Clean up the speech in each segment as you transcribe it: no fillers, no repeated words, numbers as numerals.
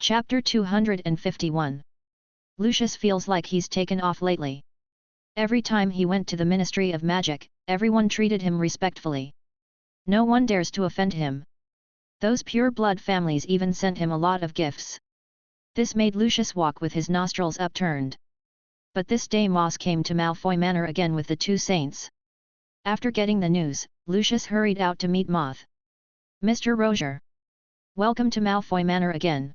Chapter 251. Lucius feels like he's taken off lately. Every time he went to the Ministry of Magic, everyone treated him respectfully. No one dares to offend him. Those pure-blood families even sent him a lot of gifts. This made Lucius walk with his nostrils upturned. But this day Moss came to Malfoy Manor again with the two saints. After getting the news, Lucius hurried out to meet Moth. "Mr. Rozier. Welcome to Malfoy Manor again."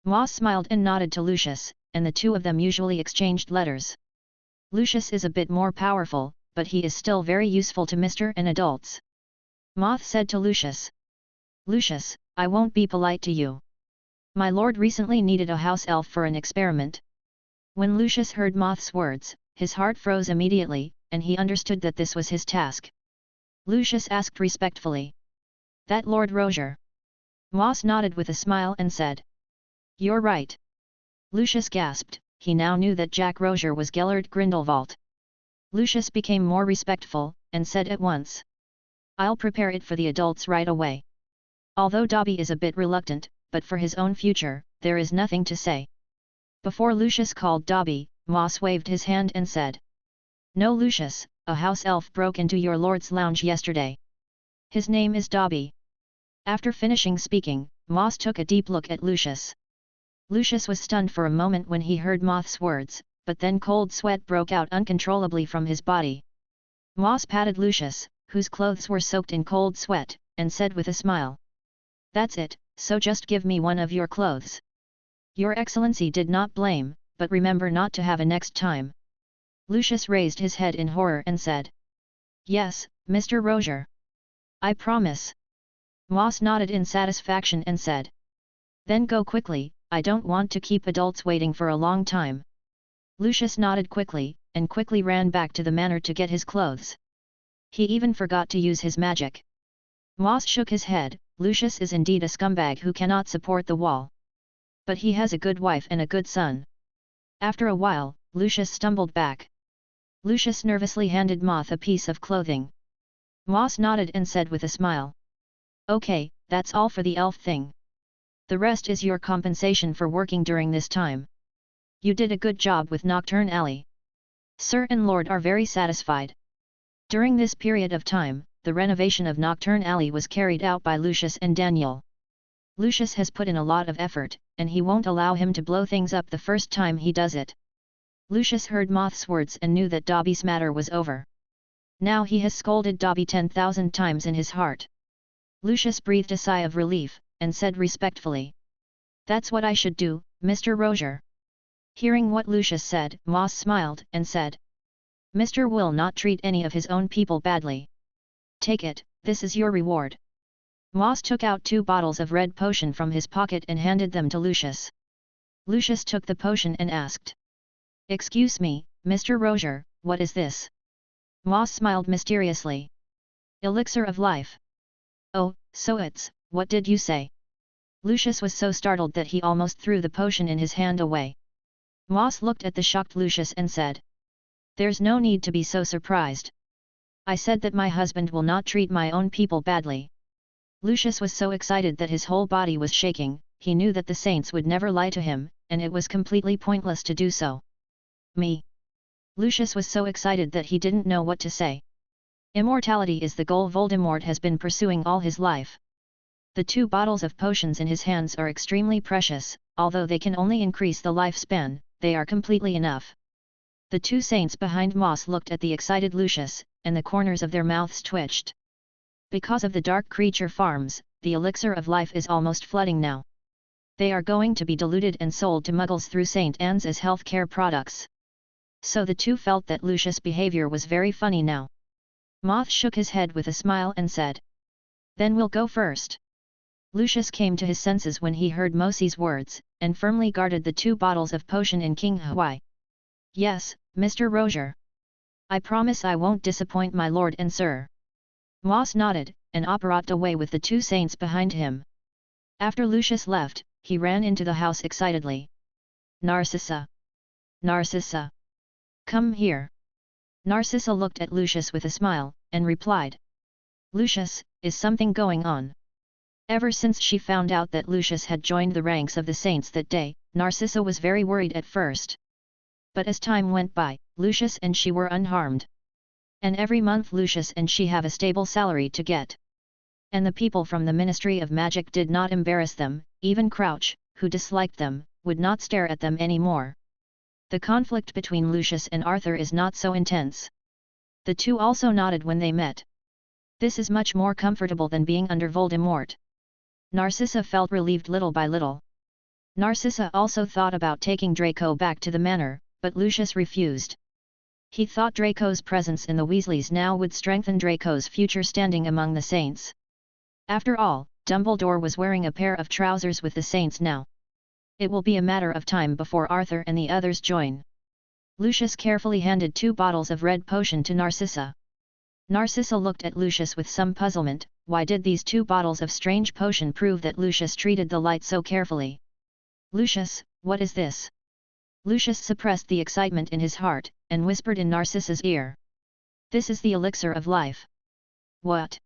Moss smiled and nodded to Lucius, and the two of them usually exchanged letters. Lucius is a bit more powerful, but he is still very useful to Mr. and adults. Moth said to Lucius. "Lucius, I won't be polite to you. My lord recently needed a house elf for an experiment." When Lucius heard Moth's words, his heart froze immediately, and he understood that this was his task. Lucius asked respectfully. "That Lord Rozier?" Moss nodded with a smile and said. "You're right." Lucius gasped. He now knew that Jack Rozier was Gellert Grindelwald. Lucius became more respectful, and said at once. "I'll prepare it for the adults right away." Although Dobby is a bit reluctant, but for his own future, there is nothing to say. Before Lucius called Dobby, Moss waved his hand and said. "No, Lucius, a house elf broke into your lord's lounge yesterday. His name is Dobby." After finishing speaking, Moss took a deep look at Lucius. Lucius was stunned for a moment when he heard Moth's words, but then cold sweat broke out uncontrollably from his body. Moss patted Lucius, whose clothes were soaked in cold sweat, and said with a smile. "That's it, so just give me one of your clothes." "Your Excellency did not blame, but remember not to have a next time." Lucius raised his head in horror and said. "Yes, Mr. Rozier. I promise." Moss nodded in satisfaction and said. "Then go quickly, I don't want to keep adults waiting for a long time." Lucius nodded quickly, and quickly ran back to the manor to get his clothes. He even forgot to use his magic. Moss shook his head. Lucius is indeed a scumbag who cannot support the wall. But he has a good wife and a good son. After a while, Lucius stumbled back. Lucius nervously handed Moth a piece of clothing. Moss nodded and said with a smile. "Okay, that's all for the elf thing. The rest is your compensation for working during this time. You did a good job with Nocturne Alley. Sir and Lord are very satisfied." During this period of time, the renovation of Nocturne Alley was carried out by Lucius and Daniel. Lucius has put in a lot of effort, and he won't allow him to blow things up the first time he does it. Lucius heard Moth's words and knew that Dobby's matter was over. Now he has scolded Dobby 10,000 times in his heart. Lucius breathed a sigh of relief, and said respectfully. "That's what I should do, Mr. Rozier." Hearing what Lucius said, Moss smiled and said. "Mr. will not treat any of his own people badly. Take it, this is your reward." Moss took out 2 bottles of red potion from his pocket and handed them to Lucius. Lucius took the potion and asked. "Excuse me, Mr. Rozier, what is this?" Moss smiled mysteriously. "Elixir of life." "Oh, so it's, what did you say?" Lucius was so startled that he almost threw the potion in his hand away. Moss looked at the shocked Lucius and said. "There's no need to be so surprised. I said that my husband will not treat my own people badly." Lucius was so excited that his whole body was shaking. He knew that the saints would never lie to him, and it was completely pointless to do so. "Me." Lucius was so excited that he didn't know what to say. Immortality is the goal Voldemort has been pursuing all his life. The 2 bottles of potions in his hands are extremely precious. Although they can only increase the lifespan, they are completely enough. The 2 saints behind Moss looked at the excited Lucius, and the corners of their mouths twitched. Because of the dark creature farms, the elixir of life is almost flooding now. They are going to be diluted and sold to muggles through St. Anne's as healthcare products. So the 2 felt that Lucius' behavior was very funny now. Moth shook his head with a smile and said. "Then we'll go first." Lucius came to his senses when he heard Mosey's words, and firmly guarded the 2 bottles of potion in King Hawaii. "Yes, Mr. Rozier. I promise I won't disappoint my lord and sir." Moss nodded, and operated away with the 2 saints behind him. After Lucius left, he ran into the house excitedly. "Narcissa! Narcissa! Come here!" Narcissa looked at Lucius with a smile, and replied. "Lucius, is something going on?" Ever since she found out that Lucius had joined the ranks of the saints that day, Narcissa was very worried at first. But as time went by, Lucius and she were unharmed. And every month Lucius and she have a stable salary to get. And the people from the Ministry of Magic did not embarrass them, even Crouch, who disliked them, would not stare at them anymore. The conflict between Lucius and Arthur is not so intense. The two also nodded when they met. This is much more comfortable than being under Voldemort. Narcissa felt relieved little by little. Narcissa also thought about taking Draco back to the manor, but Lucius refused. He thought Draco's presence in the Weasleys now would strengthen Draco's future standing among the saints. After all, Dumbledore was wearing a pair of trousers with the saints now. It will be a matter of time before Arthur and the others join. Lucius carefully handed 2 bottles of red potion to Narcissa. Narcissa looked at Lucius with some puzzlement. Why did these 2 bottles of strange potion prove that Lucius treated the light so carefully? Lucius, what is this? Lucius suppressed the excitement in his heart, and whispered in Narcissa's ear. This is the elixir of life. What?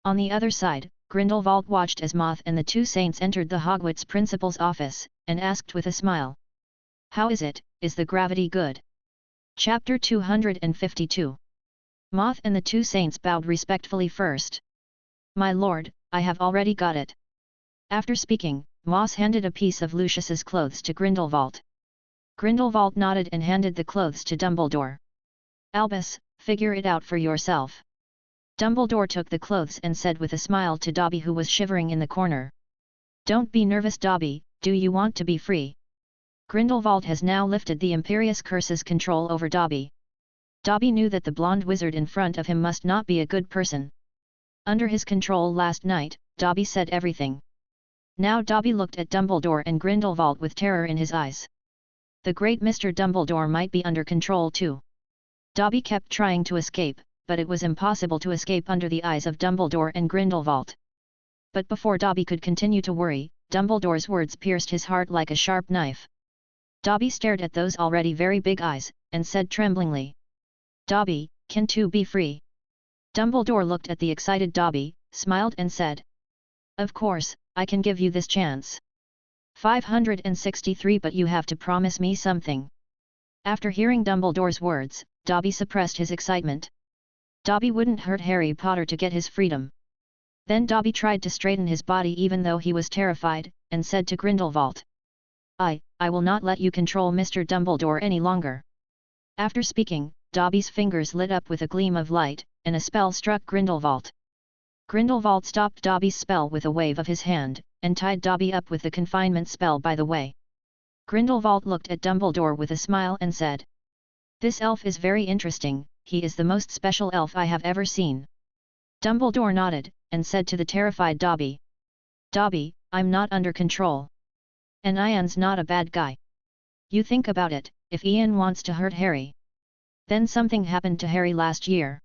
On the other side, Grindelwald watched as Moth and the 2 saints entered the Hogwarts principal's office, and asked with a smile. How is it, is the gravity good? Chapter 252. Moth and the 2 saints bowed respectfully first. My lord, I have already got it. After speaking, Moss handed a piece of Lucius's clothes to Grindelwald. Grindelwald nodded and handed the clothes to Dumbledore. Albus, figure it out for yourself. Dumbledore took the clothes and said with a smile to Dobby, who was shivering in the corner. Don't be nervous, Dobby, do you want to be free? Grindelwald has now lifted the Imperious Curse's control over Dobby. Dobby knew that the blonde wizard in front of him must not be a good person. Under his control last night, Dobby said everything. Now Dobby looked at Dumbledore and Grindelwald with terror in his eyes. The great Mr. Dumbledore might be under control too. Dobby kept trying to escape, but it was impossible to escape under the eyes of Dumbledore and Grindelwald. But before Dobby could continue to worry, Dumbledore's words pierced his heart like a sharp knife. Dobby stared at those already very big eyes, and said tremblingly. Dobby, can 2 be free? Dumbledore looked at the excited Dobby, smiled and said. Of course, I can give you this chance. 563, but you have to promise me something. After hearing Dumbledore's words, Dobby suppressed his excitement. Dobby wouldn't hurt Harry Potter to get his freedom. Then Dobby tried to straighten his body even though he was terrified, and said to Grindelwald. I will not let you control Mr. Dumbledore any longer. After speaking, Dobby's fingers lit up with a gleam of light, and a spell struck Grindelwald. Grindelwald stopped Dobby's spell with a wave of his hand, and tied Dobby up with the confinement spell by the way. Grindelwald looked at Dumbledore with a smile and said. This elf is very interesting, he is the most special elf I have ever seen. Dumbledore nodded, and said to the terrified Dobby. Dobby, I'm not under control. And Ian's not a bad guy. You think about it, if Ian wants to hurt Harry. Then something happened to Harry last year.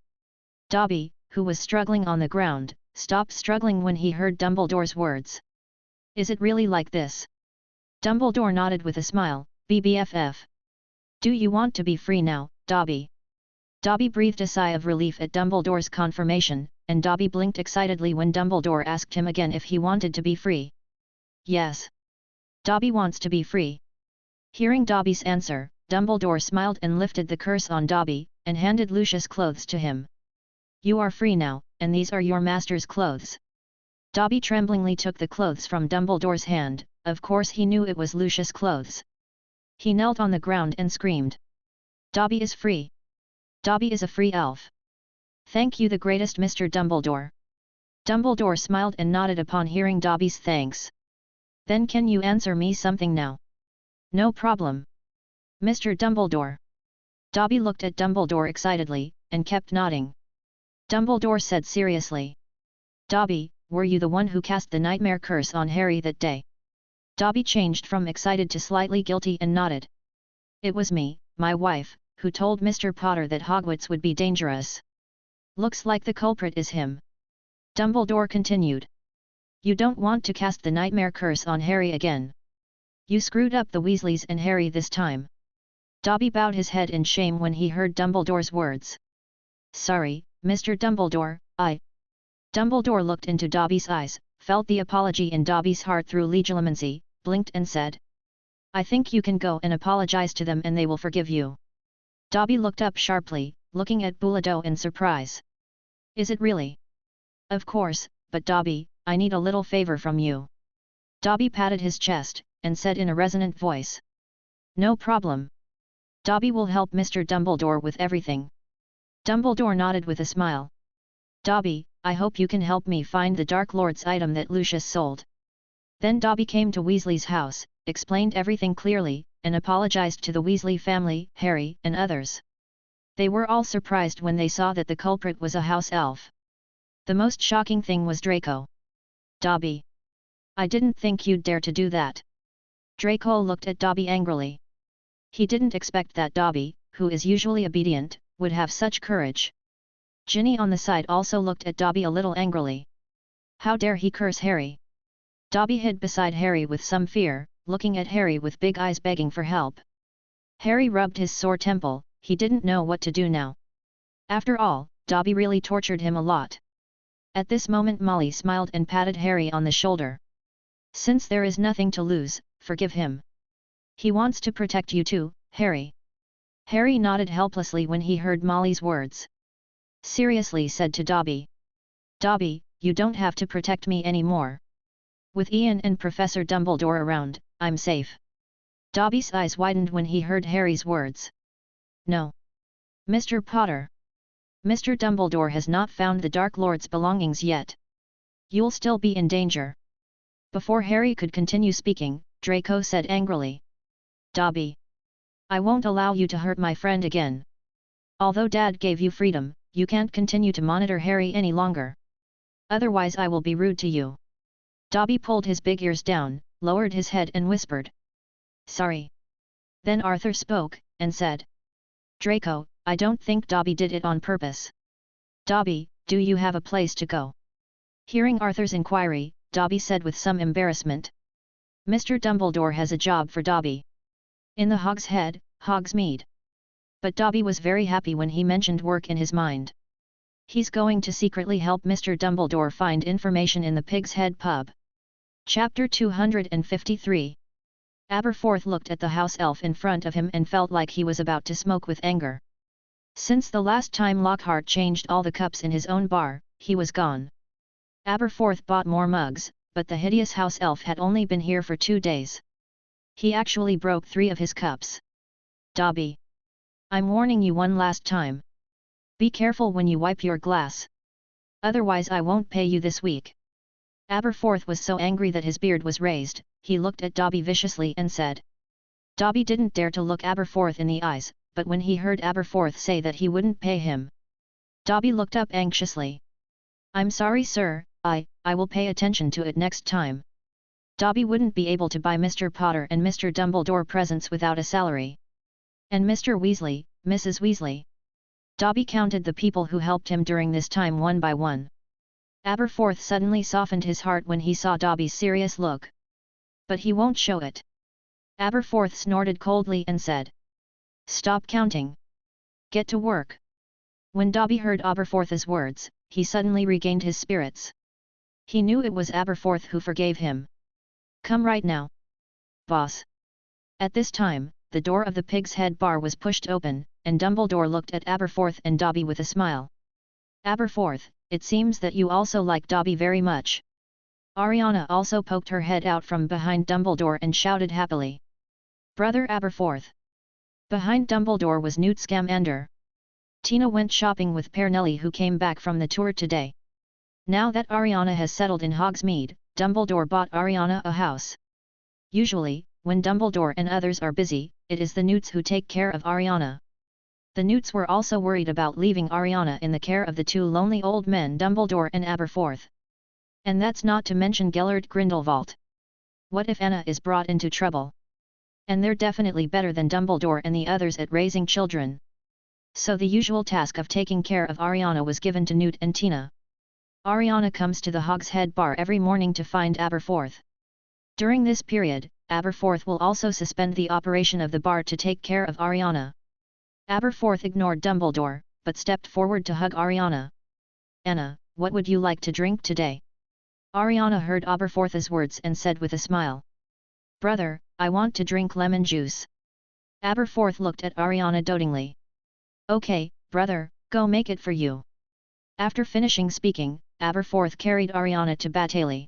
Dobby, who was struggling on the ground, stopped struggling when he heard Dumbledore's words. Is it really like this? Dumbledore nodded with a smile, BBFF. Do you want to be free now, Dobby? Dobby breathed a sigh of relief at Dumbledore's confirmation, and Dobby blinked excitedly when Dumbledore asked him again if he wanted to be free. Yes. Dobby wants to be free. Hearing Dobby's answer, Dumbledore smiled and lifted the curse on Dobby, and handed Lucius' clothes to him. You are free now, and these are your master's clothes. Dobby tremblingly took the clothes from Dumbledore's hand, of course he knew it was Lucius' clothes. He knelt on the ground and screamed. Dobby is free. Dobby is a free elf. Thank you, the greatest Mr. Dumbledore. Dumbledore smiled and nodded upon hearing Dobby's thanks. Then can you answer me something now? No problem. Mr. Dumbledore. Dobby looked at Dumbledore excitedly, and kept nodding. Dumbledore said seriously. Dobby, were you the one who cast the nightmare curse on Harry that day? Dobby changed from excited to slightly guilty and nodded. It was me, my wife, who told Mr. Potter that Hogwarts would be dangerous. Looks like the culprit is him. Dumbledore continued. You don't want to cast the nightmare curse on Harry again. You screwed up the Weasleys and Harry this time. Dobby bowed his head in shame when he heard Dumbledore's words. Sorry, Mr. Dumbledore, Dumbledore looked into Dobby's eyes, felt the apology in Dobby's heart through legitimacy, blinked and said, "I think you can go and apologize to them and they will forgive you." Dobby looked up sharply, looking at Bulado in surprise. "Is it really?" "Of course, but Dobby, I need a little favor from you." Dobby patted his chest, and said in a resonant voice, "No problem. Dobby will help Mr. Dumbledore with everything." Dumbledore nodded with a smile. "Dobby, I hope you can help me find the Dark Lord's item that Lucius sold." Then Dobby came to Weasley's house, explained everything clearly, and apologized to the Weasley family, Harry, and others. They were all surprised when they saw that the culprit was a house elf. The most shocking thing was Draco. "Dobby, I didn't think you'd dare to do that." Draco looked at Dobby angrily. He didn't expect that Dobby, who is usually obedient, would have such courage. Ginny on the side also looked at Dobby a little angrily. How dare he curse Harry? Dobby hid beside Harry with some fear, looking at Harry with big eyes begging for help. Harry rubbed his sore temple, he didn't know what to do now. After all, Dobby really tortured him a lot. At this moment Molly smiled and patted Harry on the shoulder. "Since there is nothing to lose, forgive him. He wants to protect you too, Harry." Harry nodded helplessly when he heard Molly's words. "Seriously," said to Dobby. "Dobby, you don't have to protect me anymore. With Ian and Professor Dumbledore around, I'm safe." Dobby's eyes widened when he heard Harry's words. "No. Mr. Potter. Mr. Dumbledore has not found the Dark Lord's belongings yet. You'll still be in danger." Before Harry could continue speaking, Draco said angrily, "Dobby, I won't allow you to hurt my friend again. Although Dad gave you freedom, you can't continue to monitor Harry any longer. Otherwise I will be rude to you." Dobby pulled his big ears down, lowered his head and whispered, "Sorry." Then Arthur spoke, and said, "Draco, I don't think Dobby did it on purpose. Dobby, do you have a place to go?" Hearing Arthur's inquiry, Dobby said with some embarrassment, "Mr. Dumbledore has a job for Dobby. In the Hogshead, Hogsmeade." But Dobby was very happy when he mentioned work in his mind. He's going to secretly help Mr. Dumbledore find information in the Pig's Head pub. Chapter 253. Aberforth looked at the house elf in front of him and felt like he was about to smoke with anger. Since the last time Lockhart changed all the cups in his own bar, he was gone. Aberforth bought more mugs, but the hideous house elf had only been here for 2 days. He actually broke 3 of his cups. "Dobby, I'm warning you one last time. Be careful when you wipe your glass. Otherwise I won't pay you this week." Aberforth was so angry that his beard was raised, he looked at Dobby viciously and said. Dobby didn't dare to look Aberforth in the eyes, but when he heard Aberforth say that he wouldn't pay him, Dobby looked up anxiously. "I'm sorry sir, I will pay attention to it next time." Dobby wouldn't be able to buy Mr. Potter and Mr. Dumbledore presents without a salary. And Mr. Weasley, Mrs. Weasley. Dobby counted the people who helped him during this time one by one. Aberforth suddenly softened his heart when he saw Dobby's serious look. "But he won't show it." Aberforth snorted coldly and said. "Stop counting. Get to work." When Dobby heard Aberforth's words, he suddenly regained his spirits. He knew it was Aberforth who forgave him. "Come right now, boss." At this time, the door of the Pig's Head bar was pushed open, and Dumbledore looked at Aberforth and Dobby with a smile. "Aberforth, it seems that you also like Dobby very much." Ariana also poked her head out from behind Dumbledore and shouted happily. "Brother Aberforth." Behind Dumbledore was Newt Scamander. Tina went shopping with Pernelli who came back from the tour today. Now that Ariana has settled in Hogsmeade, Dumbledore bought Ariana a house. Usually, when Dumbledore and others are busy, it is the Newts who take care of Ariana. The Newts were also worried about leaving Ariana in the care of the 2 lonely old men Dumbledore and Aberforth. And that's not to mention Gellert Grindelwald. What if Anna is brought into trouble? And they're definitely better than Dumbledore and the others at raising children. So the usual task of taking care of Ariana was given to Newt and Tina. Ariana comes to the Hogshead bar every morning to find Aberforth. During this period, Aberforth will also suspend the operation of the bar to take care of Ariana. Aberforth ignored Dumbledore, but stepped forward to hug Ariana. "Anna, what would you like to drink today?" Ariana heard Aberforth's words and said with a smile. Brother, I want to drink lemon juice. Aberforth looked at Ariana dotingly. Okay, brother, go make it for you. After finishing speaking, Aberforth carried Ariana to Bataley.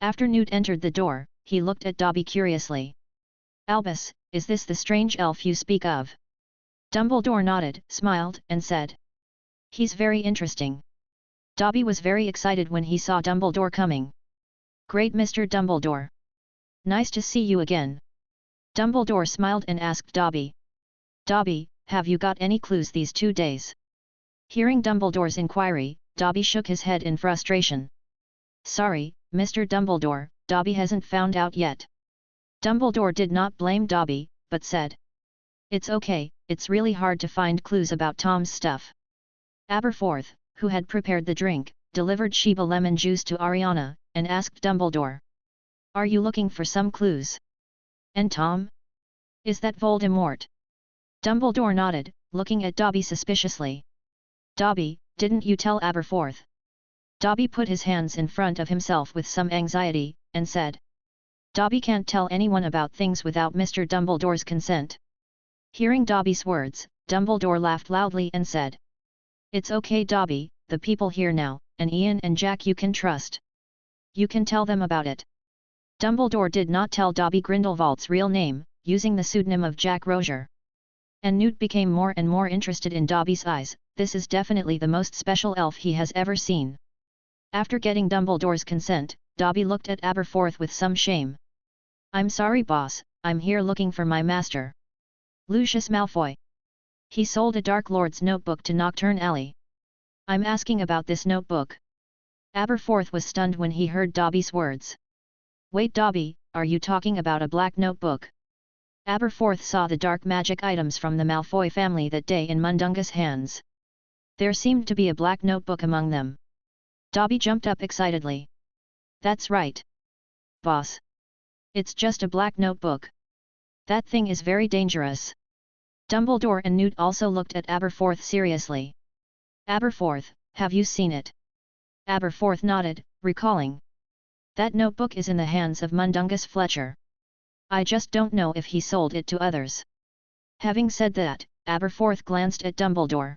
After Newt entered the door, he looked at Dobby curiously. Albus, is this the strange elf you speak of? Dumbledore nodded, smiled, and said. He's very interesting. Dobby was very excited when he saw Dumbledore coming. Great Mr. Dumbledore. Nice to see you again. Dumbledore smiled and asked Dobby. Dobby, have you got any clues these 2 days? Hearing Dumbledore's inquiry, Dobby shook his head in frustration. Sorry, Mr. Dumbledore, Dobby hasn't found out yet. Dumbledore did not blame Dobby, but said. It's okay, it's really hard to find clues about Tom's stuff. Aberforth, who had prepared the drink, delivered Sheba lemon juice to Ariana, and asked Dumbledore. Are you looking for some clues? And Tom? Is that Voldemort? Dumbledore nodded, looking at Dobby suspiciously. Dobby, didn't you tell Aberforth? Dobby put his hands in front of himself with some anxiety, and said. Dobby can't tell anyone about things without Mr. Dumbledore's consent. Hearing Dobby's words, Dumbledore laughed loudly and said. It's okay Dobby, the people here now, and Ian and Jack you can trust. You can tell them about it. Dumbledore did not tell Dobby Grindelwald's real name, using the pseudonym of Jack Rozier. And Newt became more and more interested in Dobby's eyes, this is definitely the most special elf he has ever seen. After getting Dumbledore's consent, Dobby looked at Aberforth with some shame. I'm sorry boss, I'm here looking for my master. Lucius Malfoy. He sold a Dark Lord's notebook to Nocturne Alley. I'm asking about this notebook. Aberforth was stunned when he heard Dobby's words. Wait Dobby, are you talking about a black notebook? Aberforth saw the dark magic items from the Malfoy family that day in Mundungus' hands. There seemed to be a black notebook among them. Dobby jumped up excitedly. That's right. Boss. It's just a black notebook. That thing is very dangerous. Dumbledore and Newt also looked at Aberforth seriously. Aberforth, have you seen it? Aberforth nodded, recalling. That notebook is in the hands of Mundungus Fletcher. I just don't know if he sold it to others. Having said that, Aberforth glanced at Dumbledore.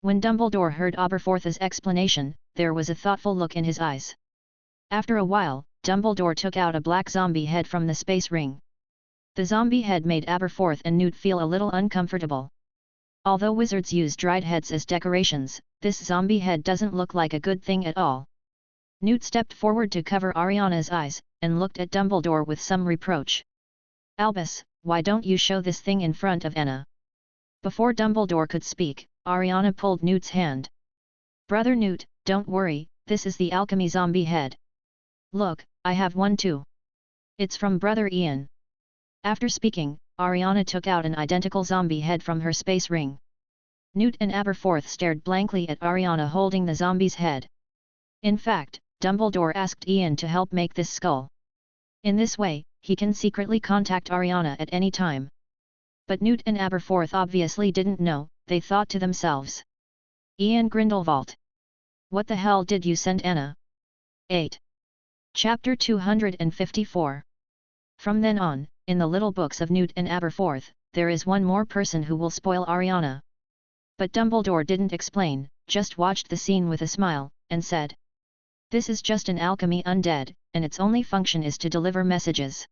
When Dumbledore heard Aberforth's explanation, there was a thoughtful look in his eyes. After a while, Dumbledore took out a black zombie head from the space ring. The zombie head made Aberforth and Newt feel a little uncomfortable. Although wizards use dried heads as decorations, this zombie head doesn't look like a good thing at all. Newt stepped forward to cover Ariana's eyes, and looked at Dumbledore with some reproach. Albus, why don't you show this thing in front of Anna? Before Dumbledore could speak, Ariana pulled Newt's hand. Brother Newt, don't worry, this is the alchemy zombie head. Look, I have one too. It's from Brother Ian. After speaking, Ariana took out an identical zombie head from her space ring. Newt and Aberforth stared blankly at Ariana holding the zombie's head. In fact, Dumbledore asked Ian to help make this skull. In this way, he can secretly contact Ariana at any time. But Newt and Aberforth obviously didn't know, they thought to themselves. Ian Grindelwald. What the hell did you send Anna? 8. Chapter 254. From then on, in the little books of Newt and Aberforth, there is one more person who will spoil Ariana. But Dumbledore didn't explain, just watched the scene with a smile, and said. This is just an alchemy undead, and its only function is to deliver messages.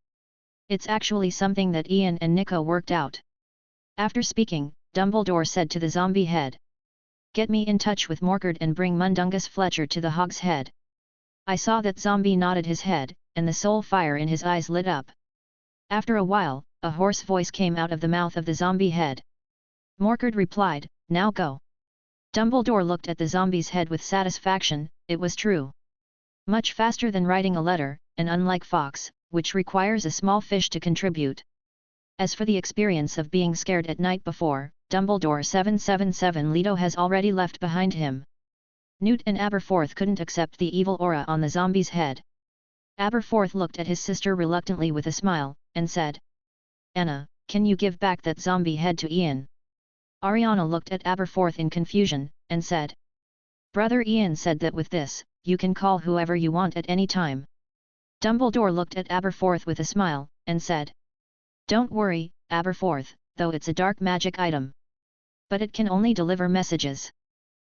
It's actually something that Ian and Nico worked out. After speaking, Dumbledore said to the zombie head. Get me in touch with Morkard and bring Mundungus Fletcher to the Hog's Head. I saw that zombie nodded his head, and the soul fire in his eyes lit up. After a while, a hoarse voice came out of the mouth of the zombie head. Morkard replied, now go. Dumbledore looked at the zombie's head with satisfaction, it was true. Much faster than writing a letter, and unlike Fox, which requires a small fish to contribute. As for the experience of being scared at night before, Dumbledore 777 Leto has already left behind him. Newt and Aberforth couldn't accept the evil aura on the zombie's head. Aberforth looked at his sister reluctantly with a smile, and said. Anna, can you give back that zombie head to Ian? Ariana looked at Aberforth in confusion, and said. Brother Ian said that with this, you can call whoever you want at any time. Dumbledore looked at Aberforth with a smile, and said, "Don't worry, Aberforth, though it's a dark magic item. But it can only deliver messages."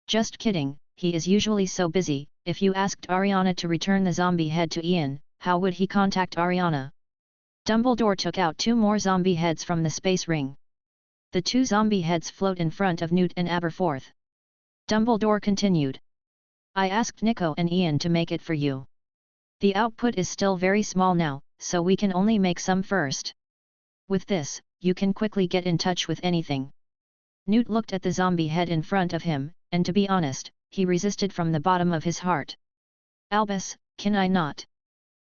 "Just kidding, he is usually so busy. If you asked Ariana to return the zombie head to Ian, how would he contact Ariana?" Dumbledore took out 2 more zombie heads from the space ring. The 2 zombie heads float in front of Newt and Aberforth. Dumbledore continued, "I asked Nico and Ian to make it for you. The output is still very small now, so we can only make some first. With this, you can quickly get in touch with anything." Newt looked at the zombie head in front of him, and to be honest, he resisted from the bottom of his heart. "Albus, can I not?"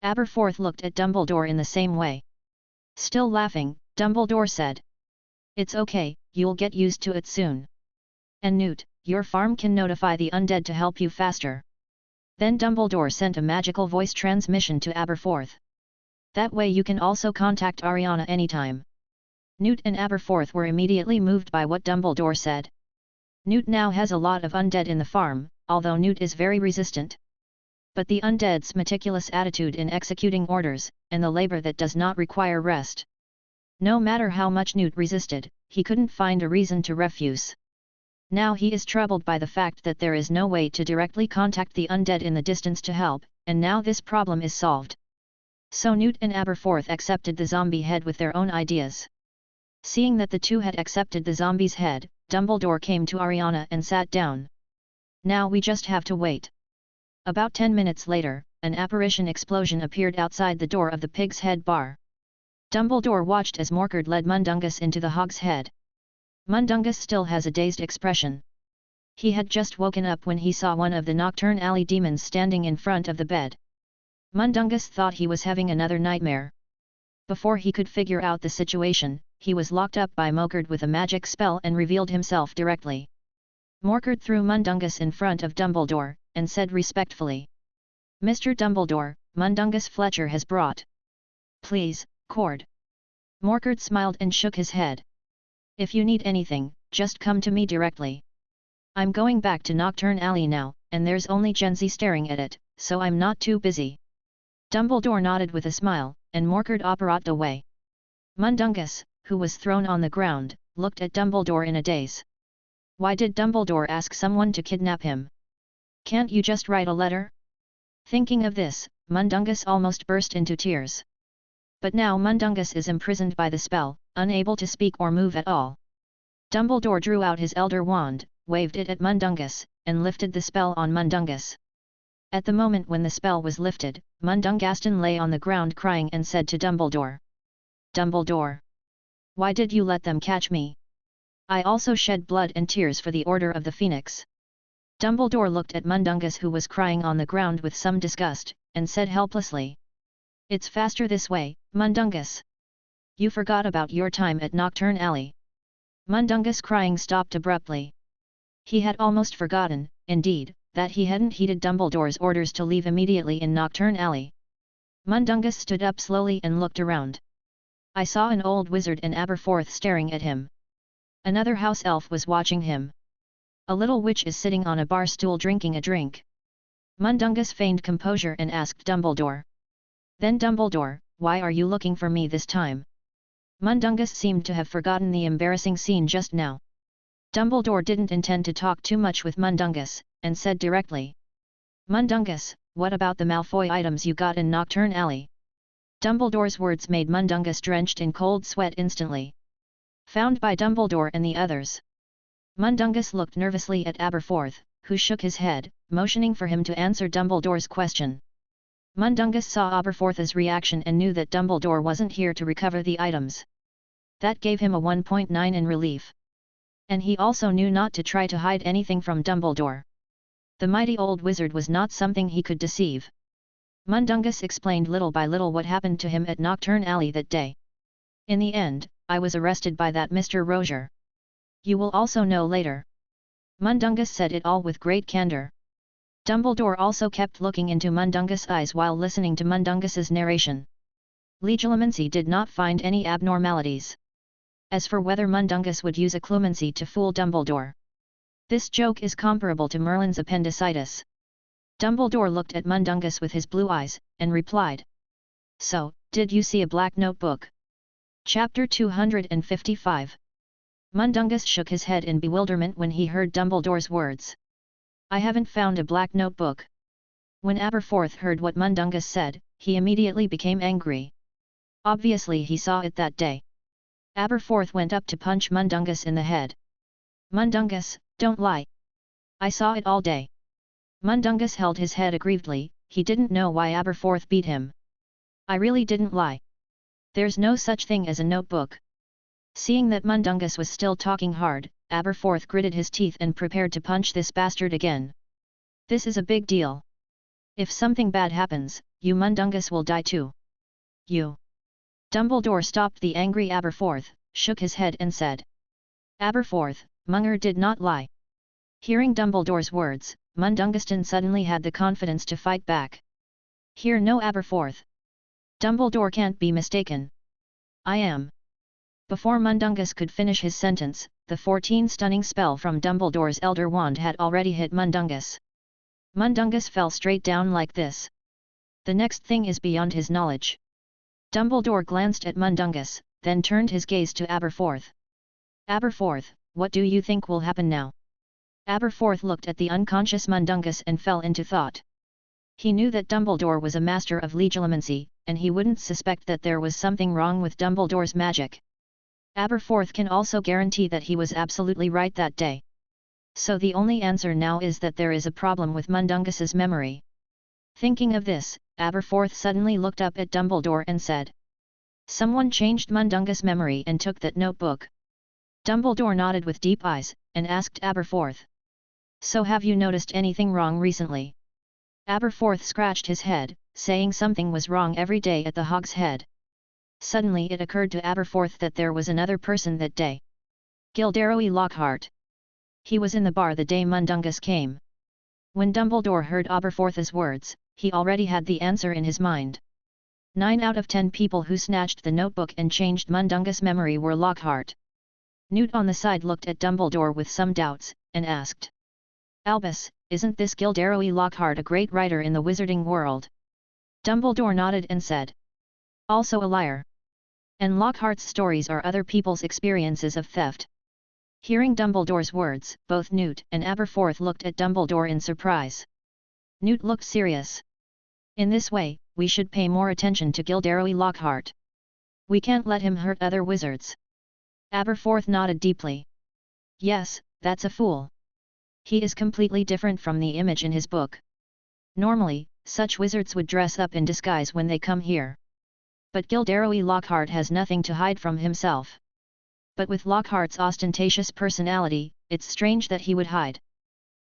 Aberforth looked at Dumbledore in the same way. Still laughing, Dumbledore said, "It's okay, you'll get used to it soon. And Newt, your farm can notify the undead to help you faster." Then Dumbledore sent a magical voice transmission to Aberforth. "That way you can also contact Ariana anytime." Newt and Aberforth were immediately moved by what Dumbledore said. Newt now has a lot of undead in the farm, although Newt is very resistant. But the undead's meticulous attitude in executing orders, and the labor that does not require rest. No matter how much Newt resisted, he couldn't find a reason to refuse. Now he is troubled by the fact that there is no way to directly contact the undead in the distance to help, and now this problem is solved. So Newt and Aberforth accepted the zombie head with their own ideas. Seeing that the 2 had accepted the zombie's head, Dumbledore came to Ariana and sat down. "Now we just have to wait." About 10 minutes later, an apparition explosion appeared outside the door of the Pig's Head bar. Dumbledore watched as Morkard led Mundungus into the Hog's Head. Mundungus still has a dazed expression. He had just woken up when he saw one of the Nocturne Alley demons standing in front of the bed. Mundungus thought he was having another nightmare. Before he could figure out the situation, he was locked up by Morkard with a magic spell and revealed himself directly. Morkard threw Mundungus in front of Dumbledore, and said respectfully, "Mr. Dumbledore, Mundungus Fletcher has brought." "Please, Cord." Morkard smiled and shook his head. "If you need anything, just come to me directly. I'm going back to Nocturne Alley now, and there's only Gen Z staring at it, so I'm not too busy." Dumbledore nodded with a smile, and Morkard operated away. Mundungus, who was thrown on the ground, looked at Dumbledore in a daze. Why did Dumbledore ask someone to kidnap him? "Can't you just write a letter?" Thinking of this, Mundungus almost burst into tears. But now Mundungus is imprisoned by the spell, unable to speak or move at all. Dumbledore drew out his Elder Wand, waved it at Mundungus, and lifted the spell on Mundungus. At the moment when the spell was lifted, Mundungaston lay on the ground crying and said to Dumbledore, "Dumbledore! Why did you let them catch me? I also shed blood and tears for the Order of the Phoenix." Dumbledore looked at Mundungus, who was crying on the ground with some disgust, and said helplessly, "It's faster this way, Mundungus. You forgot about your time at Nocturne Alley." Mundungus' crying stopped abruptly. He had almost forgotten, indeed, that he hadn't heeded Dumbledore's orders to leave immediately in Nocturne Alley. Mundungus stood up slowly and looked around. "I saw an old wizard and Aberforth staring at him. Another house elf was watching him. A little witch is sitting on a bar stool drinking a drink." Mundungus feigned composure and asked Dumbledore. "Then Dumbledore, why are you looking for me this time?" Mundungus seemed to have forgotten the embarrassing scene just now. Dumbledore didn't intend to talk too much with Mundungus, and said directly, "Mundungus, what about the Malfoy items you got in Nocturne Alley?" Dumbledore's words made Mundungus drenched in cold sweat instantly. "Found by Dumbledore and the others." Mundungus looked nervously at Aberforth, who shook his head, motioning for him to answer Dumbledore's question. Mundungus saw Aberforth's reaction and knew that Dumbledore wasn't here to recover the items. That gave him a 1.9 in relief. And he also knew not to try to hide anything from Dumbledore. The mighty old wizard was not something he could deceive. Mundungus explained little by little what happened to him at Nocturne Alley that day. "In the end, I was arrested by that Mr. Rozier. You will also know later." Mundungus said it all with great candor. Dumbledore also kept looking into Mundungus' eyes while listening to Mundungus's narration. Legilimency did not find any abnormalities. As for whether Mundungus would use occlumency to fool Dumbledore, this joke is comparable to Merlin's appendicitis. Dumbledore looked at Mundungus with his blue eyes, and replied. So, did you see a black notebook? Chapter 255. Mundungus shook his head in bewilderment when he heard Dumbledore's words. I haven't found a black notebook. When Aberforth heard what Mundungus said, he immediately became angry. Obviously he saw it that day. Aberforth went up to punch Mundungus in the head. Mundungus, don't lie. I saw it all day. Mundungus held his head aggrievedly, he didn't know why Aberforth beat him. I really didn't lie. There's no such thing as a notebook. Seeing that Mundungus was still talking hard, Aberforth gritted his teeth and prepared to punch this bastard again. This is a big deal. If something bad happens, you Mundungus will die too. You. Dumbledore stopped the angry Aberforth, shook his head and said. Aberforth, Munger did not lie. Hearing Dumbledore's words, Mundunguston suddenly had the confidence to fight back. Hear no Aberforth. Dumbledore can't be mistaken. I am. Before Mundungus could finish his sentence, the 14 stunning spell from Dumbledore's Elder Wand had already hit Mundungus. Mundungus fell straight down like this. The next thing is beyond his knowledge. Dumbledore glanced at Mundungus, then turned his gaze to Aberforth. Aberforth, what do you think will happen now? Aberforth looked at the unconscious Mundungus and fell into thought. He knew that Dumbledore was a master of legilimency, and he wouldn't suspect that there was something wrong with Dumbledore's magic. Aberforth can also guarantee that he was absolutely right that day. So the only answer now is that there is a problem with Mundungus's memory. Thinking of this, Aberforth suddenly looked up at Dumbledore and said. Someone changed Mundungus' memory and took that notebook. Dumbledore nodded with deep eyes, and asked Aberforth. So have you noticed anything wrong recently? Aberforth scratched his head, saying something was wrong every day at the Hog's Head. Suddenly it occurred to Aberforth that there was another person that day. Gilderoy Lockhart. He was in the bar the day Mundungus came. When Dumbledore heard Aberforth's words, he already had the answer in his mind. 9 out of 10 people who snatched the notebook and changed Mundungus' memory were Lockhart. Newt on the side looked at Dumbledore with some doubts, and asked. Albus, isn't this Gilderoy Lockhart a great writer in the wizarding world? Dumbledore nodded and said. Also a liar. And Lockhart's stories are other people's experiences of theft. Hearing Dumbledore's words, both Newt and Aberforth looked at Dumbledore in surprise. Newt looked serious. In this way, we should pay more attention to Gilderoy Lockhart. We can't let him hurt other wizards. Aberforth nodded deeply. Yes, that's a fool. He is completely different from the image in his book. Normally, such wizards would dress up in disguise when they come here. But Gilderoy Lockhart has nothing to hide from himself. But with Lockhart's ostentatious personality, it's strange that he would hide.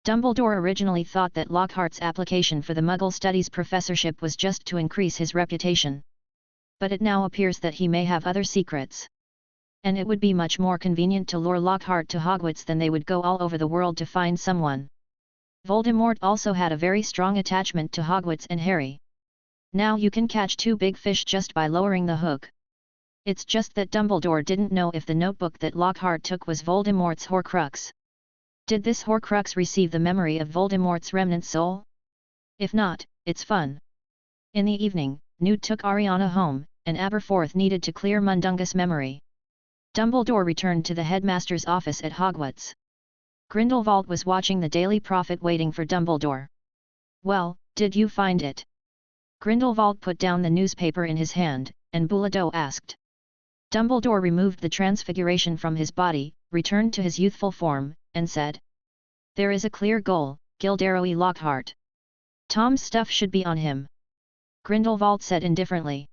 Dumbledore originally thought that Lockhart's application for the Muggle Studies professorship was just to increase his reputation. But it now appears that he may have other secrets. And it would be much more convenient to lure Lockhart to Hogwarts than they would go all over the world to find someone. Voldemort also had a very strong attachment to Hogwarts and Harry. Now you can catch 2 big fish just by lowering the hook. It's just that Dumbledore didn't know if the notebook that Lockhart took was Voldemort's Horcrux. Did this Horcrux receive the memory of Voldemort's remnant soul? If not, it's fun. In the evening, Newt took Ariana home, and Aberforth needed to clear Mundungus' memory. Dumbledore returned to the headmaster's office at Hogwarts. Grindelwald was watching the Daily Prophet waiting for Dumbledore. Well, did you find it? Grindelwald put down the newspaper in his hand, and Bullado asked. Dumbledore removed the transfiguration from his body, returned to his youthful form, and said. There is a clear goal, Gilderoy Lockhart. Tom's stuff should be on him. Grindelwald said indifferently.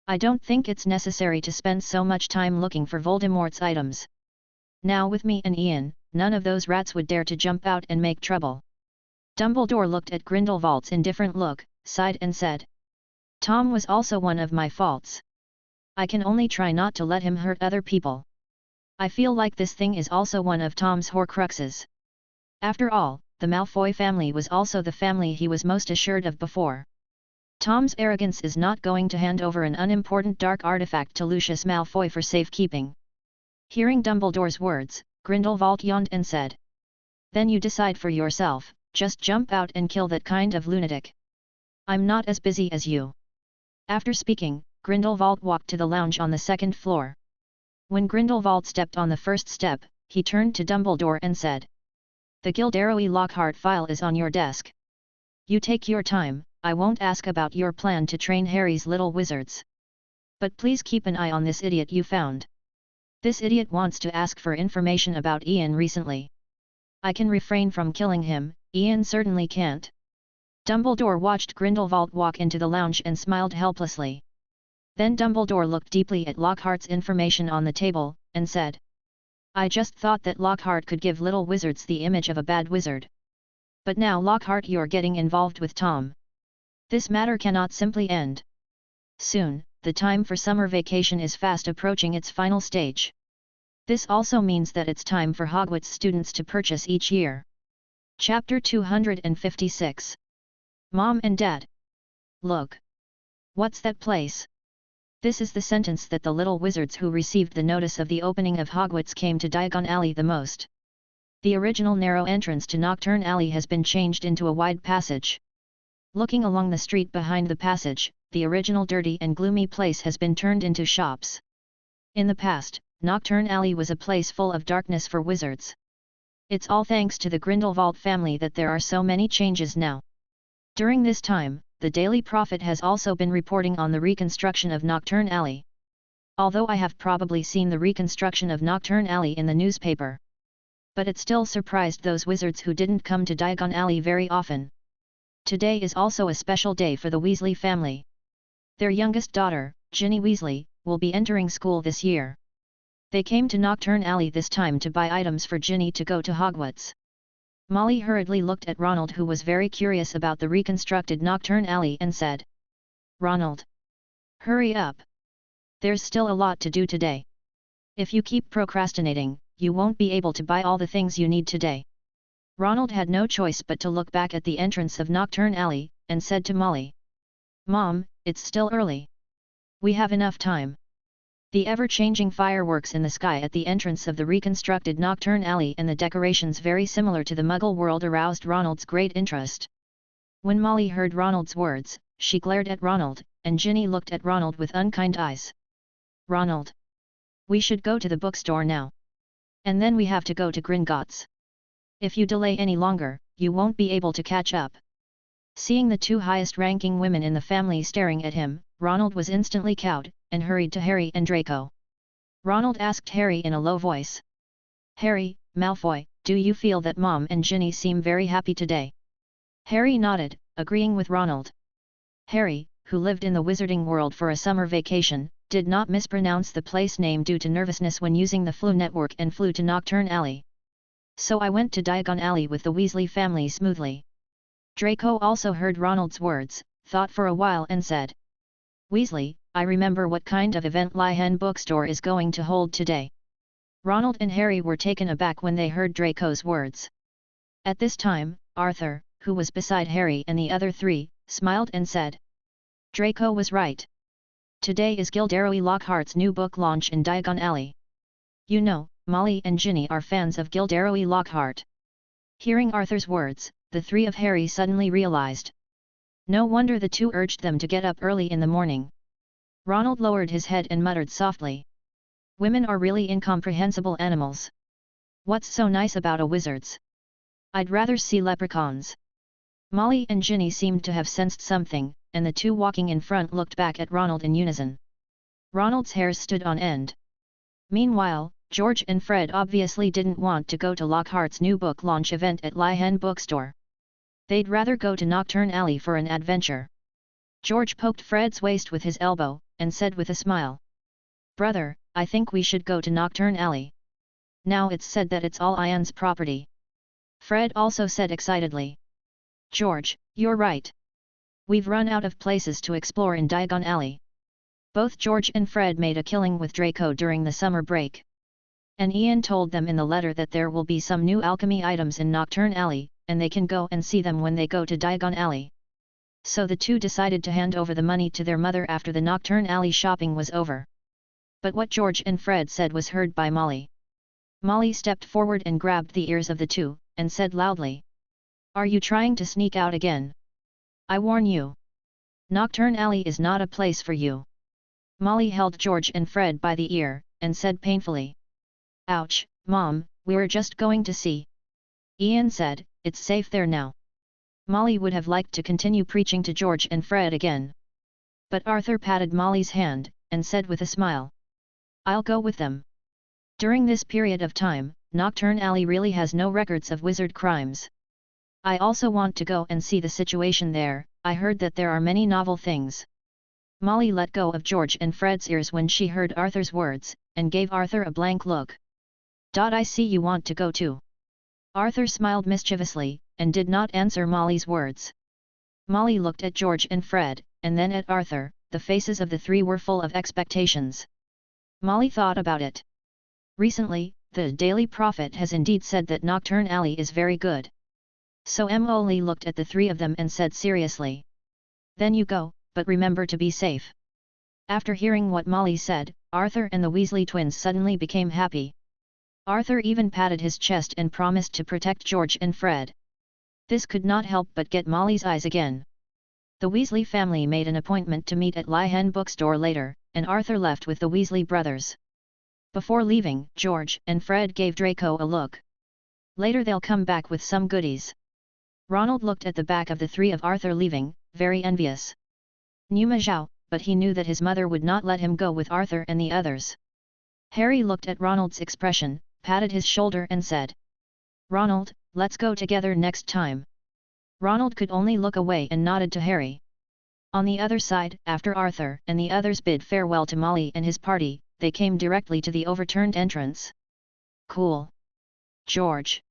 I don't think it's necessary to spend so much time looking for Voldemort's items. Now with me and Ian, none of those rats would dare to jump out and make trouble. Dumbledore looked at Grindelwald's indifferent look, sighed and said. Tom was also one of my faults. I can only try not to let him hurt other people. I feel like this thing is also one of Tom's Horcruxes. After all, the Malfoy family was also the family he was most assured of before. Tom's arrogance is not going to hand over an unimportant dark artifact to Lucius Malfoy for safekeeping. Hearing Dumbledore's words, Grindelwald yawned and said. Then you decide for yourself, just jump out and kill that kind of lunatic. I'm not as busy as you. After speaking, Grindelwald walked to the lounge on the second floor. When Grindelwald stepped on the first step, he turned to Dumbledore and said, "The Gilderoy Lockhart file is on your desk. You take your time, I won't ask about your plan to train Harry's little wizards. But please keep an eye on this idiot you found. This idiot wants to ask for information about Ian recently. I can refrain from killing him, Ian certainly can't." Dumbledore watched Grindelwald walk into the lounge and smiled helplessly. Then Dumbledore looked deeply at Lockhart's information on the table, and said, "I just thought that Lockhart could give little wizards the image of a bad wizard. But now Lockhart, you're getting involved with Tom. This matter cannot simply end. Soon, the time for summer vacation is fast approaching its final stage. This also means that it's time for Hogwarts students to purchase each year." Chapter 256. Mom and Dad. "Look. What's that place?" This is the sentence that the little wizards who received the notice of the opening of Hogwarts came to Diagon Alley the most. The original narrow entrance to Knockturn Alley has been changed into a wide passage. Looking along the street behind the passage, the original dirty and gloomy place has been turned into shops. In the past, Knockturn Alley was a place full of darkness for wizards. It's all thanks to the Grindelwald family that there are so many changes now. During this time, the Daily Prophet has also been reporting on the reconstruction of Knockturn Alley. Although I have probably seen the reconstruction of Knockturn Alley in the newspaper. But it still surprised those wizards who didn't come to Diagon Alley very often. Today is also a special day for the Weasley family. Their youngest daughter, Ginny Weasley, will be entering school this year. They came to Knockturn Alley this time to buy items for Ginny to go to Hogwarts. Molly hurriedly looked at Ronald, who was very curious about the reconstructed Knockturn Alley, and said, "Ronald! Hurry up! There's still a lot to do today. If you keep procrastinating, you won't be able to buy all the things you need today." Ronald had no choice but to look back at the entrance of Knockturn Alley, and said to Molly, "Mom, it's still early. We have enough time." The ever-changing fireworks in the sky at the entrance of the reconstructed Knockturn Alley and the decorations very similar to the Muggle world aroused Ronald's great interest. When Molly heard Ronald's words, she glared at Ronald, and Ginny looked at Ronald with unkind eyes. "Ronald! We should go to the bookstore now. And then we have to go to Gringotts. If you delay any longer, you won't be able to catch up." Seeing the two highest-ranking women in the family staring at him, Ronald was instantly cowed, and hurried to Harry and Draco. Ronald asked Harry in a low voice, "Harry, Malfoy, do you feel that Mom and Ginny seem very happy today?" Harry nodded, agreeing with Ronald. Harry, who lived in the wizarding world for a summer vacation, did not mispronounce the place name due to nervousness when using the Flu network and flew to Knockturn Alley. "So I went to Diagon Alley with the Weasley family smoothly." Draco also heard Ronald's words, thought for a while and said, "Weasley, I remember what kind of event Lihen Bookstore is going to hold today." Ronald and Harry were taken aback when they heard Draco's words. At this time, Arthur, who was beside Harry and the other three, smiled and said, "Draco was right. Today is Gilderoy Lockhart's new book launch in Diagon Alley. You know, Molly and Ginny are fans of Gilderoy Lockhart." Hearing Arthur's words, the three of Harry suddenly realized. No wonder the two urged them to get up early in the morning. Ronald lowered his head and muttered softly, "Women are really incomprehensible animals. What's so nice about a wizard's? I'd rather see leprechauns." Molly and Ginny seemed to have sensed something, and the two walking in front looked back at Ronald in unison. Ronald's hair stood on end. Meanwhile, George and Fred obviously didn't want to go to Lockhart's new book launch event at Lihen Bookstore. They'd rather go to Knockturn Alley for an adventure. George poked Fred's waist with his elbow, and said with a smile, "Brother, I think we should go to Knockturn Alley. Now it's said that it's all Ian's property." Fred also said excitedly, "George, you're right. We've run out of places to explore in Diagon Alley." Both George and Fred made a killing with Draco during the summer break. And Ian told them in the letter that there will be some new alchemy items in Knockturn Alley, and they can go and see them when they go to Diagon Alley. So the two decided to hand over the money to their mother after the Knockturn Alley shopping was over. But what George and Fred said was heard by Molly. Molly stepped forward and grabbed the ears of the two, and said loudly, Are you trying to sneak out again? I warn you. Nocturne Alley is not a place for you. Molly held George and Fred by the ear, and said painfully. Ouch, Mom, we're just going to see. Ian said, it's safe there now. Molly would have liked to continue preaching to George and Fred again. But Arthur patted Molly's hand, and said with a smile. I'll go with them. During this period of time, Nocturne Alley really has no records of wizard crimes. I also want to go and see the situation there. I heard that there are many novel things. Molly let go of George and Fred's ears when she heard Arthur's words, and gave Arthur a blank look. I see you want to go too. Arthur smiled mischievously, and did not answer Molly's words. Molly looked at George and Fred, and then at Arthur. The faces of the three were full of expectations. Molly thought about it. Recently, the Daily Prophet has indeed said that Nocturne Alley is very good. So Molly looked at the three of them and said seriously. Then you go, but remember to be safe. After hearing what Molly said, Arthur and the Weasley twins suddenly became happy. Arthur even patted his chest and promised to protect George and Fred. This could not help but get Molly's eyes again. The Weasley family made an appointment to meet at Lihen bookstore later, and Arthur left with the Weasley brothers. Before leaving, George and Fred gave Draco a look. Later they'll come back with some goodies. Ronald looked at the back of the three of Arthur leaving, very envious. Knew Zhao, but he knew that his mother would not let him go with Arthur and the others. Harry looked at Ronald's expression, patted his shoulder and said. Ronald, let's go together next time. Ronald could only look away and nodded to Harry. On the other side, after Arthur and the others bid farewell to Molly and his party, they came directly to the overturned entrance. Cool. George.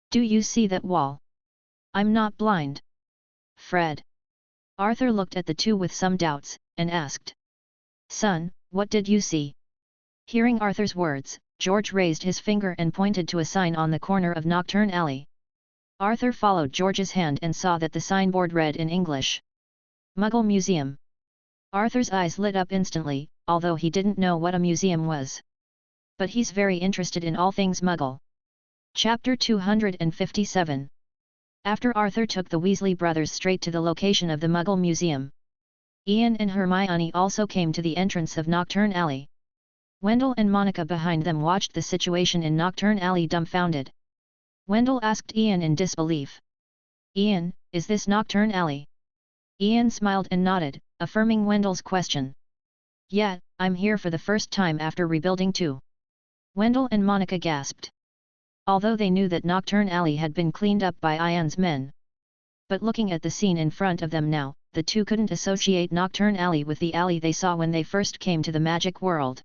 Do you see that wall? I'm not blind. Fred. Arthur looked at the two with some doubts, and asked. Son, what did you see? Hearing Arthur's words, George raised his finger and pointed to a sign on the corner of Nocturne Alley. Arthur followed George's hand and saw that the signboard read in English. Muggle Museum. Arthur's eyes lit up instantly, although he didn't know what a museum was. But he's very interested in all things Muggle. Chapter 257. After Arthur took the Weasley brothers straight to the location of the Muggle Museum. Ian and Hermione also came to the entrance of Nocturne Alley. Wendell and Monica behind them watched the situation in Nocturne Alley dumbfounded. Wendell asked Ian in disbelief. Ian, is this Nocturne Alley? Ian smiled and nodded, affirming Wendell's question. Yeah, I'm here for the first time after rebuilding too. Wendell and Monica gasped. Although they knew that Nocturne Alley had been cleaned up by Ian's men. But looking at the scene in front of them now, the two couldn't associate Nocturne Alley with the alley they saw when they first came to the magic world.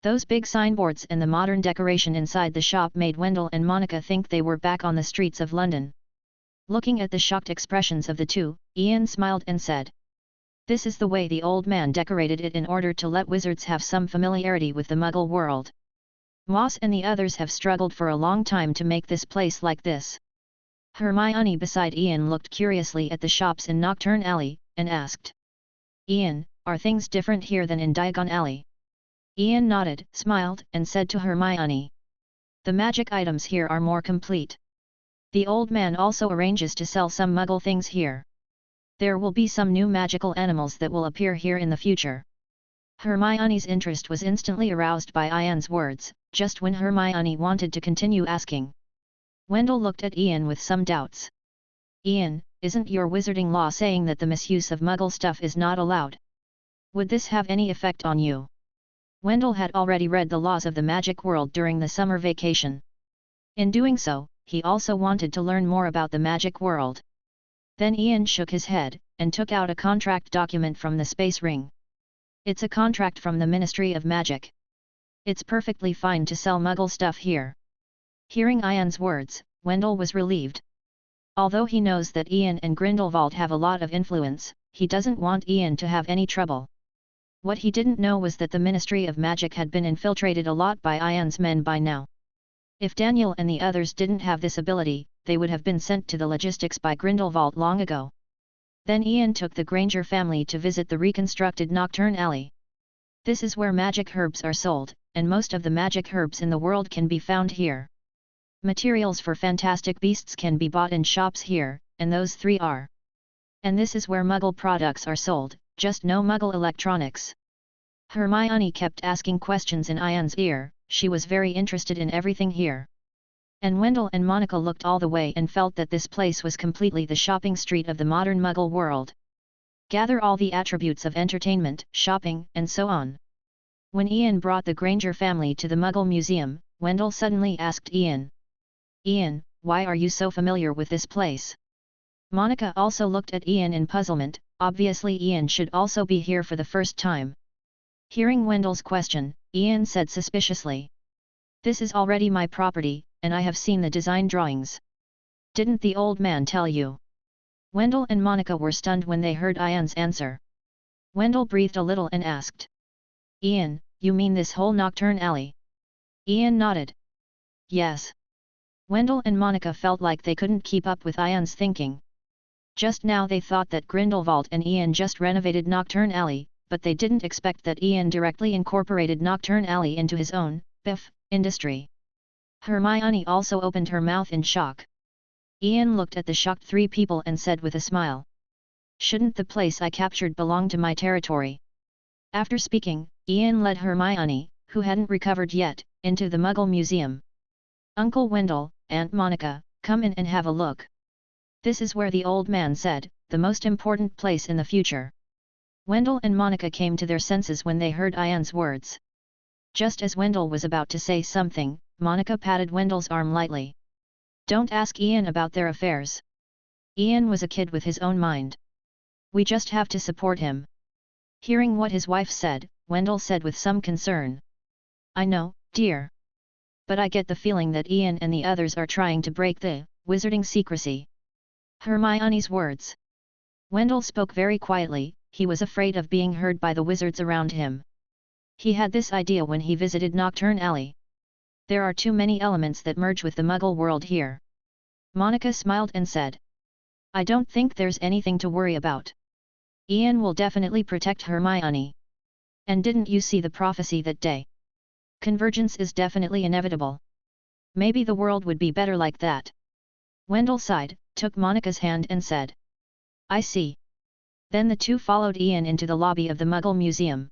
Those big signboards and the modern decoration inside the shop made Wendell and Monica think they were back on the streets of London. Looking at the shocked expressions of the two, Ian smiled and said. This is the way the old man decorated it in order to let wizards have some familiarity with the Muggle world. Moss and the others have struggled for a long time to make this place like this. Hermione beside Ian looked curiously at the shops in Nocturne Alley, and asked. Ian, are things different here than in Diagon Alley? Ian nodded, smiled, and said to Hermione. The magic items here are more complete. The old man also arranges to sell some Muggle things here. There will be some new magical animals that will appear here in the future. Hermione's interest was instantly aroused by Ian's words, just when Hermione wanted to continue asking. Wendell looked at Ian with some doubts. Ian, isn't your wizarding law saying that the misuse of Muggle stuff is not allowed? Would this have any effect on you? Wendell had already read the laws of the magic world during the summer vacation. In doing so, he also wanted to learn more about the magic world. Then Ian shook his head, and took out a contract document from the space ring. It's a contract from the Ministry of Magic. It's perfectly fine to sell Muggle stuff here. Hearing Ian's words, Wendell was relieved. Although he knows that Ian and Grindelwald have a lot of influence, he doesn't want Ian to have any trouble. What he didn't know was that the Ministry of Magic had been infiltrated a lot by Ian's men by now. If Daniel and the others didn't have this ability, they would have been sent to the logistics by Grindelwald long ago. Then Ian took the Granger family to visit the reconstructed Nocturne Alley. This is where magic herbs are sold, and most of the magic herbs in the world can be found here. Materials for fantastic beasts can be bought in shops here, and those 3 are. And this is where Muggle products are sold, just no Muggle electronics. Hermione kept asking questions in Ian's ear, she was very interested in everything here. And Wendell and Monica looked all the way and felt that this place was completely the shopping street of the modern Muggle world. Gather all the attributes of entertainment, shopping, and so on. When Ian brought the Granger family to the Muggle Museum, Wendell suddenly asked Ian. Ian, why are you so familiar with this place? Monica also looked at Ian in puzzlement, obviously Ian should also be here for the first time. Hearing Wendell's question, Ian said suspiciously. This is already my property, and I have seen the design drawings. Didn't the old man tell you? Wendell and Monica were stunned when they heard Ian's answer. Wendell breathed a little and asked. Ian, you mean this whole Nocturne Alley? Ian nodded. Yes. Wendell and Monica felt like they couldn't keep up with Ian's thinking. Just now they thought that Grindelwald and Ian just renovated Nocturne Alley, but they didn't expect that Ian directly incorporated Nocturne Alley into his own, industry. Hermione also opened her mouth in shock. Ian looked at the shocked 3 people and said with a smile. Shouldn't the place I captured belong to my territory? After speaking, Ian led Hermione, who hadn't recovered yet, into the Muggle Museum. Uncle Wendell, Aunt Monica, come in and have a look. This is where the old man said, the most important place in the future. Wendell and Monica came to their senses when they heard Ian's words. Just as Wendell was about to say something, Monica patted Wendell's arm lightly. Don't ask Ian about their affairs. Ian was a kid with his own mind. We just have to support him. Hearing what his wife said, Wendell said with some concern. I know, dear. But I get the feeling that Ian and the others are trying to break the wizarding secrecy. Hermione's words. Wendell spoke very quietly, he was afraid of being heard by the wizards around him. He had this idea when he visited Nocturne Alley. There are too many elements that merge with the Muggle world here. Monica smiled and said. I don't think there's anything to worry about. Ian will definitely protect Hermione. And didn't you see the prophecy that day? Convergence is definitely inevitable. Maybe the world would be better like that. Wendell sighed, took Monica's hand and said. I see. Then the 2 followed Ian into the lobby of the Muggle Museum.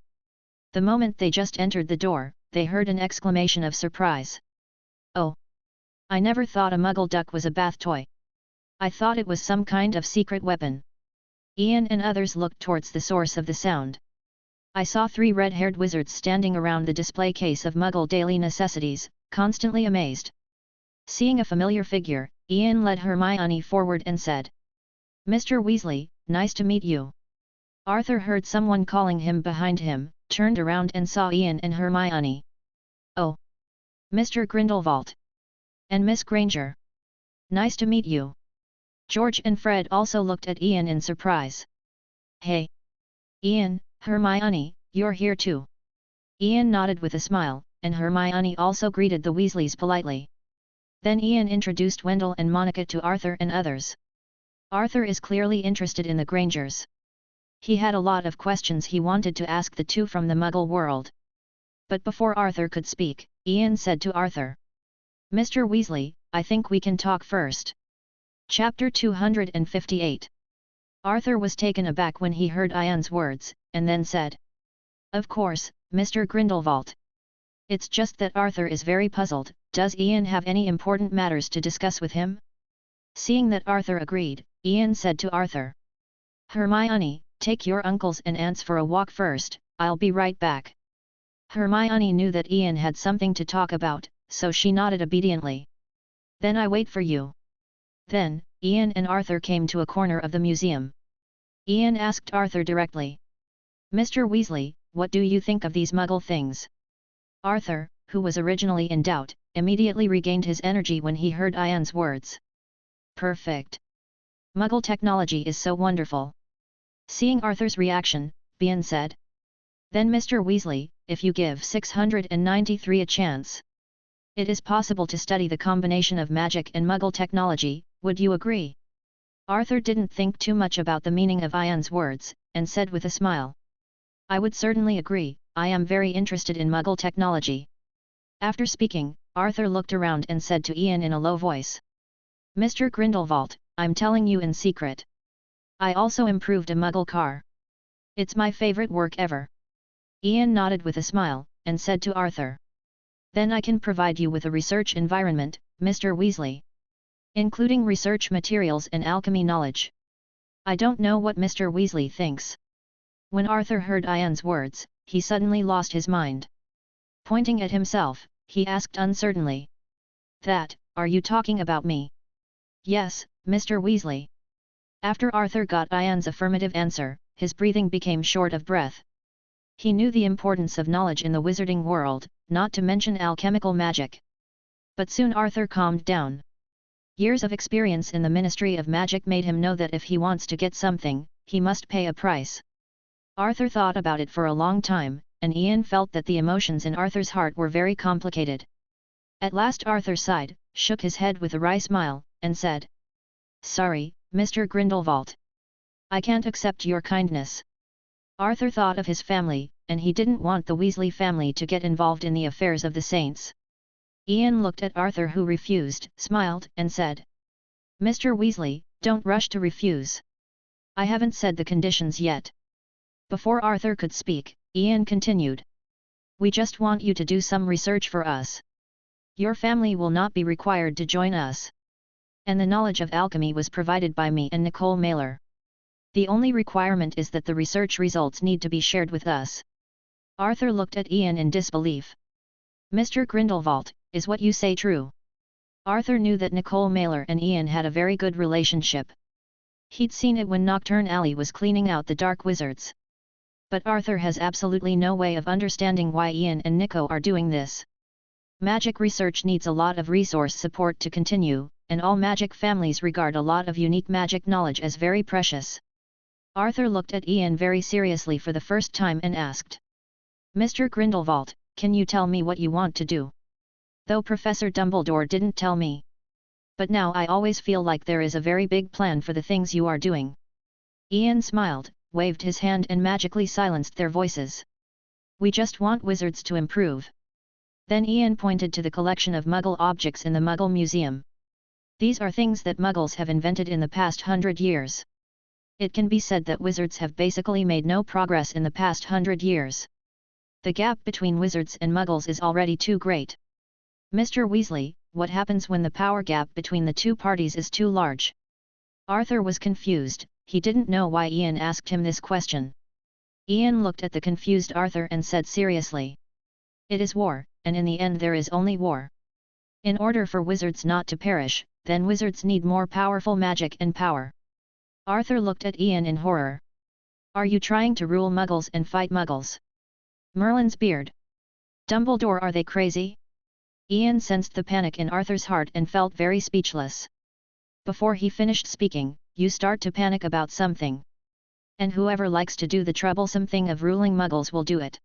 The moment they just entered the door, they heard an exclamation of surprise. Oh! I never thought a Muggle duck was a bath toy. I thought it was some kind of secret weapon. Ian and others looked towards the source of the sound. I saw 3 red-haired wizards standing around the display case of Muggle daily necessities, constantly amazed. Seeing a familiar figure, Ian led Hermione forward and said. Mr. Weasley, nice to meet you. Arthur heard someone calling him behind him, turned around and saw Ian and Hermione. Oh! Mr. Grindelwald. And Miss Granger. Nice to meet you. George and Fred also looked at Ian in surprise. Hey! Ian, Hermione, you're here too. Ian nodded with a smile, and Hermione also greeted the Weasleys politely. Then Ian introduced Wendell and Monica to Arthur and others. Arthur is clearly interested in the Grangers. He had a lot of questions he wanted to ask the 2 from the Muggle world. But before Arthur could speak, Ian said to Arthur. Mr. Weasley, I think we can talk first. Chapter 258. Arthur was taken aback when he heard Ian's words, and then said. Of course, Mr. Grindelwald. It's just that Arthur is very puzzled, does Ian have any important matters to discuss with him? Seeing that Arthur agreed, Ian said to Arthur. Hermione, take your uncles and aunts for a walk first, I'll be right back. Hermione knew that Ian had something to talk about, so she nodded obediently. Then I wait for you. Then, Ian and Arthur came to a corner of the museum. Ian asked Arthur directly. Mr. Weasley, what do you think of these Muggle things? Arthur, who was originally in doubt, immediately regained his energy when he heard Ian's words. Perfect. Muggle technology is so wonderful. Seeing Arthur's reaction, Ian said. Then Mr. Weasley, if you give 693 a chance. It is possible to study the combination of magic and Muggle technology, would you agree? Arthur didn't think too much about the meaning of Ian's words, and said with a smile. I would certainly agree, I am very interested in Muggle technology. After speaking, Arthur looked around and said to Ian in a low voice. Mr. Grindelwald, I'm telling you in secret. I also improved a Muggle car. It's my favorite work ever. Ian nodded with a smile, and said to Arthur. Then I can provide you with a research environment, Mr. Weasley. Including research materials and alchemy knowledge. I don't know what Mr. Weasley thinks. When Arthur heard Ian's words, he suddenly lost his mind. Pointing at himself, he asked uncertainly. Are you talking about me? Yes, Mr. Weasley. After Arthur got Ian's affirmative answer, his breathing became short of breath. He knew the importance of knowledge in the wizarding world, not to mention alchemical magic. But soon Arthur calmed down. Years of experience in the Ministry of Magic made him know that if he wants to get something, he must pay a price. Arthur thought about it for a long time, and Ian felt that the emotions in Arthur's heart were very complicated. At last Arthur sighed, shook his head with a wry smile, and said, Sorry, Mr. Grindelwald. I can't accept your kindness. Arthur thought of his family, and he didn't want the Weasley family to get involved in the affairs of the saints. Ian looked at Arthur, who refused, smiled, and said, Mr. Weasley, don't rush to refuse. I haven't said the conditions yet. Before Arthur could speak, Ian continued. We just want you to do some research for us. Your family will not be required to join us. And the knowledge of alchemy was provided by me and Nicole Mailer. The only requirement is that the research results need to be shared with us. Arthur looked at Ian in disbelief. Mr. Grindelwald, is what you say true? Arthur knew that Nicole Mailer and Ian had a very good relationship. He'd seen it when Nocturne Alley was cleaning out the dark wizards. But Arthur has absolutely no way of understanding why Ian and Nico are doing this. Magic research needs a lot of resource support to continue, and all magic families regard a lot of unique magic knowledge as very precious. Arthur looked at Ian very seriously for the first time and asked. Mr. Grindelwald, can you tell me what you want to do? Though Professor Dumbledore didn't tell me. But now I always feel like there is a very big plan for the things you are doing. Ian smiled, waved his hand and magically silenced their voices. We just want wizards to improve. Then Ian pointed to the collection of Muggle objects in the Muggle Museum. These are things that Muggles have invented in the past 100 years. It can be said that wizards have basically made no progress in the past 100 years. The gap between wizards and Muggles is already too great. Mr. Weasley, what happens when the power gap between the two parties is too large? Arthur was confused, he didn't know why Ian asked him this question. Ian looked at the confused Arthur and said seriously. It is war, and in the end there is only war. In order for wizards not to perish, then wizards need more powerful magic and power. Arthur looked at Ian in horror. Are you trying to rule Muggles and fight Muggles? Merlin's beard. Dumbledore, are they crazy? Ian sensed the panic in Arthur's heart and felt very speechless. Before he finished speaking, you start to panic about something. And whoever likes to do the troublesome thing of ruling Muggles will do it.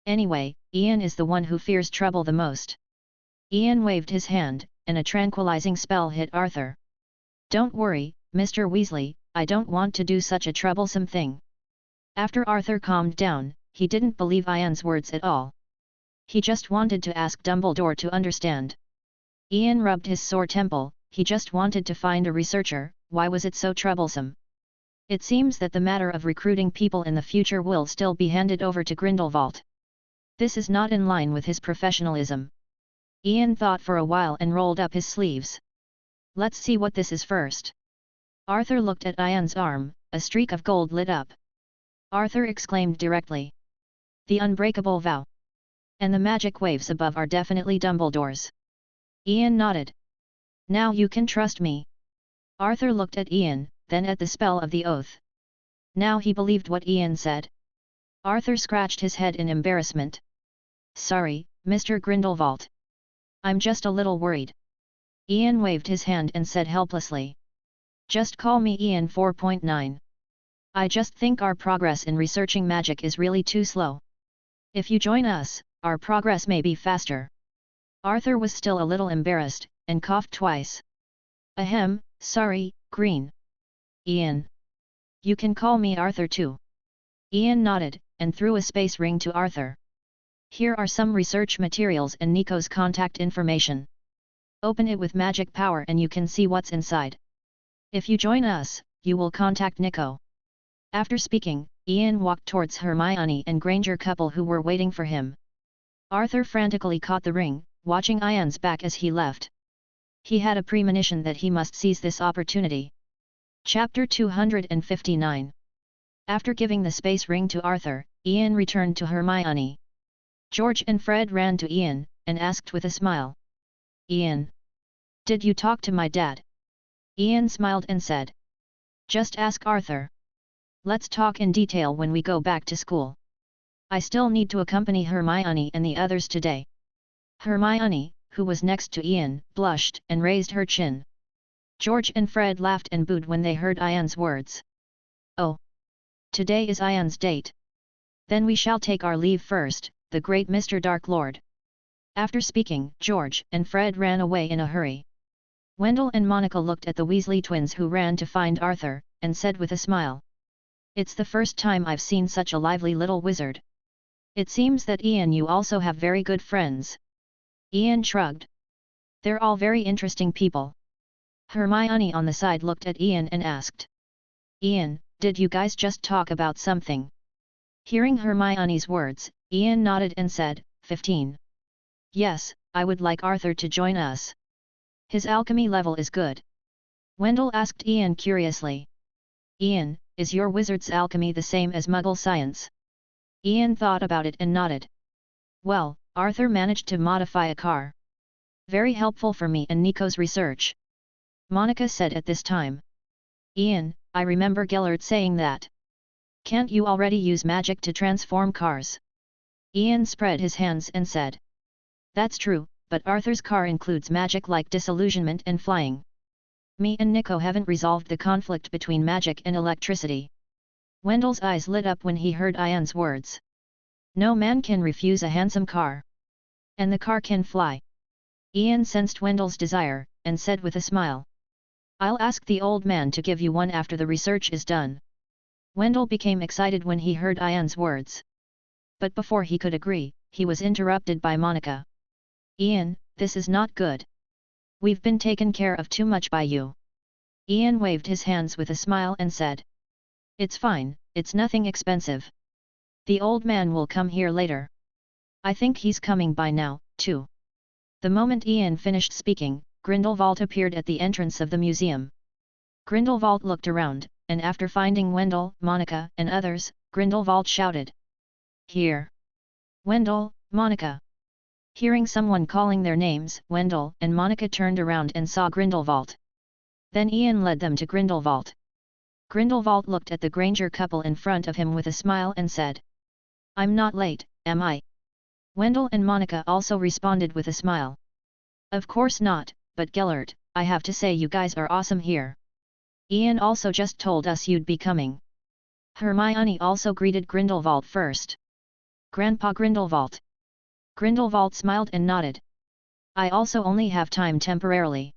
Anyway, Ian is the one who fears trouble the most. Ian waved his hand, and a tranquilizing spell hit Arthur. Don't worry, Mr. Weasley, I don't want to do such a troublesome thing. After Arthur calmed down, he didn't believe Ian's words at all. He just wanted to ask Dumbledore to understand. Ian rubbed his sore temple, he just wanted to find a researcher, why was it so troublesome? It seems that the matter of recruiting people in the future will still be handed over to Grindelwald. This is not in line with his professionalism. Ian thought for a while and rolled up his sleeves. Let's see what this is first. Arthur looked at Ian's arm, a streak of gold lit up. Arthur exclaimed directly. The unbreakable vow. And the magic waves above are definitely Dumbledore's. Ian nodded. Now you can trust me. Arthur looked at Ian, then at the spell of the oath. Now he believed what Ian said. Arthur scratched his head in embarrassment. Sorry, Mr. Grindelwald. I'm just a little worried. Ian waved his hand and said helplessly. Just call me Ian 4.9. I just think our progress in researching magic is really too slow. If you join us, our progress may be faster. Arthur was still a little embarrassed, and coughed twice. Ahem, sorry, Green. Ian. You can call me Arthur too. Ian nodded, and threw a space ring to Arthur. Here are some research materials and Nico's contact information. Open it with magic power and you can see what's inside. If you join us, you will contact Nico. After speaking, Ian walked towards Hermione and Granger couple who were waiting for him. Arthur frantically caught the ring, watching Ian's back as he left. He had a premonition that he must seize this opportunity. Chapter 259. After giving the space ring to Arthur, Ian returned to Hermione. George and Fred ran to Ian, and asked with a smile. Ian, did you talk to my dad? Ian smiled and said. Just ask Arthur. Let's talk in detail when we go back to school. I still need to accompany Hermione and the others today. Hermione, who was next to Ian, blushed and raised her chin. George and Fred laughed and booed when they heard Ian's words. Oh! Today is Ian's date. Then we shall take our leave first, the great Mr. Dark Lord. After speaking, George and Fred ran away in a hurry. Wendell and Monica looked at the Weasley twins who ran to find Arthur, and said with a smile. It's the first time I've seen such a lively little wizard. It seems that Ian you also have very good friends. Ian shrugged. They're all very interesting people. Hermione on the side looked at Ian and asked. Ian, did you guys just talk about something? Hearing Hermione's words, Ian nodded and said, 15. Yes, I would like Arthur to join us. His alchemy level is good. Wendell asked Ian curiously. Ian, is your wizard's alchemy the same as Muggle science? Ian thought about it and nodded. Well, Arthur managed to modify a car. Very helpful for me and Nico's research. Monica said at this time. Ian, I remember Gellert saying that. Can't you already use magic to transform cars? Ian spread his hands and said. That's true, but Arthur's car includes magic like disillusionment and flying. Me and Nico haven't resolved the conflict between magic and electricity. Wendell's eyes lit up when he heard Ian's words. No man can refuse a handsome car. And the car can fly. Ian sensed Wendell's desire, and said with a smile. I'll ask the old man to give you one after the research is done. Wendell became excited when he heard Ian's words. But before he could agree, he was interrupted by Monica. Ian, this is not good. We've been taken care of too much by you. Ian waved his hands with a smile and said. It's fine, it's nothing expensive. The old man will come here later. I think he's coming by now, too. The moment Ian finished speaking, Grindelwald appeared at the entrance of the museum. Grindelwald looked around, and after finding Wendell, Monica, and others, Grindelwald shouted. Here! Wendell, Monica! Hearing someone calling their names, Wendell and Monica turned around and saw Grindelwald. Then Ian led them to Grindelwald. Grindelwald looked at the Granger couple in front of him with a smile and said. I'm not late, am I? Wendell and Monica also responded with a smile. Of course not, but Gellert, I have to say you guys are awesome here. Ian also just told us you'd be coming. Hermione also greeted Grindelwald first. Grandpa Grindelwald. Grindelwald smiled and nodded. I also only have time temporarily.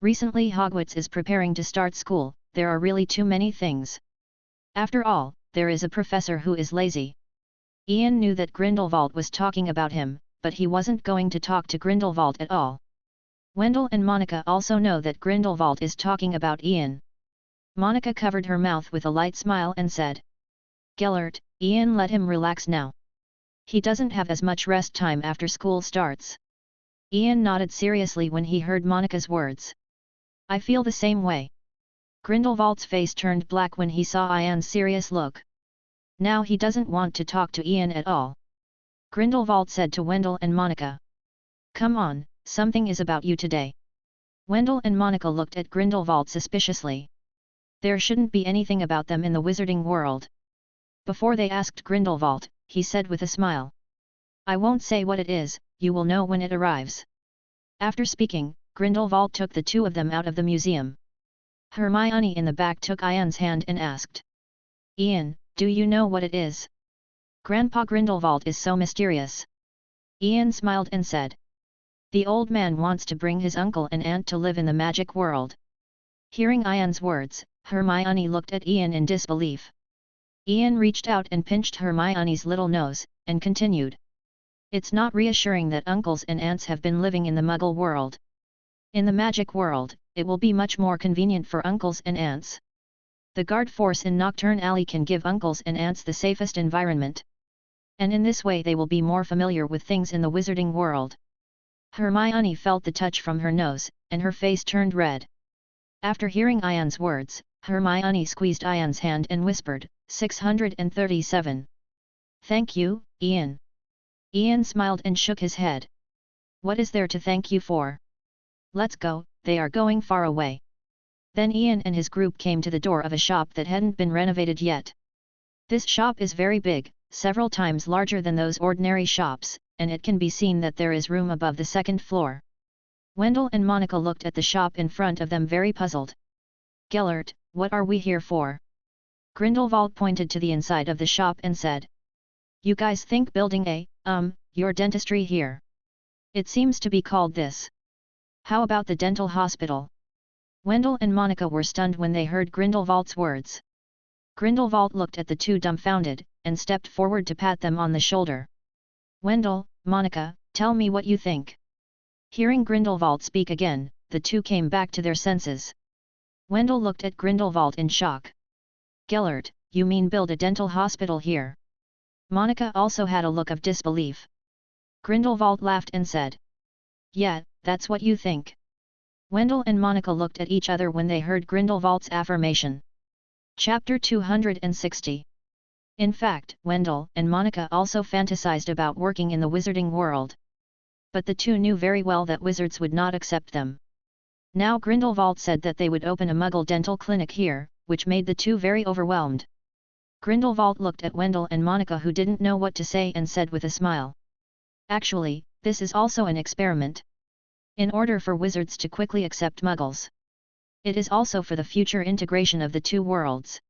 Recently Hogwarts is preparing to start school, there are really too many things. After all, there is a professor who is lazy. Ian knew that Grindelwald was talking about him, but he wasn't going to talk to Grindelwald at all. Wendell and Monica also know that Grindelwald is talking about Ian. Monica covered her mouth with a light smile and said. Gellert, Ian let him relax now. He doesn't have as much rest time after school starts. Ian nodded seriously when he heard Monica's words. I feel the same way. Grindelwald's face turned black when he saw Ian's serious look. Now he doesn't want to talk to Ian at all. Grindelwald said to Wendell and Monica. Come on, something is about you today. Wendell and Monica looked at Grindelwald suspiciously. There shouldn't be anything about them in the wizarding world. Before they asked Grindelwald, he said with a smile. I won't say what it is, you will know when it arrives. After speaking, Grindelwald took the two of them out of the museum. Hermione in the back took Ian's hand and asked. Ian, do you know what it is? Grandpa Grindelwald is so mysterious. Ian smiled and said. The old man wants to bring his uncle and aunt to live in the magic world. Hearing Ian's words, Hermione looked at Ian in disbelief. Ian reached out and pinched Hermione's little nose, and continued. It's not reassuring that uncles and aunts have been living in the Muggle world. In the magic world, it will be much more convenient for uncles and aunts. The guard force in Nocturne Alley can give uncles and aunts the safest environment. And in this way they will be more familiar with things in the wizarding world. Hermione felt the touch from her nose, and her face turned red. After hearing Ian's words, Hermione squeezed Ian's hand and whispered, 637. Thank you, Ian. Ian smiled and shook his head. What is there to thank you for? Let's go, they are going far away. Then Ian and his group came to the door of a shop that hadn't been renovated yet. This shop is very big, several times larger than those ordinary shops, and it can be seen that there is room above the second floor. Wendell and Monica looked at the shop in front of them very puzzled. Gellert, what are we here for? Grindelwald pointed to the inside of the shop and said. You guys think building your dentistry here? It seems to be called this. How about the dental hospital? Wendell and Monica were stunned when they heard Grindelwald's words. Grindelwald looked at the two dumbfounded, and stepped forward to pat them on the shoulder. Wendell, Monica, tell me what you think. Hearing Grindelwald speak again, the two came back to their senses. Wendell looked at Grindelwald in shock. Gellert, you mean build a dental hospital here? Monica also had a look of disbelief. Grindelwald laughed and said. Yeah, that's what you think. Wendell and Monica looked at each other when they heard Grindelwald's affirmation. Chapter 260. In fact, Wendell and Monica also fantasized about working in the wizarding world. But the two knew very well that wizards would not accept them. Now Grindelwald said that they would open a Muggle dental clinic here, which made the two very overwhelmed. Grindelwald looked at Wendell and Monica, who didn't know what to say, and said with a smile. Actually, this is also an experiment. In order for wizards to quickly accept Muggles. It is also for the future integration of the two worlds.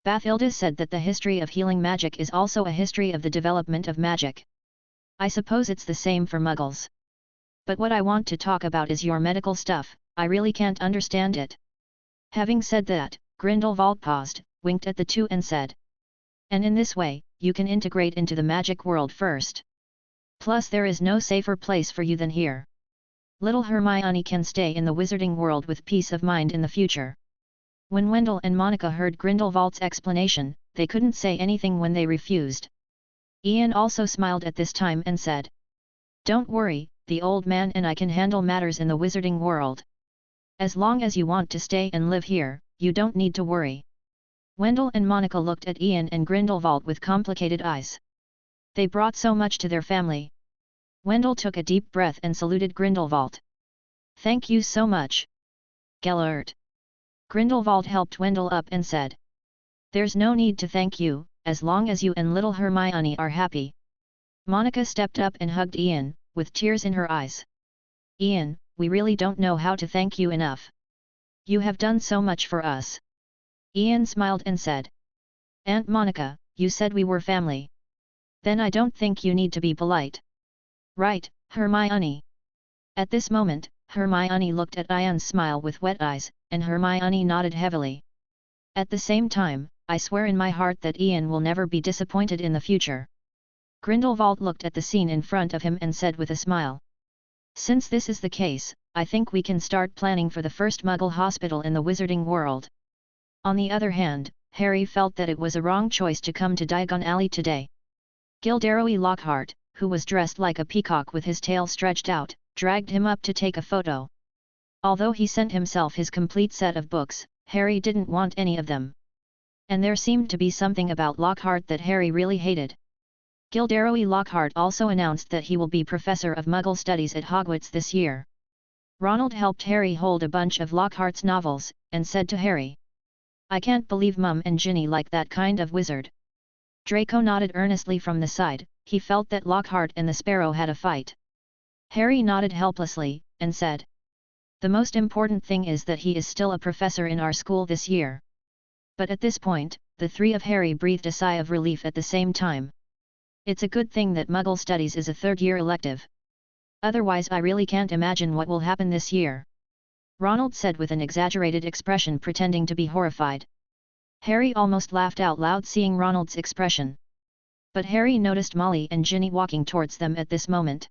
Bathilda said that the history of healing magic is also a history of the development of magic. I suppose it's the same for Muggles. But what I want to talk about is your medical stuff, I really can't understand it. Having said that, Grindelwald paused, winked at the two and said. And in this way, you can integrate into the magic world first. Plus there is no safer place for you than here. Little Hermione can stay in the wizarding world with peace of mind in the future. When Wendell and Monica heard Grindelwald's explanation, they couldn't say anything when they refused. Ian also smiled at this time and said. Don't worry, the old man and I can handle matters in the wizarding world. As long as you want to stay and live here, you don't need to worry. Wendell and Monica looked at Ian and Grindelwald with complicated eyes. They brought so much to their family. Wendell took a deep breath and saluted Grindelwald. Thank you so much. Gellert. Grindelwald helped Wendell up and said. There's no need to thank you, as long as you and little Hermione are happy. Monica stepped up and hugged Ian, with tears in her eyes. Ian, we really don't know how to thank you enough. You have done so much for us. Ian smiled and said. Aunt Monica, you said we were family. Then I don't think you need to be polite. Right, Hermione. At this moment, Hermione looked at Ian's smile with wet eyes, and Hermione nodded heavily. At the same time, I swear in my heart that Ian will never be disappointed in the future. Grindelwald looked at the scene in front of him and said with a smile. Since this is the case, I think we can start planning for the first Muggle hospital in the wizarding world. On the other hand, Harry felt that it was a wrong choice to come to Diagon Alley today. Gilderoy Lockhart, who was dressed like a peacock with his tail stretched out, dragged him up to take a photo. Although he sent himself his complete set of books, Harry didn't want any of them. And there seemed to be something about Lockhart that Harry really hated. Gilderoy Lockhart also announced that he will be Professor of Muggle Studies at Hogwarts this year. Ronald helped Harry hold a bunch of Lockhart's novels, and said to Harry. I can't believe Mum and Ginny like that kind of wizard. Draco nodded earnestly from the side, he felt that Lockhart and the Sparrow had a fight. Harry nodded helplessly, and said. The most important thing is that he is still a professor in our school this year. But at this point, the three of Harry breathed a sigh of relief at the same time. It's a good thing that Muggle Studies is a third-year elective. Otherwise I really can't imagine what will happen this year. Ronald said with an exaggerated expression, pretending to be horrified. Harry almost laughed out loud seeing Ronald's expression. But Harry noticed Molly and Ginny walking towards them at this moment.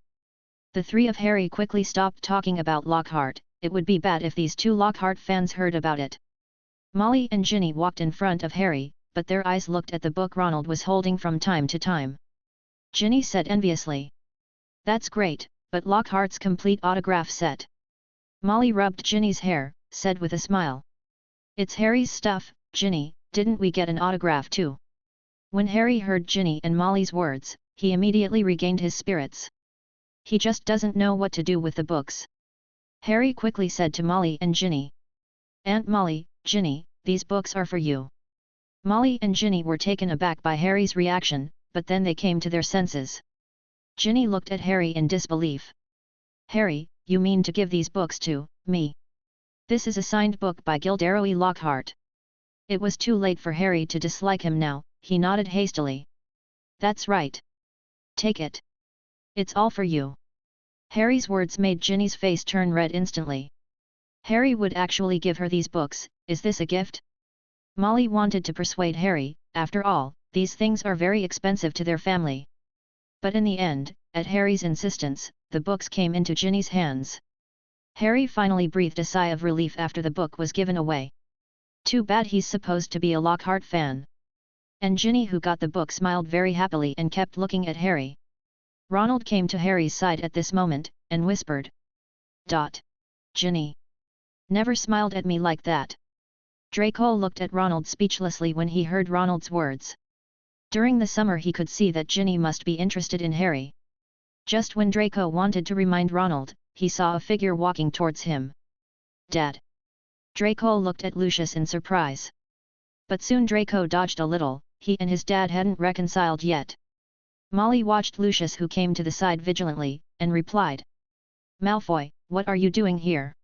The three of Harry quickly stopped talking about Lockhart. It would be bad if these two Lockhart fans heard about it. Molly and Ginny walked in front of Harry, but their eyes looked at the book Ronald was holding from time to time. Ginny said enviously. That's great, but Lockhart's complete autograph set. Molly rubbed Ginny's hair, said with a smile. It's Harry's stuff, Ginny, didn't we get an autograph too? When Harry heard Ginny and Molly's words, he immediately regained his spirits. He just doesn't know what to do with the books. Harry quickly said to Molly and Ginny. Aunt Molly, Ginny, these books are for you. Molly and Ginny were taken aback by Harry's reaction, but then they came to their senses. Ginny looked at Harry in disbelief. Harry, you mean to give these books to me? This is a signed book by Gilderoy Lockhart. It was too late for Harry to dislike him now, he nodded hastily. That's right. Take it. It's all for you. Harry's words made Ginny's face turn red instantly. Harry would actually give her these books, is this a gift? Molly wanted to persuade Harry, after all, these things are very expensive to their family. But in the end, at Harry's insistence, the books came into Ginny's hands. Harry finally breathed a sigh of relief after the book was given away. Too bad he's supposed to be a Lockhart fan. And Ginny, who got the book, smiled very happily and kept looking at Harry. Ronald came to Harry's side at this moment, and whispered. Ginny. Never smiled at me like that. Draco looked at Ronald speechlessly when he heard Ronald's words. During the summer he could see that Ginny must be interested in Harry. Just when Draco wanted to remind Ronald, he saw a figure walking towards him. Dad. Draco looked at Lucius in surprise. But soon Draco dodged a little, he and his dad hadn't reconciled yet. Molly watched Lucius, who came to the side vigilantly, and replied. Malfoy, what are you doing here?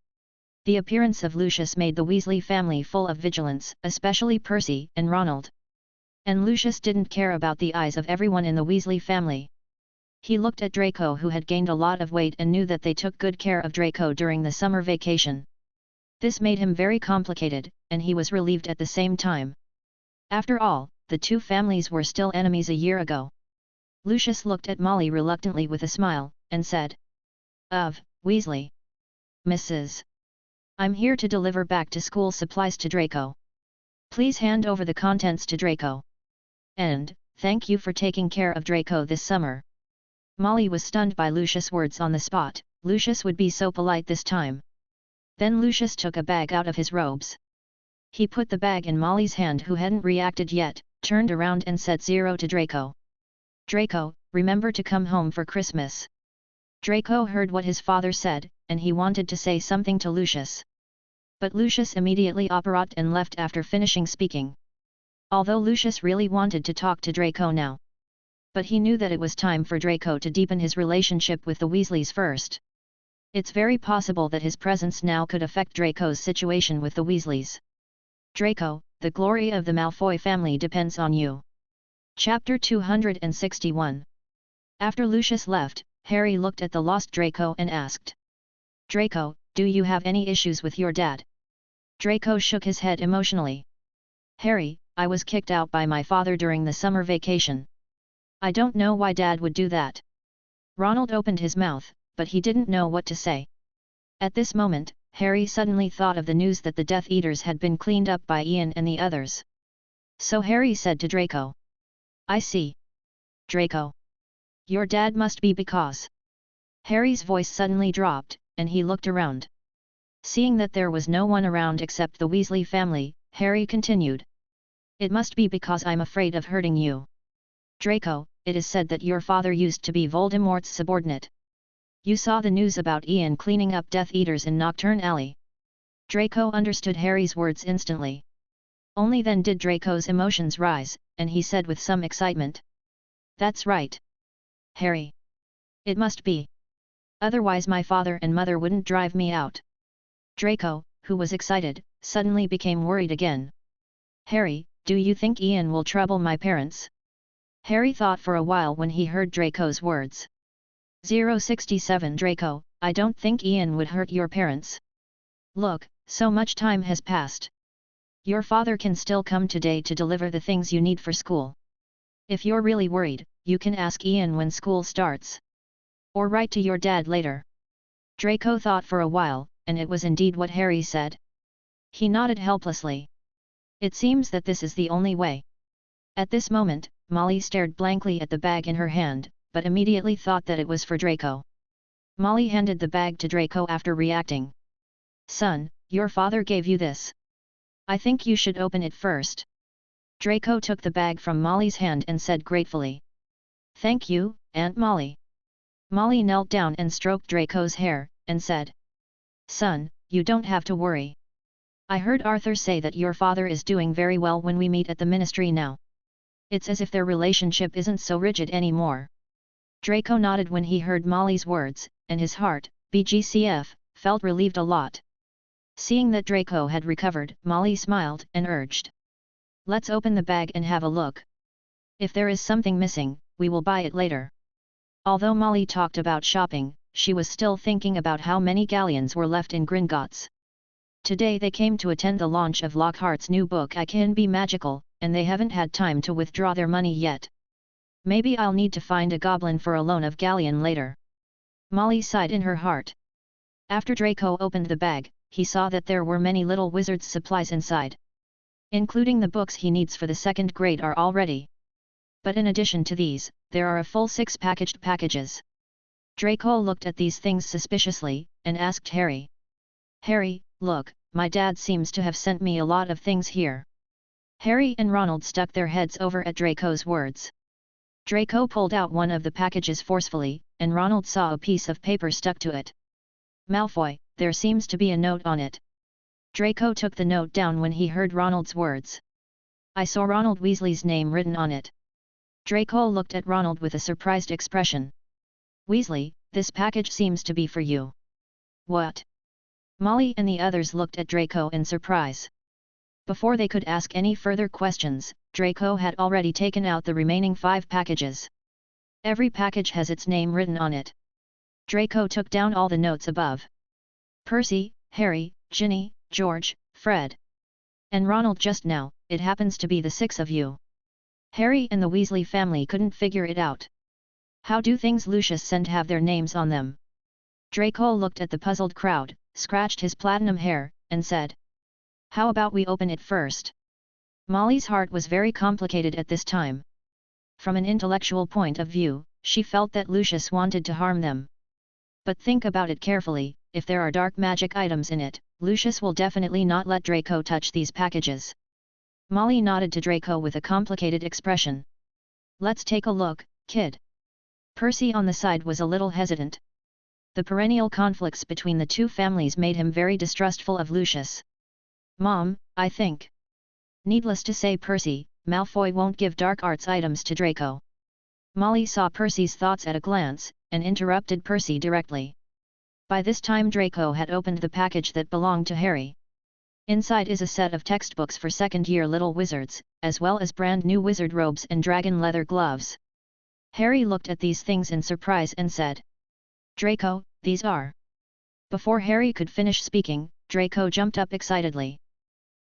The appearance of Lucius made the Weasley family full of vigilance, especially Percy and Ronald. And Lucius didn't care about the eyes of everyone in the Weasley family. He looked at Draco, who had gained a lot of weight, and knew that they took good care of Draco during the summer vacation. This made him very complicated, and he was relieved at the same time. After all, the two families were still enemies a year ago. Lucius looked at Molly reluctantly with a smile, and said. Of Weasley. Mrs. I'm here to deliver back to school supplies to Draco. Please hand over the contents to Draco. And, thank you for taking care of Draco this summer. Molly was stunned by Lucius' words on the spot. Lucius would be so polite this time. Then Lucius took a bag out of his robes. He put the bag in Molly's hand, who hadn't reacted yet, turned around and said 0 to Draco. Draco, remember to come home for Christmas. Draco heard what his father said, and he wanted to say something to Lucius. But Lucius immediately apparat and left after finishing speaking. Although Lucius really wanted to talk to Draco now. But he knew that it was time for Draco to deepen his relationship with the Weasleys first. It's very possible that his presence now could affect Draco's situation with the Weasleys. Draco, the glory of the Malfoy family depends on you. Chapter 261. After Lucius left, Harry looked at the lost Draco and asked. Draco, do you have any issues with your dad? Draco shook his head emotionally. Harry, I was kicked out by my father during the summer vacation. I don't know why Dad would do that. Ronald opened his mouth, but he didn't know what to say. At this moment, Harry suddenly thought of the news that the Death Eaters had been cleaned up by Ian and the others. So Harry said to Draco. I see. Draco. Your dad must be because. Harry's voice suddenly dropped, and he looked around. Seeing that there was no one around except the Weasley family, Harry continued. It must be because I'm afraid of hurting you. Draco, it is said that your father used to be Voldemort's subordinate. You saw the news about Ian cleaning up Death Eaters in Nocturne Alley. Draco understood Harry's words instantly. Only then did Draco's emotions rise, and he said with some excitement. That's right. Harry. It must be. Otherwise my father and mother wouldn't drive me out. Draco, who was excited, suddenly became worried again. Harry, do you think Ian will trouble my parents? Harry thought for a while when he heard Draco's words. 067 Draco, I don't think Ian would hurt your parents. Look, so much time has passed. Your father can still come today to deliver the things you need for school. If you're really worried, you can ask Ian when school starts. Or write to your dad later. Draco thought for a while, and it was indeed what Harry said. He nodded helplessly. It seems that this is the only way. At this moment, Molly stared blankly at the bag in her hand, but immediately thought that it was for Draco. Molly handed the bag to Draco after reacting. Son, your father gave you this. I think you should open it first. Draco took the bag from Molly's hand and said gratefully. Thank you, Aunt Molly. Molly knelt down and stroked Draco's hair, and said. Son, you don't have to worry. I heard Arthur say that your father is doing very well when we meet at the ministry now. It's as if their relationship isn't so rigid anymore. Draco nodded when he heard Molly's words, and his heart, BGCF, felt relieved a lot. Seeing that Draco had recovered, Molly smiled and urged. Let's open the bag and have a look. If there is something missing, we will buy it later. Although Molly talked about shopping, she was still thinking about how many galleons were left in Gringotts. Today they came to attend the launch of Lockhart's new book I Can Be Magical, and they haven't had time to withdraw their money yet. Maybe I'll need to find a goblin for a loan of galleon later. Molly sighed in her heart. After Draco opened the bag, he saw that there were many little wizard's supplies inside. Including the books he needs for the second grade are all ready. But in addition to these, there are a full 6 packaged packages. Draco looked at these things suspiciously, and asked Harry. Harry, look, my dad seems to have sent me a lot of things here. Harry and Ronald stuck their heads over at Draco's words. Draco pulled out one of the packages forcefully, and Ronald saw a piece of paper stuck to it. Malfoy, there seems to be a note on it. Draco took the note down when he heard Ronald's words. I saw Ronald Weasley's name written on it. Draco looked at Ronald with a surprised expression. Weasley, this package seems to be for you. What? Molly and the others looked at Draco in surprise. Before they could ask any further questions, Draco had already taken out the remaining 5 packages. Every package has its name written on it. Draco took down all the notes above. Percy, Harry, Ginny, George, Fred. And Ronald just now, it happens to be the 6 of you. Harry and the Weasley family couldn't figure it out. How do things Lucius sent have their names on them? Draco looked at the puzzled crowd, scratched his platinum hair, and said. How about we open it first? Molly's heart was very complicated at this time. From an intellectual point of view, she felt that Lucius wanted to harm them. But think about it carefully, if there are dark magic items in it, Lucius will definitely not let Draco touch these packages. Molly nodded to Draco with a complicated expression. Let's take a look, kid. Percy on the side was a little hesitant. The perennial conflicts between the two families made him very distrustful of Lucius. Mom, I think. Needless to say Percy, Malfoy won't give dark arts items to Draco. Molly saw Percy's thoughts at a glance, and interrupted Percy directly. By this time Draco had opened the package that belonged to Harry. Inside is a set of textbooks for second-year little wizards, as well as brand new wizard robes and dragon leather gloves. Harry looked at these things in surprise and said. Draco, these are. Before Harry could finish speaking, Draco jumped up excitedly.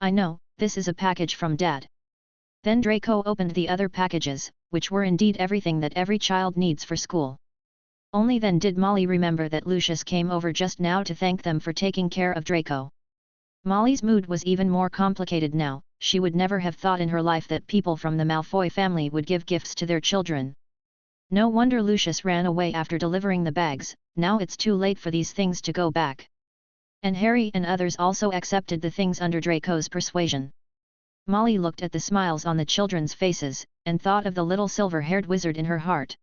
I know, this is a package from Dad. Then Draco opened the other packages, which were indeed everything that every child needs for school. Only then did Molly remember that Lucius came over just now to thank them for taking care of Draco. Molly's mood was even more complicated now. She would never have thought in her life that people from the Malfoy family would give gifts to their children. No wonder Lucius ran away after delivering the bags. Now it's too late for these things to go back. And Harry and others also accepted the things under Draco's persuasion. Molly looked at the smiles on the children's faces, and thought of the little silver-haired wizard in her heart.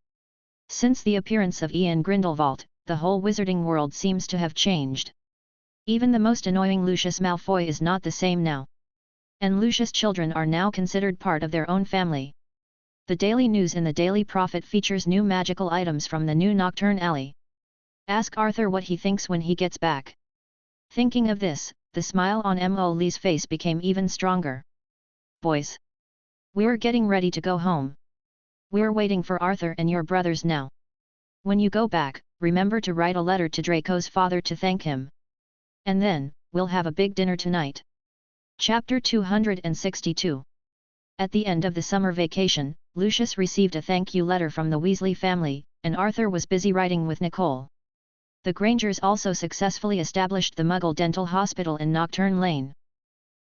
Since the appearance of Ian Grindelwald, the whole wizarding world seems to have changed. Even the most annoying Lucius Malfoy is not the same now. And Lucius' children are now considered part of their own family. The Daily News in the Daily Prophet features new magical items from the new Nocturne Alley. Ask Arthur what he thinks when he gets back. Thinking of this, the smile on Emily's face became even stronger. Boys. We're getting ready to go home. We're waiting for Arthur and your brothers now. When you go back, remember to write a letter to Draco's father to thank him. And then, we'll have a big dinner tonight. Chapter 262. At the end of the summer vacation, Lucius received a thank you letter from the Weasley family, and Arthur was busy writing with Nicole. The Grangers also successfully established the Muggle Dental Hospital in Nocturne Lane.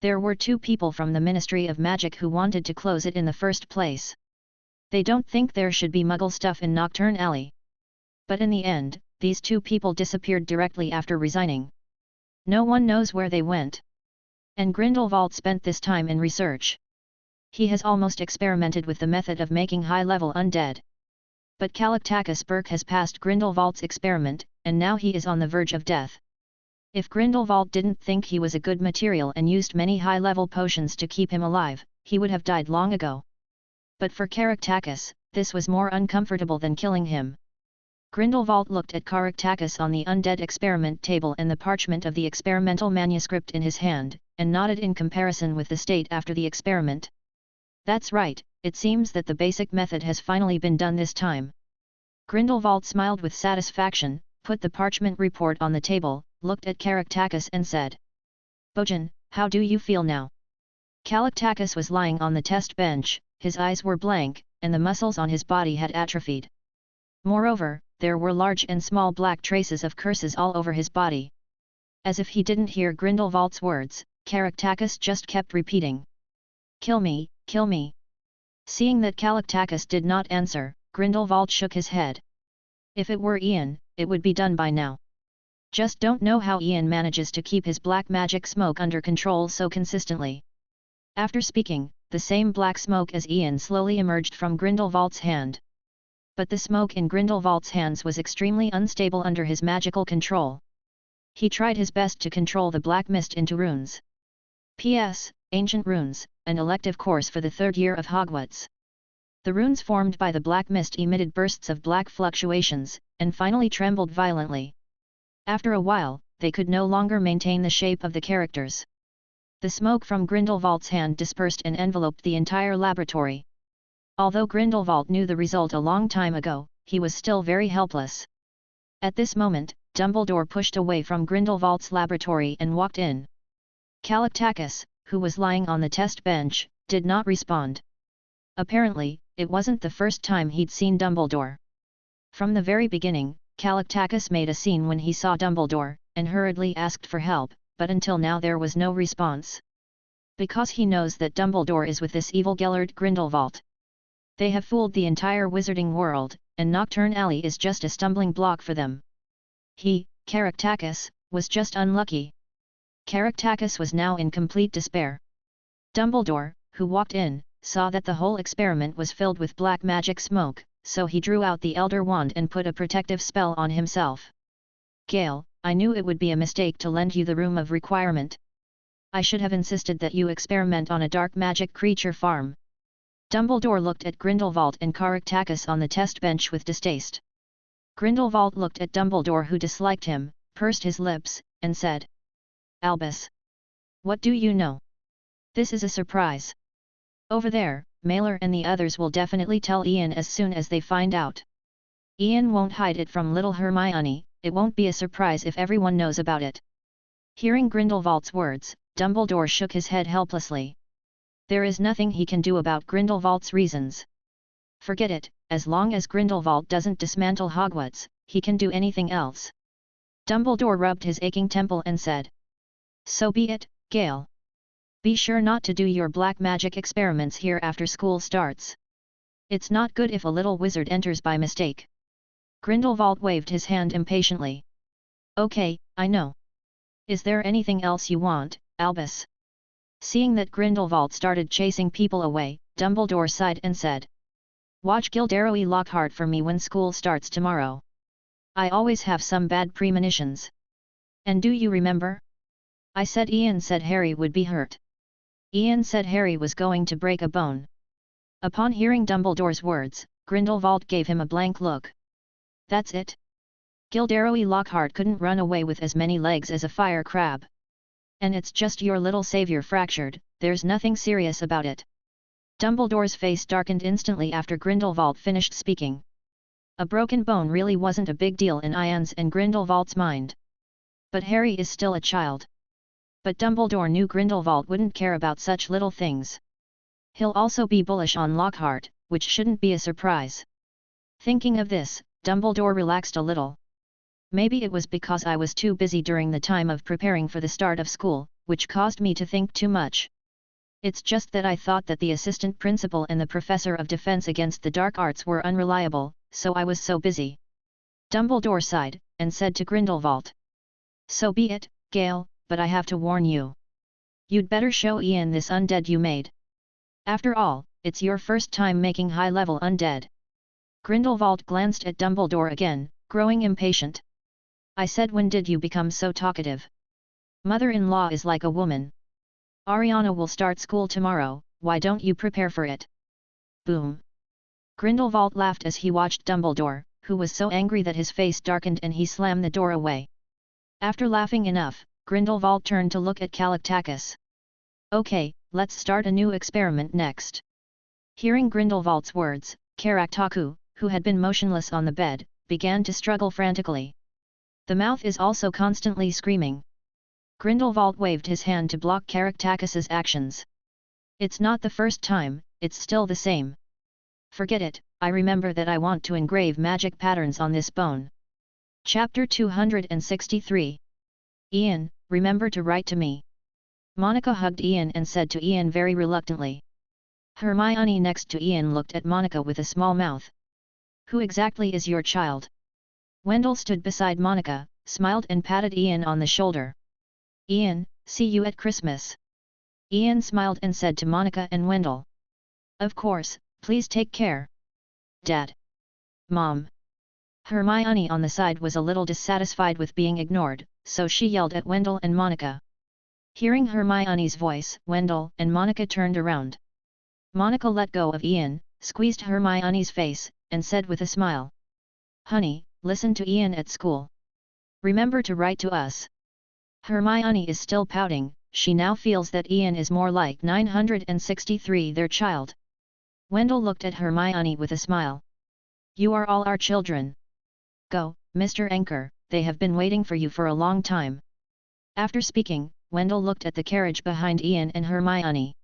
There were 2 people from the Ministry of Magic who wanted to close it in the first place. They don't think there should be Muggle stuff in Nocturne Alley. But in the end, these 2 people disappeared directly after resigning. No one knows where they went. And Grindelwald spent this time in research. He has almost experimented with the method of making high-level undead. But Callictacus Burke has passed Grindelwald's experiment, and now he is on the verge of death. If Grindelwald didn't think he was a good material and used many high-level potions to keep him alive, he would have died long ago. But for Caractacus, this was more uncomfortable than killing him. Grindelwald looked at Caractacus on the undead experiment table and the parchment of the experimental manuscript in his hand, and nodded in comparison with the state after the experiment. That's right, it seems that the basic method has finally been done this time. Grindelwald smiled with satisfaction, put the parchment report on the table, looked at Caractacus and said, "Bojan, how do you feel now?" Callictacus was lying on the test bench, his eyes were blank, and the muscles on his body had atrophied. Moreover, there were large and small black traces of curses all over his body. As if he didn't hear Grindelwald's words, Caractacus just kept repeating, "Kill me, kill me." Seeing that Callictacus did not answer, Grindelwald shook his head. If it were Ian, it would be done by now. Just don't know how Ian manages to keep his black magic smoke under control so consistently. After speaking, the same black smoke as Ian slowly emerged from Grindelwald's hand. But the smoke in Grindelwald's hands was extremely unstable under his magical control. He tried his best to control the black mist into runes. P.S. Ancient Runes, an elective course for the 3rd year of Hogwarts. The runes formed by the black mist emitted bursts of black fluctuations, and finally trembled violently. After a while, they could no longer maintain the shape of the characters. The smoke from Grindelwald's hand dispersed and enveloped the entire laboratory. Although Grindelwald knew the result a long time ago, he was still very helpless. At this moment, Dumbledore pushed away from Grindelwald's laboratory and walked in. Callictacus, who was lying on the test bench, did not respond. Apparently, it wasn't the first time he'd seen Dumbledore. From the very beginning, Callictacus made a scene when he saw Dumbledore, and hurriedly asked for help, but until now there was no response. Because he knows that Dumbledore is with this evil Gellert Grindelwald. They have fooled the entire wizarding world, and Nocturne Alley is just a stumbling block for them. He, Caractacus, was just unlucky. Caractacus was now in complete despair. Dumbledore, who walked in, saw that the whole experiment was filled with black magic smoke, so he drew out the Elder Wand and put a protective spell on himself. "Gale, I knew it would be a mistake to lend you the Room of Requirement. I should have insisted that you experiment on a dark magic creature farm." Dumbledore looked at Grindelwald and Caractacus on the test bench with distaste. Grindelwald looked at Dumbledore, who disliked him, pursed his lips, and said, "Albus, what do you know? This is a surprise. Over there, Mailer and the others will definitely tell Ian as soon as they find out. Ian won't hide it from little Hermione, it won't be a surprise if everyone knows about it." Hearing Grindelwald's words, Dumbledore shook his head helplessly. There is nothing he can do about Grindelwald's reasons. Forget it, as long as Grindelwald doesn't dismantle Hogwarts, he can do anything else. Dumbledore rubbed his aching temple and said, "So be it, Gale. Be sure not to do your black magic experiments here after school starts. It's not good if a little wizard enters by mistake." Grindelwald waved his hand impatiently. "Okay, I know. Is there anything else you want, Albus?" Seeing that Grindelwald started chasing people away, Dumbledore sighed and said, "Watch Gilderoy Lockhart for me when school starts tomorrow. I always have some bad premonitions. And do you remember? I said Ian said Harry would be hurt. Ian said Harry was going to break a bone." Upon hearing Dumbledore's words, Grindelwald gave him a blank look. "That's it? Gilderoy Lockhart couldn't run away with as many legs as a fire crab. And it's just your little savior fractured, there's nothing serious about it." Dumbledore's face darkened instantly after Grindelwald finished speaking. A broken bone really wasn't a big deal in Ian's and Grindelwald's mind. But Harry is still a child. But Dumbledore knew Grindelwald wouldn't care about such little things. He'll also be bullish on Lockhart, which shouldn't be a surprise. Thinking of this, Dumbledore relaxed a little. Maybe it was because I was too busy during the time of preparing for the start of school, which caused me to think too much. It's just that I thought that the assistant principal and the professor of defense against the dark arts were unreliable, so I was so busy. Dumbledore sighed, and said to Grindelwald. So be it, Gale, but I have to warn you. You'd better show Ian this undead you made. After all, it's your first time making high-level undead. Grindelwald glanced at Dumbledore again, growing impatient. I said, when did you become so talkative? Mother-in-law is like a woman. Ariana will start school tomorrow, why don't you prepare for it? Boom. Grindelwald laughed as he watched Dumbledore, who was so angry that his face darkened and he slammed the door away. After laughing enough, Grindelwald turned to look at Callictacus. Okay, let's start a new experiment next. Hearing Grindelwald's words, Caractacu, who had been motionless on the bed, began to struggle frantically. The mouth is also constantly screaming. Grindelwald waved his hand to block Caractacus's actions. It's not the first time, it's still the same. Forget it, I remember that I want to engrave magic patterns on this bone. Chapter 263. Ian, remember to write to me. Monica hugged Ian and said to Ian very reluctantly. Hermione next to Ian looked at Monica with a small mouth. Who exactly is your child? Wendell stood beside Monica, smiled and patted Ian on the shoulder. Ian, see you at Christmas. Ian smiled and said to Monica and Wendell. Of course, please take care. Dad. Mom. Hermione on the side was a little dissatisfied with being ignored, so she yelled at Wendell and Monica. Hearing Hermione's voice, Wendell and Monica turned around. Monica let go of Ian, squeezed Hermione's face, and said with a smile. Honey, listen to Ian at school. Remember to write to us. Hermione is still pouting, she now feels that Ian is more like 963 their child. Wendell looked at Hermione with a smile. You are all our children. Go, Mr. Anchor, they have been waiting for you for a long time. After speaking, Wendell looked at the carriage behind Ian and Hermione.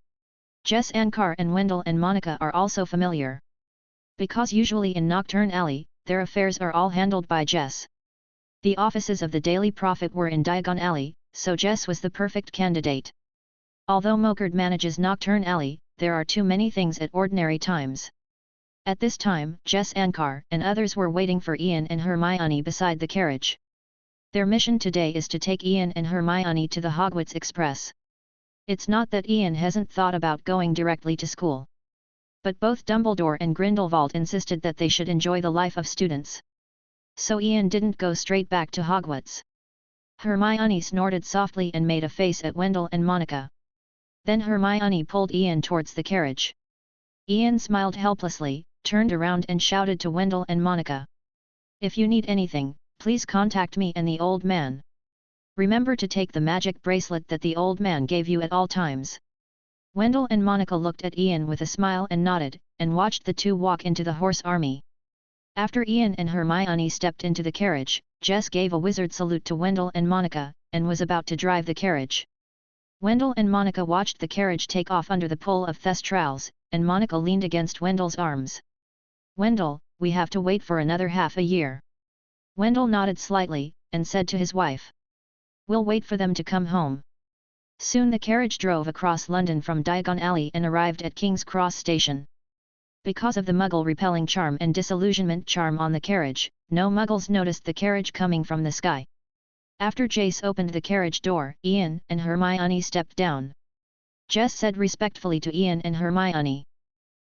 Jess Ankar and Wendell and Monica are also familiar. Because usually in Nocturne Alley, their affairs are all handled by Jess. The offices of the Daily Prophet were in Diagon Alley, so Jess was the perfect candidate. Although Mogard manages Nocturne Alley, there are too many things at ordinary times. At this time, Jess Ankar and others were waiting for Ian and Hermione beside the carriage. Their mission today is to take Ian and Hermione to the Hogwarts Express. It's not that Ian hasn't thought about going directly to school. But both Dumbledore and Grindelwald insisted that they should enjoy the life of students. So Ian didn't go straight back to Hogwarts. Hermione snorted softly and made a face at Wendell and Monica. Then Hermione pulled Ian towards the carriage. Ian smiled helplessly, turned around and shouted to Wendell and Monica. If you need anything, please contact me and the old man. Remember to take the magic bracelet that the old man gave you at all times. Wendell and Monica looked at Ian with a smile and nodded, and watched the two walk into the horse army. After Ian and Hermione stepped into the carriage, Jess gave a wizard salute to Wendell and Monica, and was about to drive the carriage. Wendell and Monica watched the carriage take off under the pull of Thestrals, and Monica leaned against Wendell's arms. Wendell, we have to wait for another half a year. Wendell nodded slightly, and said to his wife. We'll wait for them to come home. Soon the carriage drove across London from Diagon Alley and arrived at King's Cross Station. Because of the Muggle-repelling charm and disillusionment charm on the carriage, no Muggles noticed the carriage coming from the sky. After Jace opened the carriage door, Ian and Hermione stepped down. Jess said respectfully to Ian and Hermione.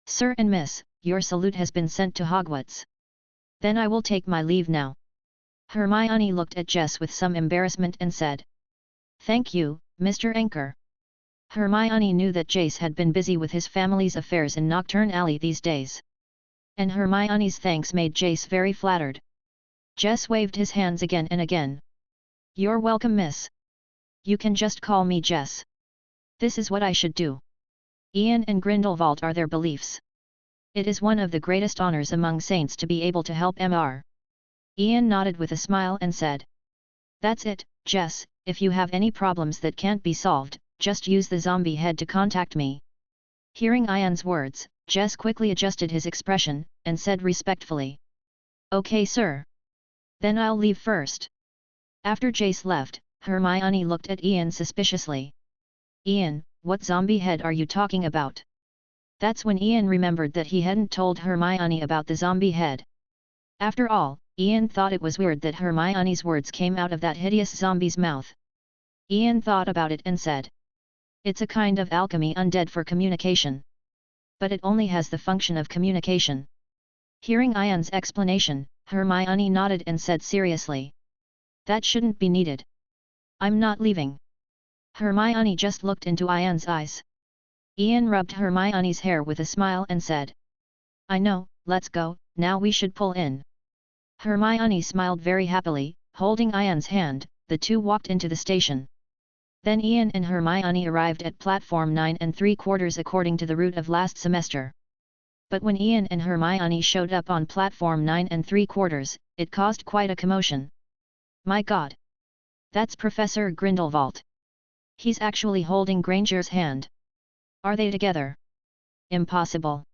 Sir and Miss, your salute has been sent to Hogwarts. Then I will take my leave now. Hermione looked at Jess with some embarrassment and said. Thank you, Mr. Anchor. Hermione knew that Jace had been busy with his family's affairs in Nocturne Alley these days. And Hermione's thanks made Jace very flattered. Jess waved his hands again and again. You're welcome, miss. You can just call me Jess. This is what I should do. Ian and Grindelwald are their beliefs. It is one of the greatest honors among saints to be able to help Mr. Ian nodded with a smile and said. That's it, Jess, if you have any problems that can't be solved, just use the zombie head to contact me. Hearing Ian's words, Jess quickly adjusted his expression, and said respectfully. Okay sir. Then I'll leave first. After Jace left, Hermione looked at Ian suspiciously. Ian, what zombie head are you talking about? That's when Ian remembered that he hadn't told Hermione about the zombie head. After all, Ian thought it was weird that Hermione's words came out of that hideous zombie's mouth. Ian thought about it and said. It's a kind of alchemy undead for communication. But it only has the function of communication. Hearing Ian's explanation, Hermione nodded and said seriously. That shouldn't be needed. I'm not leaving. Hermione just looked into Ian's eyes. Ian rubbed Hermione's hair with a smile and said. I know, let's go, now we should pull in. Hermione smiled very happily, holding Ian's hand, the two walked into the station. Then Ian and Hermione arrived at platform 9 3/4 according to the route of last semester. But when Ian and Hermione showed up on platform 9 3/4, it caused quite a commotion. My god! That's Professor Grindelwald. He's actually holding Granger's hand. Are they together? Impossible.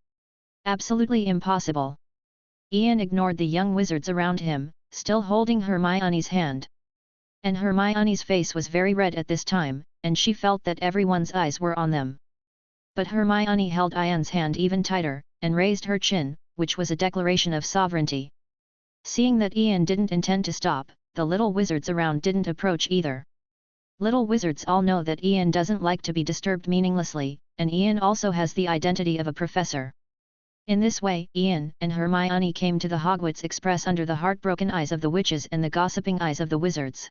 Absolutely impossible. Ian ignored the young wizards around him, still holding Hermione's hand. And Hermione's face was very red at this time, and she felt that everyone's eyes were on them. But Hermione held Ian's hand even tighter, and raised her chin, which was a declaration of sovereignty. Seeing that Ian didn't intend to stop, the little wizards around didn't approach either. Little wizards all know that Ian doesn't like to be disturbed meaninglessly, and Ian also has the identity of a professor. In this way, Ian and Hermione came to the Hogwarts Express under the heartbroken eyes of the witches and the gossiping eyes of the wizards.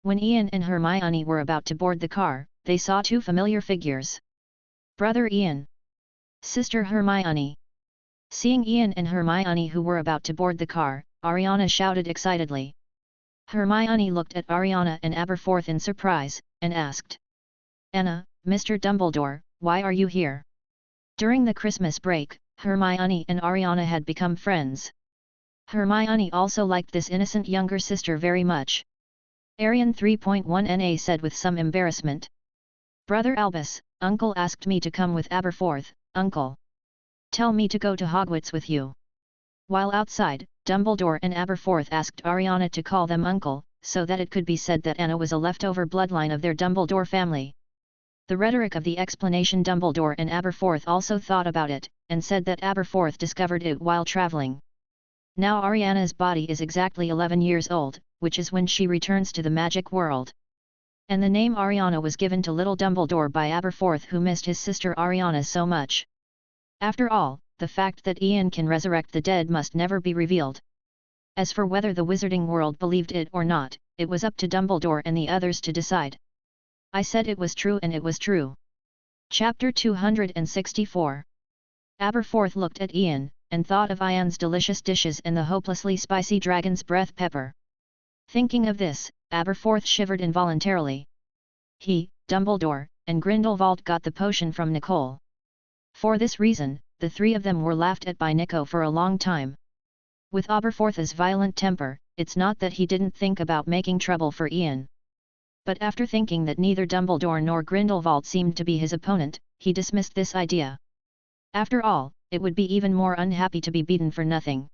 When Ian and Hermione were about to board the car, they saw two familiar figures. Brother Ian. Sister Hermione. Seeing Ian and Hermione who were about to board the car, Ariana shouted excitedly. Hermione looked at Ariana and Aberforth in surprise, and asked. Anna, Mr. Dumbledore, why are you here? During the Christmas break, Hermione and Ariana had become friends. Hermione also liked this innocent younger sister very much. Arian 3.1 NA said with some embarrassment. Brother Albus, Uncle asked me to come with Aberforth, Uncle. Tell me to go to Hogwarts with you. While outside, Dumbledore and Aberforth asked Ariana to call them Uncle, so that it could be said that Anna was a leftover bloodline of their Dumbledore family. The rhetoric of the explanation Dumbledore and Aberforth also thought about it, and said that Aberforth discovered it while traveling. Now Ariana's body is exactly 11 years old, which is when she returns to the magic world. And the name Ariana was given to little Dumbledore by Aberforth, who missed his sister Ariana so much. After all, the fact that Ian can resurrect the dead must never be revealed. As for whether the wizarding world believed it or not, it was up to Dumbledore and the others to decide. I said it was true and it was true. Chapter 264. Aberforth looked at Ian, and thought of Ian's delicious dishes and the hopelessly spicy dragon's breath pepper. Thinking of this, Aberforth shivered involuntarily. He, Dumbledore, and Grindelwald got the potion from Nicole. For this reason, the three of them were laughed at by Nico for a long time. With Aberforth's violent temper, it's not that he didn't think about making trouble for Ian. But after thinking that neither Dumbledore nor Grindelwald seemed to be his opponent, he dismissed this idea. After all, it would be even more unhappy to be beaten for nothing.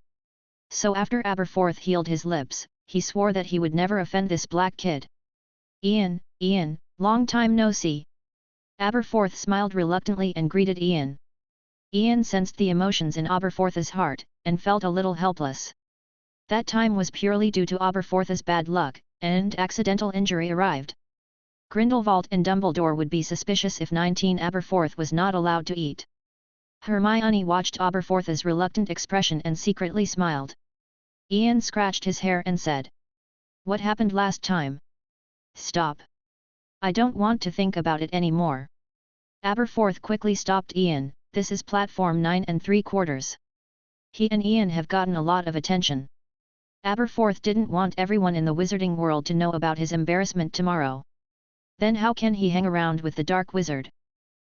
So after Aberforth healed his lips, he swore that he would never offend this black kid. Ian, long time no see. Aberforth smiled reluctantly and greeted Ian. Ian sensed the emotions in Aberforth's heart, and felt a little helpless. That time was purely due to Aberforth's bad luck, and accidental injury arrived. Grindelwald and Dumbledore would be suspicious if 19 Aberforth was not allowed to eat. Hermione watched Aberforth's reluctant expression and secretly smiled. Ian scratched his hair and said. What happened last time? Stop. I don't want to think about it anymore. Aberforth quickly stopped Ian. This is platform 9 3/4. He and Ian have gotten a lot of attention. Aberforth didn't want everyone in the wizarding world to know about his embarrassment tomorrow. Then how can he hang around with the dark wizard?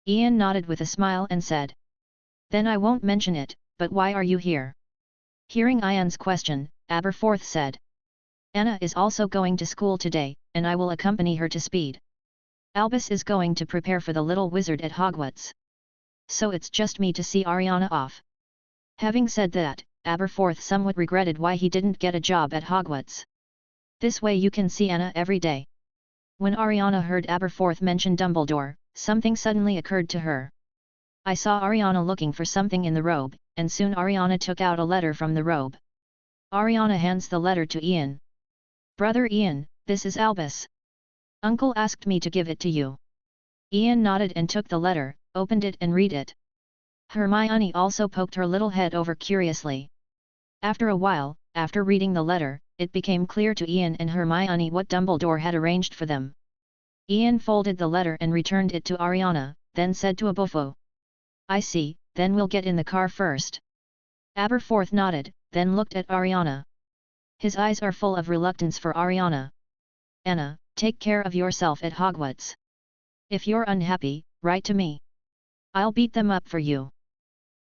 Ian nodded with a smile and said. Then I won't mention it, but why are you here? Hearing Ian's question, Aberforth said. Anna is also going to school today, and I will accompany her to Speed. Albus is going to prepare for the little wizard at Hogwarts. so it's just me to see Ariana off. Having said that, Aberforth somewhat regretted why he didn't get a job at Hogwarts. This way you can see Anna every day. When Ariana heard Aberforth mention Dumbledore, something suddenly occurred to her. I saw Ariana looking for something in the robe, and soon Ariana took out a letter from the robe. Ariana hands the letter to Ian. Brother Ian, this is Albus. Uncle asked me to give it to you. Ian nodded and took the letter, opened it and read it. Hermione also poked her little head over curiously. After a while, after reading the letter, it became clear to Ian and Hermione what Dumbledore had arranged for them. Ian folded the letter and returned it to Ariana, then said to Abuffo. I see, then we'll get in the car first. Aberforth nodded, then looked at Ariana. His eyes are full of reluctance for Ariana. Anna, take care of yourself at Hogwarts. If you're unhappy, write to me. I'll beat them up for you.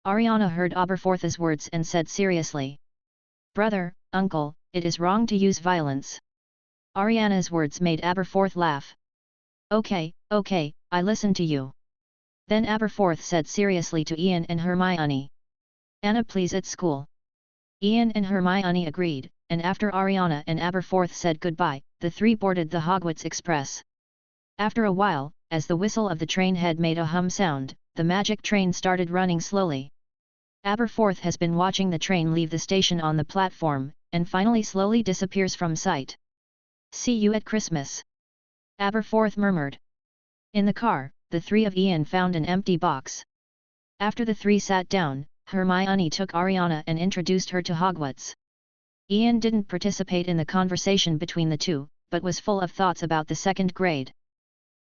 Ariana heard Aberforth's words and said seriously. Brother, uncle, it is wrong to use violence. Ariana's words made Aberforth laugh. Okay, I listen to you. Then Aberforth said seriously to Ian and Hermione. Anna please at school. Ian and Hermione agreed, and after Ariana and Aberforth said goodbye, the three boarded the Hogwarts Express. After a while, as the whistle of the train head made a hum sound, the magic train started running slowly. Aberforth has been watching the train leave the station on the platform, and finally slowly disappears from sight. See you at Christmas. Aberforth murmured. In the car, the three of Ian found an empty box. After the three sat down, Hermione took Ariana and introduced her to Hogwarts. Ian didn't participate in the conversation between the two, but was full of thoughts about the second grade.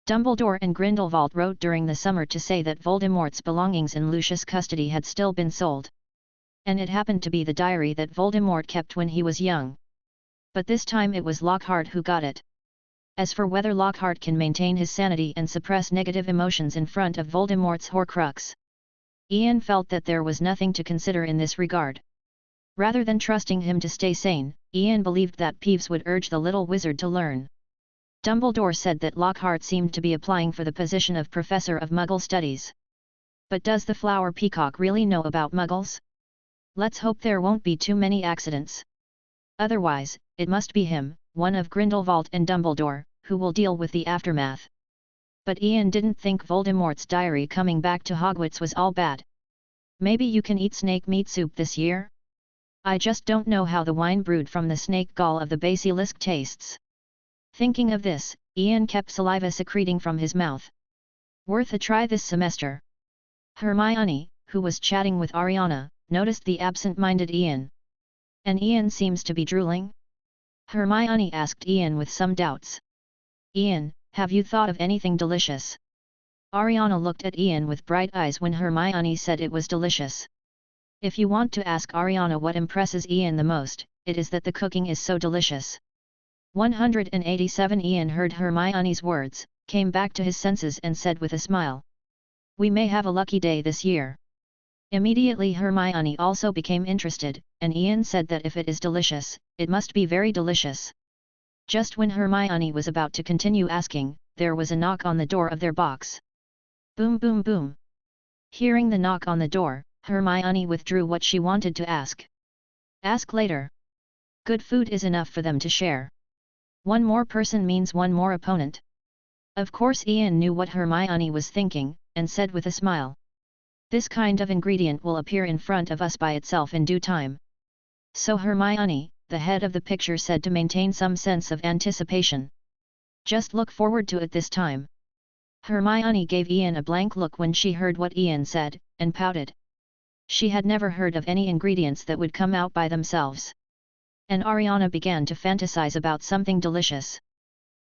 Dumbledore and Grindelwald wrote during the summer to say that Voldemort's belongings in Lucius' custody had still been sold. And it happened to be the diary that Voldemort kept when he was young. But this time it was Lockhart who got it. As for whether Lockhart can maintain his sanity and suppress negative emotions in front of Voldemort's Horcrux, Ian felt that there was nothing to consider in this regard. Rather than trusting him to stay sane, Ian believed that Peeves would urge the little wizard to learn. Dumbledore said that Lockhart seemed to be applying for the position of Professor of Muggle Studies. But does the Flower Peacock really know about Muggles? Let's hope there won't be too many accidents. Otherwise, it must be him, one of Grindelwald and Dumbledore, who will deal with the aftermath. But Ian didn't think Voldemort's diary coming back to Hogwarts was all bad. Maybe you can eat snake meat soup this year? I just don't know how the wine brewed from the snake gall of the basilisk tastes. Thinking of this, Ian kept saliva secreting from his mouth. Worth a try this semester. Hermione, who was chatting with Ariana, noticed the absent-minded Ian. And Ian seems to be drooling? Hermione asked Ian with some doubts. Ian, have you thought of anything delicious? Ariana looked at Ian with bright eyes when Hermione said it was delicious. If you want to ask Ariana what impresses Ian the most, it is that the cooking is so delicious. 187 Ian heard Hermione's words, came back to his senses and said with a smile. We may have a lucky day this year. Immediately Hermione also became interested, and Ian said that if it is delicious, it must be very delicious. Just when Hermione was about to continue asking, there was a knock on the door of their box. Boom boom boom. Hearing the knock on the door, Hermione withdrew what she wanted to ask. Ask later. Good food is enough for them to share. One more person means one more opponent. Of course Ian knew what Hermione was thinking, and said with a smile. This kind of ingredient will appear in front of us by itself in due time. So Hermione, the head of the picture, said to maintain some sense of anticipation. Just look forward to it this time. Hermione gave Ian a blank look when she heard what Ian said, and pouted. She had never heard of any ingredients that would come out by themselves. And Ariana began to fantasize about something delicious.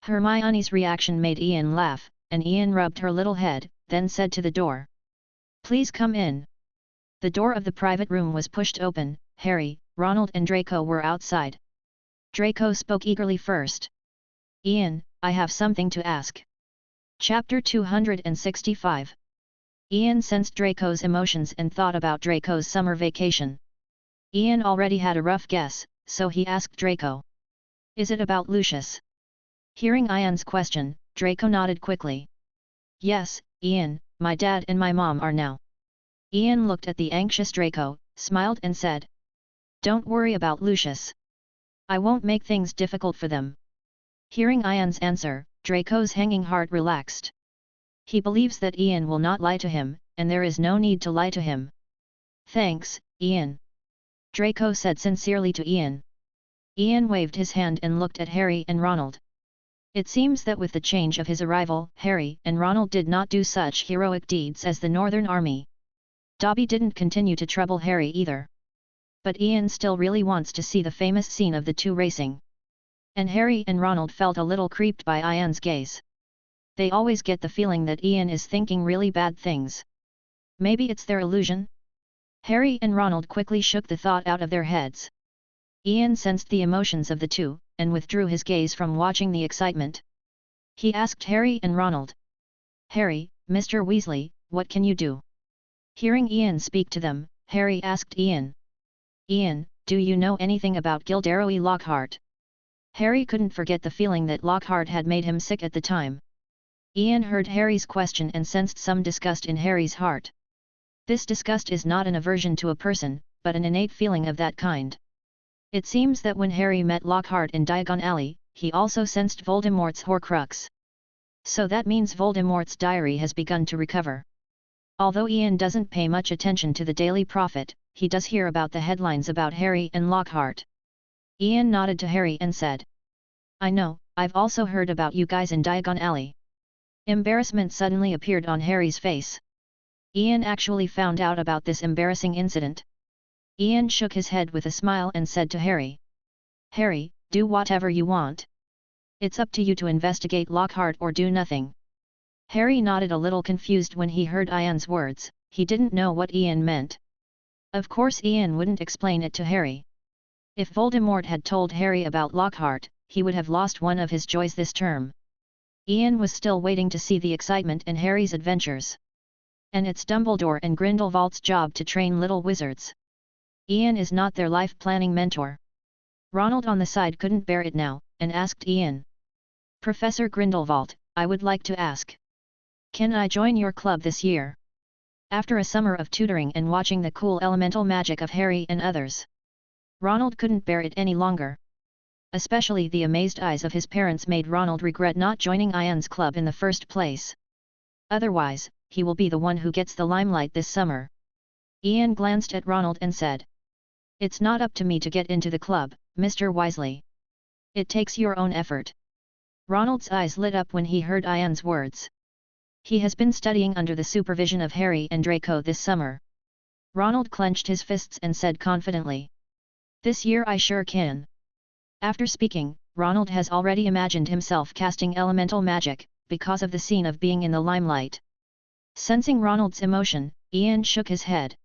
Hermione's reaction made Ian laugh, and Ian rubbed her little head, then said to the door. Please come in. The door of the private room was pushed open. Harry, Ronald and Draco were outside. Draco spoke eagerly first. Ian, I have something to ask. Chapter 265. Ian sensed Draco's emotions and thought about Draco's summer vacation. Ian already had a rough guess, so he asked Draco. Is it about Lucius? Hearing Ian's question, Draco nodded quickly. Yes, Ian, my dad and my mom are now Ian looked at the anxious Draco, smiled and said, "Don't worry about Lucius. I won't make things difficult for them." Hearing Ian's answer, Draco's hanging heart relaxed. He believes that Ian will not lie to him, and there is no need to lie to him. "Thanks, Ian," Draco said sincerely to Ian. Ian waved his hand and looked at Harry and Ronald. It seems that with the change of his arrival, Harry and Ronald did not do such heroic deeds as the Northern Army. Dobby didn't continue to trouble Harry either. But Ian still really wants to see the famous scene of the two racing. And Harry and Ronald felt a little creeped by Ian's gaze. They always get the feeling that Ian is thinking really bad things. Maybe it's their illusion? Harry and Ronald quickly shook the thought out of their heads. Ian sensed the emotions of the two, and withdrew his gaze from watching the excitement. He asked Harry and Ronald. "Harry, Mr. Weasley, what can you do?" Hearing Ian speak to them, Harry asked Ian. "Ian, do you know anything about Gilderoy Lockhart?" Harry couldn't forget the feeling that Lockhart had made him sick at the time. Ian heard Harry's question and sensed some disgust in Harry's heart. This disgust is not an aversion to a person, but an innate feeling of that kind. It seems that when Harry met Lockhart in Diagon Alley, he also sensed Voldemort's Horcrux. So that means Voldemort's diary has begun to recover. Although Ian doesn't pay much attention to the Daily Prophet, he does hear about the headlines about Harry and Lockhart. Ian nodded to Harry and said, "I know, I've also heard about you guys in Diagon Alley." Embarrassment suddenly appeared on Harry's face. Ian actually found out about this embarrassing incident. Ian shook his head with a smile and said to Harry, "Harry, do whatever you want. It's up to you to investigate Lockhart or do nothing." Harry nodded a little confused when he heard Ian's words. He didn't know what Ian meant. Of course Ian wouldn't explain it to Harry. If Voldemort had told Harry about Lockhart, he would have lost one of his joys this term. Ian was still waiting to see the excitement in Harry's adventures. And it's Dumbledore and Grindelwald's job to train little wizards. Ian is not their life-planning mentor. Ronald on the side couldn't bear it now, and asked Ian. "Professor Grindelwald, I would like to ask. Can I join your club this year?" After a summer of tutoring and watching the cool elemental magic of Harry and others, Ronald couldn't bear it any longer. Especially the amazed eyes of his parents made Ronald regret not joining Ian's club in the first place. Otherwise, he will be the one who gets the limelight this summer. Ian glanced at Ronald and said, "It's not up to me to get into the club, Mr. Weasley. It takes your own effort." Ronald's eyes lit up when he heard Ian's words. He has been studying under the supervision of Harry and Draco this summer. Ronald clenched his fists and said confidently, "This year I sure can." After speaking, Ronald has already imagined himself casting elemental magic, because of the scene of being in the limelight. Sensing Ronald's emotion, Ian shook his head.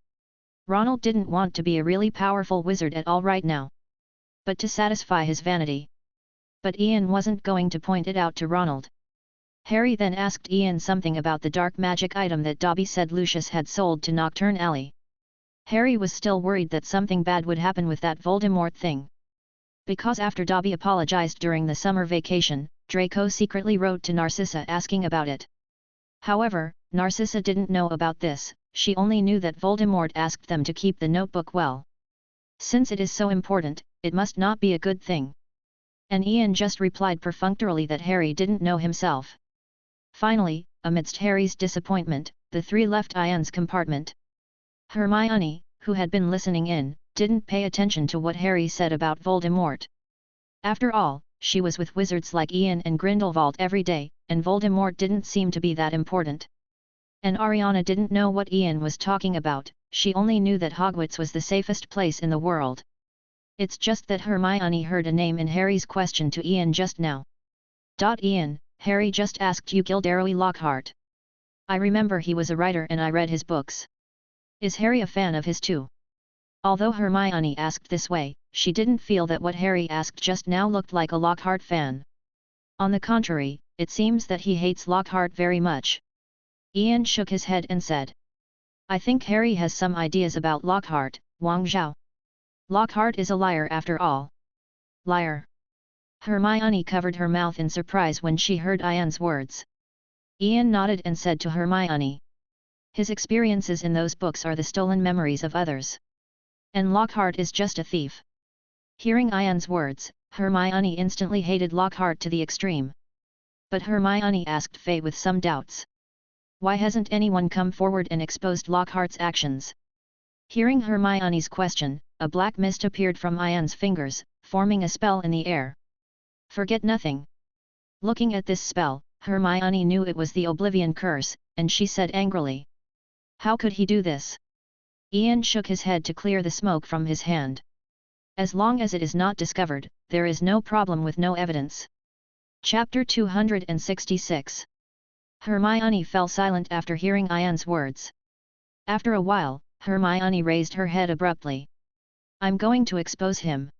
Ronald didn't want to be a really powerful wizard at all right now, but to satisfy his vanity. But Ian wasn't going to point it out to Ronald. Harry then asked Ian something about the dark magic item that Dobby said Lucius had sold to Nocturne Alley. Harry was still worried that something bad would happen with that Voldemort thing. Because after Dobby apologized during the summer vacation, Draco secretly wrote to Narcissa asking about it. However, Narcissa didn't know about this, she only knew that Voldemort asked them to keep the notebook well. Since it is so important, it must not be a good thing. And Ian just replied perfunctorily that Harry didn't know himself. Finally, amidst Harry's disappointment, the three left Ian's compartment. Hermione, who had been listening in, didn't pay attention to what Harry said about Voldemort. After all, she was with wizards like Ian and Grindelwald every day, and Voldemort didn't seem to be that important. And Ariana didn't know what Ian was talking about, she only knew that Hogwarts was the safest place in the world. It's just that Hermione heard a name in Harry's question to Ian just now. "Ian, Harry just asked you Gilderoy Lockhart. I remember he was a writer and I read his books. Is Harry a fan of his too?" Although Hermione asked this way, she didn't feel that what Harry asked just now looked like a Lockhart fan. On the contrary, it seems that he hates Lockhart very much. Ian shook his head and said, "I think Harry has some ideas about Lockhart, Wang Zhao. Lockhart is a liar after all." "Liar?" Hermione covered her mouth in surprise when she heard Ian's words. Ian nodded and said to Hermione, His experiences in those books are the stolen memories of others. And Lockhart is just a thief. Hearing Ian's words, Hermione instantly hated Lockhart to the extreme. But Hermione asked Faye with some doubts. Why hasn't anyone come forward and exposed Lockhart's actions? Hearing Hermione's question, a black mist appeared from Ian's fingers, forming a spell in the air. Forget nothing. Looking at this spell, Hermione knew it was the Oblivion Curse, and she said angrily. How could he do this? Ian shook his head to clear the smoke from his hand. As long as it is not discovered, there is no problem with no evidence. Chapter 266. Hermione fell silent after hearing Ian's words. After a while, Hermione raised her head abruptly. I'm going to expose him.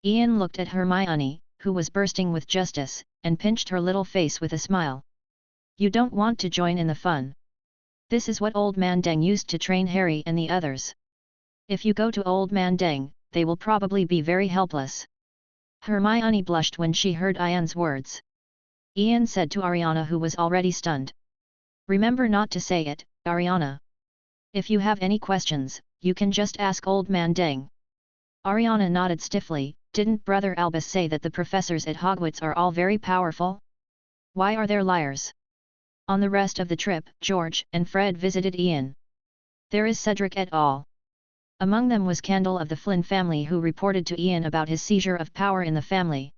Ian looked at Hermione, who was bursting with justice, and pinched her little face with a smile. You don't want to join in the fun. This is what Old Man Deng used to train Harry and the others. If you go to Old Man Deng, they will probably be very helpless. Hermione blushed when she heard Ian's words. Ian said to Ariana, who was already stunned. Remember not to say it, Ariana. If you have any questions, you can just ask Old Man Deng. Ariana nodded stiffly. Didn't Brother Albus say that the professors at Hogwarts are all very powerful? Why are there liars? On the rest of the trip, George and Fred visited Ian. There is Cedric et al. Among them was Candle of the Flynn family, who reported to Ian about his seizure of power in the family.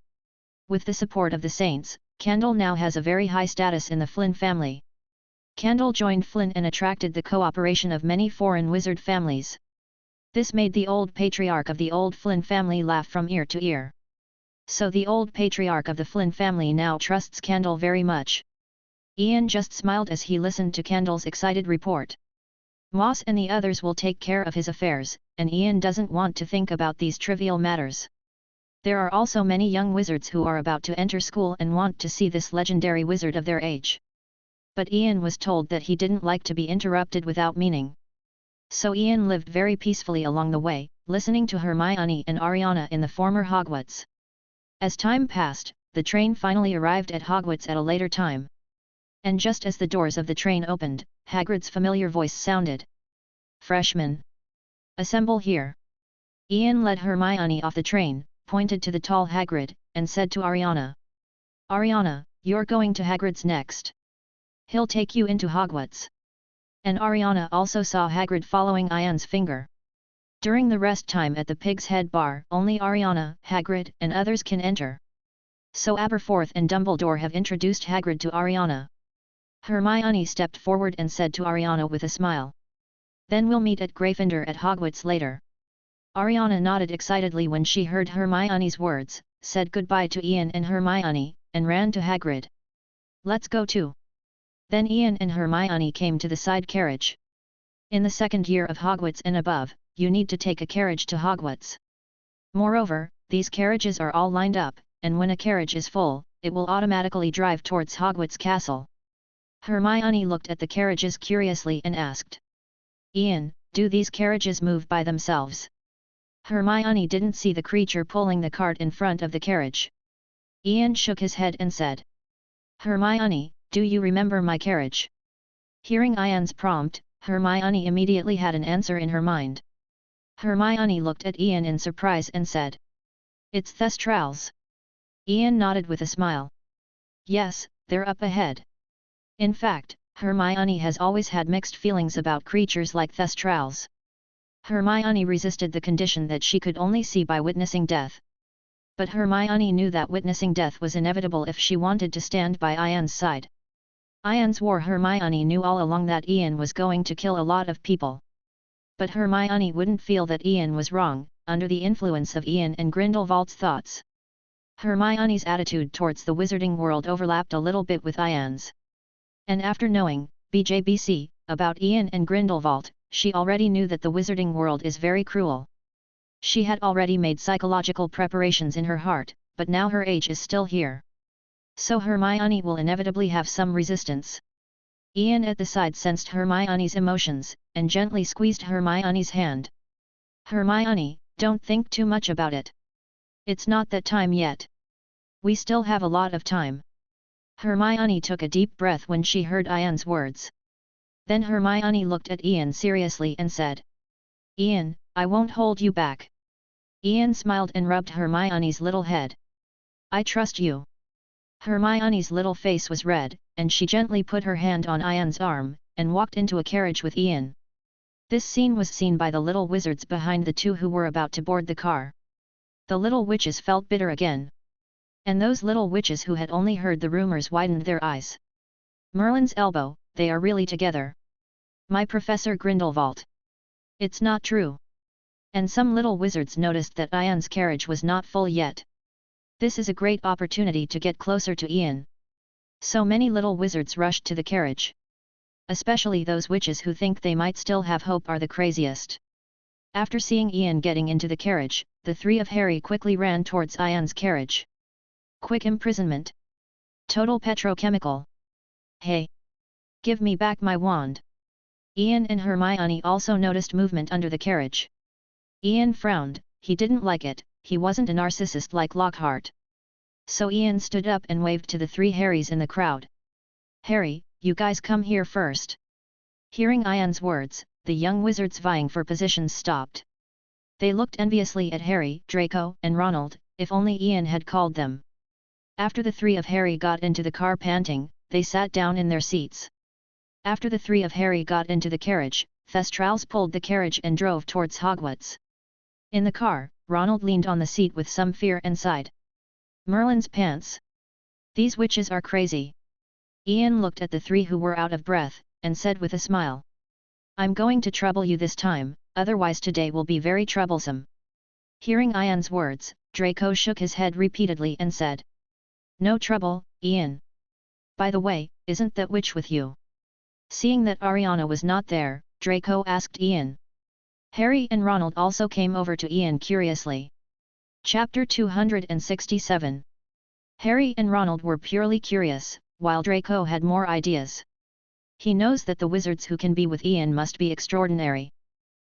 With the support of the Saints, Candle now has a very high status in the Flynn family. Candle joined Flynn and attracted the cooperation of many foreign wizard families. This made the old patriarch of the old Flynn family laugh from ear to ear. So the old patriarch of the Flynn family now trusts Candle very much. Ian just smiled as he listened to Candle's excited report. Moss and the others will take care of his affairs, and Ian doesn't want to think about these trivial matters. There are also many young wizards who are about to enter school and want to see this legendary wizard of their age. But Ian was told that he didn't like to be interrupted without meaning. So Ian lived very peacefully along the way, listening to Hermione and Ariana in the former Hogwarts. As time passed, the train finally arrived at Hogwarts at a later time. And just as the doors of the train opened, Hagrid's familiar voice sounded. Freshmen! Assemble here! Ian led Hermione off the train, pointed to the tall Hagrid, and said to Ariana. Ariana, you're going to Hagrid's next. He'll take you into Hogwarts. And Ariana also saw Hagrid following Ian's finger. During the rest time at the Pig's Head Bar, only Ariana, Hagrid, and others can enter. So Aberforth and Dumbledore have introduced Hagrid to Ariana. Hermione stepped forward and said to Ariana with a smile. Then we'll meet at Gryffindor at Hogwarts later. Ariana nodded excitedly when she heard Hermione's words, said goodbye to Ian and Hermione, and ran to Hagrid. Let's go too. Then Ian and Hermione came to the side carriage. In the second year of Hogwarts and above, you need to take a carriage to Hogwarts. Moreover, these carriages are all lined up, and when a carriage is full, it will automatically drive towards Hogwarts Castle. Hermione looked at the carriages curiously and asked. Ian, do these carriages move by themselves? Hermione didn't see the creature pulling the cart in front of the carriage. Ian shook his head and said. Hermione, do you remember my carriage? Hearing Ian's prompt, Hermione immediately had an answer in her mind. Hermione looked at Ian in surprise and said. It's Thestrals. Ian nodded with a smile. Yes, they're up ahead. In fact, Hermione has always had mixed feelings about creatures like Thestrals. Hermione resisted the condition that she could only see by witnessing death. But Hermione knew that witnessing death was inevitable if she wanted to stand by Ian's side. Ian's war. Hermione knew all along that Ian was going to kill a lot of people. But Hermione wouldn't feel that Ian was wrong, under the influence of Ian and Grindelwald's thoughts. Hermione's attitude towards the wizarding world overlapped a little bit with Ian's. And after knowing, BJBC, about Ian and Grindelwald, she already knew that the wizarding world is very cruel. She had already made psychological preparations in her heart, but now her age is still here. So Hermione will inevitably have some resistance. Ian at the side sensed Hermione's emotions, and gently squeezed Hermione's hand. Hermione, don't think too much about it. It's not that time yet. We still have a lot of time. Hermione took a deep breath when she heard Ian's words. Then Hermione looked at Ian seriously and said, "Ian, I won't hold you back." Ian smiled and rubbed Hermione's little head. "I trust you." Hermione's little face was red, and she gently put her hand on Ian's arm, and walked into a carriage with Ian. This scene was seen by the little wizards behind the two who were about to board the car. The little witches felt bitter again. And those little witches who had only heard the rumors widened their eyes. Merlin's elbow, they are really together. My Professor Grindelwald. It's not true. And some little wizards noticed that Ian's carriage was not full yet. This is a great opportunity to get closer to Ian. So many little wizards rushed to the carriage. Especially those witches who think they might still have hope are the craziest. After seeing Ian getting into the carriage, the three of Harry quickly ran towards Ian's carriage. Quick imprisonment. Total petrochemical. Hey! Give me back my wand. Ian and Hermione also noticed movement under the carriage. Ian frowned, he didn't like it, he wasn't a narcissist like Lockhart. So Ian stood up and waved to the three Harrys in the crowd. "Harry, you guys come here first." Hearing Ian's words, the young wizards vying for positions stopped. They looked enviously at Harry, Draco, and Ronald, if only Ian had called them. After the three of Harry got into the car panting, they sat down in their seats. After the three of Harry got into the carriage, Thestrals pulled the carriage and drove towards Hogwarts. In the car, Ronald leaned on the seat with some fear and sighed. Merlin's pants. These witches are crazy. Ian looked at the three who were out of breath, and said with a smile. "I'm going to trouble you this time, otherwise today will be very troublesome." Hearing Ian's words, Draco shook his head repeatedly and said. "No trouble, Ian. By the way, isn't that witch with you?" Seeing that Ariana was not there, Draco asked Ian. Harry and Ronald also came over to Ian curiously. Chapter 267. Harry and Ronald were purely curious, while Draco had more ideas. He knows that the wizards who can be with Ian must be extraordinary.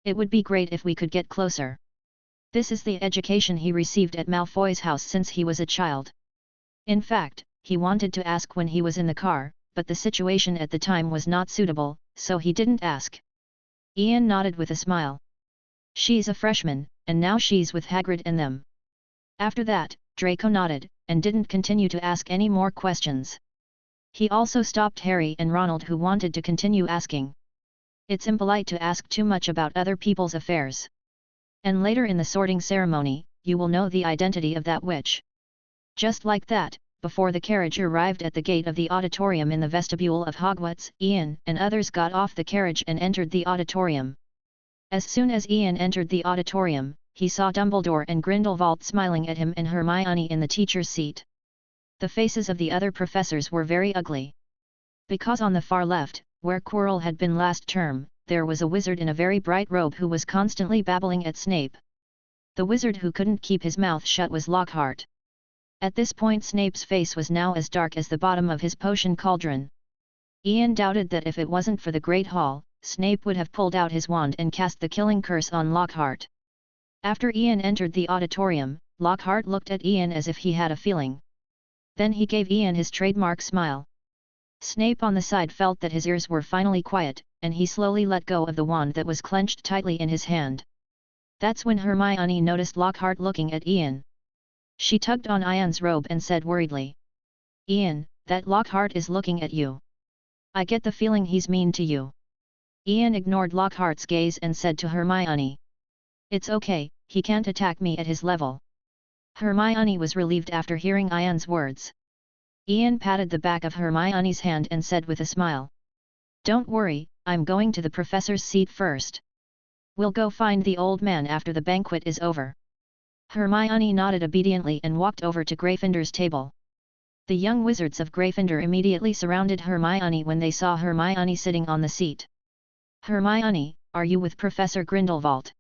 It would be great if we could get closer. This is the education he received at Malfoy's house since he was a child. In fact, he wanted to ask when he was in the car, but the situation at the time was not suitable, so he didn't ask. Ian nodded with a smile. She's a freshman, and now she's with Hagrid and them. After that, Draco nodded, and didn't continue to ask any more questions. He also stopped Harry and Ronald who wanted to continue asking. It's impolite to ask too much about other people's affairs. And later in the sorting ceremony, you will know the identity of that witch. Just like that, before the carriage arrived at the gate of the auditorium in the vestibule of Hogwarts, Ian and others got off the carriage and entered the auditorium. As soon as Ian entered the auditorium, he saw Dumbledore and Grindelwald smiling at him and Hermione in the teacher's seat. The faces of the other professors were very ugly. Because on the far left, where Quirrell had been last term, there was a wizard in a very bright robe who was constantly babbling at Snape. The wizard who couldn't keep his mouth shut was Lockhart. At this point Snape's face was now as dark as the bottom of his potion cauldron. Ian doubted that if it wasn't for the Great Hall, Snape would have pulled out his wand and cast the killing curse on Lockhart. After Ian entered the auditorium, Lockhart looked at Ian as if he had a feeling. Then he gave Ian his trademark smile. Snape on the side felt that his ears were finally quiet, and he slowly let go of the wand that was clenched tightly in his hand. That's when Hermione noticed Lockhart looking at Ian. She tugged on Ian's robe and said worriedly. "Ian, that Lockhart is looking at you. I get the feeling he's mean to you." Ian ignored Lockhart's gaze and said to Hermione. "It's okay, he can't attack me at his level." Hermione was relieved after hearing Ian's words. Ian patted the back of Hermione's hand and said with a smile. "Don't worry, I'm going to the professor's seat first. We'll go find the old man after the banquet is over." Hermione nodded obediently and walked over to Gryffindor's table. The young wizards of Gryffindor immediately surrounded Hermione when they saw Hermione sitting on the seat. "Hermione, are you with Professor Grindelwald?"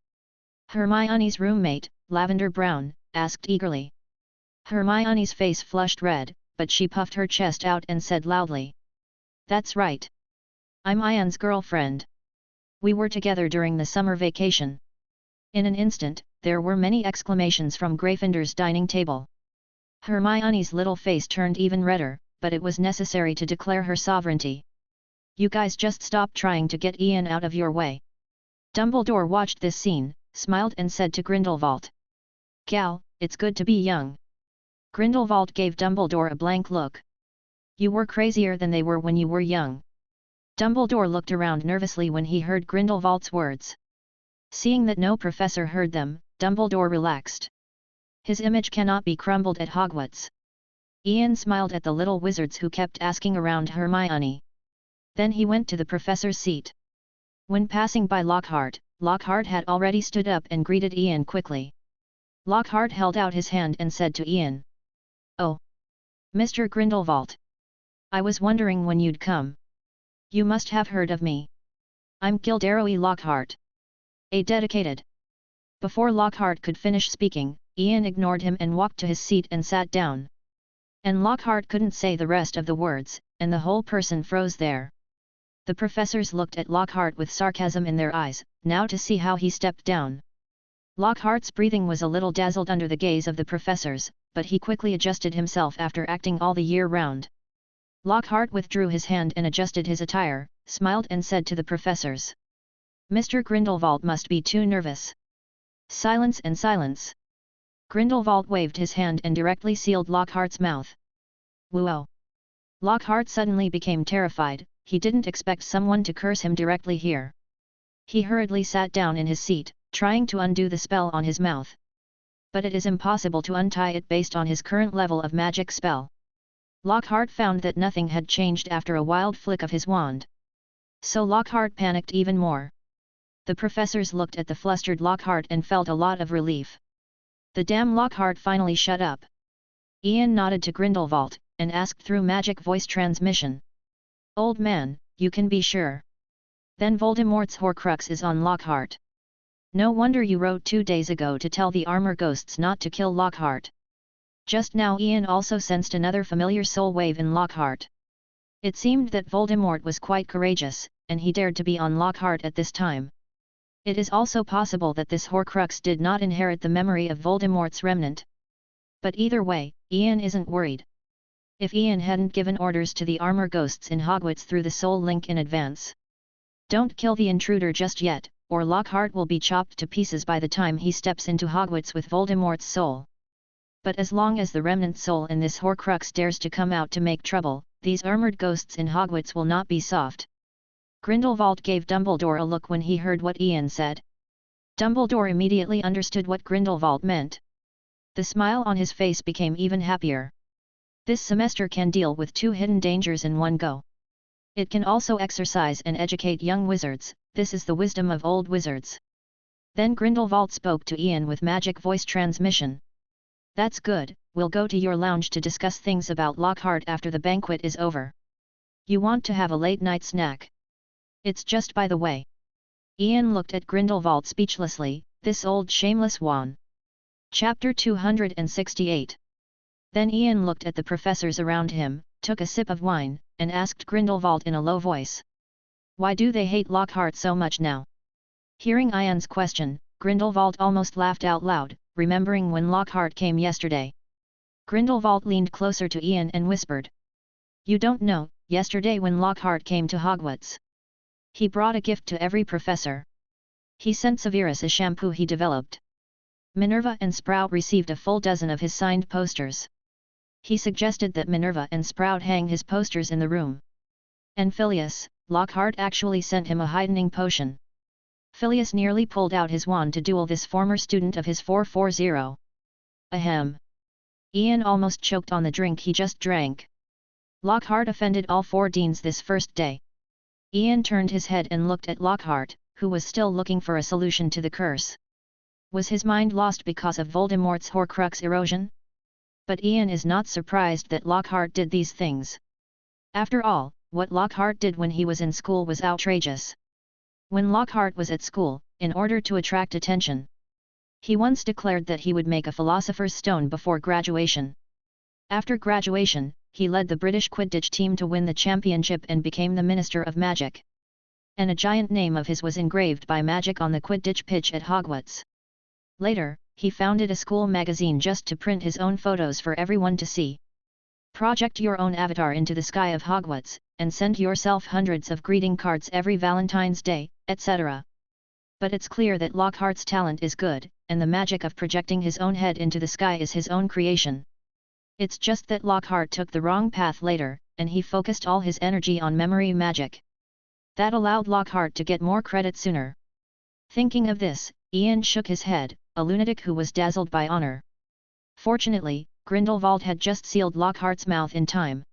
Hermione's roommate, Lavender Brown, asked eagerly. Hermione's face flushed red, but she puffed her chest out and said loudly. "That's right. I'm Ian's girlfriend. We were together during the summer vacation." In an instant, there were many exclamations from Gryffindor's dining table. Hermione's little face turned even redder, but it was necessary to declare her sovereignty. You guys just stop trying to get Ian out of your way. Dumbledore watched this scene, smiled and said to Grindelwald. Gal, it's good to be young. Grindelwald gave Dumbledore a blank look. You were crazier than they were when you were young. Dumbledore looked around nervously when he heard Grindelwald's words. Seeing that no professor heard them, Dumbledore relaxed. His image cannot be crumbled at Hogwarts. Ian smiled at the little wizards who kept asking around Hermione. Then he went to the professor's seat. When passing by Lockhart, Lockhart had already stood up and greeted Ian quickly. Lockhart held out his hand and said to Ian. Oh! Mr. Grindelwald! I was wondering when you'd come. You must have heard of me. I'm Gilderoy Lockhart. A dedicated. Before Lockhart could finish speaking, Ian ignored him and walked to his seat and sat down. And Lockhart couldn't say the rest of the words, and the whole person froze there. The professors looked at Lockhart with sarcasm in their eyes, now to see how he stepped down. Lockhart's breathing was a little dazzled under the gaze of the professors, but he quickly adjusted himself after acting all the year round. Lockhart withdrew his hand and adjusted his attire, smiled and said to the professors. Mr. Grindelwald must be too nervous. Silence and silence. Grindelwald waved his hand and directly sealed Lockhart's mouth. Whoa! Lockhart suddenly became terrified, he didn't expect someone to curse him directly here. He hurriedly sat down in his seat, trying to undo the spell on his mouth. But it is impossible to untie it based on his current level of magic spell. Lockhart found that nothing had changed after a wild flick of his wand. So Lockhart panicked even more. The professors looked at the flustered Lockhart and felt a lot of relief. The damn Lockhart finally shut up. Ian nodded to Grindelwald, and asked through magic voice transmission. Old man, you can be sure. Then Voldemort's Horcrux is on Lockhart. No wonder you wrote 2 days ago to tell the armor ghosts not to kill Lockhart. Just now Ian also sensed another familiar soul wave in Lockhart. It seemed that Voldemort was quite courageous, and he dared to be on Lockhart at this time. It is also possible that this Horcrux did not inherit the memory of Voldemort's remnant. But either way, Ian isn't worried. If Ian hadn't given orders to the armor ghosts in Hogwarts through the soul link in advance. Don't kill the intruder just yet, or Lockhart will be chopped to pieces by the time he steps into Hogwarts with Voldemort's soul. But as long as the remnant soul in this Horcrux dares to come out to make trouble, these armored ghosts in Hogwarts will not be soft. Grindelwald gave Dumbledore a look when he heard what Ian said. Dumbledore immediately understood what Grindelwald meant. The smile on his face became even happier. This semester can deal with 2 hidden dangers in one go. It can also exercise and educate young wizards, this is the wisdom of old wizards. Then Grindelwald spoke to Ian with magic voice transmission. That's good, we'll go to your lounge to discuss things about Lockhart after the banquet is over. You want to have a late night snack? It's just by the way. Ian looked at Grindelwald speechlessly, this old shameless one. Chapter 268. Then Ian looked at the professors around him, took a sip of wine, and asked Grindelwald in a low voice. Why do they hate Lockhart so much now? Hearing Ian's question, Grindelwald almost laughed out loud, remembering when Lockhart came yesterday. Grindelwald leaned closer to Ian and whispered. You don't know, yesterday when Lockhart came to Hogwarts. He brought a gift to every professor. He sent Severus a shampoo he developed. Minerva and Sprout received a full dozen of his signed posters. He suggested that Minerva and Sprout hang his posters in the room. And Phileas, Lockhart actually sent him a heightening potion. Phileas nearly pulled out his wand to duel this former student of his 440. Ahem. Ian almost choked on the drink he just drank. Lockhart offended all 4 deans this first day. Ian turned his head and looked at Lockhart, who was still looking for a solution to the curse. Was his mind lost because of Voldemort's Horcrux erosion? But Ian is not surprised that Lockhart did these things. After all, what Lockhart did when he was in school was outrageous. When Lockhart was at school, in order to attract attention, he once declared that he would make a philosopher's stone before graduation. After graduation, he led the British Quidditch team to win the championship and became the Minister of Magic. And a giant name of his was engraved by magic on the Quidditch pitch at Hogwarts. Later, he founded a school magazine just to print his own photos for everyone to see. Project your own avatar into the sky of Hogwarts, and send yourself hundreds of greeting cards every Valentine's Day, etc. But it's clear that Lockhart's talent is good, and the magic of projecting his own head into the sky is his own creation. It's just that Lockhart took the wrong path later, and he focused all his energy on memory magic. That allowed Lockhart to get more credit sooner. Thinking of this, Ian shook his head, a lunatic who was dazzled by honor. Fortunately, Grindelwald had just sealed Lockhart's mouth in time.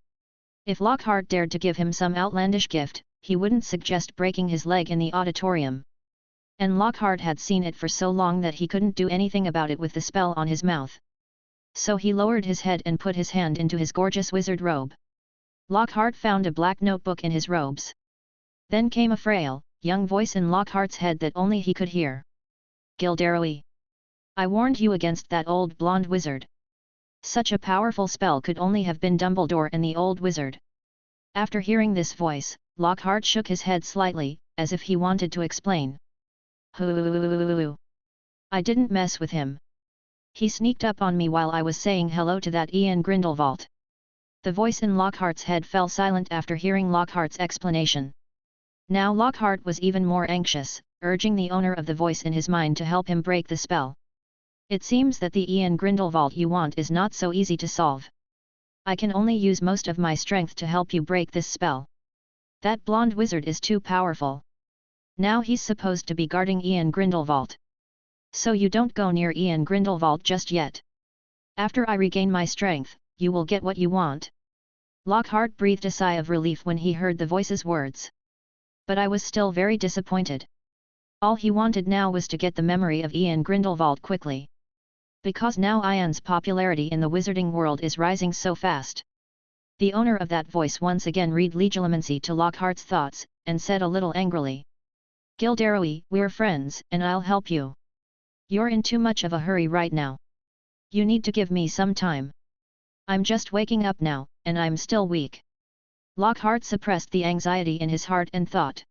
If Lockhart dared to give him some outlandish gift, he wouldn't suggest breaking his leg in the auditorium. And Lockhart had seen it for so long that he couldn't do anything about it with the spell on his mouth. So he lowered his head and put his hand into his gorgeous wizard robe. Lockhart found a black notebook in his robes. Then came a frail, young voice in Lockhart's head that only he could hear. Gilderoy. I warned you against that old blonde wizard. Such a powerful spell could only have been Dumbledore and the old wizard. After hearing this voice, Lockhart shook his head slightly, as if he wanted to explain. I didn't mess with him. He sneaked up on me while I was saying hello to that Ian Grindelwald. The voice in Lockhart's head fell silent after hearing Lockhart's explanation. Now Lockhart was even more anxious, urging the owner of the voice in his mind to help him break the spell. It seems that the Ian Grindelwald you want is not so easy to solve. I can only use most of my strength to help you break this spell. That blonde wizard is too powerful. Now he's supposed to be guarding Ian Grindelwald. So you don't go near Ian Grindelwald just yet. After I regain my strength, you will get what you want. Lockhart breathed a sigh of relief when he heard the voice's words. But I was still very disappointed. All he wanted now was to get the memory of Ian Grindelwald quickly. Because now Ian's popularity in the wizarding world is rising so fast. The owner of that voice once again read legilimency to Lockhart's thoughts, and said a little angrily. Gilderoy, we're friends, and I'll help you. You're in too much of a hurry right now. You need to give me some time. I'm just waking up now, and I'm still weak. Lockhart suppressed the anxiety in his heart and thought.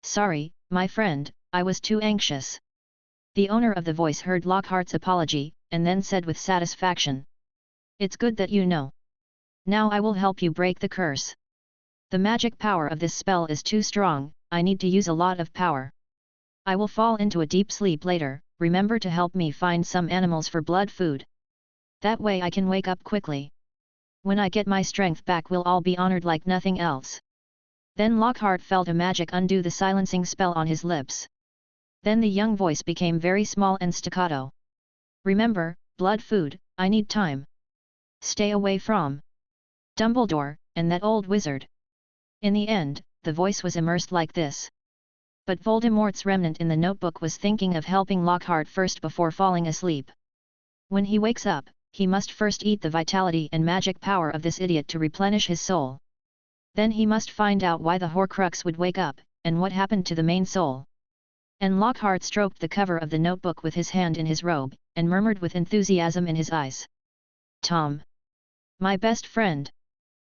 Sorry, my friend, I was too anxious. The owner of the voice heard Lockhart's apology, and then said with satisfaction. It's good that you know. Now I will help you break the curse. The magic power of this spell is too strong, I need to use a lot of power. I will fall into a deep sleep later, remember to help me find some animals for blood food. That way I can wake up quickly. When I get my strength back we'll all be honored like nothing else. Then Lockhart felt a magic undo the silencing spell on his lips. Then the young voice became very small and staccato. Remember, blood food, I need time. Stay away from Dumbledore, and that old wizard. In the end, the voice was immersed like this. But Voldemort's remnant in the notebook was thinking of helping Lockhart first before falling asleep. When he wakes up, he must first eat the vitality and magic power of this idiot to replenish his soul. Then he must find out why the Horcrux would wake up, and what happened to the main soul. And Lockhart stroked the cover of the notebook with his hand in his robe, and murmured with enthusiasm in his eyes. Tom. My best friend.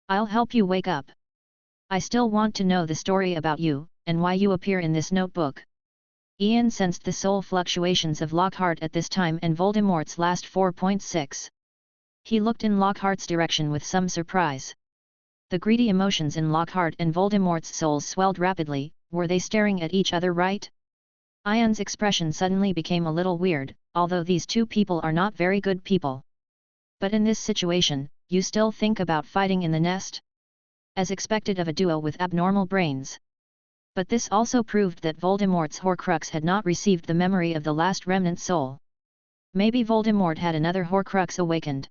I'll help you wake up. I still want to know the story about you, and why you appear in this notebook. Ian sensed the soul fluctuations of Lockhart at this time and Voldemort's last 4.6. He looked in Lockhart's direction with some surprise. The greedy emotions in Lockhart and Voldemort's souls swelled rapidly, were they staring at each other right? Ian's expression suddenly became a little weird, although these two people are not very good people. But in this situation, you still think about fighting in the nest? As expected of a duo with abnormal brains. But this also proved that Voldemort's Horcrux had not received the memory of the last remnant soul. Maybe Voldemort had another Horcrux awakened.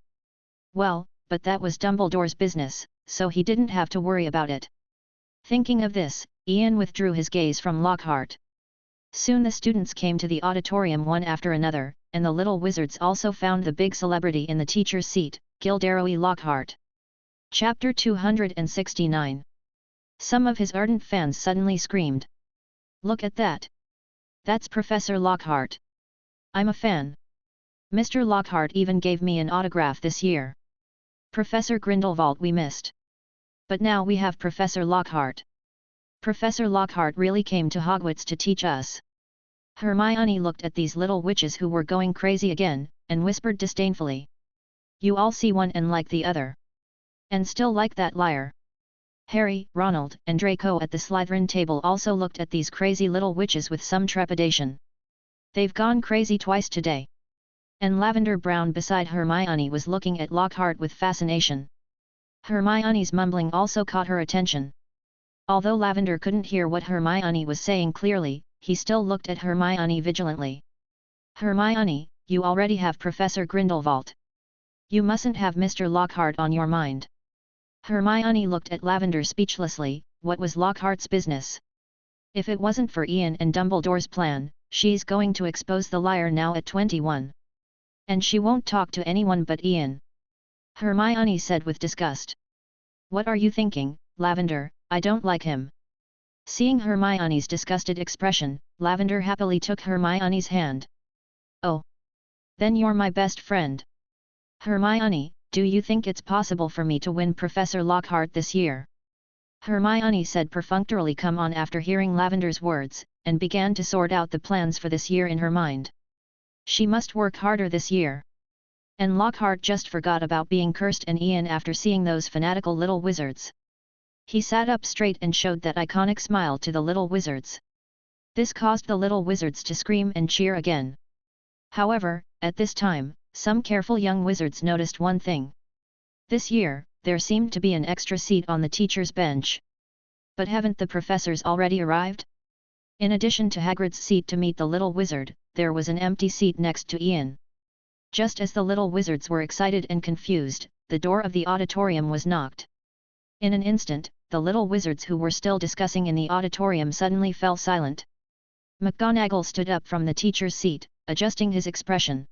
Well, but that was Dumbledore's business, so he didn't have to worry about it. Thinking of this, Ian withdrew his gaze from Lockhart. Soon the students came to the auditorium one after another, and the little wizards also found the big celebrity in the teacher's seat, Gilderoy Lockhart. Chapter 269. Some of his ardent fans suddenly screamed. Look at that! That's Professor Lockhart! I'm a fan! Mr. Lockhart even gave me an autograph this year. Professor Grindelwald we missed. But now we have Professor Lockhart. Professor Lockhart really came to Hogwarts to teach us. Hermione looked at these little witches who were going crazy again, and whispered disdainfully. You all see one and like the other. And still like that liar. Harry, Ronald, and Draco at the Slytherin table also looked at these crazy little witches with some trepidation. They've gone crazy twice today. And Lavender Brown beside Hermione was looking at Lockhart with fascination. Hermione's mumbling also caught her attention. Although Lavender couldn't hear what Hermione was saying clearly, he still looked at Hermione vigilantly. Hermione, you already have Professor Grindelwald. You mustn't have Mr. Lockhart on your mind. Hermione looked at Lavender speechlessly. What was Lockhart's business? If it wasn't for Ian and Dumbledore's plan, she's going to expose the liar now at 21. And she won't talk to anyone but Ian. Hermione said with disgust. What are you thinking, Lavender? I don't like him. Seeing Hermione's disgusted expression, Lavender happily took Hermione's hand. Oh. Then you're my best friend. Hermione, do you think it's possible for me to win Professor Lockhart this year? Hermione said perfunctorily come on after hearing Lavender's words, and began to sort out the plans for this year in her mind. She must work harder this year. And Lockhart just forgot about being cursed and Ian after seeing those fanatical little wizards. He sat up straight and showed that iconic smile to the little wizards. This caused the little wizards to scream and cheer again. However, at this time, some careful young wizards noticed one thing. This year, there seemed to be an extra seat on the teacher's bench. But haven't the professors already arrived? In addition to Hagrid's seat to meet the little wizard, there was an empty seat next to Ian. Just as the little wizards were excited and confused, the door of the auditorium was knocked. In an instant, the little wizards who were still discussing in the auditorium suddenly fell silent. McGonagall stood up from the teacher's seat, adjusting his expression.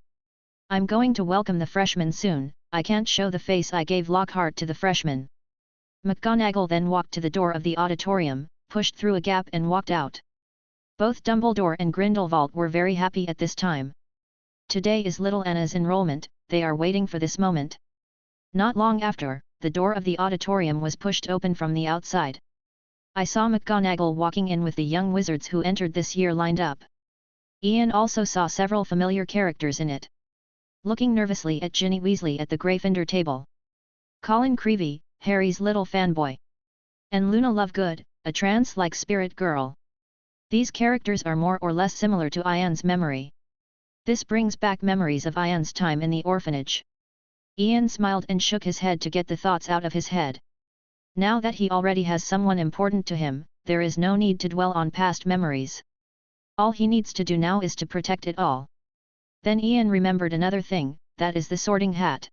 I'm going to welcome the freshmen soon, I can't show the face I gave Lockhart to the freshmen. McGonagall then walked to the door of the auditorium, pushed through a gap and walked out. Both Dumbledore and Grindelwald were very happy at this time. Today is little Anna's enrollment, they are waiting for this moment. Not long after, the door of the auditorium was pushed open from the outside. I saw McGonagall walking in with the young wizards who entered this year lined up. Ian also saw several familiar characters in it. Looking nervously at Ginny Weasley at the Gryffindor table. Colin Creevey, Harry's little fanboy. And Luna Lovegood, a trance-like spirit girl. These characters are more or less similar to Ian's memory. This brings back memories of Ian's time in the orphanage. Ian smiled and shook his head to get the thoughts out of his head. Now that he already has someone important to him, there is no need to dwell on past memories. All he needs to do now is to protect it all. Then Ian remembered another thing, that is the Sorting Hat.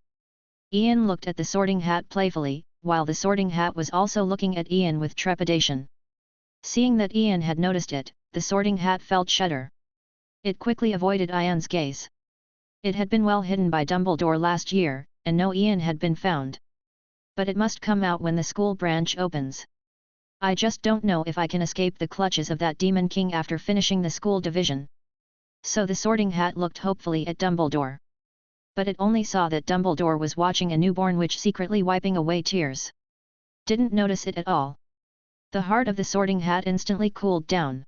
Ian looked at the Sorting Hat playfully, while the Sorting Hat was also looking at Ian with trepidation. Seeing that Ian had noticed it, the Sorting Hat felt shudder. It quickly avoided Ian's gaze. It had been well hidden by Dumbledore last year, and no Ian had been found. But it must come out when the school branch opens. I just don't know if I can escape the clutches of that Demon King after finishing the school division. So the Sorting Hat looked hopefully at Dumbledore. But it only saw that Dumbledore was watching a newborn witch secretly wiping away tears. Didn't notice it at all. The heart of the Sorting Hat instantly cooled down.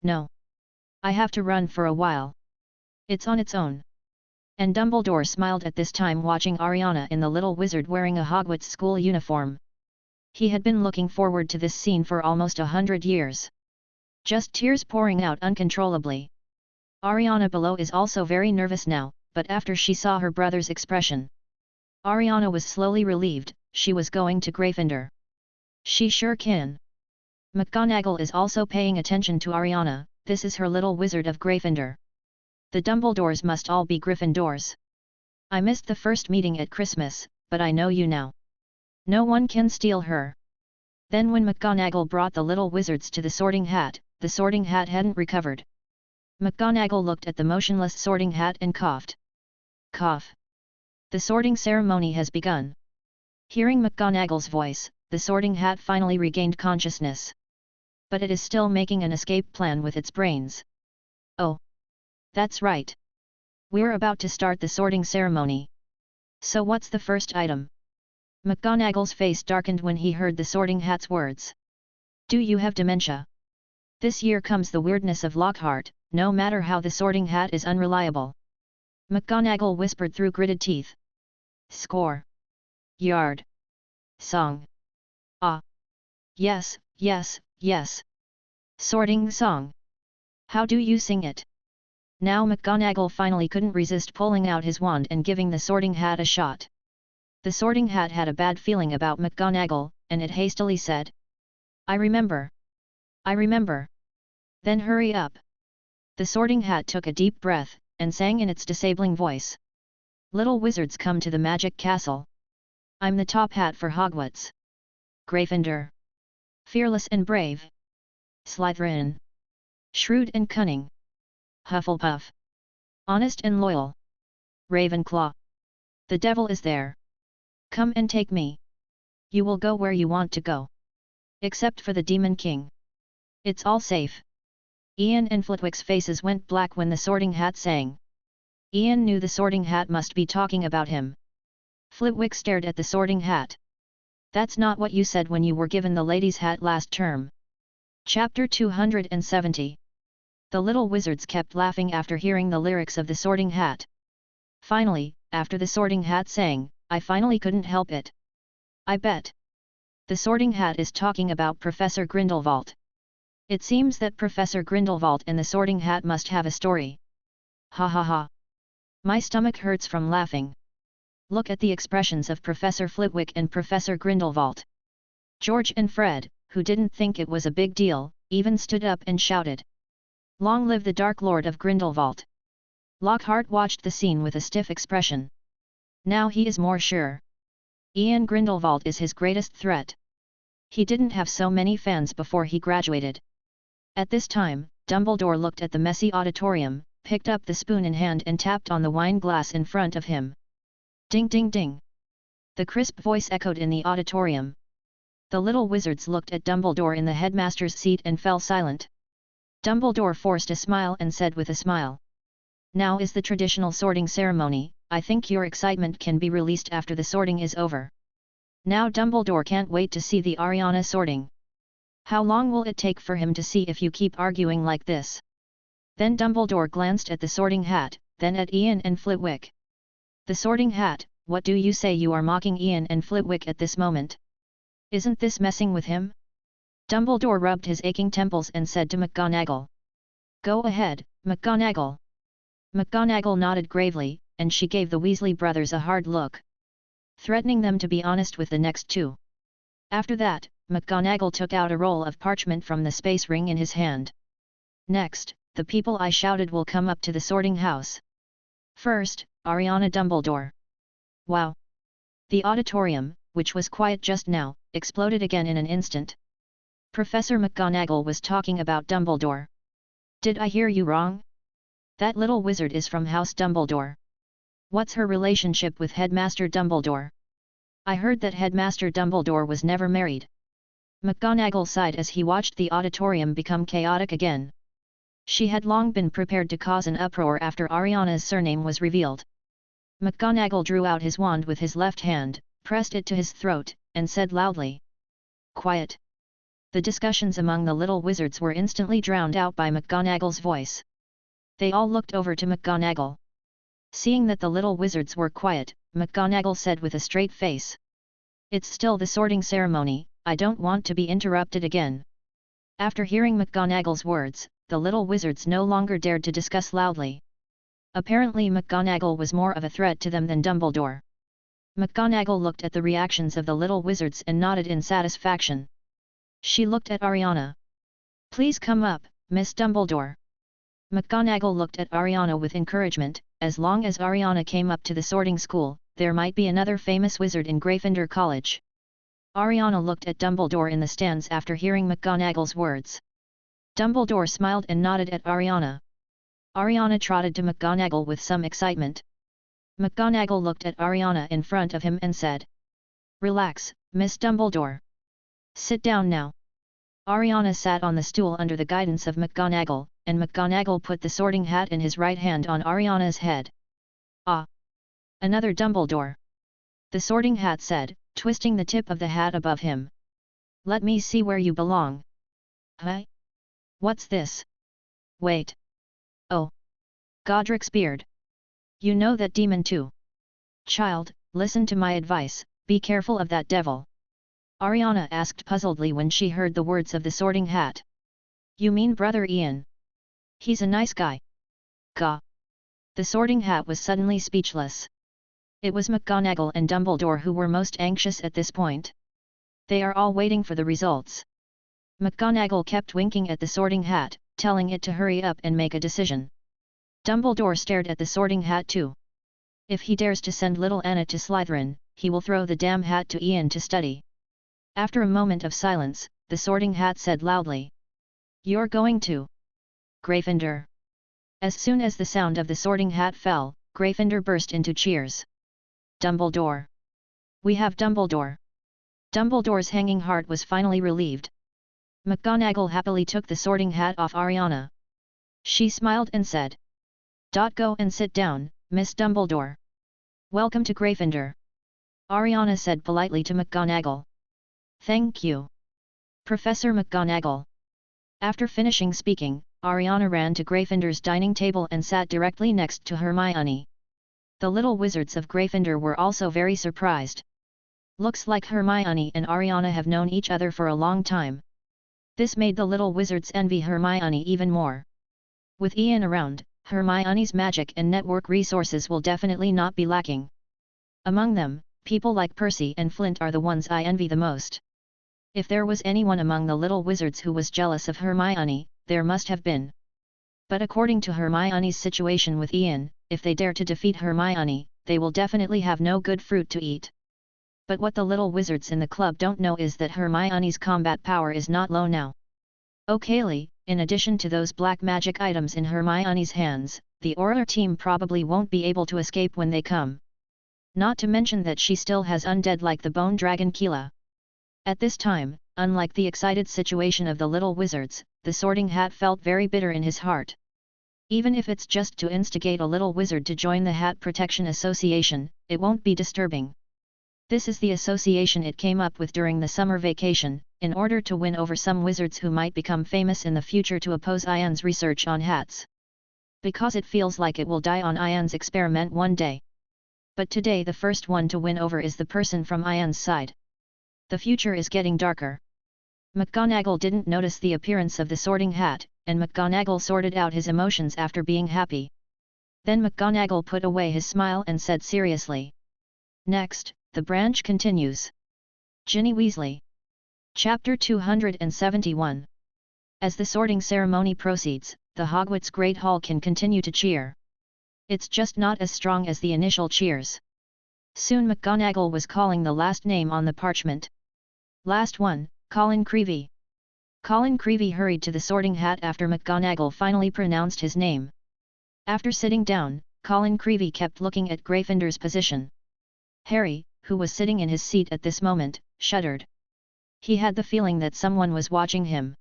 No. I have to run for a while. It's on its own. And Dumbledore smiled at this time watching Ariana in the little wizard wearing a Hogwarts school uniform. He had been looking forward to this scene for almost 100 years. Just tears pouring out uncontrollably. Ariana below is also very nervous now, but after she saw her brother's expression, Ariana was slowly relieved. She was going to Gryffindor. She sure can. McGonagall is also paying attention to Ariana. This is her little wizard of Gryffindor. The Dumbledores must all be Gryffindors. I missed the first meeting at Christmas, but I know you now. No one can steal her. Then when McGonagall brought the little wizards to the Sorting Hat, the Sorting Hat hadn't recovered. McGonagall looked at the motionless Sorting Hat and coughed. Cough. The sorting ceremony has begun. Hearing McGonagall's voice, the Sorting Hat finally regained consciousness. But it is still making an escape plan with its brains. Oh. That's right. We're about to start the sorting ceremony. So what's the first item? McGonagall's face darkened when he heard the Sorting Hat's words. Do you have dementia? This year comes the weirdness of Lockhart, no matter how the Sorting Hat is unreliable. McGonagall whispered through gritted teeth. Score. Yard. Song. Ah. Yes, yes, yes. Sorting song. How do you sing it? Now McGonagall finally couldn't resist pulling out his wand and giving the Sorting Hat a shot. The Sorting Hat had a bad feeling about McGonagall, and it hastily said, I remember. I remember. Then hurry up. The Sorting Hat took a deep breath, and sang in its disabling voice. Little wizards come to the magic castle. I'm the top hat for Hogwarts. Gryffindor. Fearless and brave. Slytherin. Shrewd and cunning. Hufflepuff. Honest and loyal. Ravenclaw. The devil is there. Come and take me. You will go where you want to go. Except for the Demon King. It's all safe. Ian and Flitwick's faces went black when the Sorting Hat sang. Ian knew the Sorting Hat must be talking about him. Flitwick stared at the Sorting Hat. That's not what you said when you were given the lady's hat last term. Chapter 270. The little wizards kept laughing after hearing the lyrics of the Sorting Hat. Finally, after the Sorting Hat sang, I finally couldn't help it. I bet. The Sorting Hat is talking about Professor Grindelwald. It seems that Professor Grindelwald and the Sorting Hat must have a story. Ha ha ha. My stomach hurts from laughing. Look at the expressions of Professor Flitwick and Professor Grindelwald. George and Fred, who didn't think it was a big deal, even stood up and shouted. Long live the Dark Lord of Grindelwald! Lockhart watched the scene with a stiff expression. Now he is more sure. Ian Grindelwald is his greatest threat. He didn't have so many fans before he graduated. At this time, Dumbledore looked at the messy auditorium, picked up the spoon in hand and tapped on the wine glass in front of him. Ding ding ding! The crisp voice echoed in the auditorium. The little wizards looked at Dumbledore in the headmaster's seat and fell silent. Dumbledore forced a smile and said with a smile. Now is the traditional sorting ceremony, I think your excitement can be released after the sorting is over. Now Dumbledore can't wait to see the Ariana sorting. How long will it take for him to see if you keep arguing like this? Then Dumbledore glanced at the Sorting Hat, then at Ian and Flitwick. The Sorting Hat, what do you say you are mocking Ian and Flitwick at this moment? Isn't this messing with him? Dumbledore rubbed his aching temples and said to McGonagall. Go ahead, McGonagall. McGonagall nodded gravely, and she gave the Weasley brothers a hard look, threatening them to be honest with the next two. After that, McGonagall took out a roll of parchment from the space ring in his hand. Next, the people I shouted will come up to the sorting house. First, Ariana Dumbledore. Wow! The auditorium, which was quiet just now, exploded again in an instant. Professor McGonagall was talking about Dumbledore. Did I hear you wrong? That little wizard is from House Dumbledore. What's her relationship with Headmaster Dumbledore? I heard that Headmaster Dumbledore was never married. McGonagall sighed as he watched the auditorium become chaotic again. She had long been prepared to cause an uproar after Ariana's surname was revealed. McGonagall drew out his wand with his left hand, pressed it to his throat, and said loudly. Quiet! The discussions among the little wizards were instantly drowned out by McGonagall's voice. They all looked over to McGonagall. Seeing that the little wizards were quiet, McGonagall said with a straight face. It's still the sorting ceremony, I don't want to be interrupted again. After hearing McGonagall's words, the little wizards no longer dared to discuss loudly. Apparently McGonagall was more of a threat to them than Dumbledore. McGonagall looked at the reactions of the little wizards and nodded in satisfaction. She looked at Ariana. Please come up, Miss Dumbledore. McGonagall looked at Ariana with encouragement. As long as Ariana came up to the sorting school, there might be another famous wizard in Gryffindor College. Ariana looked at Dumbledore in the stands after hearing McGonagall's words. Dumbledore smiled and nodded at Ariana. Ariana trotted to McGonagall with some excitement. McGonagall looked at Ariana in front of him and said. Relax, Miss Dumbledore. Sit down now. Ariana sat on the stool under the guidance of McGonagall, and McGonagall put the sorting hat in his right hand on Ariana's head. Ah! Another Dumbledore! The sorting hat said, twisting the tip of the hat above him. Let me see where you belong. Huh? What's this? Wait. Oh! Godric's beard. You know that demon too. Child, listen to my advice, be careful of that devil. Ariana asked puzzledly when she heard the words of the Sorting Hat. You mean Brother Ian? He's a nice guy. Gah! The Sorting Hat was suddenly speechless. It was McGonagall and Dumbledore who were most anxious at this point. They are all waiting for the results. McGonagall kept winking at the Sorting Hat, telling it to hurry up and make a decision. Dumbledore stared at the Sorting Hat too. If he dares to send little Anna to Slytherin, he will throw the damn hat to Ian to study. After a moment of silence, the Sorting Hat said loudly. You're going to Gryffindor. As soon as the sound of the Sorting Hat fell, Gryffindor burst into cheers. Dumbledore! We have Dumbledore! Dumbledore's hanging heart was finally relieved. McGonagall happily took the Sorting Hat off Ariana. She smiled and said. Go and sit down, Miss Dumbledore. Welcome to Gryffindor. Ariana said politely to McGonagall. Thank you, Professor McGonagall. After finishing speaking, Ariana ran to Gryffindor's dining table and sat directly next to Hermione. The little wizards of Gryffindor were also very surprised. Looks like Hermione and Ariana have known each other for a long time. This made the little wizards envy Hermione even more. With Ian around, Hermione's magic and network resources will definitely not be lacking. Among them, people like Percy and Flint are the ones I envy the most. If there was anyone among the little wizards who was jealous of Hermione, there must have been. But according to Hermione's situation with Ian, if they dare to defeat Hermione, they will definitely have no good fruit to eat. But what the little wizards in the club don't know is that Hermione's combat power is not low now. Okay, in addition to those black magic items in Hermione's hands, the Auror team probably won't be able to escape when they come. Not to mention that she still has undead like the bone dragon Keela. At this time, unlike the excited situation of the little wizards, the Sorting Hat felt very bitter in his heart. Even if it's just to instigate a little wizard to join the Hat Protection Association, it won't be disturbing. This is the association it came up with during the summer vacation, in order to win over some wizards who might become famous in the future to oppose Ian's research on hats. Because it feels like it will die on Ian's experiment one day. But today the first one to win over is the person from Ian's side. The future is getting darker. McGonagall didn't notice the appearance of the Sorting Hat, and McGonagall sorted out his emotions after being happy. Then McGonagall put away his smile and said seriously. Next, the branch continues. Ginny Weasley. Chapter 271. As the sorting ceremony proceeds, the Hogwarts Great Hall can continue to cheer. It's just not as strong as the initial cheers. Soon McGonagall was calling the last name on the parchment. Last one, Colin Creevey. Colin Creevey hurried to the Sorting Hat after McGonagall finally pronounced his name. After sitting down, Colin Creevey kept looking at Gryffindor's position. Harry, who was sitting in his seat at this moment, shuddered. He had the feeling that someone was watching him.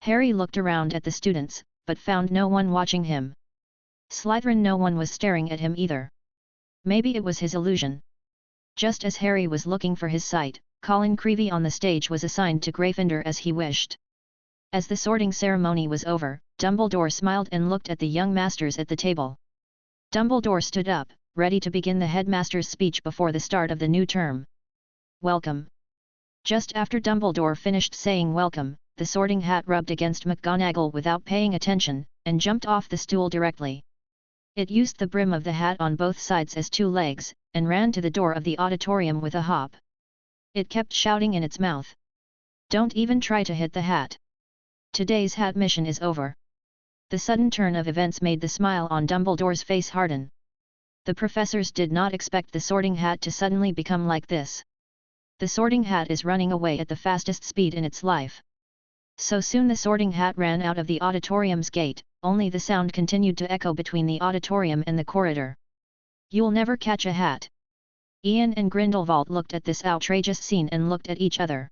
Harry looked around at the students, but found no one watching him. Slytherin, no one was staring at him either. Maybe it was his illusion. Just as Harry was looking for his sight, Colin Creevey on the stage was assigned to Gryffindor as he wished. As the sorting ceremony was over, Dumbledore smiled and looked at the young masters at the table. Dumbledore stood up, ready to begin the headmaster's speech before the start of the new term. Welcome. Just after Dumbledore finished saying welcome, the Sorting Hat rubbed against McGonagall without paying attention, and jumped off the stool directly. It used the brim of the hat on both sides as two legs, and ran to the door of the auditorium with a hop. It kept shouting in its mouth. Don't even try to hit the hat. Today's hat mission is over. The sudden turn of events made the smile on Dumbledore's face harden. The professors did not expect the Sorting Hat to suddenly become like this. The Sorting Hat is running away at the fastest speed in its life. So soon the Sorting Hat ran out of the auditorium's gate, only the sound continued to echo between the auditorium and the corridor. You'll never catch a hat. Ian and Grindelwald looked at this outrageous scene and looked at each other.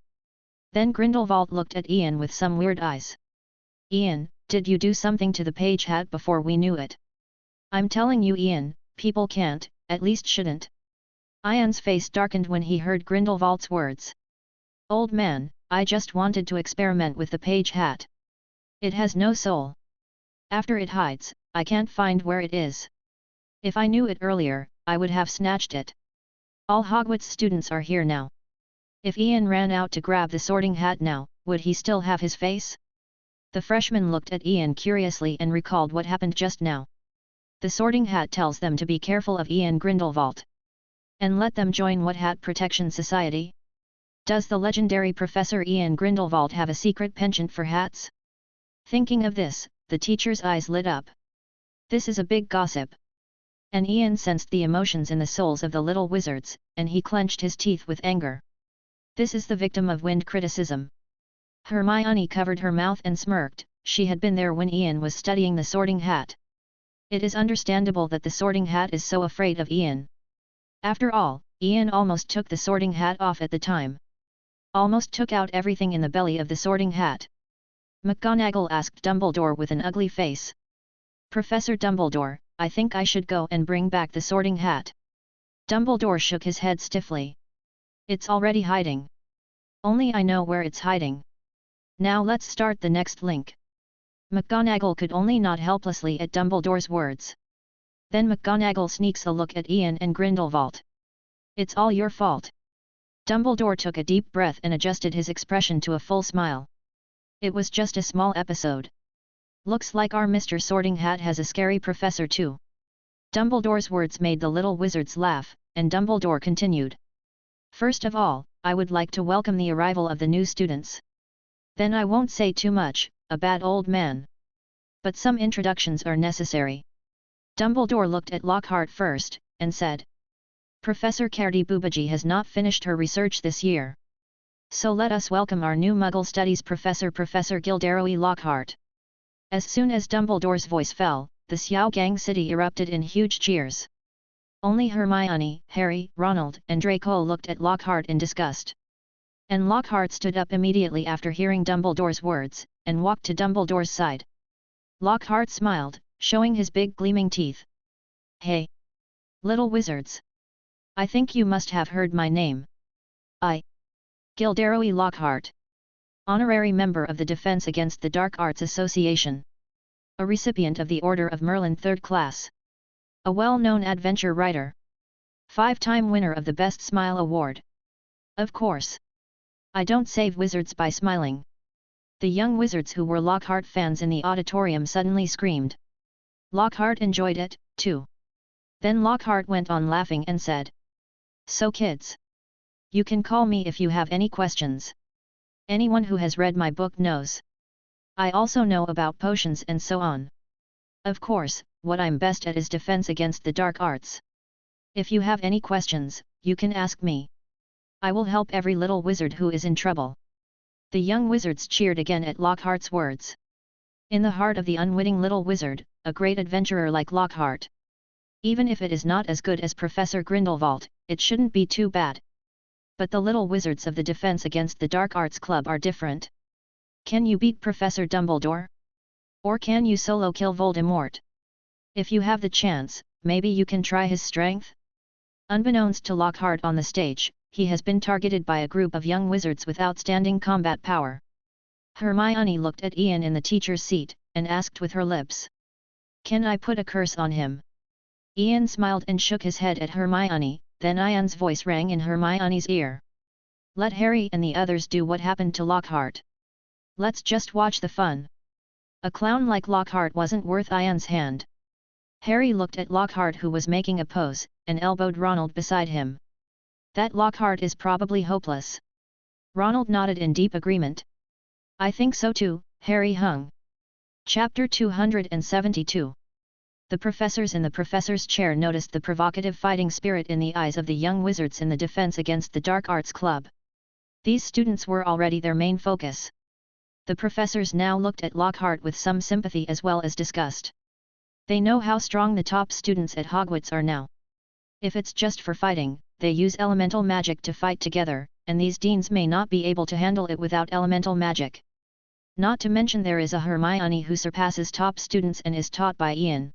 Then Grindelwald looked at Ian with some weird eyes. Ian, did you do something to the page hat before we knew it? I'm telling you, Ian, people can't, at least shouldn't. Ian's face darkened when he heard Grindelwald's words. Old man, I just wanted to experiment with the page hat. It has no soul. After it hides, I can't find where it is. If I knew it earlier, I would have snatched it. All Hogwarts students are here now. If Ian ran out to grab the Sorting Hat now, would he still have his face? The freshman looked at Ian curiously and recalled what happened just now. The Sorting Hat tells them to be careful of Ian Grindelwald. And let them join what Hat Protection Society? Does the legendary Professor Ian Grindelwald have a secret penchant for hats? Thinking of this, the teacher's eyes lit up. This is a big gossip. And Ian sensed the emotions in the souls of the little wizards, and he clenched his teeth with anger. This is the victim of wind criticism. Hermione covered her mouth and smirked. She had been there when Ian was studying the Sorting Hat. It is understandable that the Sorting Hat is so afraid of Ian. After all, Ian almost took the Sorting Hat off at the time. Almost took out everything in the belly of the Sorting Hat. McGonagall asked Dumbledore with an ugly face. Professor Dumbledore, I think I should go and bring back the Sorting Hat. Dumbledore shook his head stiffly. It's already hiding. Only I know where it's hiding. Now let's start the next link. McGonagall could only nod helplessly at Dumbledore's words. Then McGonagall sneaks a look at Ian and Grindelwald. It's all your fault. Dumbledore took a deep breath and adjusted his expression to a full smile. It was just a small episode. Looks like our Mr. Sorting Hat has a scary professor too. Dumbledore's words made the little wizards laugh, and Dumbledore continued. First of all, I would like to welcome the arrival of the new students. Then I won't say too much, a bad old man. But some introductions are necessary. Dumbledore looked at Lockhart first, and said. Professor Cardi-Boobagy has not finished her research this year. So let us welcome our new Muggle Studies Professor Professor Gilderoy Lockhart. As soon as Dumbledore's voice fell, the Xiao Gang city erupted in huge cheers. Only Hermione, Harry, Ronald and Draco looked at Lockhart in disgust. And Lockhart stood up immediately after hearing Dumbledore's words, and walked to Dumbledore's side. Lockhart smiled, showing his big gleaming teeth. Hey! Little wizards! I think you must have heard my name. Gilderoy Lockhart. Honorary member of the Defense Against the Dark Arts Association. A recipient of the Order of Merlin 3rd class. A well-known adventure writer. 5-time winner of the Best Smile Award. Of course. I don't save wizards by smiling. The young wizards who were Lockhart fans in the auditorium suddenly screamed. Lockhart enjoyed it, too. Then Lockhart went on laughing and said. So kids. You can call me if you have any questions. Anyone who has read my book knows. I also know about potions and so on. Of course, what I'm best at is defense against the dark arts. If you have any questions, you can ask me. I will help every little wizard who is in trouble. The young wizards cheered again at Lockhart's words. In the heart of the unwitting little wizard, a great adventurer like Lockhart. Even if it is not as good as Professor Grindelwald, it shouldn't be too bad. But the little wizards of the Defense Against the Dark Arts Club are different. Can you beat Professor Dumbledore? Or can you solo kill Voldemort? If you have the chance, maybe you can try his strength? Unbeknownst to Lockhart on the stage, he has been targeted by a group of young wizards with outstanding combat power. Hermione looked at Ian in the teacher's seat, and asked with her lips. Can I put a curse on him? Ian smiled and shook his head at Hermione, then Ian's voice rang in Hermione's ear. Let Harry and the others do what happened to Lockhart. Let's just watch the fun. A clown like Lockhart wasn't worth Ian's hand. Harry looked at Lockhart who was making a pose, and elbowed Ronald beside him. That Lockhart is probably hopeless. Ronald nodded in deep agreement. I think so too, Harry hung. Chapter 272. The professors in the professor's chair noticed the provocative fighting spirit in the eyes of the young wizards in the Defense Against the Dark Arts Club. These students were already their main focus. The professors now looked at Lockhart with some sympathy as well as disgust. They know how strong the top students at Hogwarts are now. If it's just for fighting, they use elemental magic to fight together, and these deans may not be able to handle it without elemental magic. Not to mention there is a Hermione who surpasses top students and is taught by Ian.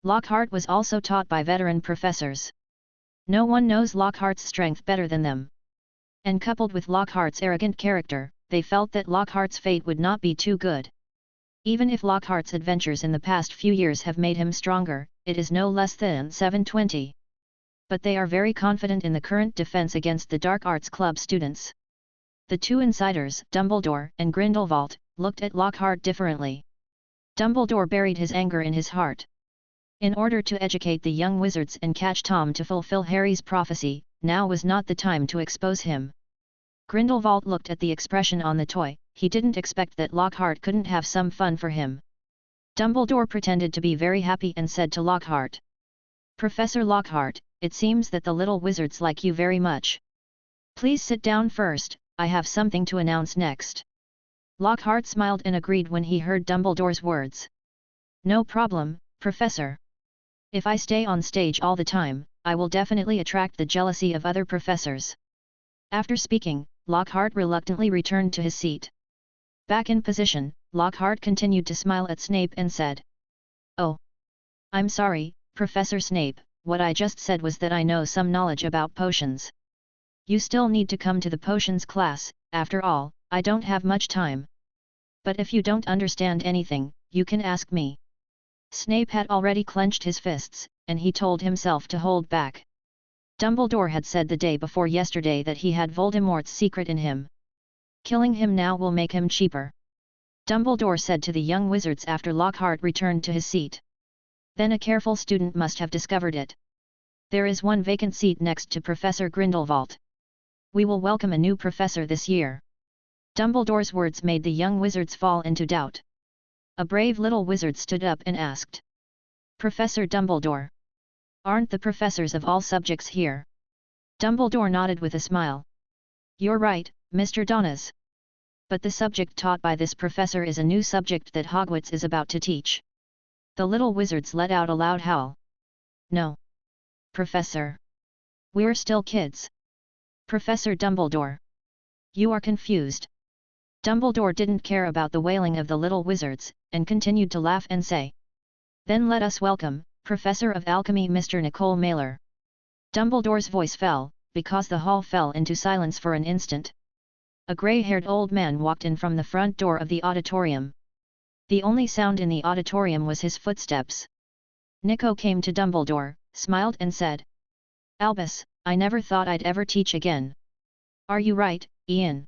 Lockhart was also taught by veteran professors. No one knows Lockhart's strength better than them. And coupled with Lockhart's arrogant character, they felt that Lockhart's fate would not be too good. Even if Lockhart's adventures in the past few years have made him stronger, it is no less than 720. but they are very confident in the current defense against the Dark Arts Club students. The two insiders, Dumbledore and Grindelwald, looked at Lockhart differently. Dumbledore buried his anger in his heart. In order to educate the young wizards and catch Tom to fulfill Harry's prophecy, now was not the time to expose him. Grindelwald looked at the expression on the toy. He didn't expect that Lockhart couldn't have some fun for him. Dumbledore pretended to be very happy and said to Lockhart, "Professor Lockhart, it seems that the little wizards like you very much. Please sit down first, I have something to announce next." Lockhart smiled and agreed when he heard Dumbledore's words. "No problem, Professor. If I stay on stage all the time, I will definitely attract the jealousy of other professors." After speaking, Lockhart reluctantly returned to his seat. Back in position, Lockhart continued to smile at Snape and said, "Oh, I'm sorry, Professor Snape, what I just said was that I know some knowledge about potions. You still need to come to the potions class, after all, I don't have much time. But if you don't understand anything, you can ask me." Snape had already clenched his fists, and he told himself to hold back. Dumbledore had said the day before yesterday that he had Voldemort's secret in him. Killing him now will make him cheaper. Dumbledore said to the young wizards after Lockhart returned to his seat. Then a careful student must have discovered it. There is one vacant seat next to Professor Grindelwald. We will welcome a new professor this year. Dumbledore's words made the young wizards fall into doubt. A brave little wizard stood up and asked, "Professor Dumbledore, aren't the professors of all subjects here?" Dumbledore nodded with a smile. "You're right, Mr. Donnaz. But the subject taught by this professor is a new subject that Hogwarts is about to teach." The little wizards let out a loud howl. "No, Professor. We're still kids. Professor Dumbledore. You are confused." Dumbledore didn't care about the wailing of the little wizards, and continued to laugh and say, "Then let us welcome, Professor of Alchemy Mr. Nicole Mailer." Dumbledore's voice fell, because the hall fell into silence for an instant. A grey-haired old man walked in from the front door of the auditorium. The only sound in the auditorium was his footsteps. Nico came to Dumbledore, smiled and said, "Albus, I never thought I'd ever teach again." "Are you right, Ian?"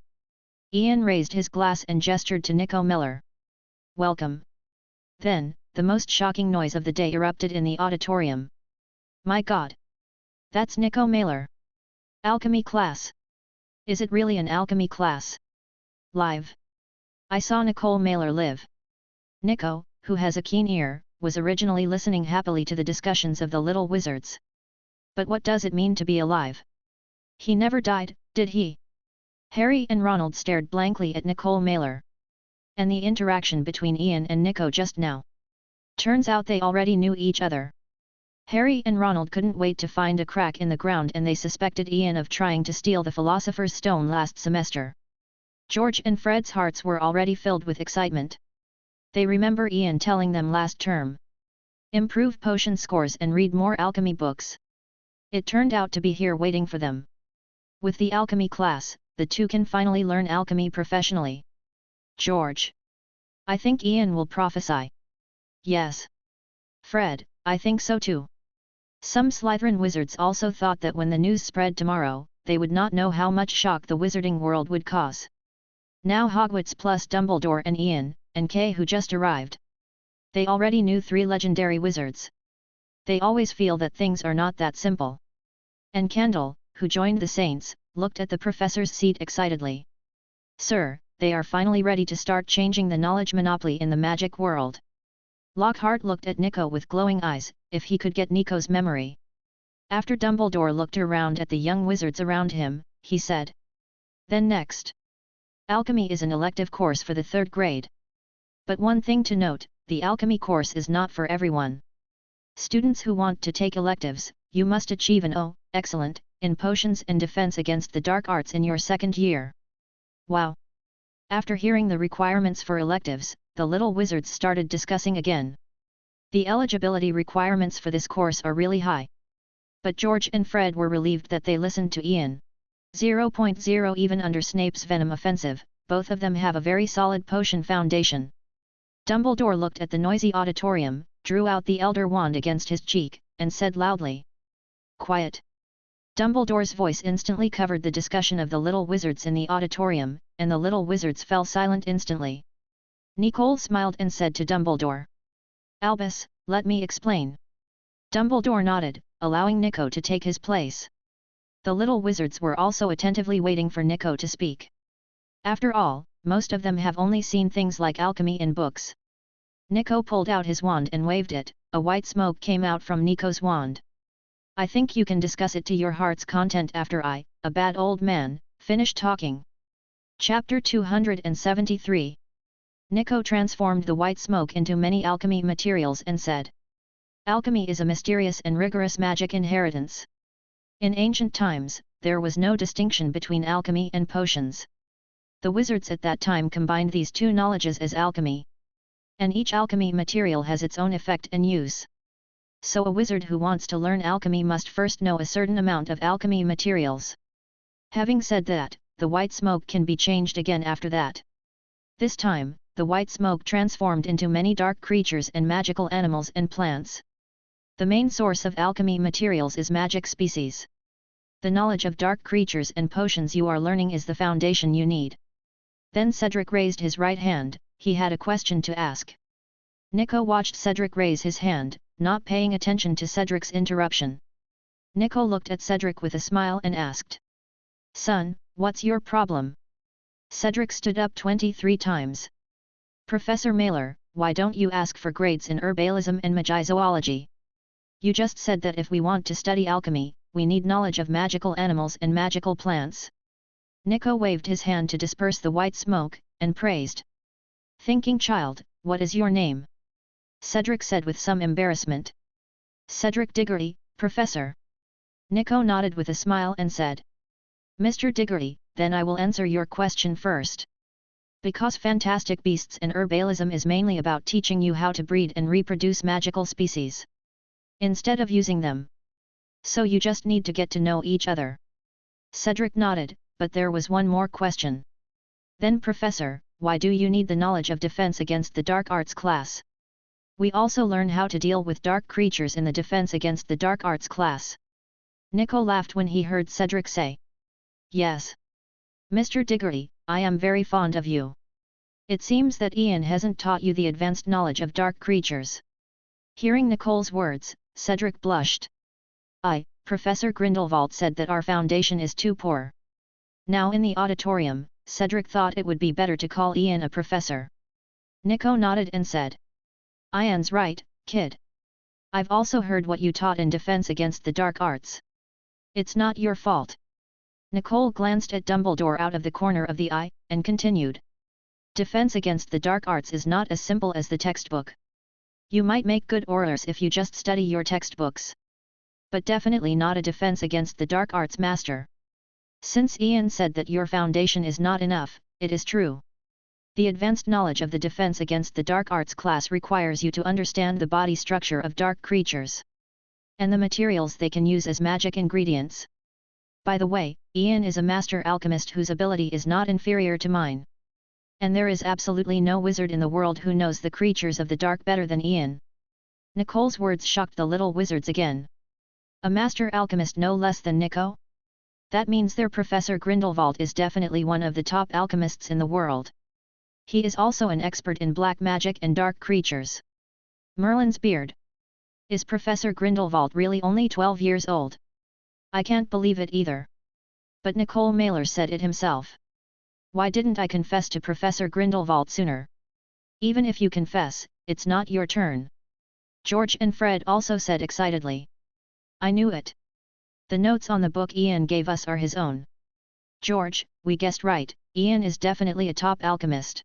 Ian raised his glass and gestured to Nico Miller. "Welcome." Then, the most shocking noise of the day erupted in the auditorium. "My God! That's Nico Mailer! Alchemy class! Is it really an alchemy class? Live? I saw Nicole Mailer live." Nico, who has a keen ear, was originally listening happily to the discussions of the little wizards. But what does it mean to be alive? He never died, did he? Harry and Ronald stared blankly at Nicole Mailer. And the interaction between Ian and Nico just now. Turns out they already knew each other. Harry and Ronald couldn't wait to find a crack in the ground, and they suspected Ian of trying to steal the Philosopher's Stone last semester. George and Fred's hearts were already filled with excitement. They remember Ian telling them last term, "Improve potion scores and read more alchemy books." It turned out to be here waiting for them. With the alchemy class, the two can finally learn alchemy professionally. George, "I think Ian will prophesy." "Yes. Fred, I think so too." Some Slytherin wizards also thought that when the news spread tomorrow, they would not know how much shock the wizarding world would cause. Now Hogwarts plus Dumbledore and Ian, and Kay who just arrived. They already knew 3 legendary wizards. They always feel that things are not that simple. And Kendall, who joined the Saints, looked at the professor's seat excitedly. "Sir, they are finally ready to start changing the knowledge monopoly in the magic world." Lockhart looked at Nico with glowing eyes, if he could get Nico's memory. After Dumbledore looked around at the young wizards around him, he said, "Then next. Alchemy is an elective course for the 3rd grade. But one thing to note, the alchemy course is not for everyone. Students who want to take electives, you must achieve an O, excellent, in potions and defense against the dark arts in your 2nd year." Wow! After hearing the requirements for electives, the little wizards started discussing again. The eligibility requirements for this course are really high. But George and Fred were relieved that they listened to Ian. 0.0 Even under Snape's venom offensive, both of them have a very solid potion foundation. Dumbledore looked at the noisy auditorium, drew out the Elder Wand against his cheek, and said loudly, "Quiet, Dumbledore's voice instantly covered the discussion of the little wizards in the auditorium, and the little wizards fell silent instantly. Nicole smiled and said to Dumbledore, "Albus, let me explain." Dumbledore nodded, allowing Nico to take his place. The little wizards were also attentively waiting for Nico to speak. After all, most of them have only seen things like alchemy in books. Nico pulled out his wand and waved it. A white smoke came out from Nico's wand. "I think you can discuss it to your heart's content after I, a bad old man, finish talking." Chapter 273. Nico transformed the white smoke into many alchemy materials and said, "Alchemy is a mysterious and rigorous magic inheritance. In ancient times, there was no distinction between alchemy and potions. The wizards at that time combined these two knowledges as alchemy. And each alchemy material has its own effect and use. So a wizard who wants to learn alchemy must first know a certain amount of alchemy materials. Having said that, the white smoke can be changed again after that. This time, the white smoke transformed into many dark creatures and magical animals and plants. The main source of alchemy materials is magic species. The knowledge of dark creatures and potions you are learning is the foundation you need." Then Cedric raised his right hand. He had a question to ask. Nico watched Cedric raise his hand, not paying attention to Cedric's interruption. Nico looked at Cedric with a smile and asked, "Son, what's your problem?" Cedric stood up 23 times. "Professor Mailer, why don't you ask for grades in herbalism and magizoology? You just said that if we want to study alchemy, we need knowledge of magical animals and magical plants." Nico waved his hand to disperse the white smoke, and praised. "Thinking child, what is your name?" Cedric said with some embarrassment. "Cedric Diggory, Professor." Nico nodded with a smile and said, "Mr. Diggory, then I will answer your question first. Because fantastic beasts and herbalism is mainly about teaching you how to breed and reproduce magical species, instead of using them. So you just need to get to know each other." Cedric nodded, but there was one more question. "Then Professor, why do you need the knowledge of defense against the dark arts class? We also learn how to deal with dark creatures in the defense against the dark arts class." Nico laughed when he heard Cedric say, "Yes. Mr. Diggory, I am very fond of you. It seems that Ian hasn't taught you the advanced knowledge of dark creatures." Hearing Nicole's words, Cedric blushed. Professor Grindelwald said that our foundation is too poor." Now in the auditorium, Cedric thought it would be better to call Ian a professor. Nico nodded and said, "Ian's right, kid. I've also heard what you taught in defense against the dark arts. It's not your fault." Nicole glanced at Dumbledore out of the corner of the eye, and continued, "Defense against the dark arts is not as simple as the textbook. You might make good orators if you just study your textbooks. But definitely not a defense against the dark arts master. Since Ian said that your foundation is not enough, it is true. The advanced knowledge of the defense against the dark arts class requires you to understand the body structure of dark creatures, and the materials they can use as magic ingredients. By the way, Ian is a master alchemist whose ability is not inferior to mine. And there is absolutely no wizard in the world who knows the creatures of the dark better than Ian." Nicole's words shocked the little wizards again. A master alchemist no less than Nico? That means their Professor Grindelwald is definitely one of the top alchemists in the world. He is also an expert in black magic and dark creatures. Merlin's beard. Is Professor Grindelwald really only 12 years old? I can't believe it either. But Nicole Mailer said it himself. Why didn't I confess to Professor Grindelwald sooner? Even if you confess, it's not your turn. George and Fred also said excitedly. I knew it. The notes on the book Ian gave us are his own. George, we guessed right, Ian is definitely a top alchemist.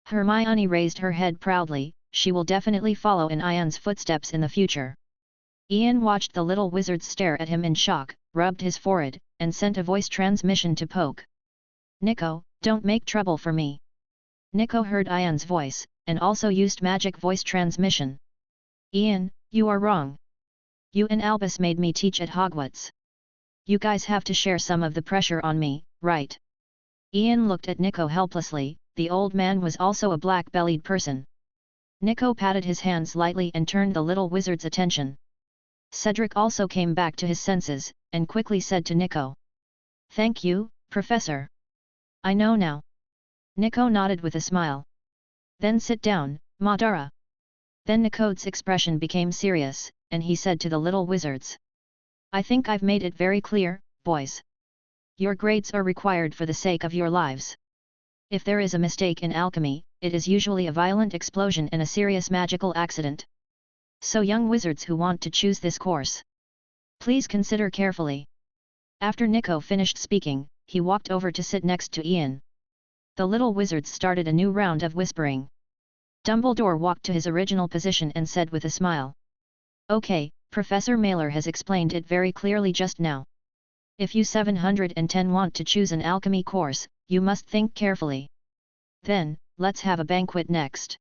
Hermione raised her head proudly, she will definitely follow in Ian's footsteps in the future. Ian watched the little wizards stare at him in shock, rubbed his forehead, and sent a voice transmission to Poke. Nico, don't make trouble for me. Nico heard Ian's voice, and also used magic voice transmission. Ian, you are wrong. You and Albus made me teach at Hogwarts. You guys have to share some of the pressure on me, right? Ian looked at Nico helplessly, the old man was also a black-bellied person. Nico patted his hands lightly and turned the little wizard's attention. Cedric also came back to his senses, and quickly said to Nico. "Thank you, Professor. I know now." Nico nodded with a smile. "Then sit down, Madara." Then Nico's expression became serious, and he said to the little wizards. "I think I've made it very clear, boys. Your grades are required for the sake of your lives. If there is a mistake in alchemy, it is usually a violent explosion and a serious magical accident. So young wizards who want to choose this course, please consider carefully." After Nico finished speaking, he walked over to sit next to Ian. The little wizards started a new round of whispering. Dumbledore walked to his original position and said with a smile. "Okay, Professor Mailer has explained it very clearly just now. If you 710 want to choose an alchemy course, you must think carefully. Then, let's have a banquet next."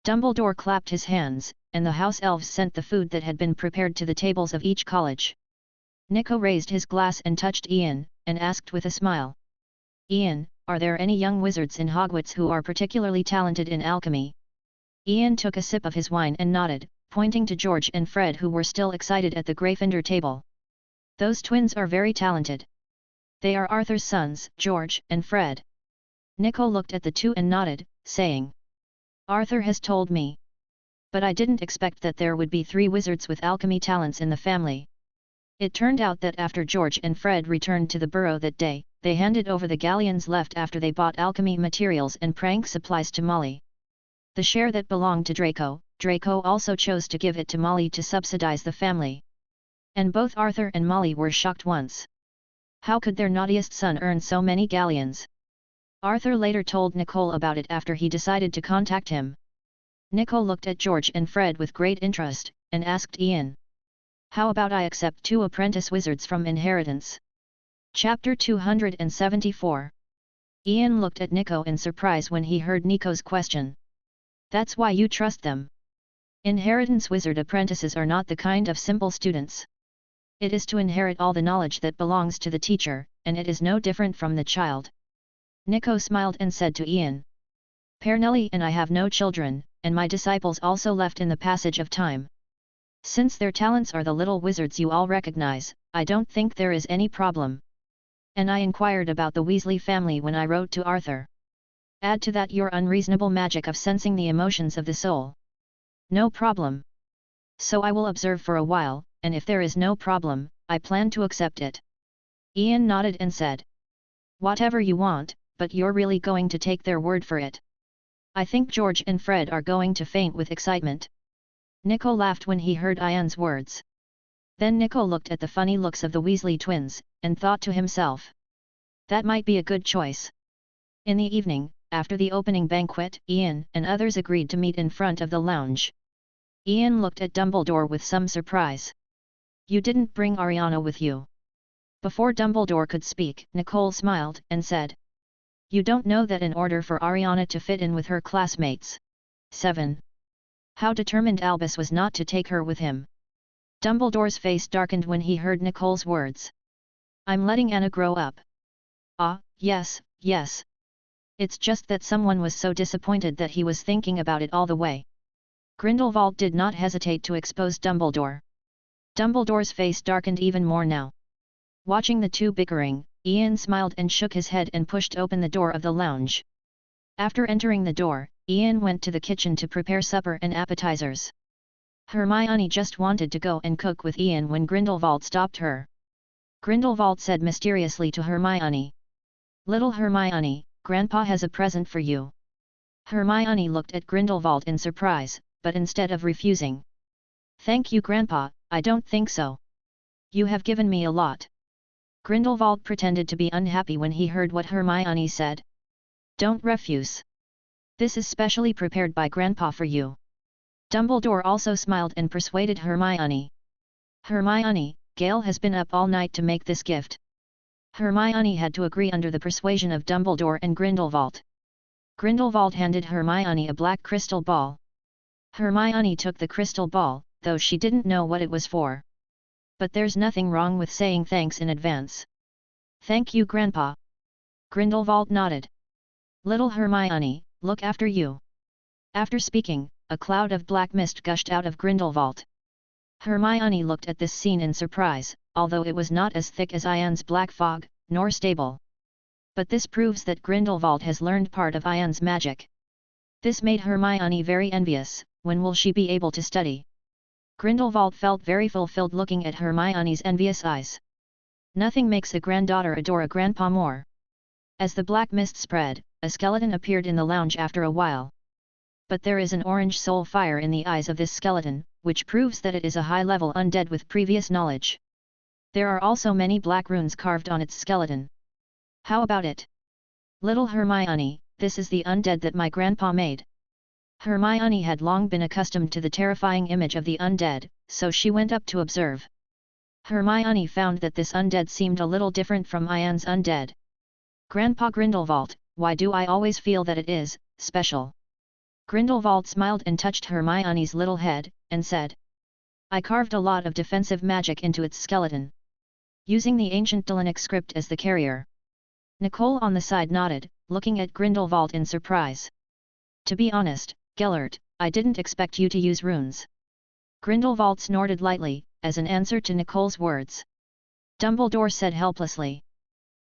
Dumbledore clapped his hands, and the house elves sent the food that had been prepared to the tables of each college. Nico raised his glass and touched Ian, and asked with a smile. "Ian, are there any young wizards in Hogwarts who are particularly talented in alchemy?" Ian took a sip of his wine and nodded, pointing to George and Fred who were still excited at the Gryffindor table. "Those twins are very talented. They are Arthur's sons, George and Fred." Nico looked at the two and nodded, saying, "Arthur has told me. But I didn't expect that there would be 3 wizards with alchemy talents in the family." It turned out that after George and Fred returned to the burrow that day, they handed over the galleons left after they bought alchemy materials and prank supplies to Molly. The share that belonged to Draco also chose to give it to Molly to subsidize the family. And both Arthur and Molly were shocked once. How could their naughtiest son earn so many galleons? Arthur later told Nicole about it after he decided to contact him. Nicole looked at George and Fred with great interest, and asked Ian. "How about I accept 2 apprentice wizards from inheritance?" Chapter 274. Ian looked at Nico in surprise when he heard Nico's question. "That's why you trust them? Inheritance wizard apprentices are not the kind of simple students. It is to inherit all the knowledge that belongs to the teacher, and it is no different from the child." Nico smiled and said to Ian. "Pernelli and I have no children, and my disciples also left in the passage of time. Since their talents are the little wizards you all recognize, I don't think there is any problem. And I inquired about the Weasley family when I wrote to Arthur. Add to that your unreasonable magic of sensing the emotions of the soul. No problem. So I will observe for a while, and if there is no problem, I plan to accept it." Ian nodded and said. "Whatever you want, but you're really going to take their word for it?" "I think George and Fred are going to faint with excitement." Nico laughed when he heard Ian's words. Then Nico looked at the funny looks of the Weasley twins, and thought to himself. That might be a good choice. In the evening, after the opening banquet, Ian and others agreed to meet in front of the lounge. Ian looked at Dumbledore with some surprise. "You didn't bring Ariana with you?" Before Dumbledore could speak, Nicole smiled and said. "You don't know that in order for Ariana to fit in with her classmates. 7. How determined Albus was not to take her with him." Dumbledore's face darkened when he heard Nicole's words. "I'm letting Anna grow up." "Ah, yes, yes. It's just that someone was so disappointed that he was thinking about it all the way." Grindelwald did not hesitate to expose Dumbledore. Dumbledore's face darkened even more now. Watching the two bickering, Ian smiled and shook his head and pushed open the door of the lounge. After entering the door, Ian went to the kitchen to prepare supper and appetizers. Hermione just wanted to go and cook with Ian when Grindelwald stopped her. Grindelwald said mysteriously to Hermione. "Little Hermione, Grandpa has a present for you." Hermione looked at Grindelwald in surprise, but instead of refusing. "Thank you Grandpa, I don't think so. You have given me a lot." Grindelwald pretended to be unhappy when he heard what Hermione said. "Don't refuse. This is specially prepared by Grandpa for you." Dumbledore also smiled and persuaded Hermione. "Hermione, Gale has been up all night to make this gift." Hermione had to agree under the persuasion of Dumbledore and Grindelwald. Grindelwald handed Hermione a black crystal ball. Hermione took the crystal ball, though she didn't know what it was for. "But there's nothing wrong with saying thanks in advance." "Thank you Grandpa." Grindelwald nodded. "Little Hermione, look after you." After speaking, a cloud of black mist gushed out of Grindelwald. Hermione looked at this scene in surprise, although it was not as thick as Ian's black fog, nor stable. But this proves that Grindelwald has learned part of Ian's magic. This made Hermione very envious. When will she be able to study? Grindelwald felt very fulfilled looking at Hermione's envious eyes. Nothing makes a granddaughter adore a grandpa more. As the black mist spread, a skeleton appeared in the lounge after a while. But there is an orange soul fire in the eyes of this skeleton, which proves that it is a high-level undead with previous knowledge. There are also many black runes carved on its skeleton. How about it? Little Hermione, this is the undead that my grandpa made. Hermione had long been accustomed to the terrifying image of the undead, so she went up to observe. Hermione found that this undead seemed a little different from Ian's undead. Grandpa Grindelwald, why do I always feel that it is special? Grindelwald smiled and touched Hermione's little head, and said, I carved a lot of defensive magic into its skeleton, using the ancient Dylanic script as the carrier. Nicole on the side nodded, looking at Grindelwald in surprise. To be honest, Gellert, I didn't expect you to use runes. Grindelwald snorted lightly, as an answer to Nicole's words. Dumbledore said helplessly.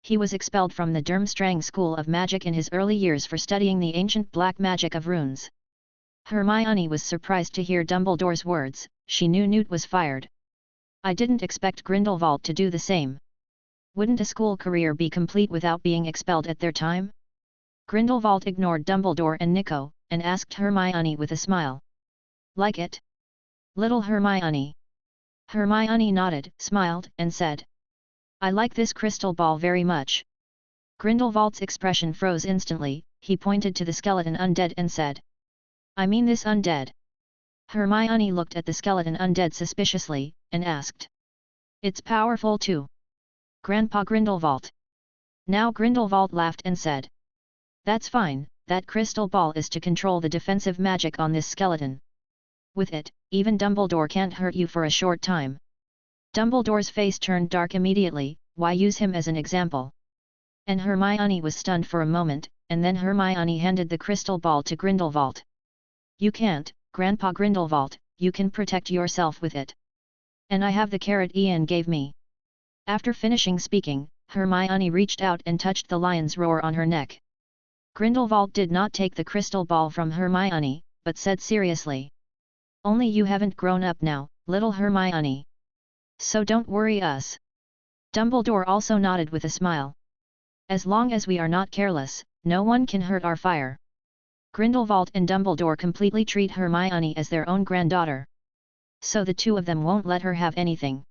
He was expelled from the Durmstrang School of Magic in his early years for studying the ancient black magic of runes. Hermione was surprised to hear Dumbledore's words. She knew Newt was fired. I didn't expect Grindelwald to do the same. Wouldn't a school career be complete without being expelled at their time? Grindelwald ignored Dumbledore and Nico, and asked Hermione with a smile. Like it? Little Hermione. Hermione nodded, smiled, and said, I like this crystal ball very much. Grindelwald's expression froze instantly. He pointed to the skeleton undead and said, I mean this undead. Hermione looked at the skeleton undead suspiciously, and asked, It's powerful too. Grandpa Grindelwald. Now Grindelwald laughed and said, That's fine, that crystal ball is to control the defensive magic on this skeleton. With it, even Dumbledore can't hurt you for a short time. Dumbledore's face turned dark immediately. Why use him as an example? And Hermione was stunned for a moment, and then Hermione handed the crystal ball to Grindelwald. You can't, Grandpa Grindelwald, you can protect yourself with it. And I have the carrot Ian gave me. After finishing speaking, Hermione reached out and touched the lion's roar on her neck. Grindelwald did not take the crystal ball from Hermione, but said seriously. Only you haven't grown up now, little Hermione. So don't worry us. Dumbledore also nodded with a smile. As long as we are not careless, no one can hurt our fire. Grindelwald and Dumbledore completely treat Hermione as their own granddaughter. So the two of them won't let her have anything.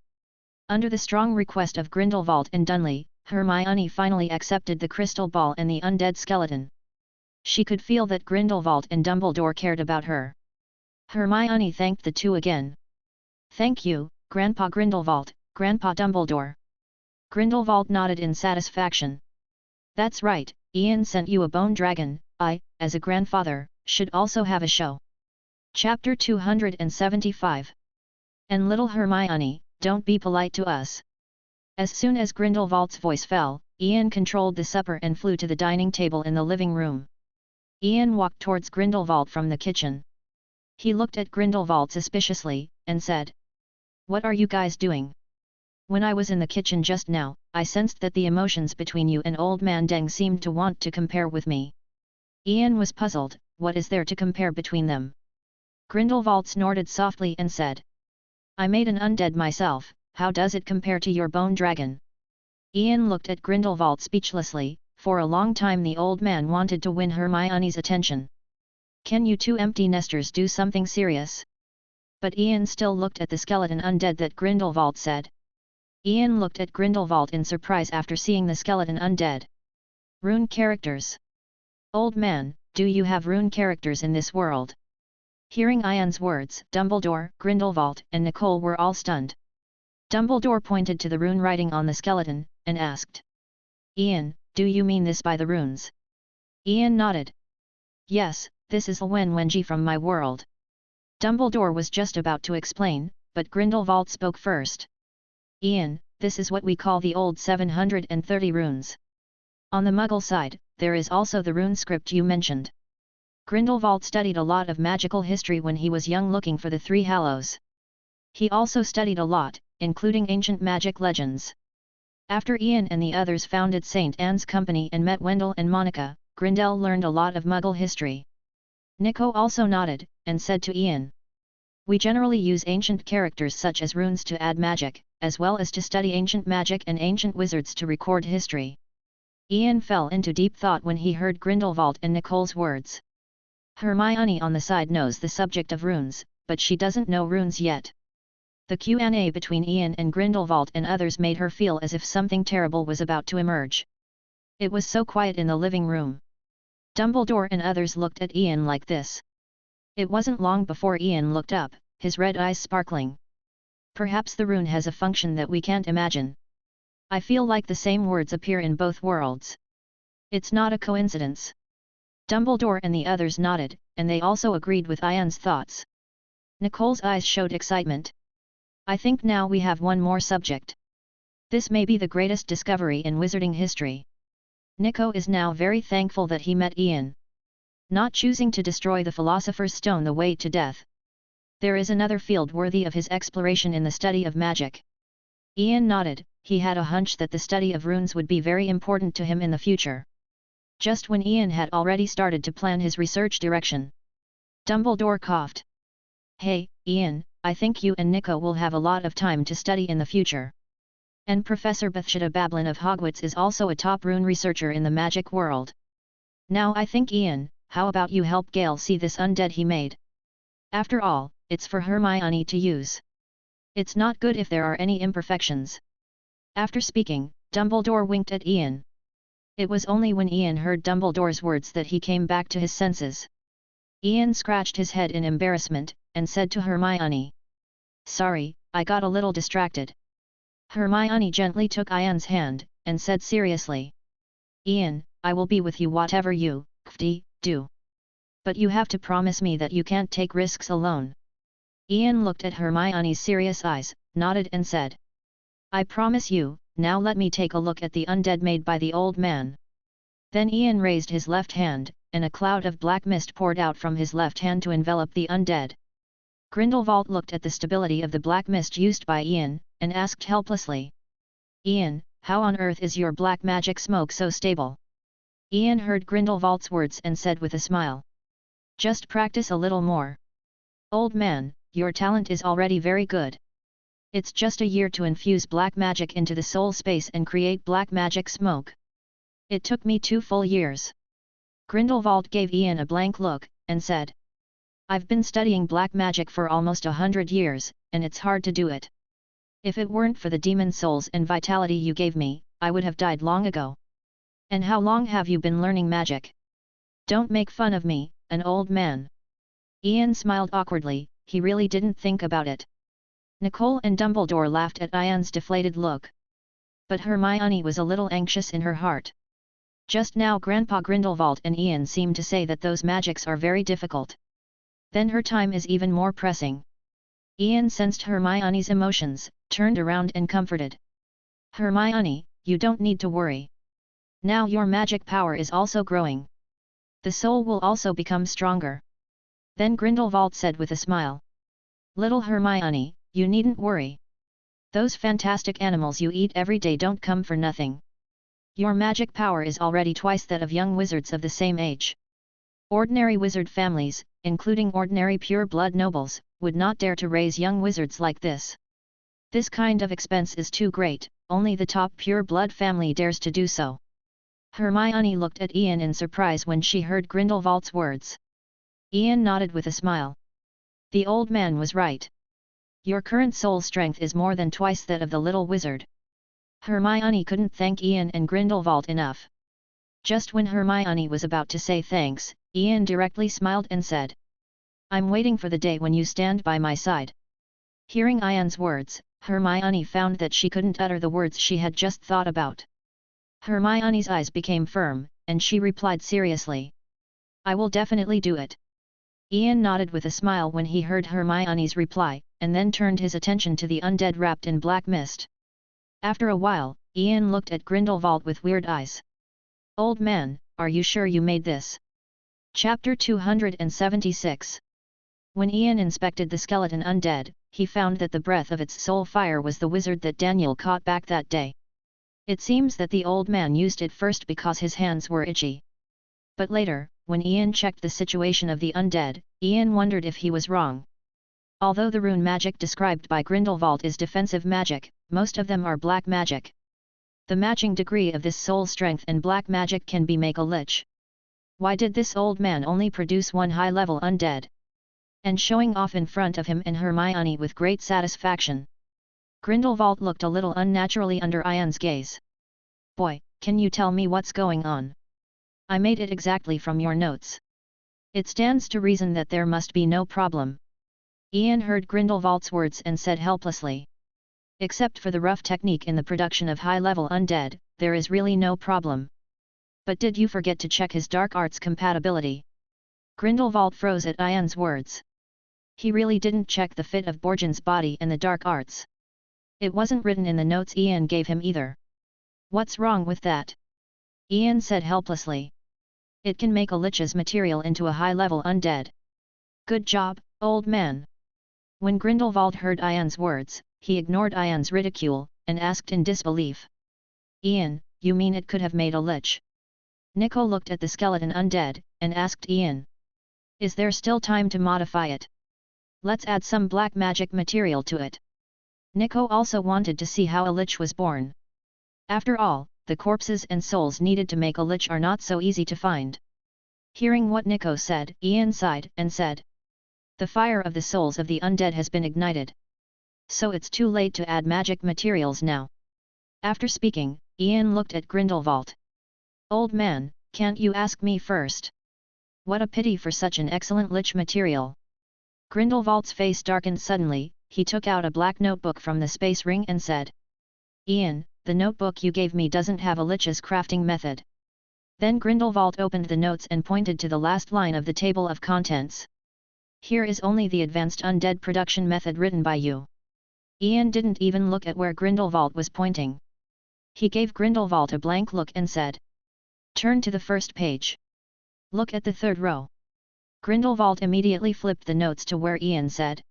Under the strong request of Grindelwald and Dunley, Hermione finally accepted the crystal ball and the undead skeleton. She could feel that Grindelwald and Dumbledore cared about her. Hermione thanked the two again. Thank you, Grandpa Grindelwald, Grandpa Dumbledore. Grindelwald nodded in satisfaction. That's right, Ian sent you a bone dragon. I, as a grandfather, should also have a show. Chapter 275. And little Hermione, don't be polite to us. As soon as Grindelwald's voice fell, Ian controlled the supper and flew to the dining table in the living room. Ian walked towards Grindelwald from the kitchen. He looked at Grindelwald suspiciously, and said, What are you guys doing? When I was in the kitchen just now, I sensed that the emotions between you and Old Man Deng seemed to want to compare with me. Ian was puzzled. What is there to compare between them? Grindelwald snorted softly and said, I made an undead myself, how does it compare to your bone dragon? Ian looked at Grindelwald speechlessly. For a long time the old man wanted to win Hermione's attention. Can you two empty nesters do something serious? But Ian still looked at the skeleton undead that Grindelwald said. Ian looked at Grindelwald in surprise after seeing the skeleton undead. Rune characters. Old man, do you have rune characters in this world? Hearing Ian's words, Dumbledore, Grindelwald, and Nicole were all stunned. Dumbledore pointed to the rune writing on the skeleton, and asked. Ian, do you mean this by the runes? Ian nodded. Yes, this is Wenwenji from my world. Dumbledore was just about to explain, but Grindelwald spoke first. Ian, this is what we call the old 730 runes. On the Muggle side, there is also the rune script you mentioned. Grindelwald studied a lot of magical history when he was young looking for the Three Hallows. He also studied a lot, including ancient magic legends. After Ian and the others founded St. Anne's Company and met Wendell and Monica, Grindel learned a lot of Muggle history. Nico also nodded, and said to Ian, "We generally use ancient characters such as runes to add magic, as well as to study ancient magic and ancient wizards to record history." Ian fell into deep thought when he heard Grindelwald and Nicole's words. Hermione on the side knows the subject of runes, but she doesn't know runes yet. The Q&A between Ian and Grindelwald and others made her feel as if something terrible was about to emerge. It was so quiet in the living room. Dumbledore and others looked at Ian like this. It wasn't long before Ian looked up, his red eyes sparkling. "Perhaps the rune has a function that we can't imagine. I feel like the same words appear in both worlds. It's not a coincidence." Dumbledore and the others nodded, and they also agreed with Ian's thoughts. Nicole's eyes showed excitement. "I think now we have one more subject. This may be the greatest discovery in wizarding history." Nico is now very thankful that he met Ian. Not choosing to destroy the Philosopher's Stone the way to death. There is another field worthy of his exploration in the study of magic. Ian nodded, he had a hunch that the study of runes would be very important to him in the future. Just when Ian had already started to plan his research direction, Dumbledore coughed. "Hey, Ian, I think you and Nico will have a lot of time to study in the future. And Professor Bathsheba Babylon of Hogwarts is also a top rune researcher in the magic world. Now I think Ian, how about you help Gale see this undead he made? After all, it's for Hermione to use. It's not good if there are any imperfections." After speaking, Dumbledore winked at Ian. It was only when Ian heard Dumbledore's words that he came back to his senses. Ian scratched his head in embarrassment, and said to Hermione, "Sorry, I got a little distracted." Hermione gently took Ian's hand, and said seriously, "Ian, I will be with you whatever you do. But you have to promise me that you can't take risks alone." Ian looked at Hermione's serious eyes, nodded and said, "I promise you. Now let me take a look at the undead made by the old man." Then Ian raised his left hand, and a cloud of black mist poured out from his left hand to envelop the undead. Grindelwald looked at the stability of the black mist used by Ian, and asked helplessly, "Ian, how on earth is your black magic smoke so stable?" Ian heard Grindelwald's words and said with a smile, "Just practice a little more. Old man, your talent is already very good. It's just a year to infuse black magic into the soul space and create black magic smoke. It took me 2 full years." Grindelwald gave Ian a blank look, and said, "I've been studying black magic for almost 100 years, and it's hard to do it. If it weren't for the demon souls and vitality you gave me, I would have died long ago." "And how long have you been learning magic? Don't make fun of me, an old man." Ian smiled awkwardly, he really didn't think about it. Nicole and Dumbledore laughed at Ian's deflated look. But Hermione was a little anxious in her heart. Just now Grandpa Grindelwald and Ian seemed to say that those magics are very difficult. Then her time is even more pressing. Ian sensed Hermione's emotions, turned around and comforted. "Hermione, you don't need to worry. Now your magic power is also growing. The soul will also become stronger." Then Grindelwald said with a smile, "Little Hermione, you needn't worry. Those fantastic animals you eat every day don't come for nothing. Your magic power is already twice that of young wizards of the same age. Ordinary wizard families, including ordinary pure-blood nobles, would not dare to raise young wizards like this. This kind of expense is too great, only the top pure-blood family dares to do so." Hermione looked at Ian in surprise when she heard Grindelwald's words. Ian nodded with a smile. The old man was right. Your current soul strength is more than twice that of the little wizard. Hermione couldn't thank Ian and Grindelwald enough. Just when Hermione was about to say thanks, Ian directly smiled and said, "I'm waiting for the day when you stand by my side." Hearing Ian's words, Hermione found that she couldn't utter the words she had just thought about. Hermione's eyes became firm, and she replied seriously, "I will definitely do it." Ian nodded with a smile when he heard Hermione's reply, and then turned his attention to the undead wrapped in black mist. After a while, Ian looked at Grindelwald with weird eyes. "Old man, are you sure you made this?" Chapter 276. When Ian inspected the skeleton undead, he found that the breath of its soul fire was the wizard that Daniel caught back that day. It seems that the old man used it first because his hands were itchy. But later, when Ian checked the situation of the undead, Ian wondered if he was wrong. Although the rune magic described by Grindelwald is defensive magic, most of them are black magic. The matching degree of this soul strength and black magic can be make a lich. Why did this old man only produce one high-level undead? And showing off in front of him and Hermione with great satisfaction. Grindelwald looked a little unnaturally under Ian's gaze. Boy, can you tell me what's going on? I made it exactly from your notes. It stands to reason that there must be no problem. Ian heard Grindelwald's words and said helplessly. Except for the rough technique in the production of high-level undead, there is really no problem. But did you forget to check his dark arts compatibility? Grindelwald froze at Ian's words. He really didn't check the fit of Borgin's body and the dark arts. It wasn't written in the notes Ian gave him either. What's wrong with that? Ian said helplessly. It can make a lich's material into a high-level undead. Good job, old man. When Grindelwald heard Ian's words, he ignored Ian's ridicule, and asked in disbelief. Ian, you mean it could have made a lich? Nico looked at the skeleton undead, and asked Ian. Is there still time to modify it? Let's add some black magic material to it. Nico also wanted to see how a lich was born. After all, the corpses and souls needed to make a lich are not so easy to find. Hearing what Nico said, Ian sighed and said. The fire of the souls of the undead has been ignited. So it's too late to add magic materials now. After speaking, Ian looked at Grindelwald. Old man, can't you ask me first? What a pity for such an excellent lich material. Grindelwald's face darkened suddenly, he took out a black notebook from the space ring and said. Ian, the notebook you gave me doesn't have a lich's crafting method. Then Grindelwald opened the notes and pointed to the last line of the table of contents. Here is only the advanced undead production method written by you. Ian didn't even look at where Grindelwald was pointing. He gave Grindelwald a blank look and said. Turn to the first page. Look at the third row. Grindelwald immediately flipped the notes to where Ian said.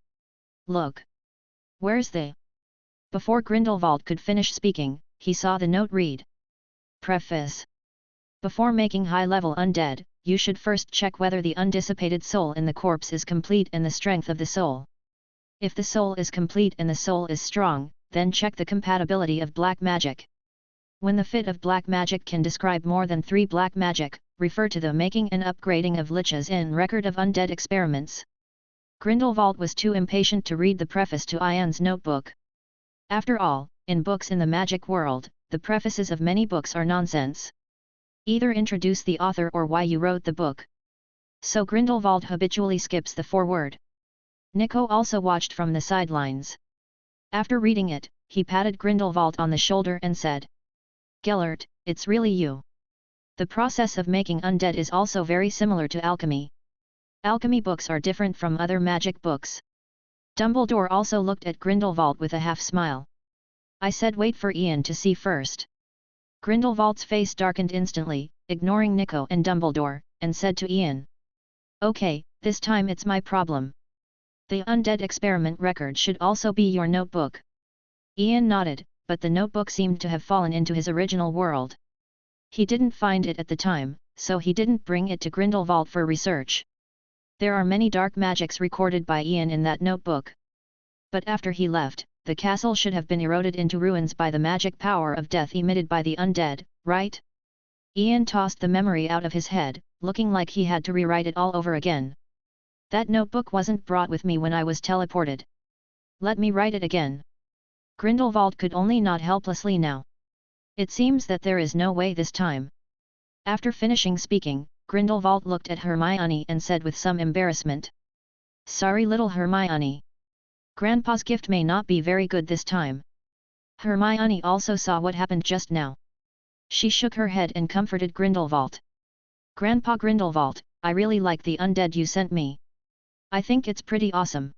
Look. Where's the? Before Grindelwald could finish speaking, he saw the note read. Preface. Before making high-level undead, you should first check whether the undissipated soul in the corpse is complete and the strength of the soul. If the soul is complete and the soul is strong, then check the compatibility of black magic. When the fit of black magic can describe more than 3 black magic, refer to the making and upgrading of liches in Record of Undead Experiments. Grindelwald was too impatient to read the preface to Ian's notebook. After all, in books in the magic world, the prefaces of many books are nonsense. Either introduce the author or why you wrote the book. So Grindelwald habitually skips the foreword. Nico also watched from the sidelines. After reading it, he patted Grindelwald on the shoulder and said. Gellert, it's really you. The process of making undead is also very similar to alchemy. Alchemy books are different from other magic books. Dumbledore also looked at Grindelwald with a half-smile. I said wait for Ian to see first. Grindelwald's face darkened instantly, ignoring Nico and Dumbledore, and said to Ian. Okay, this time it's my problem. The undead experiment record should also be your notebook. Ian nodded, but the notebook seemed to have fallen into his original world. He didn't find it at the time, so he didn't bring it to Grindelwald for research. There are many dark magics recorded by Ian in that notebook. But after he left, the castle should have been eroded into ruins by the magic power of death emitted by the undead, right? Ian tossed the memory out of his head, looking like he had to rewrite it all over again. That notebook wasn't brought with me when I was teleported. Let me write it again. Grindelwald could only nod helplessly now. It seems that there is no way this time. After finishing speaking, Grindelwald looked at Hermione and said with some embarrassment. Sorry little Hermione. Grandpa's gift may not be very good this time. Hermione also saw what happened just now. She shook her head and comforted Grindelwald. Grandpa Grindelwald, I really like the undead you sent me. I think it's pretty awesome.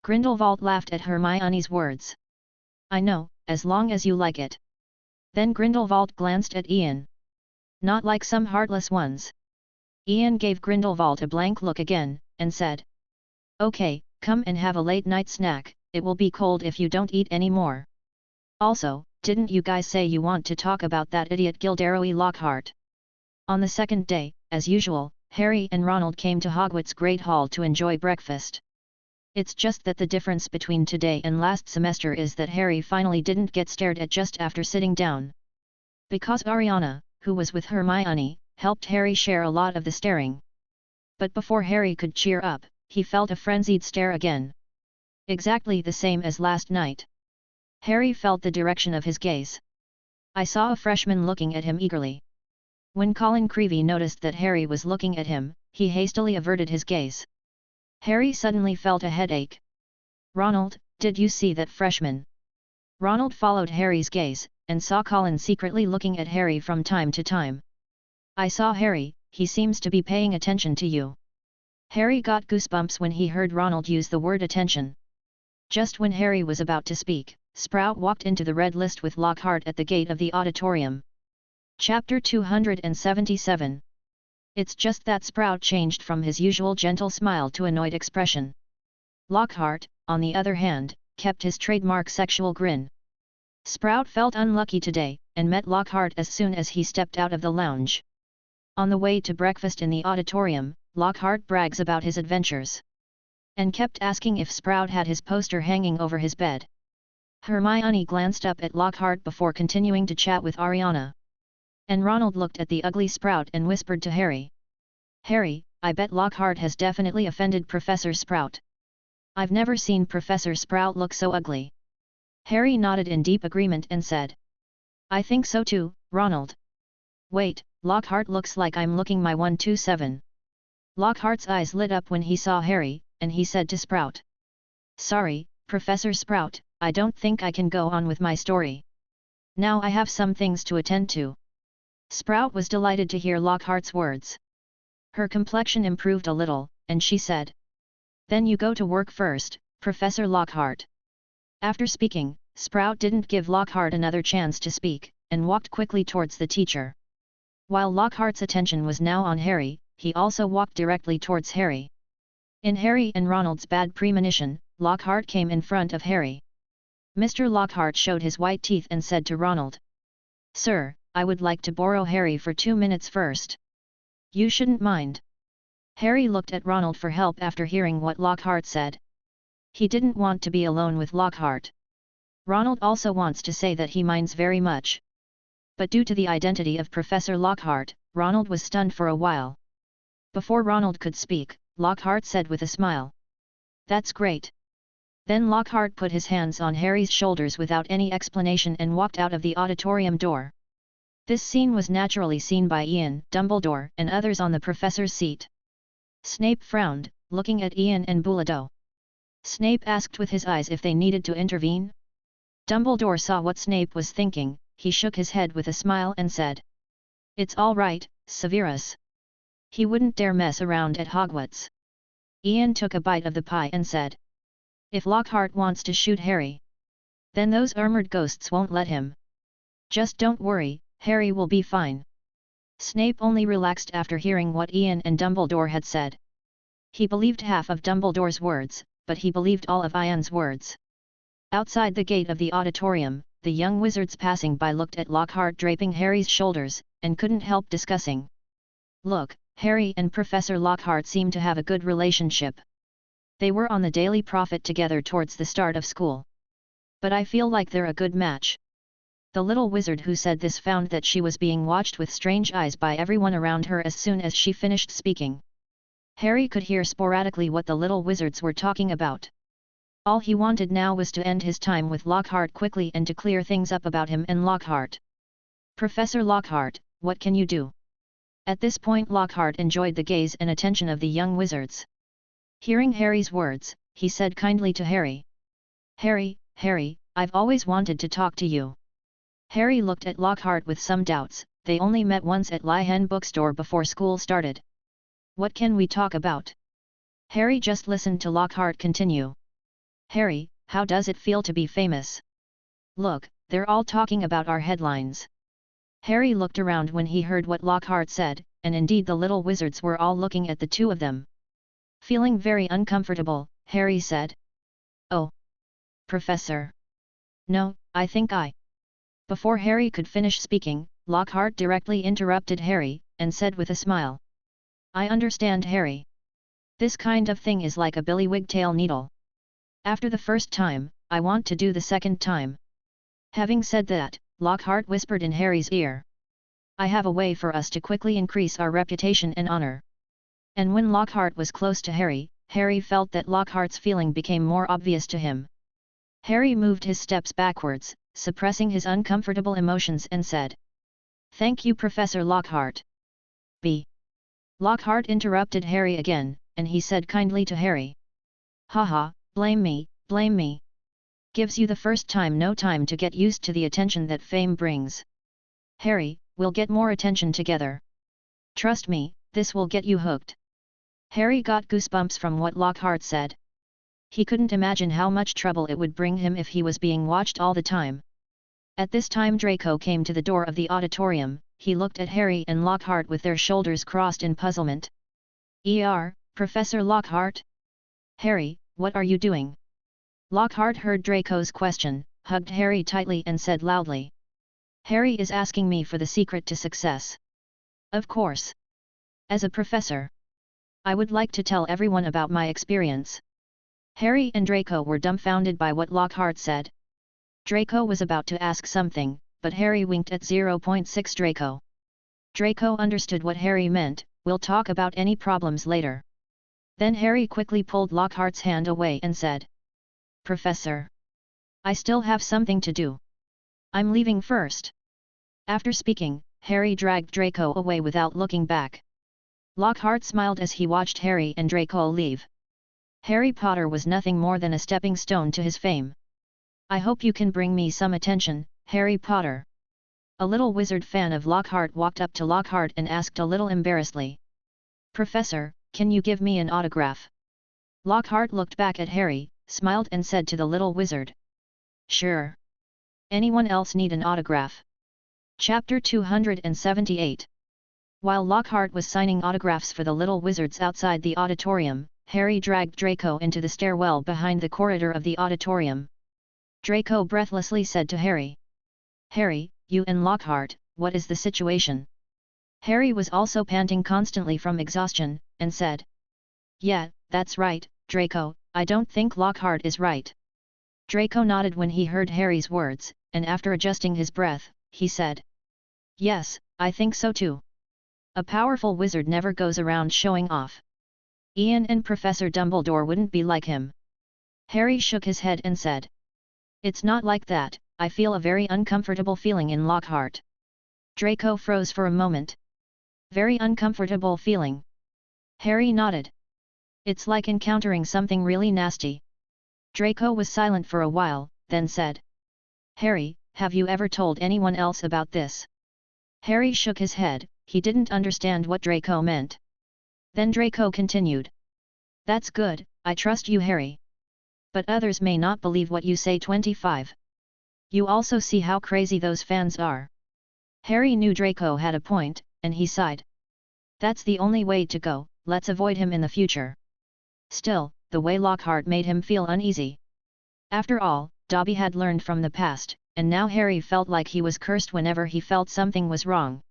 Grindelwald laughed at Hermione's words. I know, as long as you like it. Then Grindelwald glanced at Ian. Not like some heartless ones. Ian gave Grindelwald a blank look again, and said. Okay, come and have a late night snack, it will be cold if you don't eat any more. Also, didn't you guys say you want to talk about that idiot Gilderoy Lockhart? On the second day, as usual, Harry and Ronald came to Hogwarts Great Hall to enjoy breakfast. It's just that the difference between today and last semester is that Harry finally didn't get stared at just after sitting down. Because Ariana, who was with Hermione, helped Harry share a lot of the staring. But before Harry could cheer up, he felt a frenzied stare again. Exactly the same as last night. Harry felt the direction of his gaze. I saw a freshman looking at him eagerly. When Colin Creevey noticed that Harry was looking at him, he hastily averted his gaze. Harry suddenly felt a headache. Ronald, did you see that freshman? Ronald followed Harry's gaze, and saw Colin secretly looking at Harry from time to time. I saw Harry, he seems to be paying attention to you. Harry got goosebumps when he heard Ronald use the word attention. Just when Harry was about to speak, Sprout walked into the red list with Lockhart at the gate of the auditorium. Chapter 277. It's just that Sprout changed from his usual gentle smile to annoyed expression. Lockhart, on the other hand, kept his trademark sexual grin. Sprout felt unlucky today, and met Lockhart as soon as he stepped out of the lounge. On the way to breakfast in the auditorium, Lockhart brags about his adventures. And kept asking if Sprout had his poster hanging over his bed. Hermione glanced up at Lockhart before continuing to chat with Ariana. And Ronald looked at the ugly Sprout and whispered to Harry. Harry, I bet Lockhart has definitely offended Professor Sprout. I've never seen Professor Sprout look so ugly. Harry nodded in deep agreement and said. I think so too, Ronald. Wait, Lockhart looks like I'm looking my 127. Lockhart's eyes lit up when he saw Harry, and he said to Sprout. Sorry, Professor Sprout, I don't think I can go on with my story. Now I have some things to attend to. Sprout was delighted to hear Lockhart's words. Her complexion improved a little, and she said. Then you go to work first, Professor Lockhart. After speaking, Sprout didn't give Lockhart another chance to speak, and walked quickly towards the teacher. While Lockhart's attention was now on Harry, he also walked directly towards Harry. In Harry and Ronald's bad premonition, Lockhart came in front of Harry. Mr. Lockhart showed his white teeth and said to Ronald. Sir, I would like to borrow Harry for 2 minutes first. You shouldn't mind. Harry looked at Ronald for help after hearing what Lockhart said. He didn't want to be alone with Lockhart. Ronald also wants to say that he minds very much. But due to the identity of Professor Lockhart, Ronald was stunned for a while. Before Ronald could speak, Lockhart said with a smile. That's great. Then Lockhart put his hands on Harry's shoulders without any explanation and walked out of the auditorium door. This scene was naturally seen by Ian, Dumbledore, and others on the professor's seat. Snape frowned, looking at Ian and Bullado. Snape asked with his eyes if they needed to intervene. Dumbledore saw what Snape was thinking, he shook his head with a smile and said. It's all right, Severus. He wouldn't dare mess around at Hogwarts. Ian took a bite of the pie and said. If Lockhart wants to shoot Harry, then those armored ghosts won't let him. Just don't worry, Harry will be fine. Snape only relaxed after hearing what Ian and Dumbledore had said. He believed half of Dumbledore's words, but he believed all of Ian's words. Outside the gate of the auditorium, the young wizards passing by looked at Lockhart draping Harry's shoulders, and couldn't help discussing. Look, Harry and Professor Lockhart seem to have a good relationship. They were on the Daily Prophet together towards the start of school. But I feel like they're a good match. The little wizard who said this found that she was being watched with strange eyes by everyone around her as soon as she finished speaking. Harry could hear sporadically what the little wizards were talking about. All he wanted now was to end his time with Lockhart quickly and to clear things up about him and Lockhart. Professor Lockhart, what can you do? At this point Lockhart enjoyed the gaze and attention of the young wizards. Hearing Harry's words, he said kindly to Harry. Harry, I've always wanted to talk to you. Harry looked at Lockhart with some doubts, they only met once at Lihen bookstore before school started. What can we talk about? Harry just listened to Lockhart continue. Harry, how does it feel to be famous? Look, they're all talking about our headlines. Harry looked around when he heard what Lockhart said, and indeed the little wizards were all looking at the two of them. Feeling very uncomfortable, Harry said. Oh. Professor. No, I think I. Before Harry could finish speaking, Lockhart directly interrupted Harry, and said with a smile. I understand, Harry. This kind of thing is like a billywig-tail needle. After the first time, I want to do the second time. Having said that, Lockhart whispered in Harry's ear. I have a way for us to quickly increase our reputation and honor. And when Lockhart was close to Harry, Harry felt that Lockhart's feeling became more obvious to him. Harry moved his steps backwards, suppressing his uncomfortable emotions and said. Thank you, Professor Lockhart. B. Lockhart interrupted Harry again, and he said kindly to Harry. Haha, blame me, blame me. Gives you the first time no time to get used to the attention that fame brings. Harry, we'll get more attention together. Trust me, this will get you hooked. Harry got goosebumps from what Lockhart said. He couldn't imagine how much trouble it would bring him if he was being watched all the time. At this time Draco came to the door of the auditorium. He looked at Harry and Lockhart with their shoulders crossed in puzzlement. Professor Lockhart? Harry, what are you doing? Lockhart heard Draco's question, hugged Harry tightly and said loudly. Harry is asking me for the secret to success. Of course. As a professor, I would like to tell everyone about my experience. Harry and Draco were dumbfounded by what Lockhart said. Draco was about to ask something, but Harry winked at 0.6 Draco. Draco understood what Harry meant, we'll talk about any problems later. Then Harry quickly pulled Lockhart's hand away and said. Professor. I still have something to do. I'm leaving first. After speaking, Harry dragged Draco away without looking back. Lockhart smiled as he watched Harry and Draco leave. Harry Potter was nothing more than a stepping stone to his fame. I hope you can bring me some attention, Harry Potter. A little wizard fan of Lockhart walked up to Lockhart and asked a little embarrassedly. Professor, can you give me an autograph? Lockhart looked back at Harry, smiled and said to the little wizard. Sure. Anyone else need an autograph? Chapter 278. While Lockhart was signing autographs for the little wizards outside the auditorium, Harry dragged Draco into the stairwell behind the corridor of the auditorium. Draco breathlessly said to Harry. Harry, you and Lockhart, what is the situation? Harry was also panting constantly from exhaustion, and said. Yeah, that's right, Draco, I don't think Lockhart is right. Draco nodded when he heard Harry's words, and after adjusting his breath, he said. Yes, I think so too. A powerful wizard never goes around showing off. Ian and Professor Dumbledore wouldn't be like him. Harry shook his head and said. It's not like that, I feel a very uncomfortable feeling in Lockhart. Draco froze for a moment. Very uncomfortable feeling. Harry nodded. It's like encountering something really nasty. Draco was silent for a while, then said. Harry, have you ever told anyone else about this? Harry shook his head, he didn't understand what Draco meant. Then Draco continued. That's good, I trust you, Harry. But others may not believe what you say. 25. You also see how crazy those fans are. Harry knew Draco had a point, and he sighed. That's the only way to go, let's avoid him in the future. Still, the way Lockhart made him feel uneasy. After all, Dobby had learned from the past, and now Harry felt like he was cursed whenever he felt something was wrong.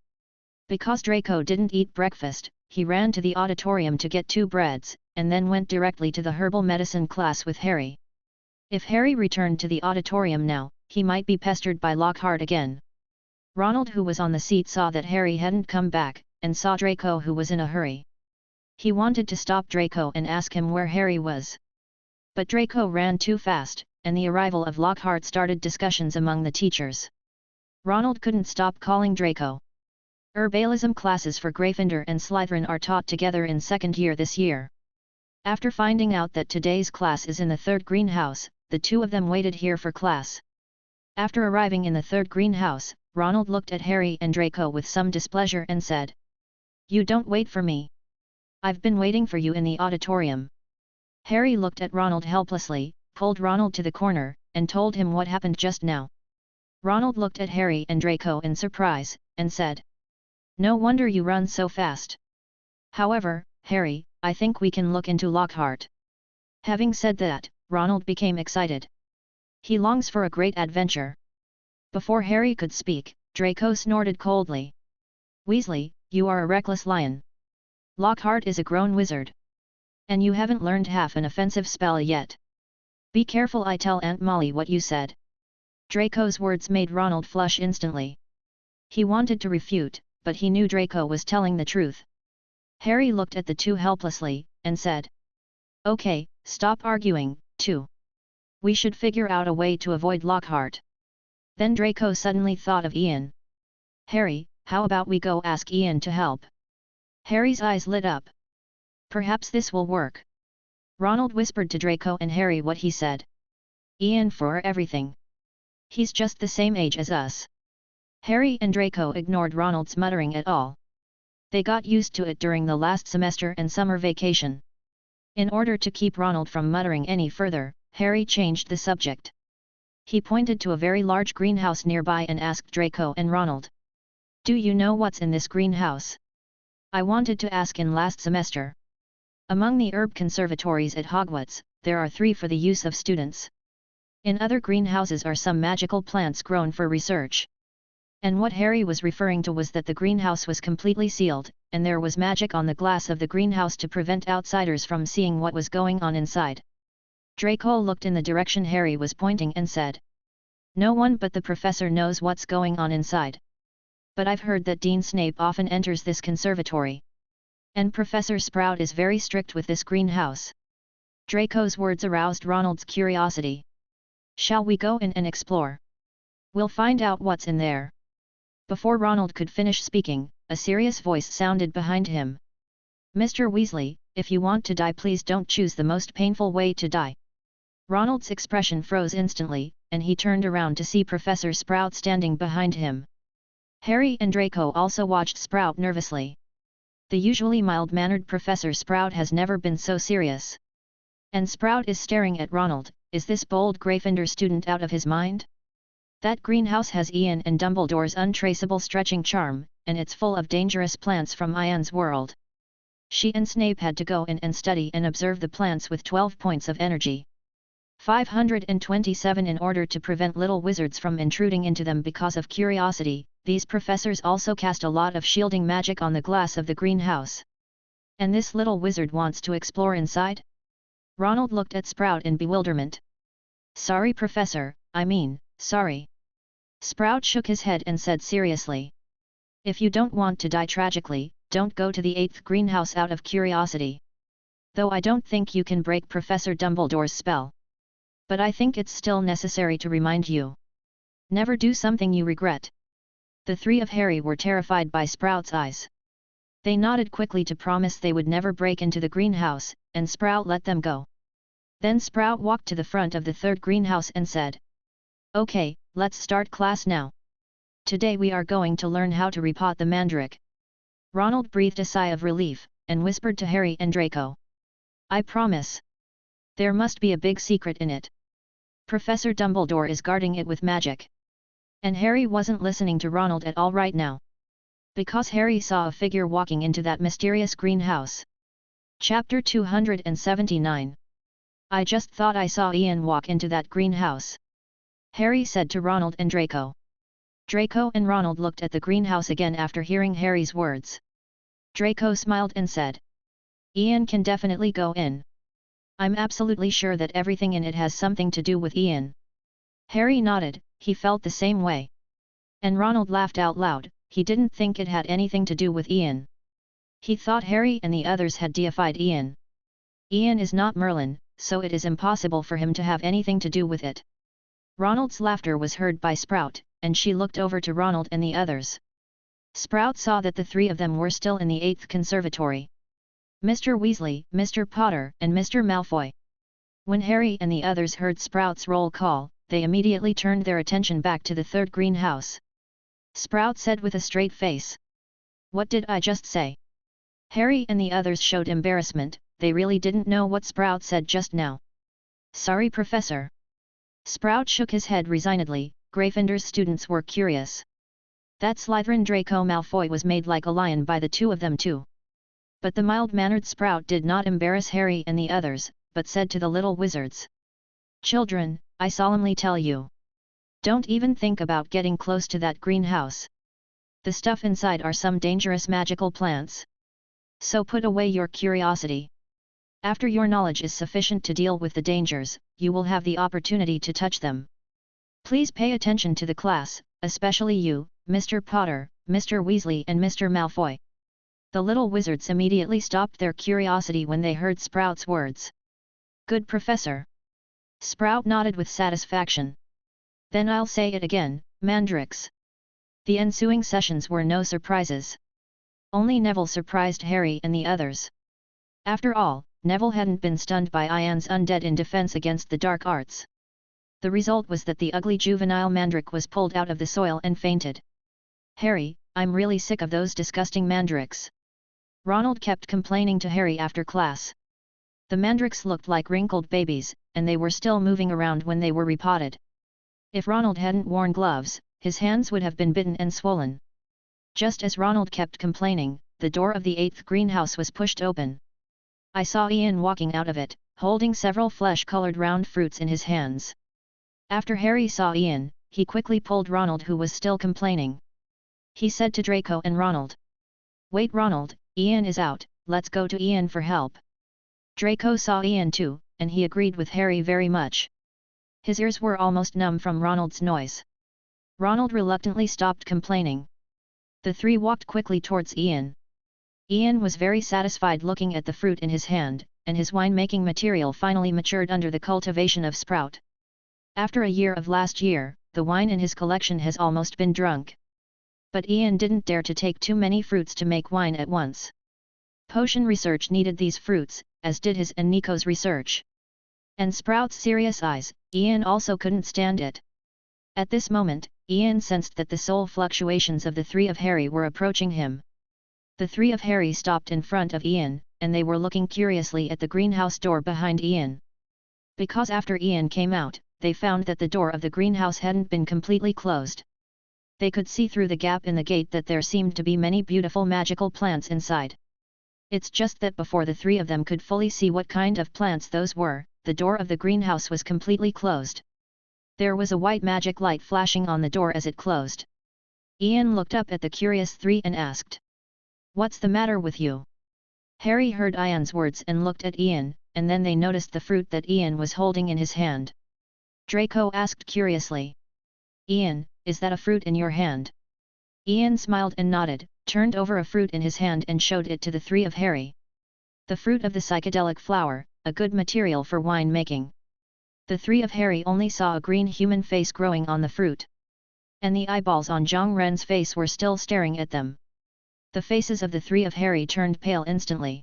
Because Draco didn't eat breakfast, he ran to the auditorium to get 2 breads, and then went directly to the herbal medicine class with Harry. If Harry returned to the auditorium now, he might be pestered by Lockhart again. Ronald, who was on the seat, saw that Harry hadn't come back, and saw Draco, who was in a hurry. He wanted to stop Draco and ask him where Harry was. But Draco ran too fast, and the arrival of Lockhart started discussions among the teachers. Ronald couldn't stop calling Draco. Herbalism classes for Gryffindor and Slytherin are taught together in 2nd year this year. After finding out that today's class is in the 3rd greenhouse, the 2 of them waited here for class. After arriving in the 3rd greenhouse, Ronald looked at Harry and Draco with some displeasure and said. You don't wait for me. I've been waiting for you in the auditorium. Harry looked at Ronald helplessly, pulled Ronald to the corner, and told him what happened just now. Ronald looked at Harry and Draco in surprise, and said. No wonder you run so fast. However, Harry, I think we can look into Lockhart. Having said that, Ronald became excited. He longs for a great adventure. Before Harry could speak, Draco snorted coldly. Weasley, you are a reckless lion. Lockhart is a grown wizard. And you haven't learned half an offensive spell yet. Be careful, I tell Aunt Molly what you said. Draco's words made Ronald flush instantly. He wanted to refute, but he knew Draco was telling the truth. Harry looked at the two helplessly, and said, Okay, stop arguing, too. We should figure out a way to avoid Lockhart. Then Draco suddenly thought of Ian. Harry, how about we go ask Ian to help? Harry's eyes lit up. Perhaps this will work. Ronald whispered to Draco and Harry what he said. Ian for everything. He's just the same age as us. Harry and Draco ignored Ronald's muttering at all. They got used to it during the last semester and summer vacation. In order to keep Ronald from muttering any further, Harry changed the subject. He pointed to a very large greenhouse nearby and asked Draco and Ronald. Do you know what's in this greenhouse? I wanted to ask in last semester. Among the herb conservatories at Hogwarts, there are 3 for the use of students. In other greenhouses are some magical plants grown for research. And what Harry was referring to was that the greenhouse was completely sealed, and there was magic on the glass of the greenhouse to prevent outsiders from seeing what was going on inside. Draco looked in the direction Harry was pointing and said. No one but the professor knows what's going on inside. But I've heard that Dean Snape often enters this conservatory. And Professor Sprout is very strict with this greenhouse. Draco's words aroused Ronald's curiosity. Shall we go in and explore? We'll find out what's in there. Before Ronald could finish speaking, a serious voice sounded behind him. Mr. Weasley, if you want to die, please don't choose the most painful way to die. Ronald's expression froze instantly, and he turned around to see Professor Sprout standing behind him. Harry and Draco also watched Sprout nervously. The usually mild-mannered Professor Sprout has never been so serious. And Sprout is staring at Ronald. Is this bold Gryffindor student out of his mind? That greenhouse has Ian and Dumbledore's untraceable stretching charm, and it's full of dangerous plants from Ian's world. She and Snape had to go in and study and observe the plants with 12 points of energy. 527 in order to prevent little wizards from intruding into them because of curiosity. These professors also cast a lot of shielding magic on the glass of the greenhouse. And this little wizard wants to explore inside? Ronald looked at Sprout in bewilderment. Sorry, Professor, sorry. Sprout shook his head and said seriously. If you don't want to die tragically, don't go to the 8th greenhouse out of curiosity. Though I don't think you can break Professor Dumbledore's spell. But I think it's still necessary to remind you. Never do something you regret. The 3 of Harry were terrified by Sprout's eyes. They nodded quickly to promise they would never break into the greenhouse, and Sprout let them go. Then Sprout walked to the front of the 3rd greenhouse and said. Okay, let's start class now. Today we are going to learn how to repot the mandrake. Ronald breathed a sigh of relief, and whispered to Harry and Draco. I promise. There must be a big secret in it. Professor Dumbledore is guarding it with magic. And Harry wasn't listening to Ronald at all right now. Because Harry saw a figure walking into that mysterious greenhouse. Chapter 279. I just thought I saw Ian walk into that greenhouse. Harry said to Ronald and Draco. Draco and Ronald looked at the greenhouse again after hearing Harry's words. Draco smiled and said. Ian can definitely go in. I'm absolutely sure that everything in it has something to do with Ian. Harry nodded, he felt the same way. And Ronald laughed out loud, he didn't think it had anything to do with Ian. He thought Harry and the others had deified Ian. Ian is not Merlin, so it is impossible for him to have anything to do with it. Ronald's laughter was heard by Sprout, and she looked over to Ronald and the others. Sprout saw that the 3 of them were still in the 8th conservatory. Mr. Weasley, Mr. Potter, and Mr. Malfoy. When Harry and the others heard Sprout's roll call, they immediately turned their attention back to the 3rd greenhouse. Sprout said with a straight face. What did I just say? Harry and the others showed embarrassment, they really didn't know what Sprout said just now. Sorry, Professor. Sprout shook his head resignedly, Gryffindor's students were curious. That Slytherin Draco Malfoy was made like a lion by the 2 of them too. But the mild-mannered Sprout did not embarrass Harry and the others, but said to the little wizards. Children, I solemnly tell you. Don't even think about getting close to that greenhouse. The stuff inside are some dangerous magical plants. So put away your curiosity. After your knowledge is sufficient to deal with the dangers, you will have the opportunity to touch them. Please pay attention to the class, especially you, Mr. Potter, Mr. Weasley and Mr. Malfoy. The little wizards immediately stopped their curiosity when they heard Sprout's words. Good professor. Sprout nodded with satisfaction. Then I'll say it again, Mandrix. The ensuing sessions were no surprises. Only Neville surprised Harry and the others. After all, Neville hadn't been stunned by Ian's undead in defense against the dark arts. The result was that the ugly juvenile Mandrix was pulled out of the soil and fainted. Harry, I'm really sick of those disgusting Mandrix. Ronald kept complaining to Harry after class. The Mandrix looked like wrinkled babies, and they were still moving around when they were repotted. If Ronald hadn't worn gloves, his hands would have been bitten and swollen. Just as Ronald kept complaining, the door of the 8th greenhouse was pushed open. I saw Ian walking out of it, holding several flesh-colored round fruits in his hands. After Harry saw Ian, he quickly pulled Ronald, who was still complaining. He said to Draco and Ronald. Wait, Ronald, Ian is out, let's go to Ian for help. Draco saw Ian too, and he agreed with Harry very much. His ears were almost numb from Ronald's noise. Ronald reluctantly stopped complaining. The three walked quickly towards Ian. Ian was very satisfied looking at the fruit in his hand, and his wine-making material finally matured under the cultivation of Sprout. After a year of last year, the wine in his collection has almost been drunk. But Ian didn't dare to take too many fruits to make wine at once. Potion research needed these fruits, as did his and Nico's research. And Sprout's serious eyes, Ian also couldn't stand it. At this moment, Ian sensed that the soul fluctuations of the three of Harry were approaching him. The three of Harry stopped in front of Ian, and they were looking curiously at the greenhouse door behind Ian. Because after Ian came out, they found that the door of the greenhouse hadn't been completely closed. They could see through the gap in the gate that there seemed to be many beautiful magical plants inside. It's just that before the three of them could fully see what kind of plants those were, the door of the greenhouse was completely closed. There was a white magic light flashing on the door as it closed. Ian looked up at the curious three and asked. What's the matter with you? Harry heard Ian's words and looked at Ian, and then they noticed the fruit that Ian was holding in his hand. Draco asked curiously. Ian, is that a fruit in your hand? Ian smiled and nodded, turned over a fruit in his hand and showed it to the three of Harry. The fruit of the psychedelic flower, a good material for wine making. The three of Harry only saw a green human face growing on the fruit. And the eyeballs on Zhang Ren's face were still staring at them. The faces of the three of Harry turned pale instantly.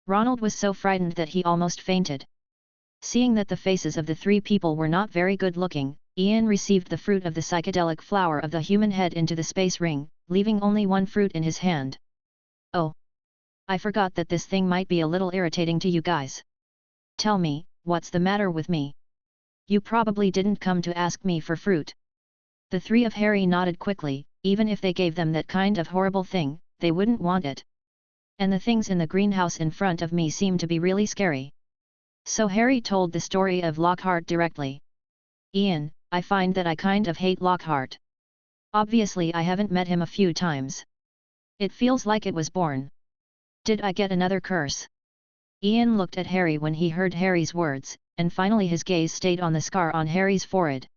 Ronald was so frightened that he almost fainted. Seeing that the faces of the three people were not very good looking, Ian received the fruit of the psychedelic flower of the human head into the space ring, leaving only one fruit in his hand. Oh! I forgot that this thing might be a little irritating to you guys. Tell me, what's the matter with me? You probably didn't come to ask me for fruit. The three of Harry nodded quickly. Even if they gave them that kind of horrible thing, they wouldn't want it. And the things in the greenhouse in front of me seem to be really scary. So Harry told the story of Lockhart directly. Ian, I find that I kind of hate Lockhart. Obviously I haven't met him a few times. It feels like it was born. Did I get another curse? Ian looked at Harry when he heard Harry's words, and finally his gaze stayed on the scar on Harry's forehead.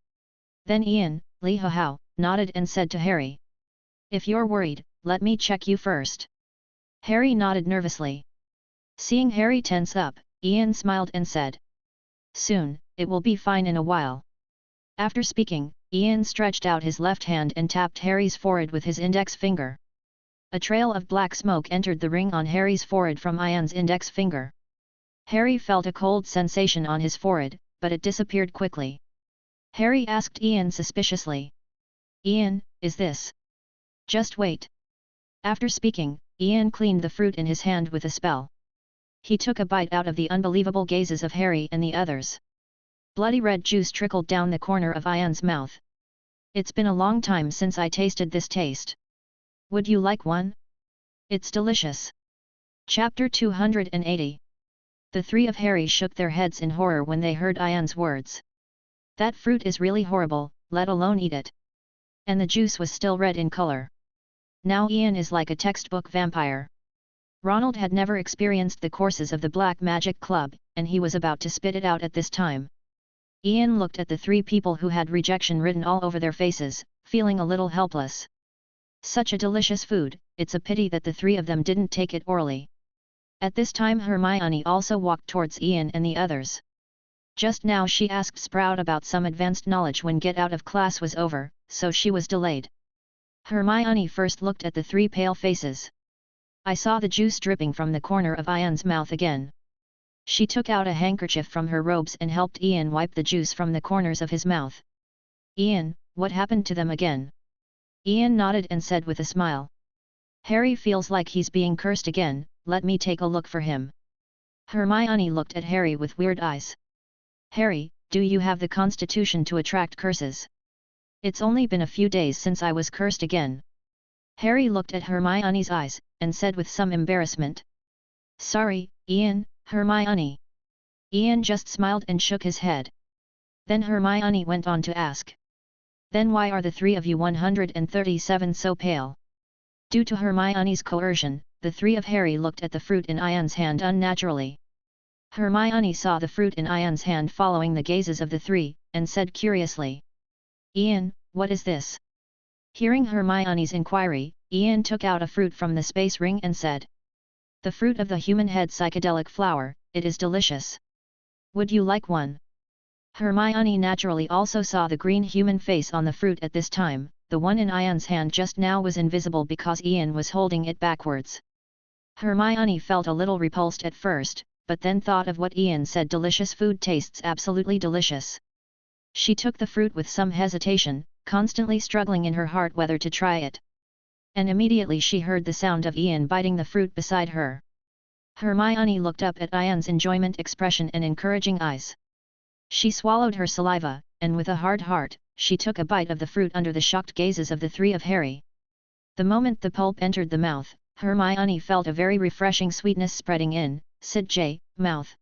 Then Ian, Li Hao, nodded and said to Harry. If you're worried, let me check you first. Harry nodded nervously. Seeing Harry tense up, Ian smiled and said. Soon, it will be fine in a while. After speaking, Ian stretched out his left hand and tapped Harry's forehead with his index finger. A trail of black smoke entered the ring on Harry's forehead from Ian's index finger. Harry felt a cold sensation on his forehead, but it disappeared quickly. Harry asked Ian suspiciously. Ian, is this? Just wait. After speaking, Ian cleaned the fruit in his hand with a spell. He took a bite out of the unbelievable gazes of Harry and the others. Bloody red juice trickled down the corner of Ian's mouth. It's been a long time since I tasted this taste. Would you like one? It's delicious. Chapter 280. The three of Harry shook their heads in horror when they heard Ian's words. That fruit is really horrible, let alone eat it. And the juice was still red in color. Now Ian is like a textbook vampire. Ronald had never experienced the courses of the Black Magic Club, and he was about to spit it out at this time. Ian looked at the three people who had rejection written all over their faces, feeling a little helpless. Such a delicious food, it's a pity that the three of them didn't take it orally. At this time Hermione also walked towards Ian and the others. Just now she asked Sprout about some advanced knowledge when get out of class was over, so she was delayed. Hermione first looked at the three pale faces. I saw the juice dripping from the corner of Ian's mouth again. She took out a handkerchief from her robes and helped Ian wipe the juice from the corners of his mouth. Ian, what happened to them again? Ian nodded and said with a smile. Harry feels like he's being cursed again, let me take a look for him. Hermione looked at Harry with weird eyes. Harry, do you have the constitution to attract curses? It's only been a few days since I was cursed again. Harry looked at Hermione's eyes, and said with some embarrassment. Sorry, Ian, Hermione. Ian just smiled and shook his head. Then Hermione went on to ask. Then why are the three of you 137 so pale? Due to Hermione's coercion, the three of Harry looked at the fruit in Ian's hand unnaturally. Hermione saw the fruit in Ian's hand following the gazes of the three, and said curiously. Ian, what is this? Hearing Hermione's inquiry, Ian took out a fruit from the space ring and said. The fruit of the human head psychedelic flower, it is delicious. Would you like one? Hermione naturally also saw the green human face on the fruit at this time, the one in Ian's hand just now was invisible because Ian was holding it backwards. Hermione felt a little repulsed at first, but then thought of what Ian said, delicious food tastes absolutely delicious. She took the fruit with some hesitation, constantly struggling in her heart whether to try it. And immediately she heard the sound of Ian biting the fruit beside her. Hermione looked up at Ian's enjoyment expression and encouraging eyes. She swallowed her saliva, and with a hard heart, she took a bite of the fruit under the shocked gazes of the three of Harry. The moment the pulp entered the mouth, Hermione felt a very refreshing sweetness spreading in, mouth.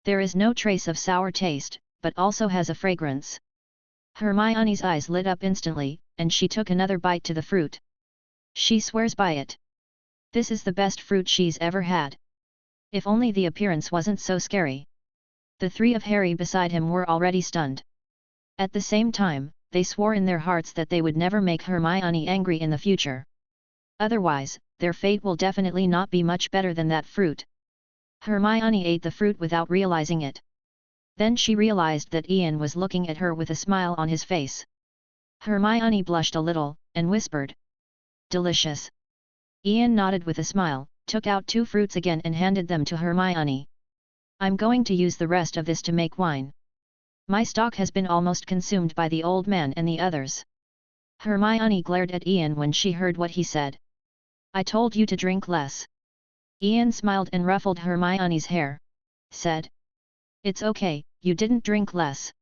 There is no trace of sour taste, but also has a fragrance. Hermione's eyes lit up instantly, and she took another bite to the fruit. She swears by it. This is the best fruit she's ever had. If only the appearance wasn't so scary. The three of Harry beside him were already stunned. At the same time, they swore in their hearts that they would never make Hermione angry in the future. Otherwise, their fate will definitely not be much better than that fruit. Hermione ate the fruit without realizing it. Then she realized that Ian was looking at her with a smile on his face. Hermione blushed a little, and whispered. Delicious. Ian nodded with a smile, took out 2 fruits again and handed them to Hermione. I'm going to use the rest of this to make wine. My stock has been almost consumed by the old man and the others. Hermione glared at Ian when she heard what he said. I told you to drink less. Ian smiled and ruffled Hermione's hair. Said. It's okay, you didn't drink less.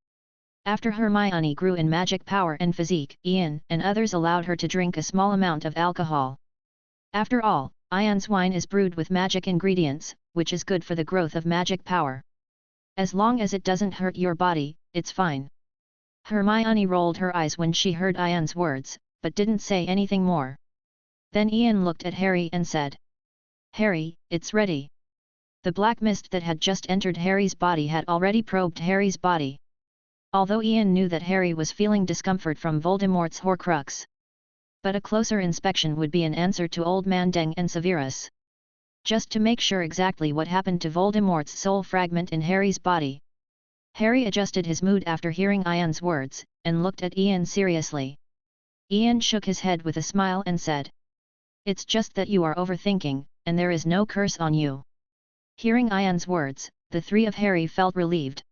After Hermione grew in magic power and physique, Ian and others allowed her to drink a small amount of alcohol. After all, Ian's wine is brewed with magic ingredients, which is good for the growth of magic power. As long as it doesn't hurt your body, it's fine. Hermione rolled her eyes when she heard Ian's words, but didn't say anything more. Then Ian looked at Harry and said. Harry, it's ready. The black mist that had just entered Harry's body had already probed Harry's body. Although Ian knew that Harry was feeling discomfort from Voldemort's Horcrux. But a closer inspection would be an answer to Old Man Deng and Severus. Just to make sure exactly what happened to Voldemort's soul fragment in Harry's body. Harry adjusted his mood after hearing Ian's words, and looked at Ian seriously. Ian shook his head with a smile and said. It's just that you are overthinking, and there is no curse on you. Hearing Ian's words, the three of Harry felt relieved.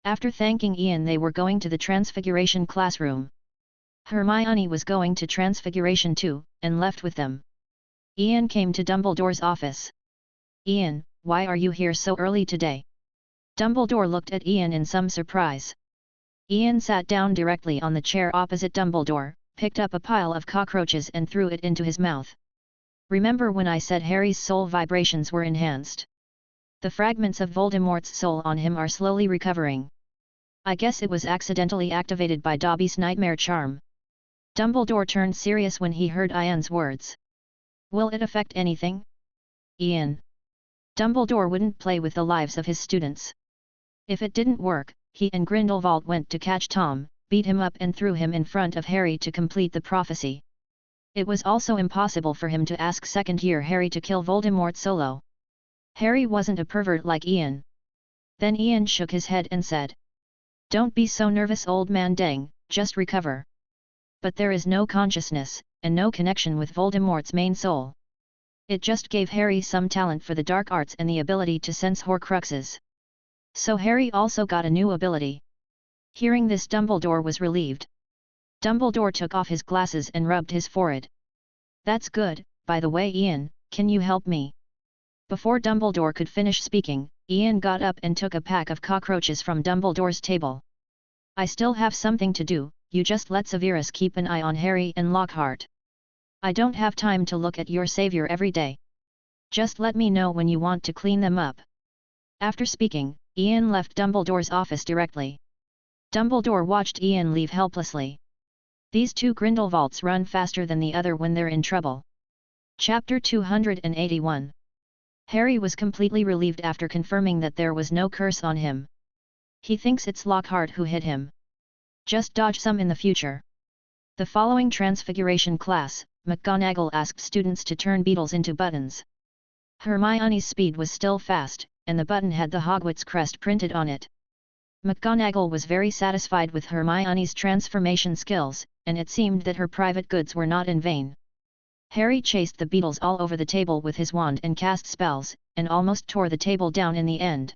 After thanking Ian, they were going to the Transfiguration classroom. Hermione was going to Transfiguration too, and left with them. Ian came to Dumbledore's office. Ian, why are you here so early today? Dumbledore looked at Ian in some surprise. Ian sat down directly on the chair opposite Dumbledore, picked up a pile of cockroaches and threw it into his mouth. Remember when I said Harry's soul vibrations were enhanced? The fragments of Voldemort's soul on him are slowly recovering. I guess it was accidentally activated by Dobby's nightmare charm. Dumbledore turned serious when he heard Ian's words. Will it affect anything? Ian. Dumbledore wouldn't play with the lives of his students. If it didn't work, he and Grindelwald went to catch Tom, beat him up and threw him in front of Harry to complete the prophecy. It was also impossible for him to ask second-year Harry to kill Voldemort solo. Harry wasn't a pervert like Ian. Then Ian shook his head and said, "Don't be so nervous, old man Deng, just recover." But there is no consciousness, and no connection with Voldemort's main soul. It just gave Harry some talent for the dark arts and the ability to sense Horcruxes. So Harry also got a new ability. Hearing this, Dumbledore was relieved. Dumbledore took off his glasses and rubbed his forehead. "That's good. By the way, Ian, can you help me?" Before Dumbledore could finish speaking, Ian got up and took a pack of cockroaches from Dumbledore's table. "I still have something to do, you just let Severus keep an eye on Harry and Lockhart. I don't have time to look at your savior every day. Just let me know when you want to clean them up." After speaking, Ian left Dumbledore's office directly. Dumbledore watched Ian leave helplessly. These two Grindelwalds run faster than the other when they're in trouble. Chapter 281. Harry was completely relieved after confirming that there was no curse on him. He thinks it's Lockhart who hit him. Just dodge some in the future. The following Transfiguration class, McGonagall asked students to turn beetles into buttons. Hermione's speed was still fast, and the button had the Hogwarts crest printed on it. McGonagall was very satisfied with Hermione's transformation skills, and it seemed that her private goods were not in vain. Harry chased the beetles all over the table with his wand and cast spells, and almost tore the table down in the end.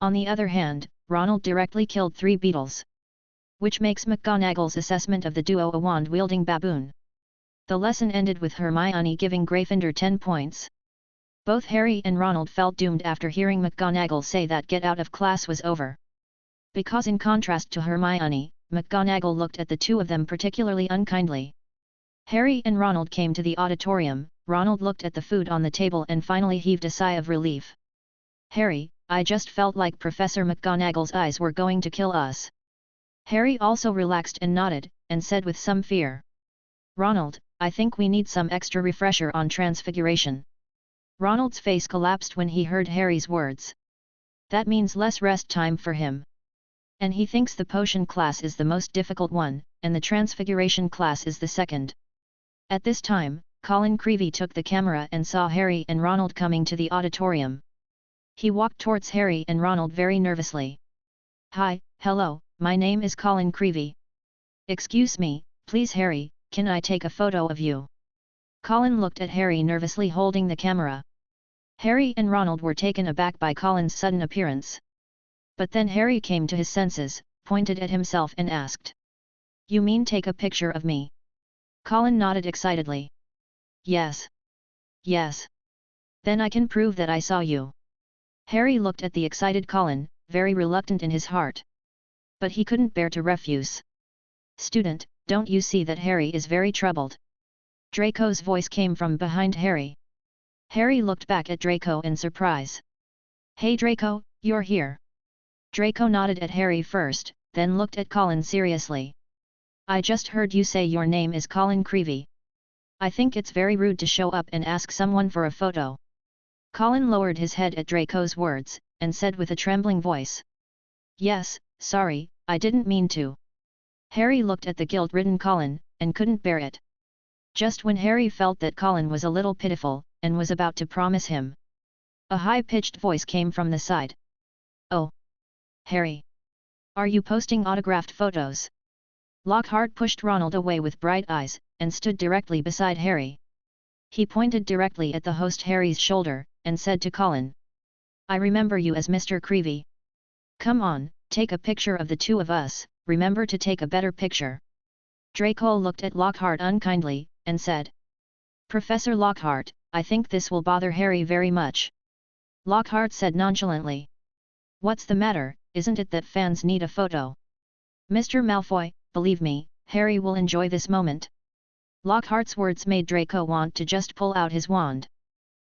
On the other hand, Ronald directly killed 3 beetles. Which makes McGonagall's assessment of the duo a wand-wielding baboon. The lesson ended with Hermione giving Gryffindor 10 points. Both Harry and Ronald felt doomed after hearing McGonagall say that get out of class was over. Because in contrast to Hermione, McGonagall looked at the two of them particularly unkindly. Harry and Ronald came to the auditorium. Ronald looked at the food on the table and finally heaved a sigh of relief. "Harry, I just felt like Professor McGonagall's eyes were going to kill us." Harry also relaxed and nodded, and said with some fear, "Ronald, I think we need some extra refresher on Transfiguration." Ronald's face collapsed when he heard Harry's words. That means less rest time for him. And he thinks the potion class is the most difficult one, and the Transfiguration class is the second. At this time, Colin Creevey took the camera and saw Harry and Ronald coming to the auditorium. He walked towards Harry and Ronald very nervously. "Hi, hello, my name is Colin Creevey." "Excuse me, please Harry, can I take a photo of you?" Colin looked at Harry nervously holding the camera. Harry and Ronald were taken aback by Colin's sudden appearance. But then Harry came to his senses, pointed at himself and asked, "You mean take a picture of me?" Colin nodded excitedly. "Yes. Yes. Then I can prove that I saw you." Harry looked at the excited Colin, very reluctant in his heart. But he couldn't bear to refuse. "Student, don't you see that Harry is very troubled?" Draco's voice came from behind Harry. Harry looked back at Draco in surprise. "Hey Draco, you're here." Draco nodded at Harry first, then looked at Colin seriously. "I just heard you say your name is Colin Creevey. I think it's very rude to show up and ask someone for a photo." Colin lowered his head at Draco's words, and said with a trembling voice, "Yes, sorry, I didn't mean to." Harry looked at the guilt-ridden Colin, and couldn't bear it. Just when Harry felt that Colin was a little pitiful, and was about to promise him, a high-pitched voice came from the side. "Oh! Harry! Are you posting autographed photos?" Lockhart pushed Ronald away with bright eyes, and stood directly beside Harry. He pointed directly at the host Harry's shoulder, and said to Colin, "I remember you as Mr. Creevey. Come on, take a picture of the two of us, remember to take a better picture." Draco looked at Lockhart unkindly, and said, "Professor Lockhart, I think this will bother Harry very much." Lockhart said nonchalantly, "What's the matter, isn't it that fans need a photo?" "Mr. Malfoy, believe me, Harry will enjoy this moment." Lockhart's words made Draco want to just pull out his wand.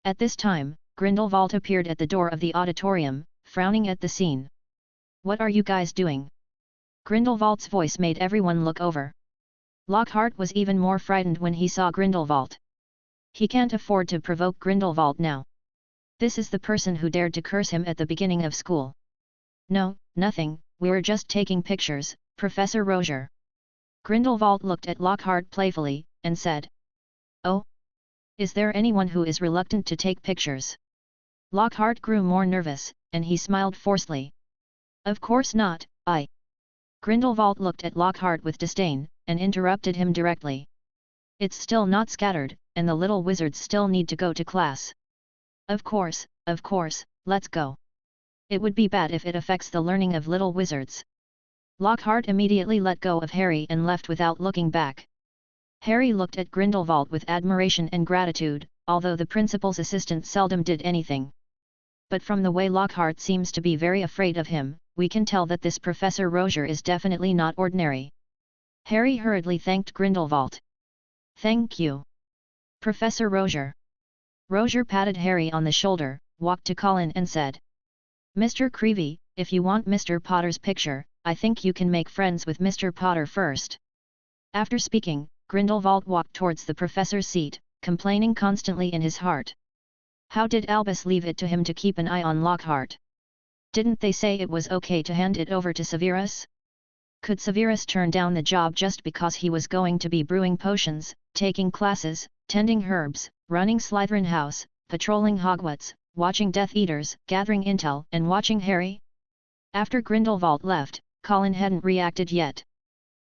At this time, Grindelwald appeared at the door of the auditorium, frowning at the scene. "What are you guys doing?" Grindelwald's voice made everyone look over. Lockhart was even more frightened when he saw Grindelwald. He can't afford to provoke Grindelwald now. This is the person who dared to curse him at the beginning of school. No, nothing, we were just taking pictures, Professor Rozier. Grindelwald looked at Lockhart playfully, and said. Oh? Is there anyone who is reluctant to take pictures? Lockhart grew more nervous, and he smiled forcefully. Of course not, I. Grindelwald looked at Lockhart with disdain, and interrupted him directly. It's still not scattered, and the little wizards still need to go to class. Of course, let's go. It would be bad if it affects the learning of little wizards. Lockhart immediately let go of Harry and left without looking back. Harry looked at Grindelwald with admiration and gratitude, although the principal's assistant seldom did anything. But from the way Lockhart seems to be very afraid of him, we can tell that this Professor Rozier is definitely not ordinary. Harry hurriedly thanked Grindelwald. Thank you, Professor Rozier. Rozier patted Harry on the shoulder, walked to Colin and said. Mr. Creevy, if you want Mr. Potter's picture, I think you can make friends with Mr. Potter first. After speaking, Grindelwald walked towards the professor's seat, complaining constantly in his heart. How did Albus leave it to him to keep an eye on Lockhart? Didn't they say it was okay to hand it over to Severus? Could Severus turn down the job just because he was going to be brewing potions, taking classes, tending herbs, running Slytherin House, patrolling Hogwarts, watching Death Eaters, gathering intel, and watching Harry? After Grindelwald left, Colin hadn't reacted yet.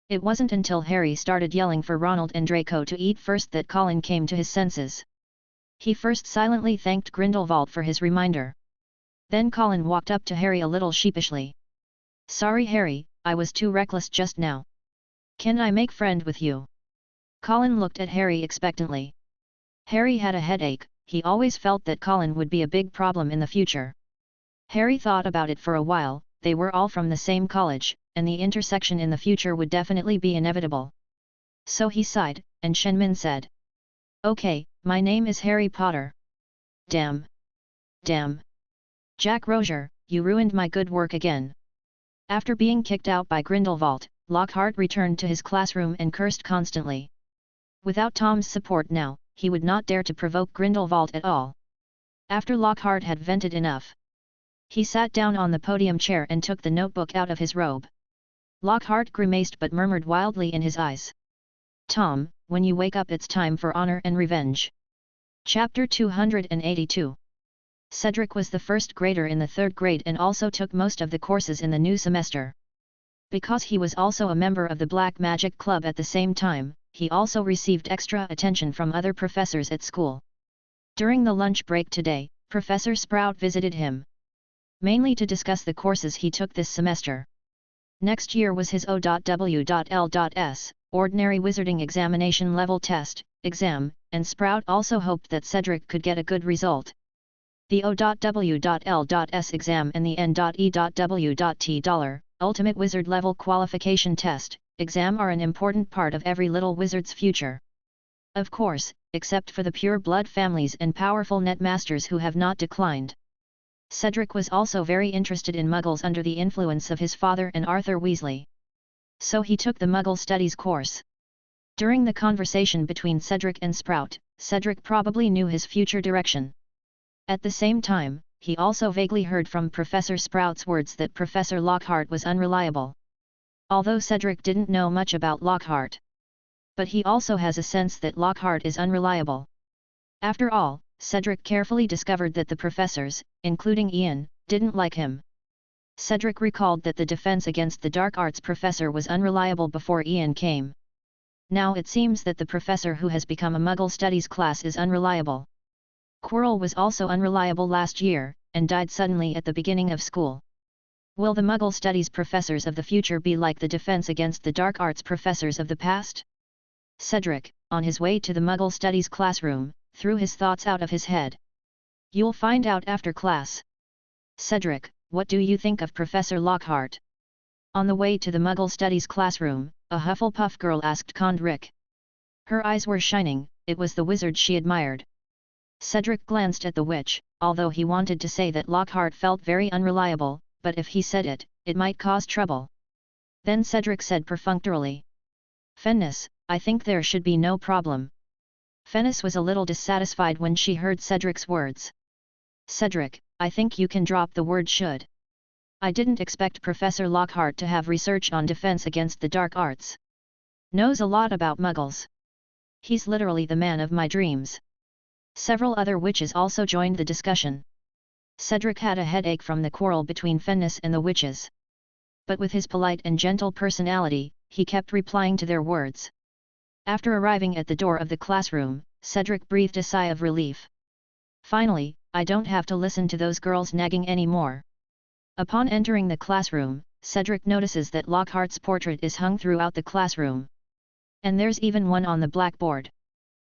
It wasn't until Harry started yelling for Ronald and Draco to eat first that Colin came to his senses. He first silently thanked Grindelwald for his reminder. Then Colin walked up to Harry a little sheepishly. Sorry Harry, I was too reckless just now. Can I make friend with you? Colin looked at Harry expectantly. Harry had a headache, he always felt that Colin would be a big problem in the future. Harry thought about it for a while, they were all from the same college, and the intersection in the future would definitely be inevitable. So he sighed, and Shenmin said. Okay, my name is Harry Potter. Damn. Jack Rozier, you ruined my good work again. After being kicked out by Grindelwald, Lockhart returned to his classroom and cursed constantly. Without Tom's support now, he would not dare to provoke Grindelwald at all. After Lockhart had vented enough, he sat down on the podium chair and took the notebook out of his robe. Lockhart grimaced but murmured wildly in his eyes. Tom, when you wake up it's time for honor and revenge. Chapter 282. Cedric was the first grader in the third grade and also took most of the courses in the new semester. Because he was also a member of the Black Magic Club at the same time, he also received extra attention from other professors at school. During the lunch break today, Professor Sprout visited him. Mainly to discuss the courses he took this semester. Next year was his O.W.L.S. Ordinary Wizarding Examination Level Test, exam, and Sprout also hoped that Cedric could get a good result. The O.W.L.S. exam and the N.E.W.T. Ultimate Wizard Level Qualification Test, exam are an important part of every little wizard's future. Of course, except for the pure blood families and powerful netmasters who have not declined. Cedric was also very interested in Muggles under the influence of his father and Arthur Weasley. So he took the Muggle Studies course. During the conversation between Cedric and Sprout, Cedric probably knew his future direction. At the same time, he also vaguely heard from Professor Sprout's words that Professor Lockhart was unreliable. Although Cedric didn't know much about Lockhart. But he also has a sense that Lockhart is unreliable. After all, Cedric carefully discovered that the professors, including Ian, didn't like him. Cedric recalled that the defense against the dark arts professor was unreliable before Ian came. Now it seems that the professor who has become a Muggle Studies class is unreliable. Quirrell was also unreliable last year, and died suddenly at the beginning of school. Will the Muggle Studies professors of the future be like the defense against the dark arts professors of the past? Cedric, on his way to the Muggle Studies classroom, threw his thoughts out of his head. You'll find out after class. Cedric, what do you think of Professor Lockhart? On the way to the Muggle Studies classroom, a Hufflepuff girl asked Condrick. Her eyes were shining, it was the wizard she admired. Cedric glanced at the witch, although he wanted to say that Lockhart felt very unreliable, but if he said it, it might cause trouble. Then Cedric said perfunctorily. Fennis, I think there should be no problem. Fennis was a little dissatisfied when she heard Cedric's words. Cedric, I think you can drop the word should. I didn't expect Professor Lockhart to have research on defense against the dark arts. Knows a lot about muggles. He's literally the man of my dreams. Several other witches also joined the discussion. Cedric had a headache from the quarrel between Fennis and the witches. But with his polite and gentle personality, he kept replying to their words. After arriving at the door of the classroom, Cedric breathed a sigh of relief. Finally, I don't have to listen to those girls nagging anymore. Upon entering the classroom, Cedric notices that Lockhart's portrait is hung throughout the classroom. And there's even one on the blackboard.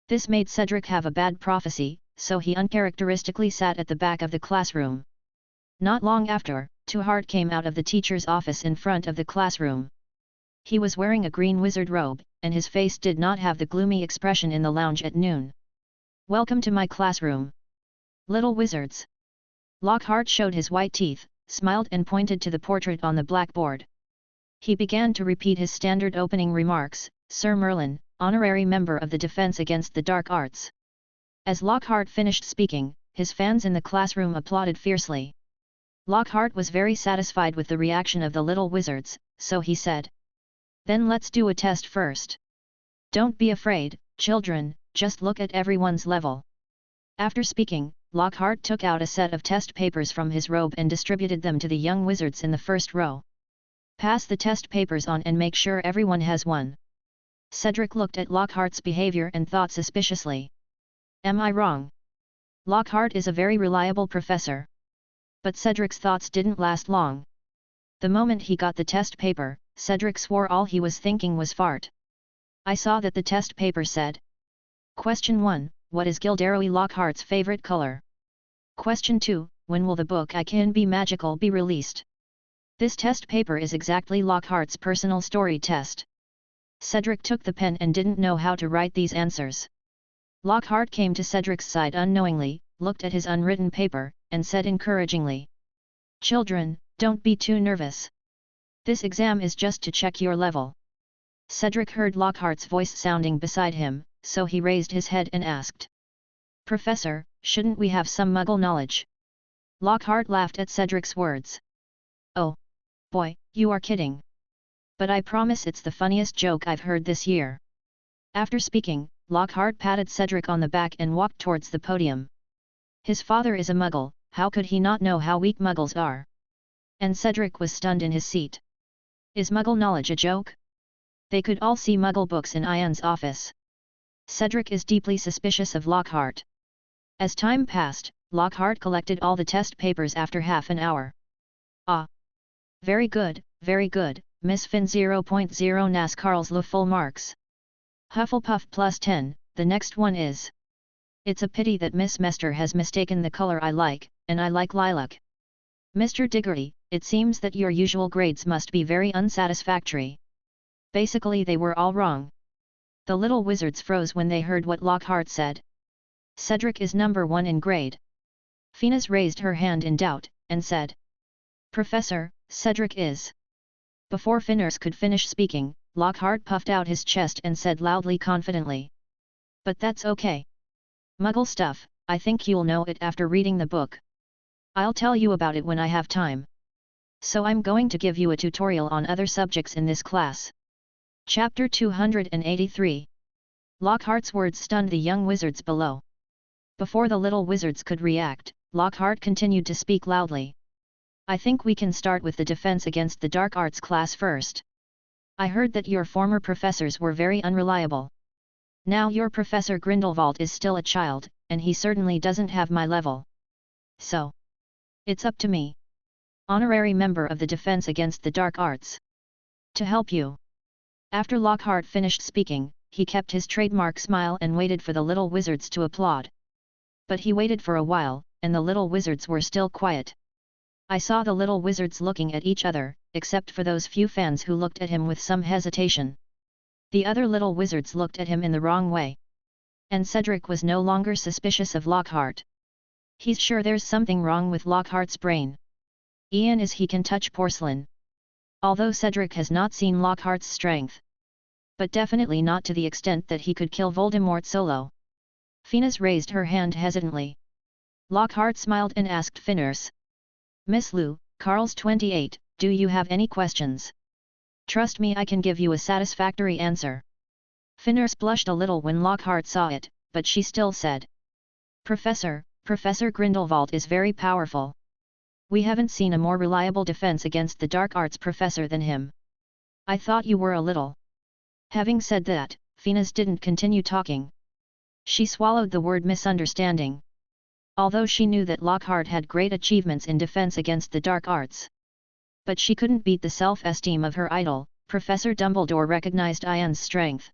This made Cedric have a bad prophecy, so he uncharacteristically sat at the back of the classroom. Not long after, Tuhart came out of the teacher's office in front of the classroom. He was wearing a green wizard robe, and his face did not have the gloomy expression in the lounge at noon. Welcome to my classroom, little wizards. Lockhart showed his white teeth, smiled and pointed to the portrait on the blackboard. He began to repeat his standard opening remarks, Sir Merlin, honorary member of the Defense Against the Dark Arts. As Lockhart finished speaking, his fans in the classroom applauded fiercely. Lockhart was very satisfied with the reaction of the little wizards, so he said. Then let's do a test first. Don't be afraid, children, just look at everyone's level. After speaking, Lockhart took out a set of test papers from his robe and distributed them to the young wizards in the first row. Pass the test papers on and make sure everyone has one. Cedric looked at Lockhart's behavior and thought suspiciously. Am I wrong? Lockhart is a very reliable professor. But Cedric's thoughts didn't last long. The moment he got the test paper, Cedric swore all he was thinking was fart. I saw that the test paper said. Question 1, what is Gilderoy Lockhart's favorite color? Question 2, when will the book I Can Be Magical be released? This test paper is exactly Lockhart's personal story test. Cedric took the pen and didn't know how to write these answers. Lockhart came to Cedric's side unknowingly, looked at his unwritten paper, and said encouragingly. Children, don't be too nervous. This exam is just to check your level. Cedric heard Lockhart's voice sounding beside him, so he raised his head and asked. Professor, shouldn't we have some muggle knowledge? Lockhart laughed at Cedric's words. Oh, boy, you are kidding. But I promise it's the funniest joke I've heard this year. After speaking, Lockhart patted Cedric on the back and walked towards the podium. His father is a muggle, how could he not know how weak muggles are? And Cedric was stunned in his seat. Is muggle knowledge a joke? They could all see muggle books in Ian's office. Cedric is deeply suspicious of Lockhart. As time passed, Lockhart collected all the test papers after half an hour. Ah! Very good, Miss Finn 0.0 Nas Carl's Le full marks. Hufflepuff plus 10, the next one is. It's a pity that Miss Mester has mistaken the color I like, and I like lilac. Mr. Diggory, it seems that your usual grades must be very unsatisfactory. Basically they were all wrong. The little wizards froze when they heard what Lockhart said. Cedric is number 1 in grade. Phineas raised her hand in doubt, and said. Professor, Cedric is. Before Phineas could finish speaking, Lockhart puffed out his chest and said loudly confidently. But that's okay. Muggle stuff, I think you'll know it after reading the book. I'll tell you about it when I have time. So I'm going to give you a tutorial on other subjects in this class. Chapter 283. Lockhart's words stunned the young wizards below. Before the little wizards could react, Lockhart continued to speak loudly. I think we can start with the Defense Against the Dark Arts class first. I heard that your former professors were very unreliable. Now your Professor Grindelwald is still a child, and he certainly doesn't have my level. So. It's up to me. Honorary member of the Defense Against the Dark Arts. To help you. After Lockhart finished speaking, he kept his trademark smile and waited for the little wizards to applaud. But he waited for a while, and the little wizards were still quiet. I saw the little wizards looking at each other, except for those few fans who looked at him with some hesitation. The other little wizards looked at him in the wrong way. And Cedric was no longer suspicious of Lockhart. He's sure there's something wrong with Lockhart's brain. Ian is he can touch porcelain. Although Cedric has not seen Lockhart's strength, but definitely not to the extent that he could kill Voldemort solo. Phineas raised her hand hesitantly. Lockhart smiled and asked Phineas. Miss Lou, Carl's 28, do you have any questions? Trust me, I can give you a satisfactory answer. Phineas blushed a little when Lockhart saw it, but she still said. Professor Grindelwald is very powerful. We haven't seen a more reliable defense against the dark arts professor than him. I thought you were a little. Having said that, Phineas didn't continue talking. She swallowed the word misunderstanding. Although she knew that Lockhart had great achievements in defense against the dark arts. But she couldn't beat the self-esteem of her idol. Professor Dumbledore recognized Ian's strength.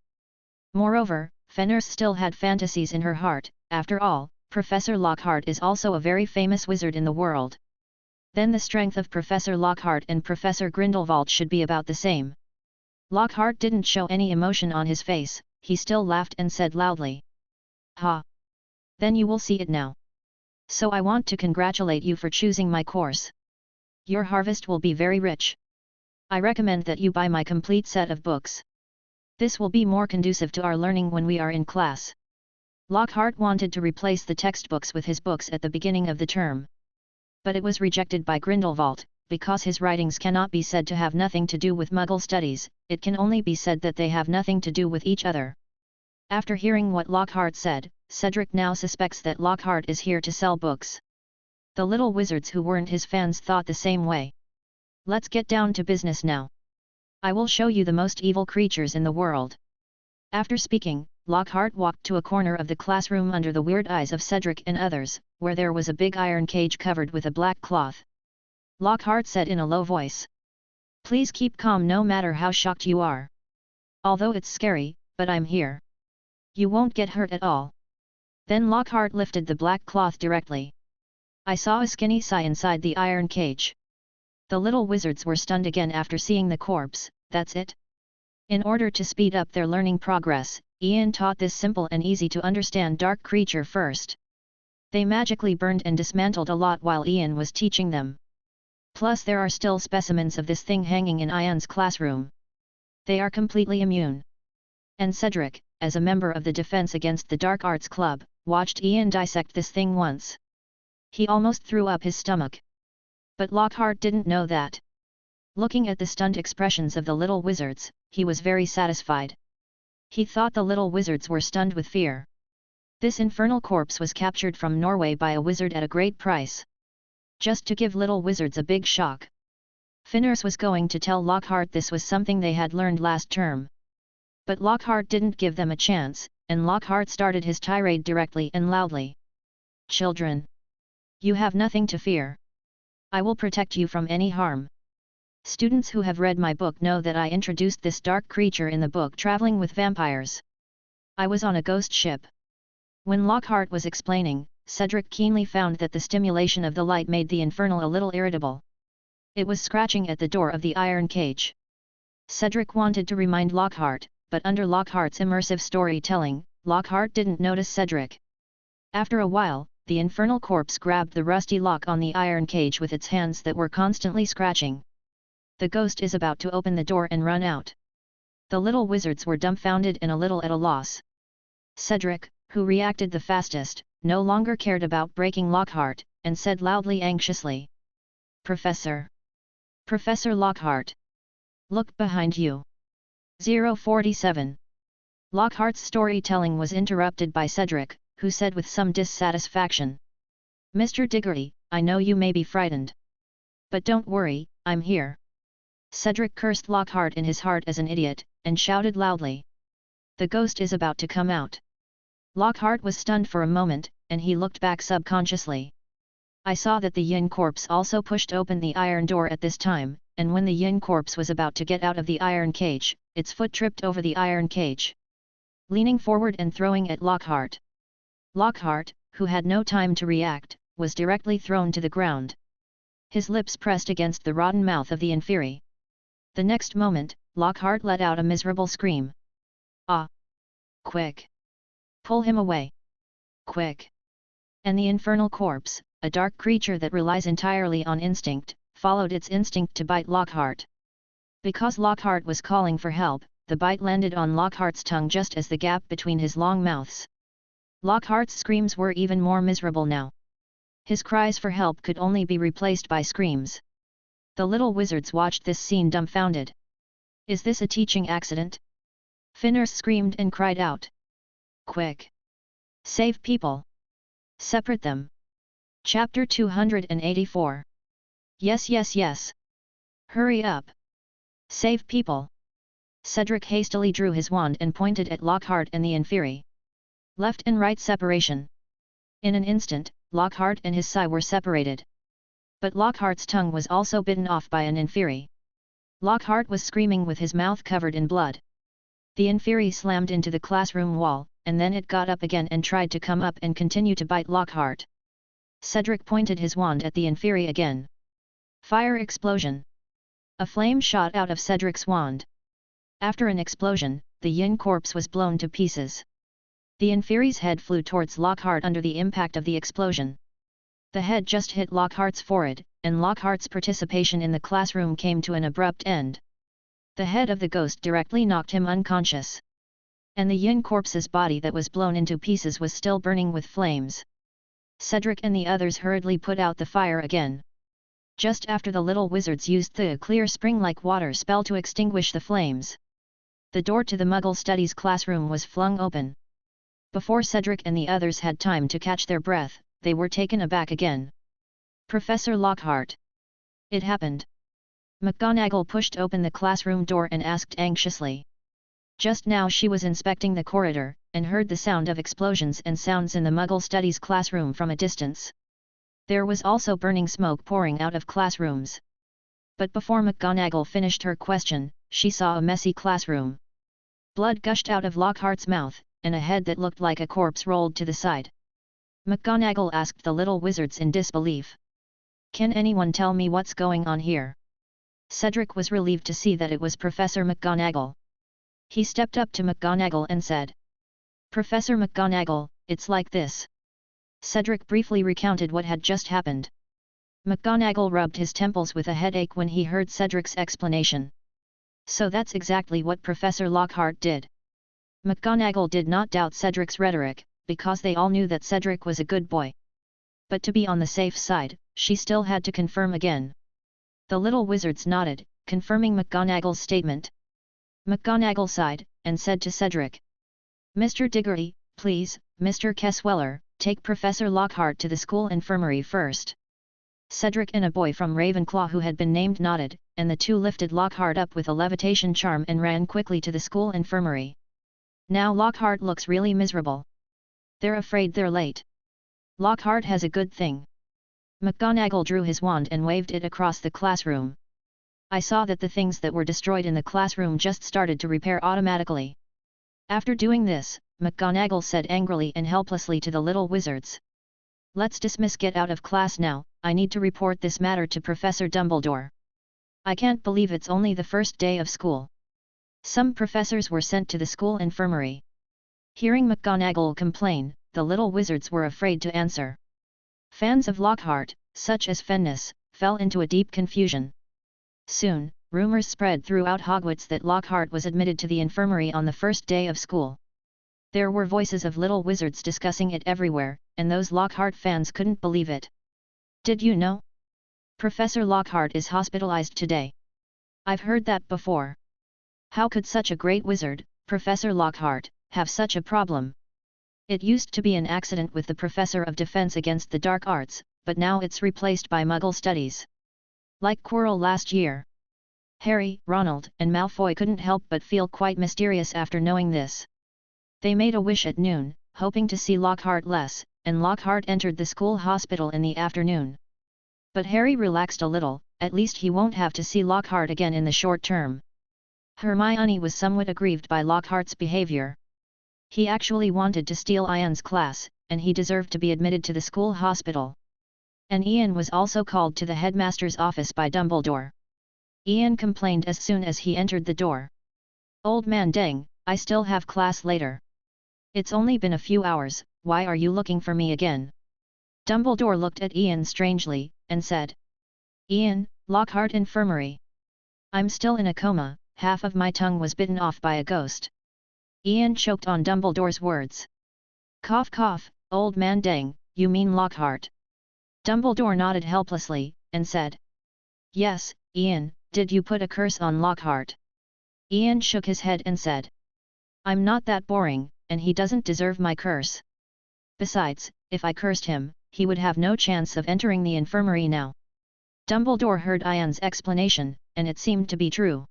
Moreover, Phineas still had fantasies in her heart. After all, Professor Lockhart is also a very famous wizard in the world. Then the strength of Professor Lockhart and Professor Grindelwald should be about the same. Lockhart didn't show any emotion on his face, he still laughed and said loudly. Ha! Then you will see it now. So I want to congratulate you for choosing my course. Your harvest will be very rich. I recommend that you buy my complete set of books. This will be more conducive to our learning when we are in class. Lockhart wanted to replace the textbooks with his books at the beginning of the term. But it was rejected by Grindelwald. Because his writings cannot be said to have nothing to do with Muggle studies, it can only be said that they have nothing to do with each other. After hearing what Lockhart said, Cedric now suspects that Lockhart is here to sell books. The little wizards who weren't his fans thought the same way. Let's get down to business now. I will show you the most evil creatures in the world. After speaking, Lockhart walked to a corner of the classroom under the weird eyes of Cedric and others, where there was a big iron cage covered with a black cloth. Lockhart said in a low voice. Please keep calm no matter how shocked you are. Although it's scary, but I'm here. You won't get hurt at all. Then Lockhart lifted the black cloth directly. I saw a skinny sigh inside the iron cage. The little wizards were stunned again after seeing the corpse. That's it? In order to speed up their learning progress, Ian taught this simple and easy to understand dark creature first. They magically burned and dismantled a lot while Ian was teaching them. Plus there are still specimens of this thing hanging in Ian's classroom. They are completely immune. And Cedric, as a member of the Defense Against the Dark Arts Club, watched Ian dissect this thing once. He almost threw up his stomach. But Lockhart didn't know that. Looking at the stunned expressions of the little wizards, he was very satisfied. He thought the little wizards were stunned with fear. This infernal corpse was captured from Norway by a wizard at a great price. Just to give little wizards a big shock. Phineas was going to tell Lockhart this was something they had learned last term. But Lockhart didn't give them a chance, and Lockhart started his tirade directly and loudly. Children! You have nothing to fear. I will protect you from any harm. Students who have read my book know that I introduced this dark creature in the book Traveling with Vampires. I was on a ghost ship. When Lockhart was explaining, Cedric keenly found that the stimulation of the light made the infernal a little irritable. It was scratching at the door of the iron cage. Cedric wanted to remind Lockhart, but under Lockhart's immersive storytelling, Lockhart didn't notice Cedric. After a while, the infernal corpse grabbed the rusty lock on the iron cage with its hands that were constantly scratching. The ghost is about to open the door and run out. The little wizards were dumbfounded and a little at a loss. Cedric, who reacted the fastest, no longer cared about breaking Lockhart, and said loudly anxiously. Professor! Professor Lockhart! Look behind you! 047. Lockhart's storytelling was interrupted by Cedric, who said with some dissatisfaction. Mr. Diggory, I know you may be frightened. But don't worry, I'm here. Cedric cursed Lockhart in his heart as an idiot, and shouted loudly. The ghost is about to come out. Lockhart was stunned for a moment, and he looked back subconsciously. I saw that the yin corpse also pushed open the iron door at this time, and when the yin corpse was about to get out of the iron cage, its foot tripped over the iron cage. Leaning forward and throwing at Lockhart. Lockhart, who had no time to react, was directly thrown to the ground. His lips pressed against the rotten mouth of the inferi. The next moment, Lockhart let out a miserable scream. Ah! Quick! Pull him away! Quick! And the infernal corpse, a dark creature that relies entirely on instinct, followed its instinct to bite Lockhart. Because Lockhart was calling for help, the bite landed on Lockhart's tongue just as the gap between his long mouths. Lockhart's screams were even more miserable now. His cries for help could only be replaced by screams. The little wizards watched this scene dumbfounded. Is this a teaching accident? Phineas screamed and cried out. Quick! Save people! Separate them! Chapter 284. Yes, yes, yes! Hurry up! Save people! Cedric hastily drew his wand and pointed at Lockhart and the Inferi. Left and right separation. In an instant, Lockhart and his Psy were separated. But Lockhart's tongue was also bitten off by an Inferi. Lockhart was screaming with his mouth covered in blood. The Inferi slammed into the classroom wall, and then it got up again and tried to come up and continue to bite Lockhart. Cedric pointed his wand at the Inferi again. Fire explosion! A flame shot out of Cedric's wand. After an explosion, the yin corpse was blown to pieces. The Inferi's head flew towards Lockhart under the impact of the explosion. The head just hit Lockhart's forehead, and Lockhart's participation in the classroom came to an abrupt end. The head of the ghost directly knocked him unconscious. And the yin corpse's body that was blown into pieces was still burning with flames. Cedric and the others hurriedly put out the fire again. Just after the little wizards used the clear spring-like water spell to extinguish the flames. The door to the Muggle Studies classroom was flung open. Before Cedric and the others had time to catch their breath, they were taken aback again. Professor Lockhart! It happened! McGonagall pushed open the classroom door and asked anxiously. Just now she was inspecting the corridor, and heard the sound of explosions and sounds in the Muggle Studies classroom from a distance. There was also burning smoke pouring out of classrooms. But before McGonagall finished her question, she saw a messy classroom. Blood gushed out of Lockhart's mouth, and a head that looked like a corpse rolled to the side. McGonagall asked the little wizards in disbelief. Can anyone tell me what's going on here? Cedric was relieved to see that it was Professor McGonagall. He stepped up to McGonagall and said. Professor McGonagall, it's like this. Cedric briefly recounted what had just happened. McGonagall rubbed his temples with a headache when he heard Cedric's explanation. So that's exactly what Professor Lockhart did. McGonagall did not doubt Cedric's rhetoric, because they all knew that Cedric was a good boy. But to be on the safe side, she still had to confirm again. The little wizards nodded, confirming McGonagall's statement. McGonagall sighed, and said to Cedric. Mr. Diggory, please, Mr. Kessweller, take Professor Lockhart to the school infirmary first. Cedric and a boy from Ravenclaw who had been named nodded, and the two lifted Lockhart up with a levitation charm and ran quickly to the school infirmary. Now Lockhart looks really miserable. They're afraid they're late. Lockhart has a good thing. McGonagall drew his wand and waved it across the classroom. I saw that the things that were destroyed in the classroom just started to repair automatically. After doing this, McGonagall said angrily and helplessly to the little wizards. Let's dismiss, get out of class now, I need to report this matter to Professor Dumbledore. I can't believe it's only the first day of school. Some professors were sent to the school infirmary. Hearing McGonagall complain, the little wizards were afraid to answer. Fans of Lockhart, such as Phineas, fell into a deep confusion. Soon, rumors spread throughout Hogwarts that Lockhart was admitted to the infirmary on the first day of school. There were voices of little wizards discussing it everywhere, and those Lockhart fans couldn't believe it. Did you know? Professor Lockhart is hospitalized today. I've heard that before. How could such a great wizard, Professor Lockhart, have such a problem? It used to be an accident with the Professor of Defense Against the Dark Arts, but now it's replaced by Muggle Studies. Like Quirrell last year. Harry, Ronald, and Malfoy couldn't help but feel quite mysterious after knowing this. They made a wish at noon, hoping to see Lockhart less, and Lockhart entered the school hospital in the afternoon. But Harry relaxed a little, at least he won't have to see Lockhart again in the short term. Hermione was somewhat aggrieved by Lockhart's behavior. He actually wanted to steal Ian's class, and he deserved to be admitted to the school hospital. And Ian was also called to the headmaster's office by Dumbledore. Ian complained as soon as he entered the door. Old man Deng, I still have class later. It's only been a few hours, why are you looking for me again? Dumbledore looked at Ian strangely, and said. Ian, Lockhart Infirmary. I'm still in a coma, half of my tongue was bitten off by a ghost. Ian choked on Dumbledore's words. Cough cough, old man dang, you mean Lockhart. Dumbledore nodded helplessly, and said. Yes, Ian, did you put a curse on Lockhart? Ian shook his head and said. I'm not that boring, and he doesn't deserve my curse. Besides, if I cursed him, he would have no chance of entering the infirmary now. Dumbledore heard Ian's explanation, and it seemed to be true.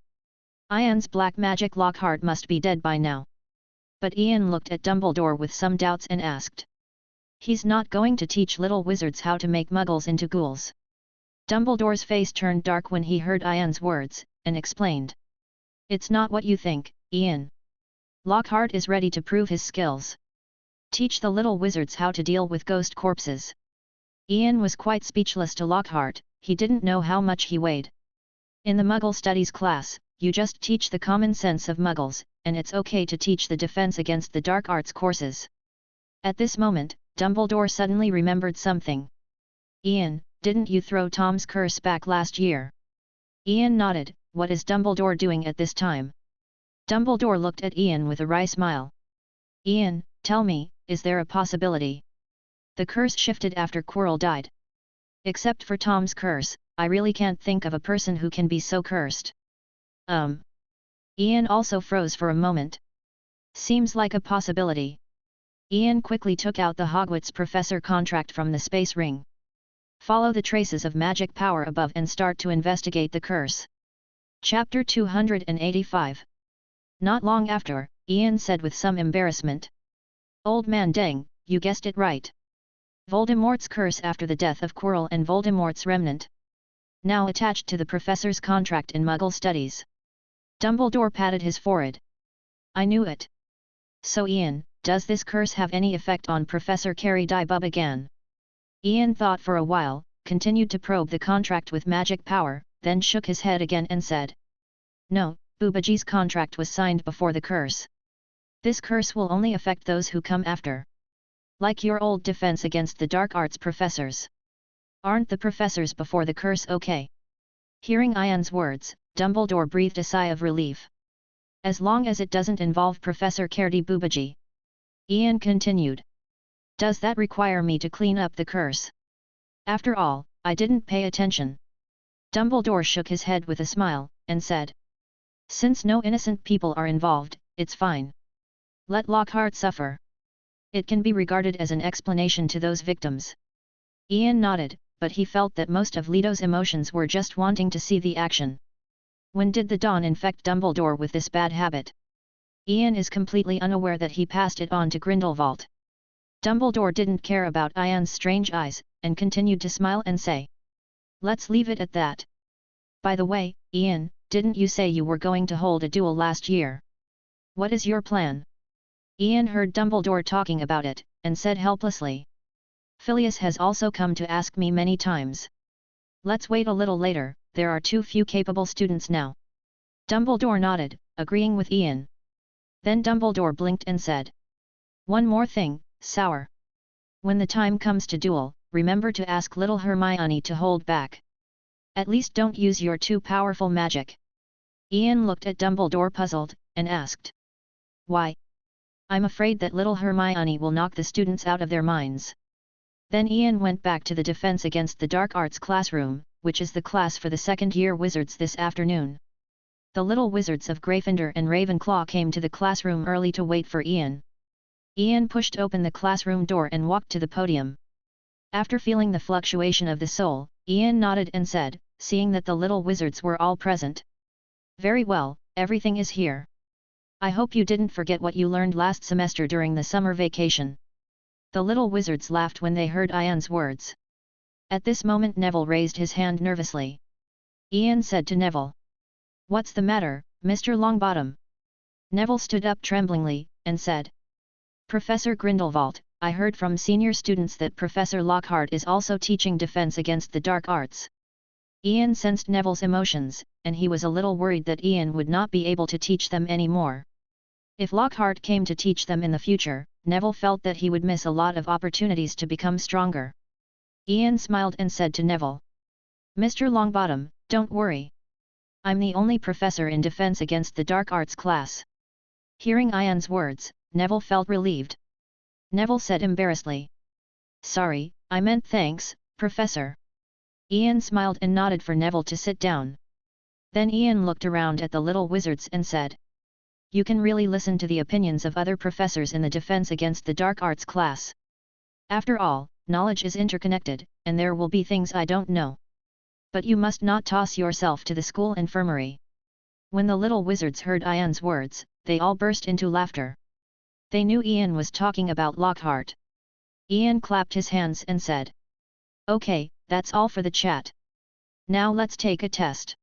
Ian's black magic Lockhart must be dead by now. But Ian looked at Dumbledore with some doubts and asked. He's not going to teach little wizards how to make muggles into ghouls. Dumbledore's face turned dark when he heard Ian's words, and explained. It's not what you think, Ian. Lockhart is ready to prove his skills. Teach the little wizards how to deal with ghost corpses. Ian was quite speechless to Lockhart, he didn't know how much he weighed. In the Muggle Studies class, you just teach the common sense of Muggles, and it's okay to teach the defense against the dark arts courses. At this moment, Dumbledore suddenly remembered something. Ian, didn't you throw Tom's curse back last year? Ian nodded. What is Dumbledore doing at this time? Dumbledore looked at Ian with a wry smile. Ian, tell me, is there a possibility? The curse shifted after Quirrell died. Except for Tom's curse, I really can't think of a person who can be so cursed. Ian also froze for a moment. Seems like a possibility. Ian quickly took out the Hogwarts professor contract from the space ring. Follow the traces of magic power above and start to investigate the curse. Chapter 285. Not long after, Ian said with some embarrassment. Old man dang, you guessed it right. Voldemort's curse after the death of Quirrell and Voldemort's remnant. Now attached to the professor's contract in Muggle Studies. Dumbledore patted his forehead. I knew it. So Ian, does this curse have any effect on Professor Carrie Dybubagan? Ian thought for a while, continued to probe the contract with magic power, then shook his head again and said. No, Boobagee's contract was signed before the curse. This curse will only affect those who come after. Like your old defense against the dark arts professors. Aren't the professors before the curse okay? Hearing Ian's words, Dumbledore breathed a sigh of relief. As long as it doesn't involve Professor Carrie Boobagee. Ian continued. Does that require me to clean up the curse? After all, I didn't pay attention. Dumbledore shook his head with a smile, and said. Since no innocent people are involved, it's fine. Let Lockhart suffer. It can be regarded as an explanation to those victims. Ian nodded, but he felt that most of Leto's emotions were just wanting to see the action. When did the Dawn infect Dumbledore with this bad habit? Ian is completely unaware that he passed it on to Grindelwald. Dumbledore didn't care about Ian's strange eyes, and continued to smile and say. Let's leave it at that. By the way, Ian, didn't you say you were going to hold a duel last year? What is your plan? Ian heard Dumbledore talking about it, and said helplessly. Phileas has also come to ask me many times. Let's wait a little later, there are too few capable students now. Dumbledore nodded, agreeing with Ian. Then Dumbledore blinked and said. One more thing, Sour. When the time comes to duel, remember to ask little Hermione to hold back. At least don't use your too powerful magic. Ian looked at Dumbledore puzzled, and asked. Why? I'm afraid that little Hermione will knock the students out of their minds. Then Ian went back to the Defense Against the Dark Arts classroom, which is the class for the second-year wizards this afternoon. The little wizards of Gryffindor and Ravenclaw came to the classroom early to wait for Ian. Ian pushed open the classroom door and walked to the podium. After feeling the fluctuation of the soul, Ian nodded and said, seeing that the little wizards were all present. Very well, everything is here. I hope you didn't forget what you learned last semester during the summer vacation. The little wizards laughed when they heard Ian's words. At this moment Neville raised his hand nervously. Ian said to Neville. What's the matter, Mr. Longbottom? Neville stood up tremblingly, and said. Professor Grindelwald, I heard from senior students that Professor Lockhart is also teaching defense against the dark arts. Ian sensed Neville's emotions, and he was a little worried that Ian would not be able to teach them anymore. If Lockhart came to teach them in the future, Neville felt that he would miss a lot of opportunities to become stronger. Ian smiled and said to Neville. Mr. Longbottom, don't worry. I'm the only professor in defense against the dark arts class. Hearing Ian's words, Neville felt relieved. Neville said embarrassedly. Sorry, I meant thanks, Professor. Ian smiled and nodded for Neville to sit down. Then Ian looked around at the little wizards and said. You can really listen to the opinions of other professors in the defense against the dark arts class. After all, knowledge is interconnected, and there will be things I don't know. But you must not toss yourself to the school infirmary. When the little wizards heard Ian's words, they all burst into laughter. They knew Ian was talking about Lockhart. Ian clapped his hands and said. Okay, that's all for the chat. Now let's take a test.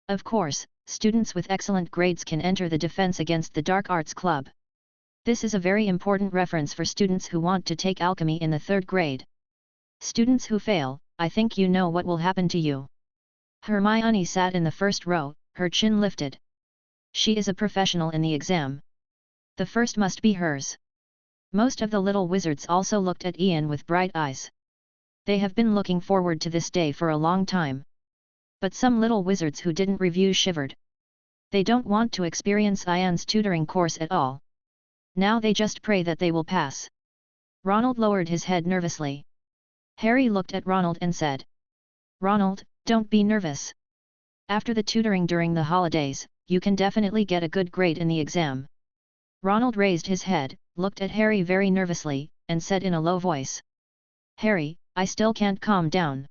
Of course, students with excellent grades can enter the defense against the Dark Arts Club. This is a very important reference for students who want to take alchemy in the 3rd grade. Students who fail, I think you know what will happen to you. Hermione sat in the first row, her chin lifted. She is a professional in the exam. The first must be hers. Most of the little wizards also looked at Ian with bright eyes. They have been looking forward to this day for a long time. But some little wizards who didn't review shivered. They don't want to experience Ian's tutoring course at all. Now they just pray that they will pass. Ronald lowered his head nervously. Harry looked at Ronald and said. Ronald, don't be nervous. After the tutoring during the holidays, you can definitely get a good grade in the exam. Ronald raised his head, looked at Harry very nervously, and said in a low voice. Harry, I still can't calm down.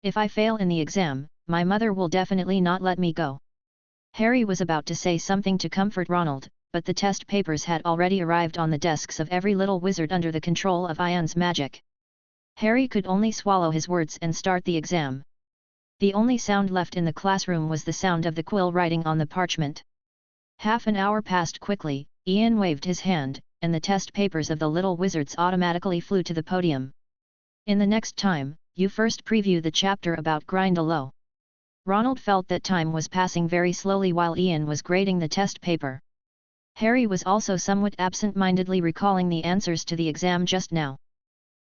If I fail in the exam, my mother will definitely not let me go. Harry was about to say something to comfort Ronald, but the test papers had already arrived on the desks of every little wizard under the control of Ian's magic. Harry could only swallow his words and start the exam. The only sound left in the classroom was the sound of the quill writing on the parchment. Half an hour passed quickly. Ian waved his hand, and the test papers of the little wizards automatically flew to the podium. In the next time, you first preview the chapter about Grindylow. Ronald felt that time was passing very slowly while Ian was grading the test paper. Harry was also somewhat absent-mindedly recalling the answers to the exam just now.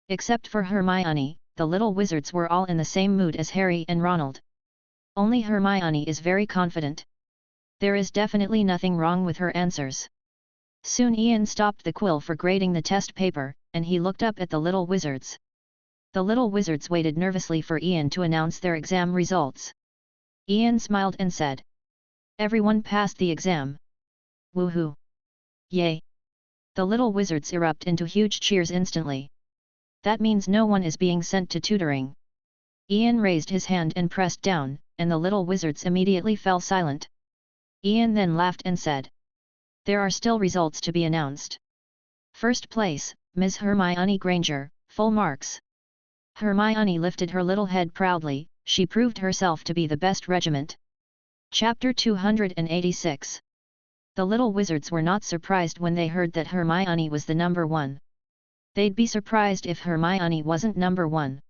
Except for Hermione, the little wizards were all in the same mood as Harry and Ronald. Only Hermione is very confident. There is definitely nothing wrong with her answers. Soon Ian stopped the quill for grading the test paper, and he looked up at the little wizards. The little wizards waited nervously for Ian to announce their exam results. Ian smiled and said. Everyone passed the exam. Woohoo! Yay! The little wizards erupt into huge cheers instantly. That means no one is being sent to tutoring. Ian raised his hand and pressed down, and the little wizards immediately fell silent. Ian then laughed and said. There are still results to be announced. First place, Ms. Hermione Granger, full marks. Hermione lifted her little head proudly, she proved herself to be the best regiment. Chapter 286. The little wizards were not surprised when they heard that Hermione was the number 1. They'd be surprised if Hermione wasn't number 1.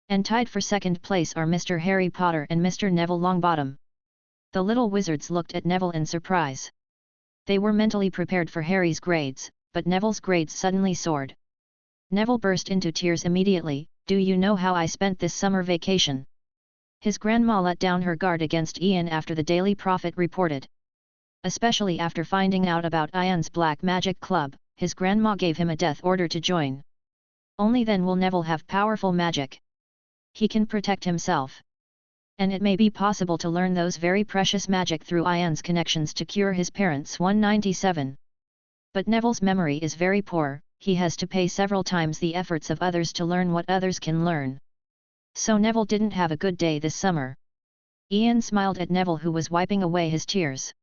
And tied for second place are Mr. Harry Potter and Mr. Neville Longbottom. The little wizards looked at Neville in surprise. They were mentally prepared for Harry's grades, but Neville's grades suddenly soared. Neville burst into tears immediately. Do you know how I spent this summer vacation? His grandma let down her guard against Ian after the Daily Prophet reported. Especially after finding out about Ian's Black Magic Club, his grandma gave him a death order to join. Only then will Neville have powerful magic. He can protect himself. And it may be possible to learn those very precious magic through Ian's connections to cure his parents. 197. But Neville's memory is very poor, he has to pay several times the efforts of others to learn what others can learn. So Neville didn't have a good day this summer. Ian smiled at Neville, who was wiping away his tears.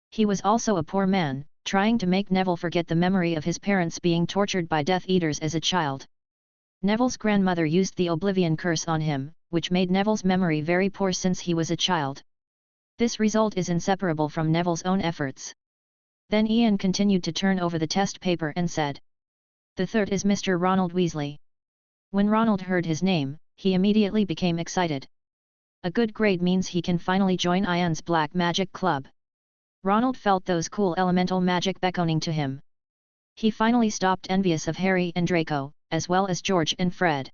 He was also a poor man, trying to make Neville forget the memory of his parents being tortured by Death Eaters as a child. Neville's grandmother used the Oblivion Curse on him, which made Neville's memory very poor since he was a child. This result is inseparable from Neville's own efforts. Then Ian continued to turn over the test paper and said. The third is Mr. Ronald Weasley. When Ronald heard his name, he immediately became excited. A good grade means he can finally join Ian's Black Magic Club. Ronald felt those cool elemental magic beckoning to him. He finally stopped envious of Harry and Draco, as well as George and Fred.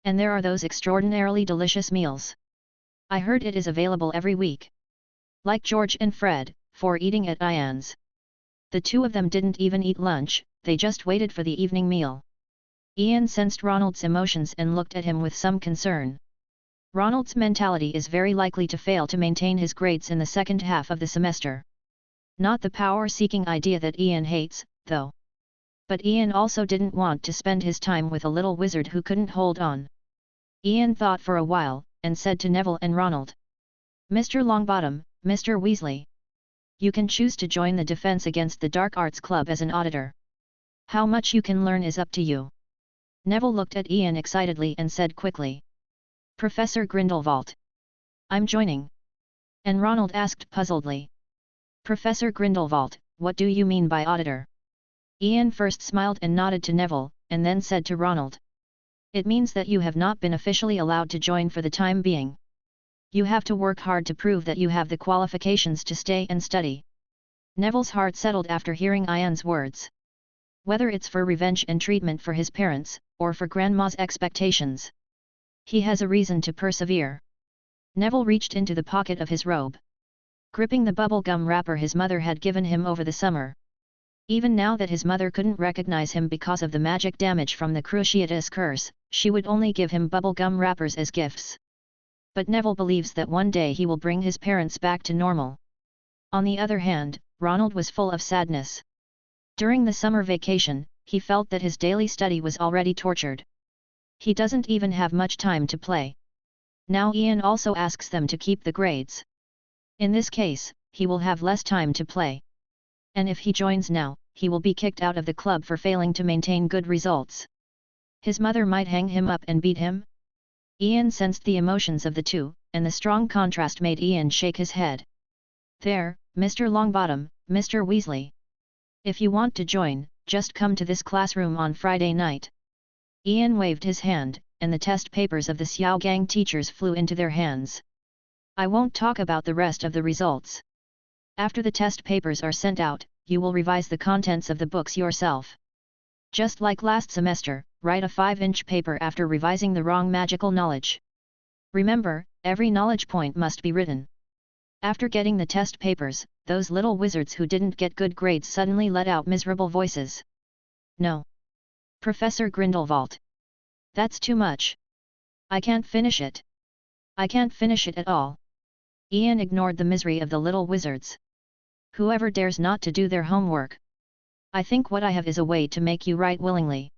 And there are those extraordinarily delicious meals. I heard it is available every week. Like George and Fred, for eating at Ian's. The two of them didn't even eat lunch, they just waited for the evening meal. Ian sensed Ronald's emotions and looked at him with some concern. Ronald's mentality is very likely to fail to maintain his grades in the second half of the semester. Not the power-seeking idea that Ian hates, though. But Ian also didn't want to spend his time with a little wizard who couldn't hold on. Ian thought for a while, and said to Neville and Ronald. Mr. Longbottom, Mr. Weasley. You can choose to join the Defense Against the Dark Arts Club as an auditor. How much you can learn is up to you. Neville looked at Ian excitedly and said quickly. Professor Grindelwald. I'm joining. And Ronald asked puzzledly. Professor Grindelwald, what do you mean by auditor? Ian first smiled and nodded to Neville, and then said to Ronald. It means that you have not been officially allowed to join for the time being. You have to work hard to prove that you have the qualifications to stay and study. Neville's heart settled after hearing Ian's words. Whether it's for revenge and treatment for his parents, or for Grandma's expectations. He has a reason to persevere. Neville reached into the pocket of his robe. Gripping the bubble gum wrapper his mother had given him over the summer. Even now that his mother couldn't recognize him because of the magic damage from the Cruciatus curse, she would only give him bubble gum wrappers as gifts. But Neville believes that one day he will bring his parents back to normal. On the other hand, Ronald was full of sadness. During the summer vacation, he felt that his daily study was already tortured. He doesn't even have much time to play. Now Ian also asks them to keep the grades. In this case, he will have less time to play. And if he joins now, he will be kicked out of the club for failing to maintain good results. His mother might hang him up and beat him? Ian sensed the emotions of the two, and the strong contrast made Ian shake his head. There, Mr. Longbottom, Mr. Weasley. If you want to join, just come to this classroom on Friday night. Ian waved his hand, and the test papers of the Xiao Gang teachers flew into their hands. I won't talk about the rest of the results. After the test papers are sent out, you will revise the contents of the books yourself. Just like last semester, write a 5-inch paper after revising the wrong magical knowledge. Remember, every knowledge point must be written. After getting the test papers, those little wizards who didn't get good grades suddenly let out miserable voices. No. Professor Grindelwald. That's too much. I can't finish it. I can't finish it at all. Ian ignored the misery of the little wizards. Whoever dares not to do their homework. I think what I have is a way to make you write willingly.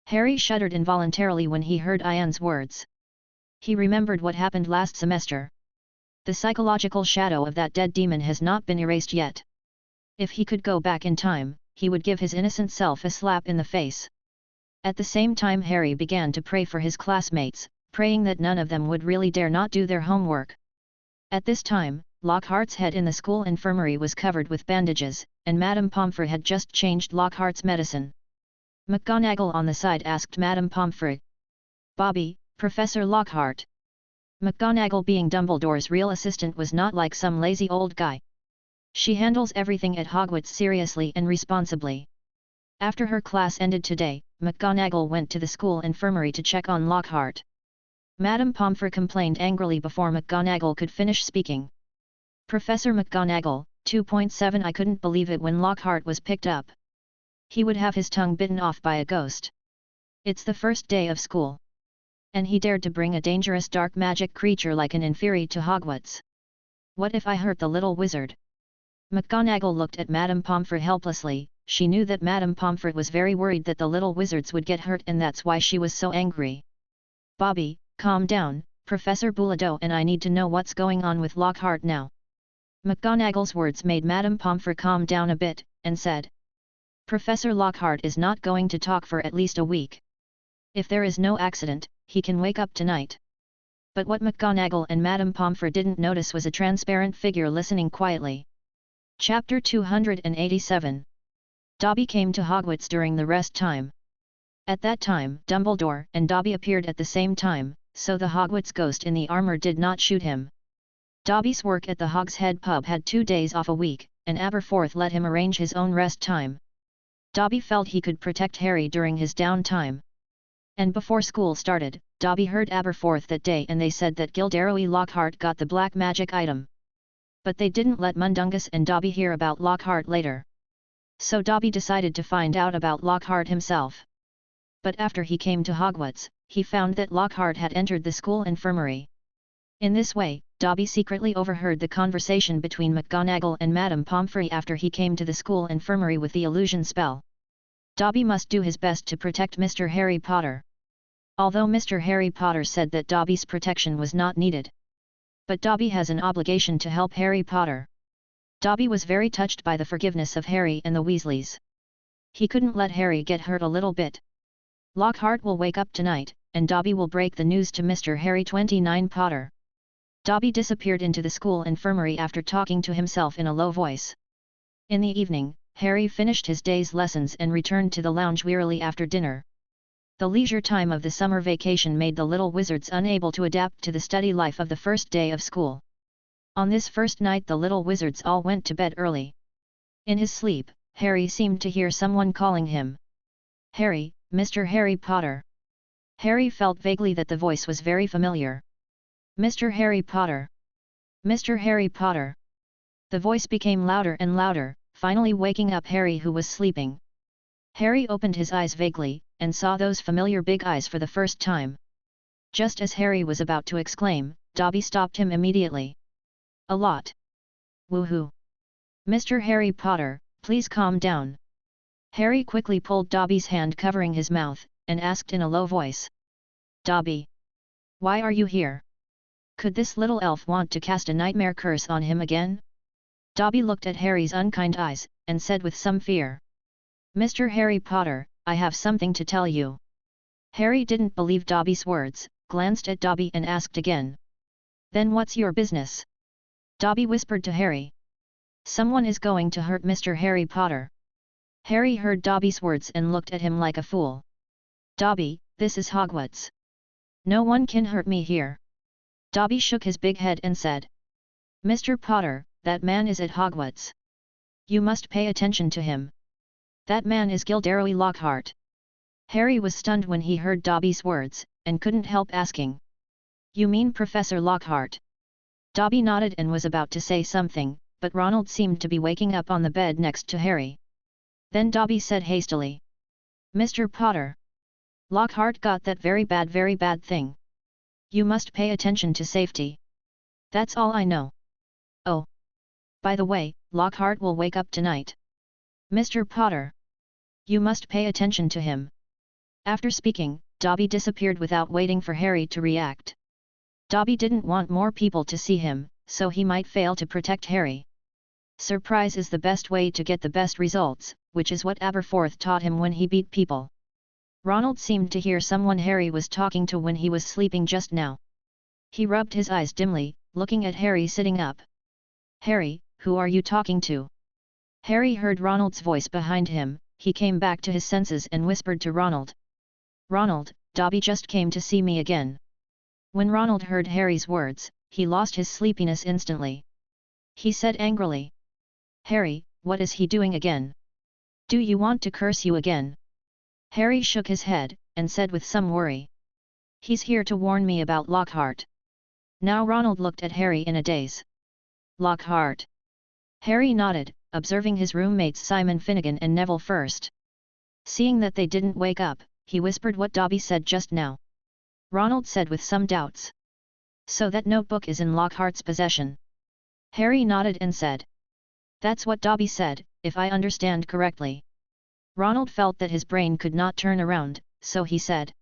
Harry shuddered involuntarily when he heard Ian's words. He remembered what happened last semester. The psychological shadow of that dead demon has not been erased yet. If he could go back in time, he would give his innocent self a slap in the face. At the same time Harry began to pray for his classmates, praying that none of them would really dare not do their homework. At this time, Lockhart's head in the school infirmary was covered with bandages, and Madame Pomfrey had just changed Lockhart's medicine. McGonagall on the side asked Madame Pomfrey. Bobby, Professor Lockhart. McGonagall, being Dumbledore's real assistant, was not like some lazy old guy. She handles everything at Hogwarts seriously and responsibly. After her class ended today, McGonagall went to the school infirmary to check on Lockhart. Madame Pomfrey complained angrily before McGonagall could finish speaking. Professor McGonagall, 2.7 I couldn't believe it when Lockhart was picked up. He would have his tongue bitten off by a ghost. It's the first day of school. And he dared to bring a dangerous dark magic creature like an inferi to Hogwarts. What if I hurt the little wizard? McGonagall looked at Madame Pomfrey helplessly. She knew that Madame Pomfrey was very worried that the little wizards would get hurt, and that's why she was so angry. Bobby, calm down, Professor Bouledoux and I need to know what's going on with Lockhart now. McGonagall's words made Madame Pomfrey calm down a bit, and said. Professor Lockhart is not going to talk for at least a week. If there is no accident, he can wake up tonight. But what McGonagall and Madame Pomfrey didn't notice was a transparent figure listening quietly. Chapter 287. Dobby came to Hogwarts during the rest time. At that time, Dumbledore and Dobby appeared at the same time, so the Hogwarts ghost in the armor did not shoot him. Dobby's work at the Hogshead pub had 2 days off a week, and Aberforth let him arrange his own rest time. Dobby felt he could protect Harry during his downtime. And before school started, Dobby heard Aberforth that day, and they said that Gilderoy Lockhart got the black magic item. But they didn't let Mundungus and Dobby hear about Lockhart later. So Dobby decided to find out about Lockhart himself. But after he came to Hogwarts, he found that Lockhart had entered the school infirmary. In this way, Dobby secretly overheard the conversation between McGonagall and Madame Pomfrey after he came to the school infirmary with the illusion spell. Dobby must do his best to protect Mr. Harry Potter. Although Mr. Harry Potter said that Dobby's protection was not needed. But Dobby has an obligation to help Harry Potter. Dobby was very touched by the forgiveness of Harry and the Weasleys. He couldn't let Harry get hurt a little bit. Lockhart will wake up tonight, and Dobby will break the news to Mr. Harry 29 Potter. Dobby disappeared into the school infirmary after talking to himself in a low voice. In the evening, Harry finished his day's lessons and returned to the lounge wearily after dinner. The leisure time of the summer vacation made the little wizards unable to adapt to the study life of the first day of school. On this first night the little wizards all went to bed early. In his sleep, Harry seemed to hear someone calling him. "Harry, Mr. Harry Potter." Harry felt vaguely that the voice was very familiar. "Mr. Harry Potter. Mr. Harry Potter." The voice became louder and louder, finally waking up Harry who was sleeping. Harry opened his eyes vaguely, and saw those familiar big eyes for the first time. Just as Harry was about to exclaim, Dobby stopped him immediately. "A lot. Woohoo! Mr. Harry Potter, please calm down." Harry quickly pulled Dobby's hand covering his mouth, and asked in a low voice. "Dobby! Why are you here? Could this little elf want to cast a nightmare curse on him again?" Dobby looked at Harry's unkind eyes, and said with some fear. "Mr. Harry Potter, I have something to tell you." Harry didn't believe Dobby's words, glanced at Dobby and asked again. "Then what's your business?" Dobby whispered to Harry. "Someone is going to hurt Mr. Harry Potter." Harry heard Dobby's words and looked at him like a fool. "Dobby, this is Hogwarts. No one can hurt me here." Dobby shook his big head and said. "Mr. Potter, that man is at Hogwarts. You must pay attention to him. That man is Gilderoy Lockhart." Harry was stunned when he heard Dobby's words, and couldn't help asking. "You mean Professor Lockhart?" Dobby nodded and was about to say something, but Ronald seemed to be waking up on the bed next to Harry. Then Dobby said hastily. "Mr. Potter. Lockhart got that very bad thing. You must pay attention to safety. That's all I know. Oh. By the way, Lockhart will wake up tonight. Mr. Potter. You must pay attention to him." After speaking, Dobby disappeared without waiting for Harry to react. Dobby didn't want more people to see him, so he might fail to protect Harry. Surprise is the best way to get the best results, which is what Aberforth taught him when he beat people. Ronald seemed to hear someone Harry was talking to when he was sleeping just now. He rubbed his eyes dimly, looking at Harry sitting up. "Harry, who are you talking to?" Harry heard Ronald's voice behind him. He came back to his senses and whispered to Ronald. "Ronald, Dobby just came to see me again." When Ronald heard Harry's words, he lost his sleepiness instantly. He said angrily. "Harry, what is he doing again? Do you want to curse you again?" Harry shook his head, and said with some worry. "He's here to warn me about Lockhart." Now Ronald looked at Harry in a daze. "Lockhart?" Harry nodded, observing his roommates Simon Finnegan and Neville first. Seeing that they didn't wake up, he whispered what Dobby said just now. Ronald said with some doubts. "So that notebook is in Lockhart's possession?" Harry nodded and said. "That's what Dobby said, if I understand correctly." Ronald felt that his brain could not turn around, so he said.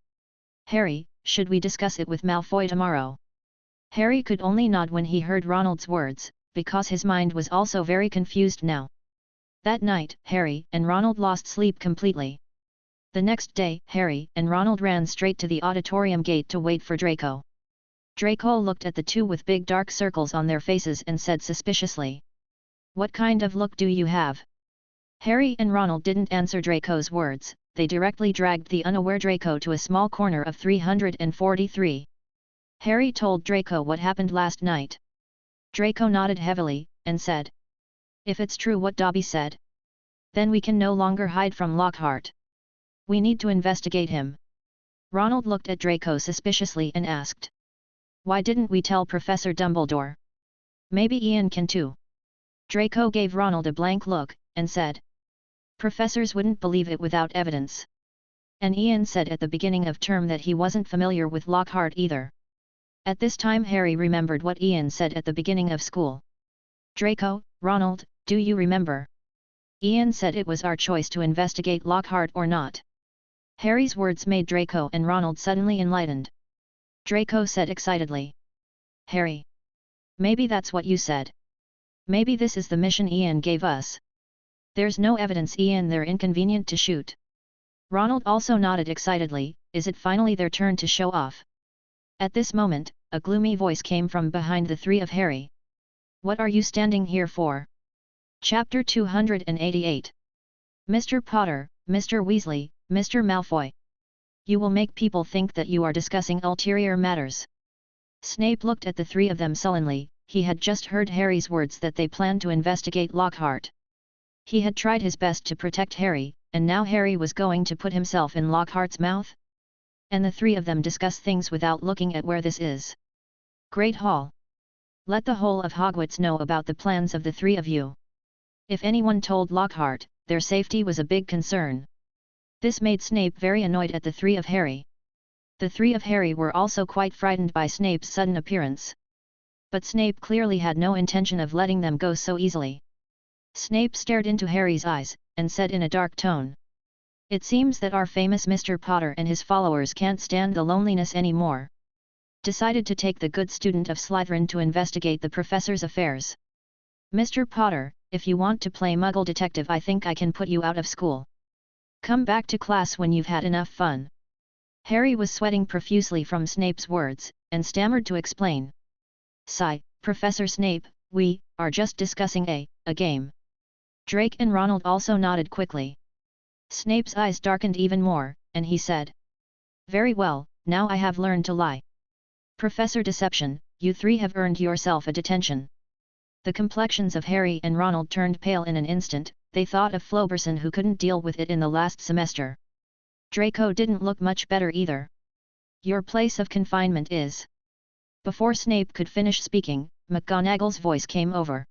"Harry, should we discuss it with Malfoy tomorrow?" Harry could only nod when he heard Ronald's words, because his mind was also very confused now. That night, Harry and Ronald lost sleep completely. The next day, Harry and Ronald ran straight to the auditorium gate to wait for Draco. Draco looked at the two with big dark circles on their faces and said suspiciously. "What kind of look do you have?" Harry and Ronald didn't answer Draco's words, they directly dragged the unaware Draco to a small corner of 343. Harry told Draco what happened last night. Draco nodded heavily, and said. "If it's true what Dobby said, then we can no longer hide from Lockhart. We need to investigate him." Ronald looked at Draco suspiciously and asked. "Why didn't we tell Professor Dumbledore?" Maybe Ian can too. Draco gave Ronald a blank look, and said. Professors wouldn't believe it without evidence. And Ian said at the beginning of term that he wasn't familiar with Lockhart either. At this time Harry remembered what Ian said at the beginning of school. Draco, Ronald, do you remember? Ian said it was our choice to investigate Lockhart or not. Harry's words made Draco and Ronald suddenly enlightened. Draco said excitedly. Harry! Maybe that's what you said. Maybe this is the mission Ian gave us. There's no evidence Ian they're inconvenient to shoot. Ronald also nodded excitedly. Is it finally their turn to show off? At this moment, a gloomy voice came from behind the three of Harry. What are you standing here for? Chapter 288. Mr. Potter, Mr. Weasley, Mr. Malfoy. You will make people think that you are discussing ulterior matters. Snape looked at the three of them sullenly. He had just heard Harry's words that they planned to investigate Lockhart. He had tried his best to protect Harry, and now Harry was going to put himself in Lockhart's mouth? And the three of them discuss things without looking at where this is. Great Hall. Let the whole of Hogwarts know about the plans of the three of you. If anyone told Lockhart, their safety was a big concern. This made Snape very annoyed at the three of Harry. The three of Harry were also quite frightened by Snape's sudden appearance. But Snape clearly had no intention of letting them go so easily. Snape stared into Harry's eyes, and said in a dark tone. It seems that our famous Mr. Potter and his followers can't stand the loneliness anymore. Decided to take the good student of Slytherin to investigate the professor's affairs. Mr. Potter, if you want to play Muggle detective, I think I can put you out of school. Come back to class when you've had enough fun. Harry was sweating profusely from Snape's words, and stammered to explain. Sigh, Professor Snape, we are just discussing a game. Drake and Ronald also nodded quickly. Snape's eyes darkened even more, and he said. Very well, now I have learned to lie. Professor Deception, you three have earned yourself a detention. The complexions of Harry and Ronald turned pale in an instant. They thought of Floberson, who couldn't deal with it in the last semester. Draco didn't look much better either. Your place of confinement is... Before Snape could finish speaking, McGonagall's voice came over.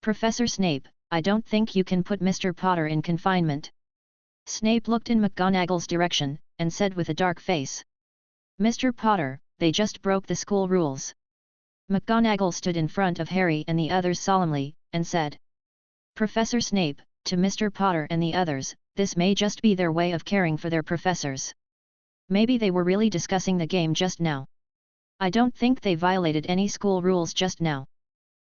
Professor Snape, I don't think you can put Mr. Potter in confinement. Snape looked in McGonagall's direction, and said with a dark face. Mr. Potter, they just broke the school rules. McGonagall stood in front of Harry and the others solemnly, and said. Professor Snape, to Mr. Potter and the others, this may just be their way of caring for their professors. Maybe they were really discussing the game just now. I don't think they violated any school rules just now.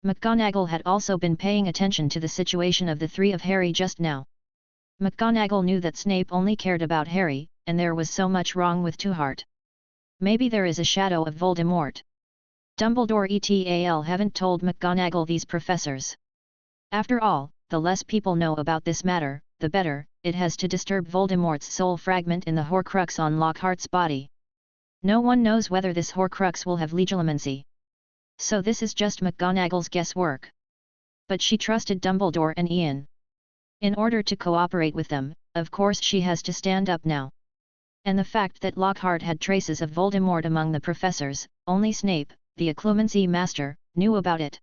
McGonagall had also been paying attention to the situation of the three of Harry just now. McGonagall knew that Snape only cared about Harry, and there was so much wrong with Two-Heart. Maybe there is a shadow of Voldemort. Dumbledore et al. Haven't told McGonagall these professors. After all, the less people know about this matter, the better. It has to disturb Voldemort's soul fragment in the Horcrux on Lockhart's body. No one knows whether this Horcrux will have legilimency. So this is just McGonagall's guesswork. But she trusted Dumbledore and Ian. In order to cooperate with them, of course she has to stand up now. And the fact that Lockhart had traces of Voldemort among the professors, only Snape, the occlumency master, knew about it.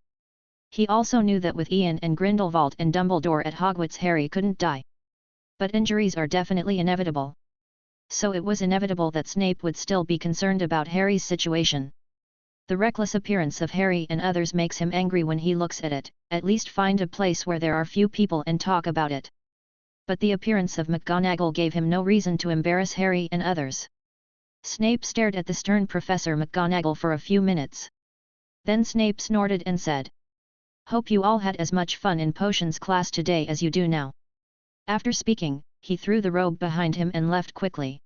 He also knew that with Ian and Grindelwald and Dumbledore at Hogwarts, Harry couldn't die. But injuries are definitely inevitable. So it was inevitable that Snape would still be concerned about Harry's situation. The reckless appearance of Harry and others makes him angry when he looks at it. At least find a place where there are few people and talk about it. But the appearance of McGonagall gave him no reason to embarrass Harry and others. Snape stared at the stern Professor McGonagall for a few minutes. Then Snape snorted and said. Hope you all had as much fun in potions class today as you do now. After speaking, he threw the robe behind him and left quickly.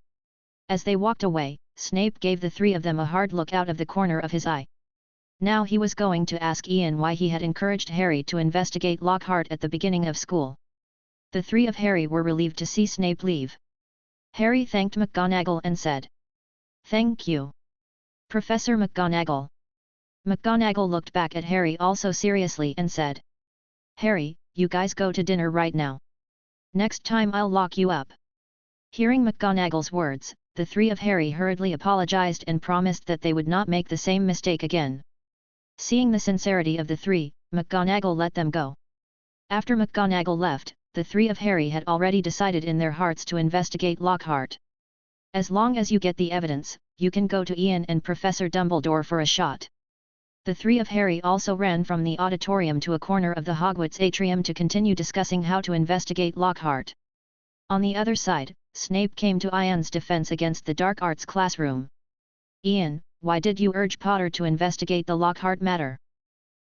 As they walked away, Snape gave the three of them a hard look out of the corner of his eye. Now he was going to ask Ian why he had encouraged Harry to investigate Lockhart at the beginning of school. The three of Harry were relieved to see Snape leave. Harry thanked McGonagall and said. Thank you. Professor McGonagall. McGonagall looked back at Harry also seriously and said. Harry, you guys go to dinner right now. Next time I'll lock you up. Hearing McGonagall's words, the three of Harry hurriedly apologized and promised that they would not make the same mistake again. Seeing the sincerity of the three, McGonagall let them go. After McGonagall left, the three of Harry had already decided in their hearts to investigate Lockhart. As long as you get the evidence, you can go to Ian and Professor Dumbledore for a shot. The three of Harry also ran from the auditorium to a corner of the Hogwarts atrium to continue discussing how to investigate Lockhart. On the other side, Snape came to Ian's defense against the dark arts classroom. Ian, why did you urge Potter to investigate the Lockhart matter?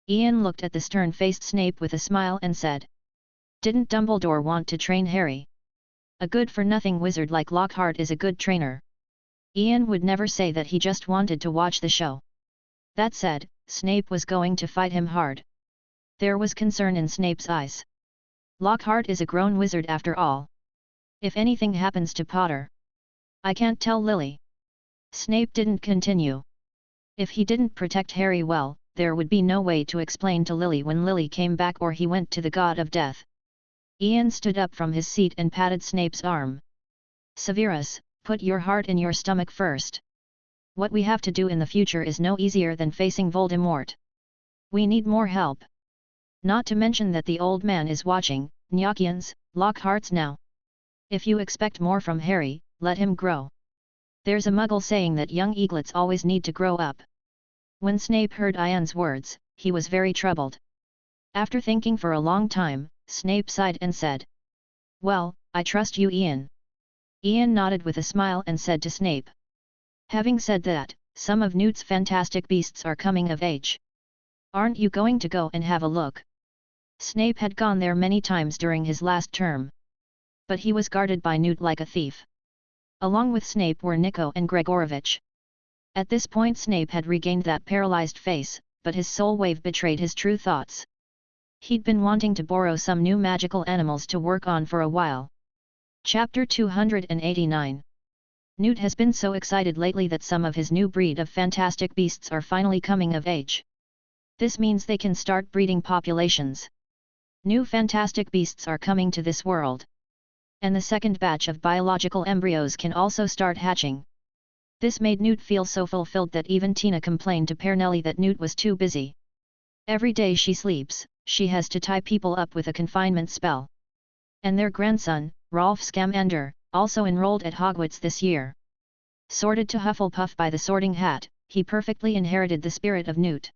Ian looked at the stern-faced Snape with a smile and said. Didn't Dumbledore want to train Harry? A good-for-nothing wizard like Lockhart is a good trainer. Ian would never say that he just wanted to watch the show. That said, Snape was going to fight him hard. There was concern in Snape's eyes. Lockhart is a grown wizard after all. If anything happens to Potter, I can't tell Lily. Snape didn't continue. If he didn't protect Harry well, there would be no way to explain to Lily when Lily came back or he went to the God of Death. Ian stood up from his seat and patted Snape's arm. Severus, put your heart in your stomach first. What we have to do in the future is no easier than facing Voldemort. We need more help. Not to mention that the old man is watching, Nyakians, Lockhart's now. If you expect more from Harry, let him grow. There's a muggle saying that young eaglets always need to grow up. When Snape heard Ian's words, he was very troubled. After thinking for a long time, Snape sighed and said. Well, I trust you, Ian. Ian nodded with a smile and said to Snape. Having said that, some of Newt's fantastic beasts are coming of age. Aren't you going to go and have a look? Snape had gone there many times during his last term. But he was guarded by Newt like a thief. Along with Snape were Nico and Gregorovitch. At this point Snape had regained that paralyzed face, but his soul wave betrayed his true thoughts. He'd been wanting to borrow some new magical animals to work on for a while. Chapter 289. Newt has been so excited lately that some of his new breed of fantastic beasts are finally coming of age. This means they can start breeding populations. New fantastic beasts are coming to this world. And the second batch of biological embryos can also start hatching. This made Newt feel so fulfilled that even Tina complained to Pernelli that Newt was too busy. Every day she sleeps, she has to tie people up with a confinement spell. And their grandson, Rolf Scamander, also enrolled at Hogwarts this year. Sorted to Hufflepuff by the Sorting Hat, he perfectly inherited the spirit of Newt.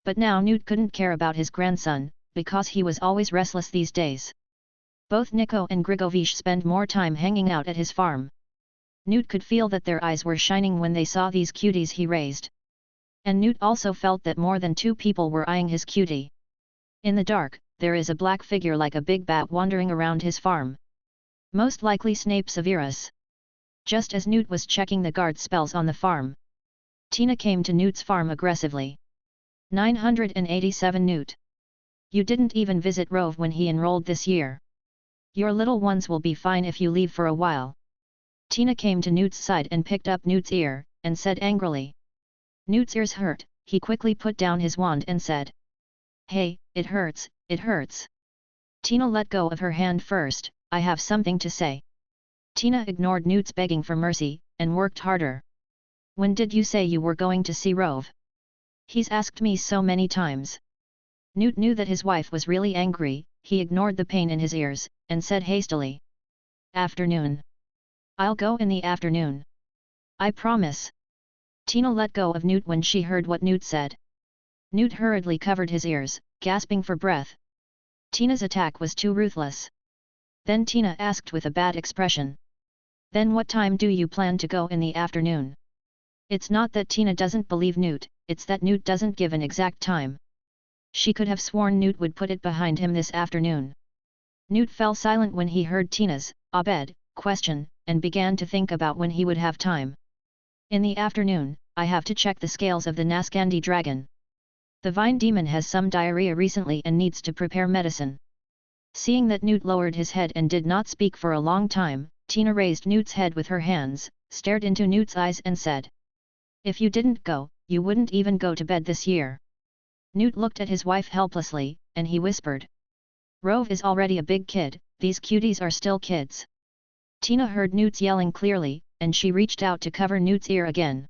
But now Newt couldn't care about his grandson, because he was always restless these days. Both Nico and Grigovish spend more time hanging out at his farm. Newt could feel that their eyes were shining when they saw these cuties he raised. And Newt also felt that more than two people were eyeing his cutie. In the dark, there is a black figure like a big bat wandering around his farm. Most likely Snape Severus. Just as Newt was checking the guard spells on the farm, Tina came to Newt's farm aggressively. 987 Newt. You didn't even visit Rove when he enrolled this year. Your little ones will be fine if you leave for a while. Tina came to Newt's side and picked up Newt's ear, and said angrily. Newt's ears hurt, he quickly put down his wand and said. Hey, it hurts, it hurts. Tina let go of her hand first, I have something to say. Tina ignored Newt's begging for mercy, and worked harder. When did you say you were going to see Rove? He's asked me so many times. Newt knew that his wife was really angry, he ignored the pain in his ears, and said hastily. Afternoon. I'll go in the afternoon. I promise. Tina let go of Newt when she heard what Newt said. Newt hurriedly covered his ears, gasping for breath. Tina's attack was too ruthless. Then Tina asked with a bad expression. Then what time do you plan to go in the afternoon? It's not that Tina doesn't believe Newt, it's that Newt doesn't give an exact time. She could have sworn Newt would put it behind him this afternoon. Newt fell silent when he heard Tina's, Abed, question, and began to think about when he would have time. In the afternoon, I have to check the scales of the Nascandi dragon. The vine demon has some diarrhea recently and needs to prepare medicine. Seeing that Newt lowered his head and did not speak for a long time, Tina raised Newt's head with her hands, stared into Newt's eyes and said. If you didn't go, you wouldn't even go to bed this year. Newt looked at his wife helplessly, and he whispered. Rove is already a big kid, these cuties are still kids. Tina heard Newt's yelling clearly, and she reached out to cover Newt's ear again.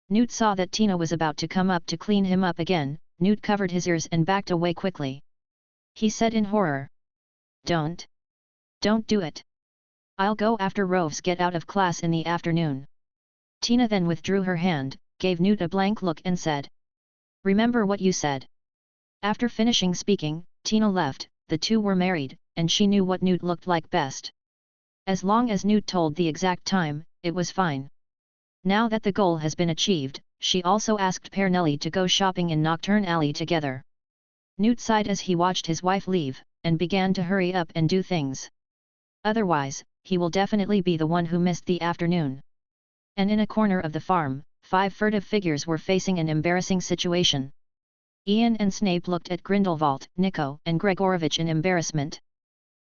Newt saw that Tina was about to come up to clean him up again, Newt covered his ears and backed away quickly. He said in horror. Don't do it. I'll go after Roves get out of class in the afternoon. Tina then withdrew her hand, gave Newt a blank look and said. Remember what you said. After finishing speaking, Tina left. The two were married, and she knew what Newt looked like best. As long as Newt told the exact time, it was fine. Now that the goal has been achieved, she also asked Pernelli to go shopping in Nocturne Alley together. Newt sighed as he watched his wife leave, and began to hurry up and do things. Otherwise, he will definitely be the one who missed the afternoon. And in a corner of the farm, 5 furtive figures were facing an embarrassing situation. Ian and Snape looked at Grindelwald, Nico and Gregorovitch in embarrassment.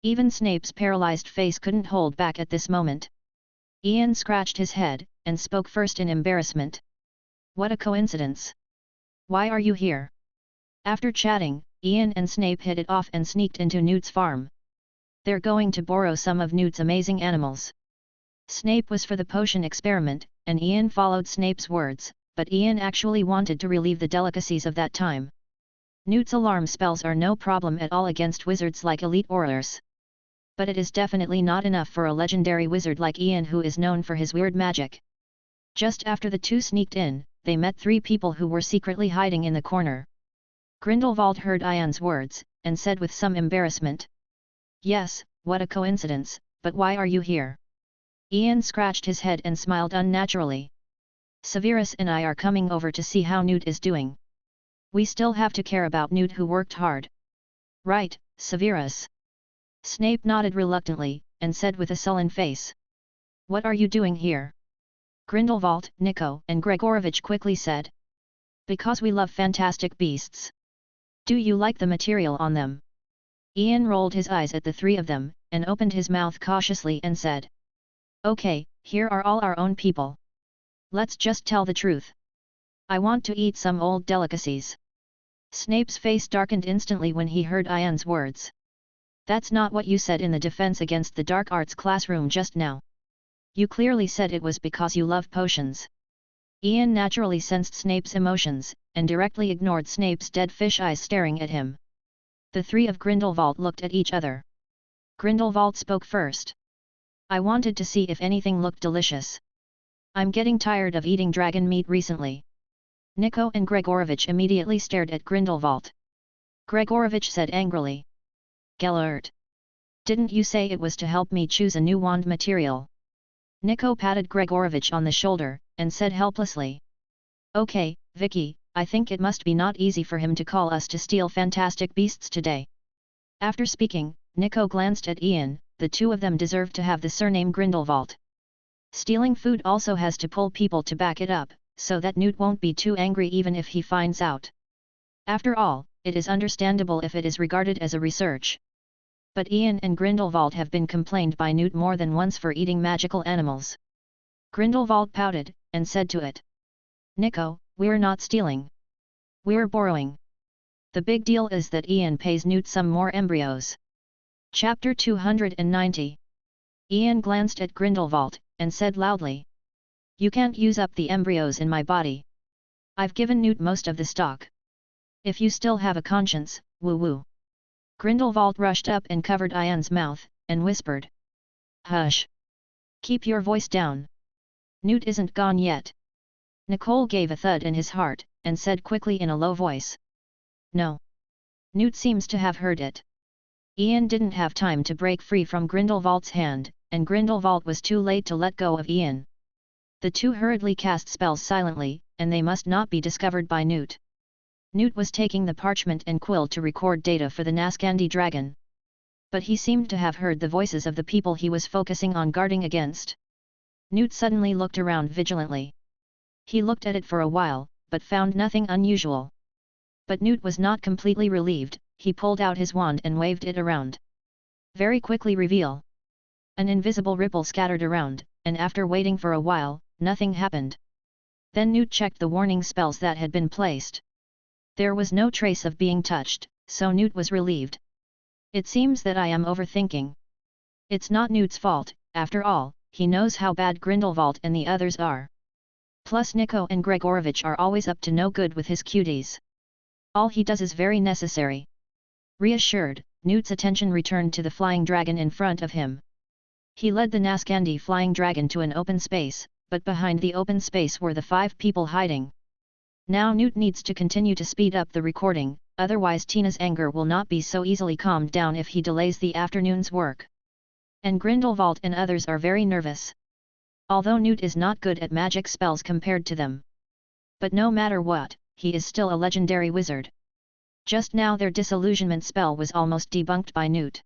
Even Snape's paralyzed face couldn't hold back at this moment. Ian scratched his head, and spoke first in embarrassment. What a coincidence! Why are you here? After chatting, Ian and Snape hit it off and sneaked into Newt's farm. They're going to borrow some of Newt's amazing animals. Snape was for the potion experiment, and Ian followed Snape's words, but Ian actually wanted to relieve the delicacies of that time. Newt's alarm spells are no problem at all against wizards like elite Aurors. But it is definitely not enough for a legendary wizard like Ian who is known for his weird magic. Just after the two sneaked in, they met 3 people who were secretly hiding in the corner. Grindelwald heard Ian's words, and said with some embarrassment. Yes, what a coincidence, but why are you here? Ian scratched his head and smiled unnaturally. Severus and I are coming over to see how Newt is doing. We still have to care about Newt who worked hard. Right, Severus. Snape nodded reluctantly, and said with a sullen face. What are you doing here? Grindelwald, Nico and Gregorovitch quickly said. Because we love fantastic beasts. Do you like the material on them? Ian rolled his eyes at the 3 of them, and opened his mouth cautiously and said. Okay, here are all our own people. Let's just tell the truth. I want to eat some old delicacies. Snape's face darkened instantly when he heard Ian's words. That's not what you said in the defense against the dark arts classroom just now. You clearly said it was because you love potions. Ian naturally sensed Snape's emotions, and directly ignored Snape's dead fish eyes staring at him. The 3 of Grindelwald looked at each other. Grindelwald spoke first. I wanted to see if anything looked delicious. I'm getting tired of eating dragon meat recently. Nico and Gregorovitch immediately stared at Grindelwald. Gregorovitch said angrily. Gellert! Didn't you say it was to help me choose a new wand material? Nico patted Gregorovitch on the shoulder, and said helplessly. Okay, Vicky, I think it must be not easy for him to call us to steal fantastic beasts today. After speaking, Nico glanced at Ian. The 2 of them deserved to have the surname Grindelwald. Stealing food also has to pull people to back it up, so that Newt won't be too angry even if he finds out. After all, it is understandable if it is regarded as a research. But Ian and Grindelwald have been complained by Newt more than once for eating magical animals. Grindelwald pouted, and said to it. Nico, we're not stealing. We're borrowing. The big deal is that Ian pays Newt some more embryos. Chapter 290. Ian glanced at Grindelwald, and said loudly. You can't use up the embryos in my body. I've given Newt most of the stock. If you still have a conscience, woo-woo. Grindelwald rushed up and covered Ian's mouth, and whispered. Hush! Keep your voice down. Newt isn't gone yet. Nicole gave a thud in his heart, and said quickly in a low voice. No. Newt seems to have heard it. Ian didn't have time to break free from Grindelwald's hand, and Grindelwald was too late to let go of Ian. The 2 hurriedly cast spells silently, and they must not be discovered by Newt. Newt was taking the parchment and quill to record data for the Nascandi dragon. But he seemed to have heard the voices of the people he was focusing on guarding against. Newt suddenly looked around vigilantly. He looked at it for a while, but found nothing unusual. But Newt was not completely relieved. He pulled out his wand and waved it around. Very quickly reveal. An invisible ripple scattered around, and after waiting for a while, nothing happened. Then Newt checked the warning spells that had been placed. There was no trace of being touched, so Newt was relieved. It seems that I am overthinking. It's not Newt's fault, after all, he knows how bad Grindelwald and the others are. Plus Nico and Gregorovitch are always up to no good with his cuties. All he does is very necessary. Reassured, Newt's attention returned to the flying dragon in front of him. He led the Naskandi flying dragon to an open space, but behind the open space were the 5 people hiding. Now Newt needs to continue to speed up the recording, otherwise Tina's anger will not be so easily calmed down if he delays the afternoon's work. And Grindelwald and others are very nervous. Although Newt is not good at magic spells compared to them. But no matter what, he is still a legendary wizard. Just now their disillusionment spell was almost debunked by Newt.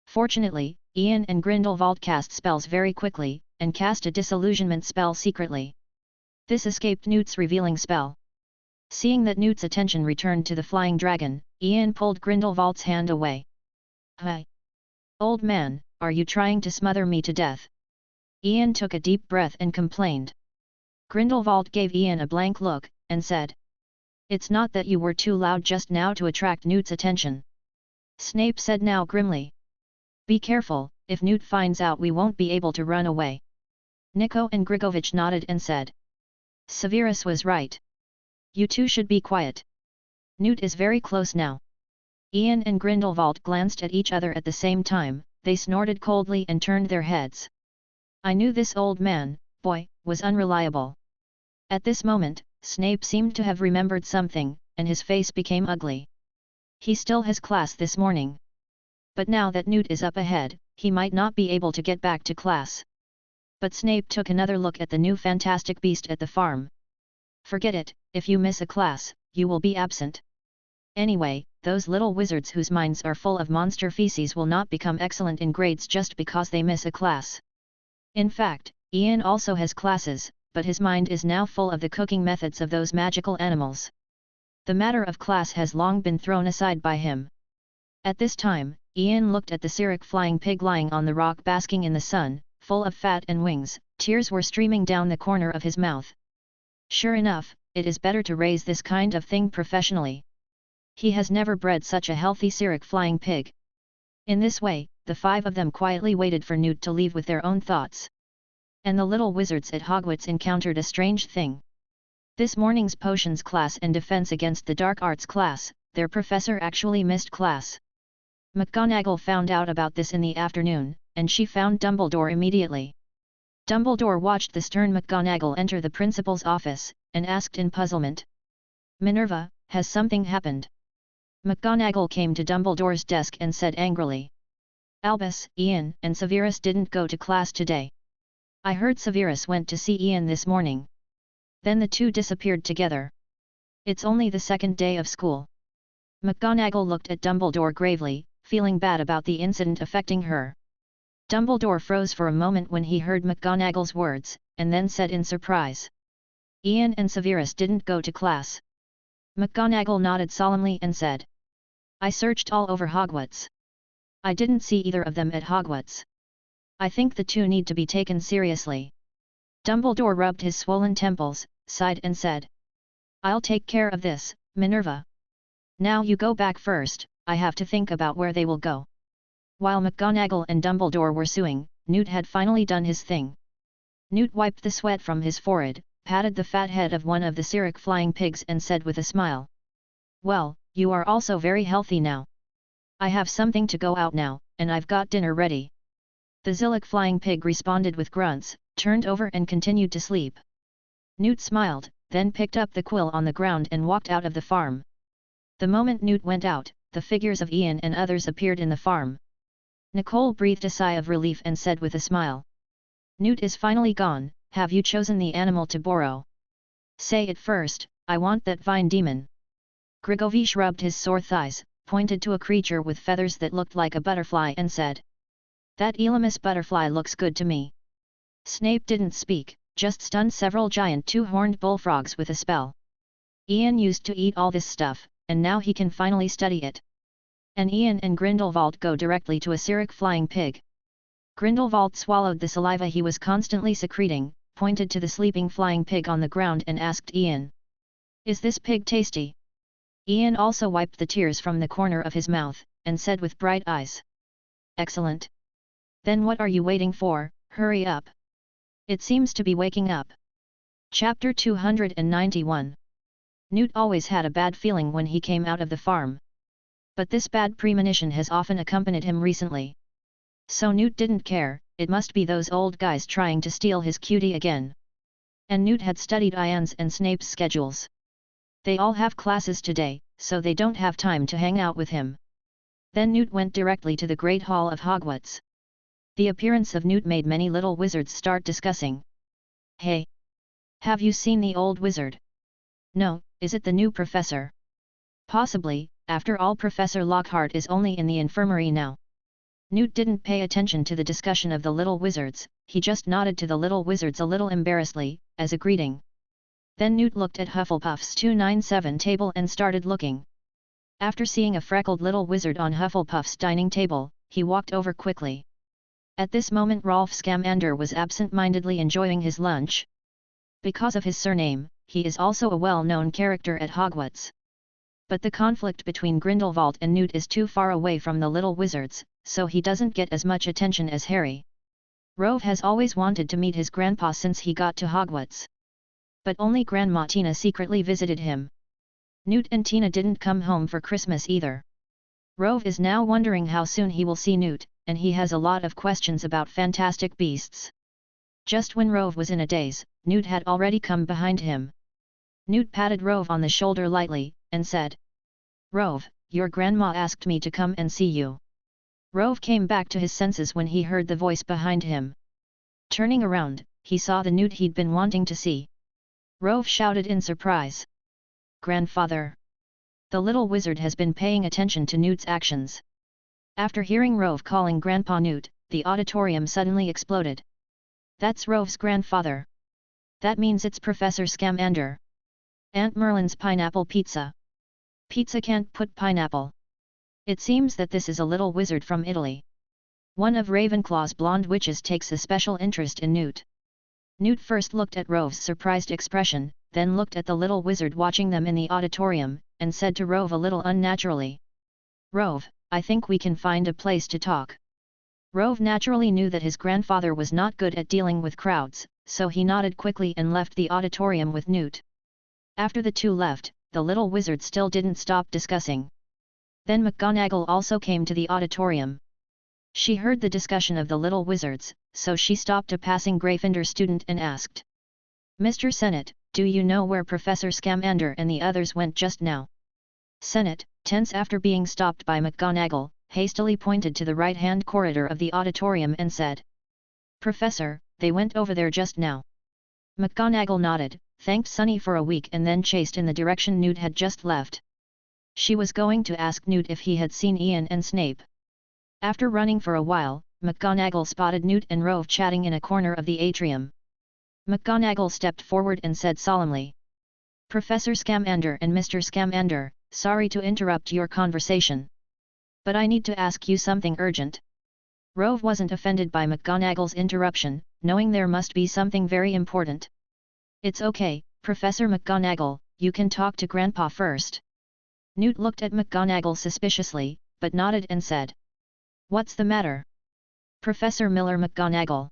Fortunately, Ian and Grindelwald cast spells very quickly, and cast a disillusionment spell secretly. This escaped Newt's revealing spell. Seeing that Newt's attention returned to the flying dragon, Ian pulled Grindelwald's hand away. "Hey! Old man, are you trying to smother me to death?" Ian took a deep breath and complained. Grindelwald gave Ian a blank look, and said, "It's not that you were too loud just now to attract Newt's attention." Snape said now grimly. "Be careful, if Newt finds out we won't be able to run away." Nico and Grigovich nodded and said, "Severus was right. You two should be quiet. Newt is very close now." Ian and Grindelwald glanced at each other at the same time, they snorted coldly and turned their heads. I knew this old man, boy, was unreliable. At this moment, Snape seemed to have remembered something, and his face became ugly. He still has class this morning. But now that Newt is up ahead, he might not be able to get back to class. But Snape took another look at the new fantastic beast at the farm. "Forget it, if you miss a class, you will be absent. Anyway, those little wizards whose minds are full of monster feces will not become excellent in grades just because they miss a class. In fact, Ian also has classes, but his mind is now full of the cooking methods of those magical animals. The matter of class has long been thrown aside by him." At this time, Ian looked at the Cyric flying pig lying on the rock basking in the sun, full of fat and wings. Tears were streaming down the corner of his mouth. Sure enough, it is better to raise this kind of thing professionally. He has never bred such a healthy Cyric flying pig. In this way, the 5 of them quietly waited for Newt to leave with their own thoughts. And the little wizards at Hogwarts encountered a strange thing. This morning's potions class and defense against the dark arts class, their professor actually missed class. McGonagall found out about this in the afternoon, and she found Dumbledore immediately. Dumbledore watched the stern McGonagall enter the principal's office, and asked in puzzlement. "Minerva, has something happened?" McGonagall came to Dumbledore's desk and said angrily. "Albus, Ian and Severus didn't go to class today. I heard Severus went to see Ian this morning. Then the two disappeared together. It's only the second day of school." McGonagall looked at Dumbledore gravely, feeling bad about the incident affecting her. Dumbledore froze for a moment when he heard McGonagall's words, and then said in surprise. "Ian and Severus didn't go to class." McGonagall nodded solemnly and said. "I searched all over Hogwarts. I didn't see either of them at Hogwarts. I think the two need to be taken seriously." Dumbledore rubbed his swollen temples, sighed and said. "I'll take care of this, Minerva. Now you go back first, I have to think about where they will go." While McGonagall and Dumbledore were suing, Newt had finally done his thing. Newt wiped the sweat from his forehead, patted the fat head of one of the Cyric flying pigs and said with a smile. "Well, you are also very healthy now. I have something to go out now, and I've got dinner ready." The Zillick flying pig responded with grunts, turned over and continued to sleep. Newt smiled, then picked up the quill on the ground and walked out of the farm. The moment Newt went out, the figures of Ian and others appeared in the farm. Nicole breathed a sigh of relief and said with a smile. "Newt is finally gone, have you chosen the animal to borrow?" "Say it first, I want that vine demon." Grigovich rubbed his sore thighs, pointed to a creature with feathers that looked like a butterfly and said. "That Elamis butterfly looks good to me." Snape didn't speak, just stunned several giant 2-horned bullfrogs with a spell. Ian used to eat all this stuff, and now he can finally study it. And Ian and Grindelwald go directly to a Cyric flying pig. Grindelwald swallowed the saliva he was constantly secreting, pointed to the sleeping flying pig on the ground and asked Ian. "Is this pig tasty?" Ian also wiped the tears from the corner of his mouth, and said with bright eyes. "Excellent. Then what are you waiting for, hurry up. It seems to be waking up." Chapter 291. Newt always had a bad feeling when he came out of the farm. But this bad premonition has often accompanied him recently. So Newt didn't care, it must be those old guys trying to steal his cutie again. And Newt had studied Ian's and Snape's schedules. They all have classes today, so they don't have time to hang out with him. Then Newt went directly to the Great Hall of Hogwarts. The appearance of Newt made many little wizards start discussing. Hey! Have you seen the old wizard? No, is it the new professor? Possibly, after all Professor Lockhart is only in the infirmary now. Newt didn't pay attention to the discussion of the little wizards, he just nodded to the little wizards a little embarrassedly, as a greeting. Then Newt looked at Hufflepuff's 297 table and started looking. After seeing a freckled little wizard on Hufflepuff's dining table, he walked over quickly. At this moment Rolf Scamander was absent-mindedly enjoying his lunch. Because of his surname, he is also a well-known character at Hogwarts. But the conflict between Grindelwald and Newt is too far away from the little wizards, so he doesn't get as much attention as Harry. Rove has always wanted to meet his grandpa since he got to Hogwarts. But only Grandma Tina secretly visited him. Newt and Tina didn't come home for Christmas either. Rove is now wondering how soon he will see Newt, and he has a lot of questions about fantastic beasts. Just when Rove was in a daze, Newt had already come behind him. Newt patted Rove on the shoulder lightly, and said, "Rove, your grandma asked me to come and see you." Rove came back to his senses when he heard the voice behind him. Turning around, he saw the Newt he'd been wanting to see. Rove shouted in surprise. "Grandfather!" The little wizard has been paying attention to Newt's actions. After hearing Rove calling Grandpa Newt, the auditorium suddenly exploded. "That's Rove's grandfather. That means it's Professor Scamander. Aunt Merlin's pineapple pizza. Pizza can't put pineapple. It seems that this is a little wizard from Italy." One of Ravenclaw's blonde witches takes a special interest in Newt. Newt first looked at Rove's surprised expression, then looked at the little wizard watching them in the auditorium, and said to Rove a little unnaturally, "Rove, I think we can find a place to talk." Rove naturally knew that his grandfather was not good at dealing with crowds, so he nodded quickly and left the auditorium with Newt. After the two left, the little wizard still didn't stop discussing. Then McGonagall also came to the auditorium. She heard the discussion of the little wizards, so she stopped a passing Gryffindor student and asked, "Mr. Sennett, do you know where Professor Scamander and the others went just now?" Sennett, tense after being stopped by McGonagall, hastily pointed to the right-hand corridor of the auditorium and said, "Professor, they went over there just now." McGonagall nodded, thanked Sunny for a week and then chased in the direction Newt had just left. She was going to ask Newt if he had seen Ian and Snape. After running for a while, McGonagall spotted Newt and Rove chatting in a corner of the atrium. McGonagall stepped forward and said solemnly, "Professor Scamander and Mr. Scamander, sorry to interrupt your conversation. But I need to ask you something urgent." Rove wasn't offended by McGonagall's interruption, knowing there must be something very important. "It's okay, Professor McGonagall, you can talk to Grandpa first." Newt looked at McGonagall suspiciously, but nodded and said, "What's the matter?" "Professor Miller McGonagall."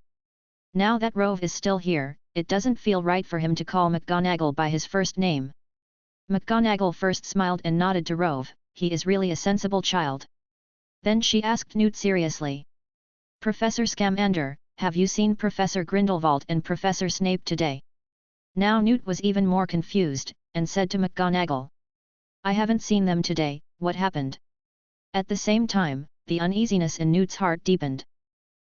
Now that Rove is still here, it doesn't feel right for him to call McGonagall by his first name. McGonagall first smiled and nodded to Rove, he is really a sensible child. Then she asked Newt seriously, "Professor Scamander, have you seen Professor Grindelwald and Professor Snape today?" Now Newt was even more confused, and said to McGonagall, "I haven't seen them today, what happened?" At the same time, the uneasiness in Newt's heart deepened.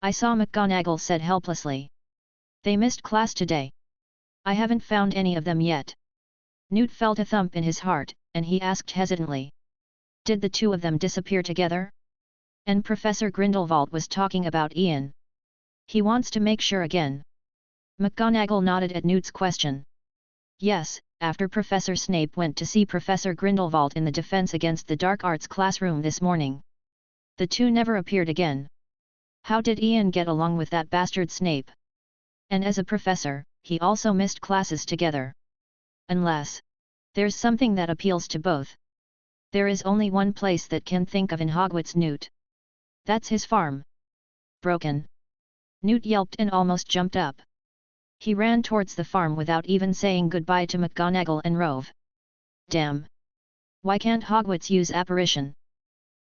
"I saw," McGonagall said helplessly. "They missed class today. I haven't found any of them yet." Newt felt a thump in his heart, and he asked hesitantly, "Did the two of them disappear together?" And Professor Grindelwald was talking about Ian. He wants to make sure again. McGonagall nodded at Newt's question. "Yes, after Professor Snape went to see Professor Grindelwald in the Defense Against the Dark Arts classroom this morning. The two never appeared again. How did Ian get along with that bastard Snape? And as a professor, he also missed classes together. Unless there's something that appeals to both. There is only one place that can think of in Hogwarts, Newt. That's his farm." "Broken!" Newt yelped and almost jumped up. He ran towards the farm without even saying goodbye to McGonagall and Rove. damn. Why can't Hogwarts use apparition?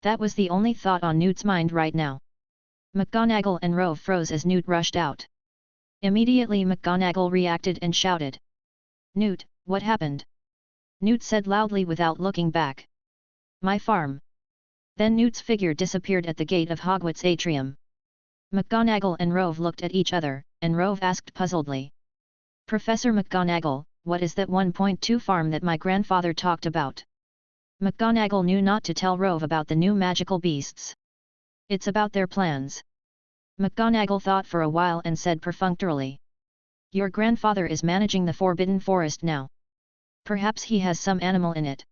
That was the only thought on Newt's mind right now. McGonagall and Rove froze as Newt rushed out. Immediately McGonagall reacted and shouted. Newt, what happened? Newt said loudly without looking back. My farm. Then Newt's figure disappeared at the gate of Hogwarts atrium. McGonagall and Rove looked at each other, and Rove asked puzzledly. Professor McGonagall, what is that 1.2 farm that my grandfather talked about? McGonagall knew not to tell Rove about the new magical beasts. It's about their plans. McGonagall thought for a while and said perfunctorily. Your grandfather is managing the Forbidden Forest now. Perhaps he has some animal in it.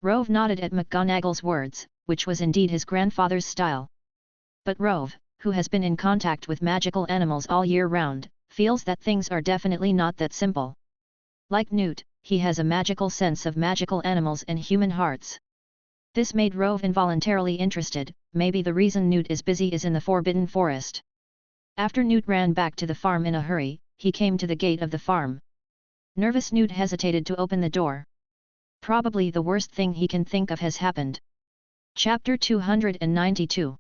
Rove nodded at McGonagall's words, which was indeed his grandfather's style. But Rove, who has been in contact with magical animals all year round, feels that things are definitely not that simple. Like Newt, he has a magical sense of magical animals and human hearts. This made Rove involuntarily interested. Maybe the reason Newt is busy is in the Forbidden Forest. After Newt ran back to the farm in a hurry, he came to the gate of the farm. Nervous Newt hesitated to open the door. Probably the worst thing he can think of has happened. Chapter 292.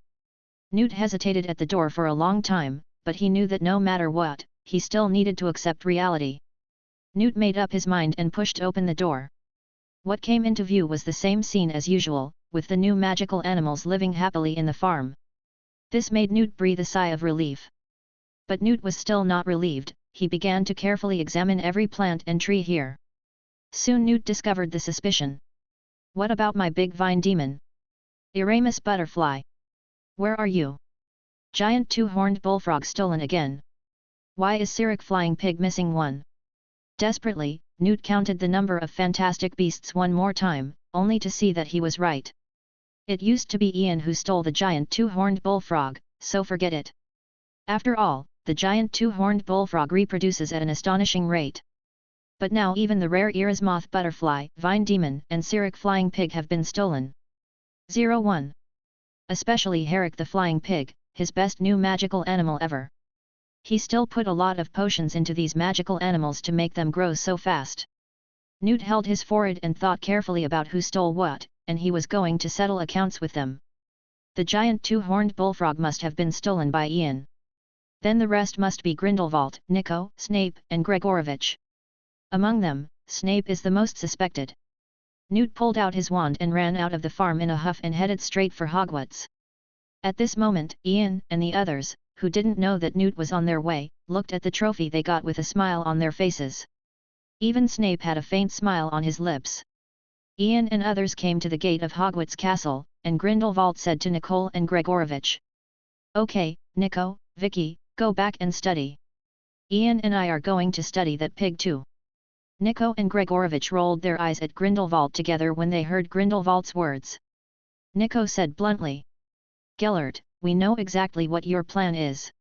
Newt hesitated at the door for a long time, but he knew that no matter what, he still needed to accept reality. Newt made up his mind and pushed open the door. What came into view was the same scene as usual, with the new magical animals living happily in the farm. This made Newt breathe a sigh of relief. But Newt was still not relieved. He began to carefully examine every plant and tree here. Soon Newt discovered the suspicion. What about my big vine demon? Eramus butterfly. Where are you? Giant two-horned bullfrog stolen again. Why is Cyric flying pig missing one? Desperately, Newt counted the number of fantastic beasts one more time, only to see that he was right. It used to be Ian who stole the giant two-horned bullfrog, so forget it. After all, the giant two-horned bullfrog reproduces at an astonishing rate. But now even the rare Erasmoth butterfly, vine demon and Cyric flying pig have been stolen. 01. Especially Herrick the flying pig, his best new magical animal ever. He still put a lot of potions into these magical animals to make them grow so fast. Newt held his forehead and thought carefully about who stole what, and he was going to settle accounts with them. The giant two-horned bullfrog must have been stolen by Ian. Then the rest must be Grindelwald, Nico, Snape, and Gregorovitch. Among them, Snape is the most suspected. Newt pulled out his wand and ran out of the farm in a huff and headed straight for Hogwarts. At this moment, Ian and the others, who didn't know that Newt was on their way, looked at the trophy they got with a smile on their faces. Even Snape had a faint smile on his lips. Ian and others came to the gate of Hogwarts Castle, and Grindelwald said to Nicole and Gregorovitch. Okay, Nico, Vicky, go back and study. Ian and I are going to study that pig too. Nico and Gregorovitch rolled their eyes at Grindelwald together when they heard Grindelwald's words. Nico said bluntly. Gellert, we know exactly what your plan is.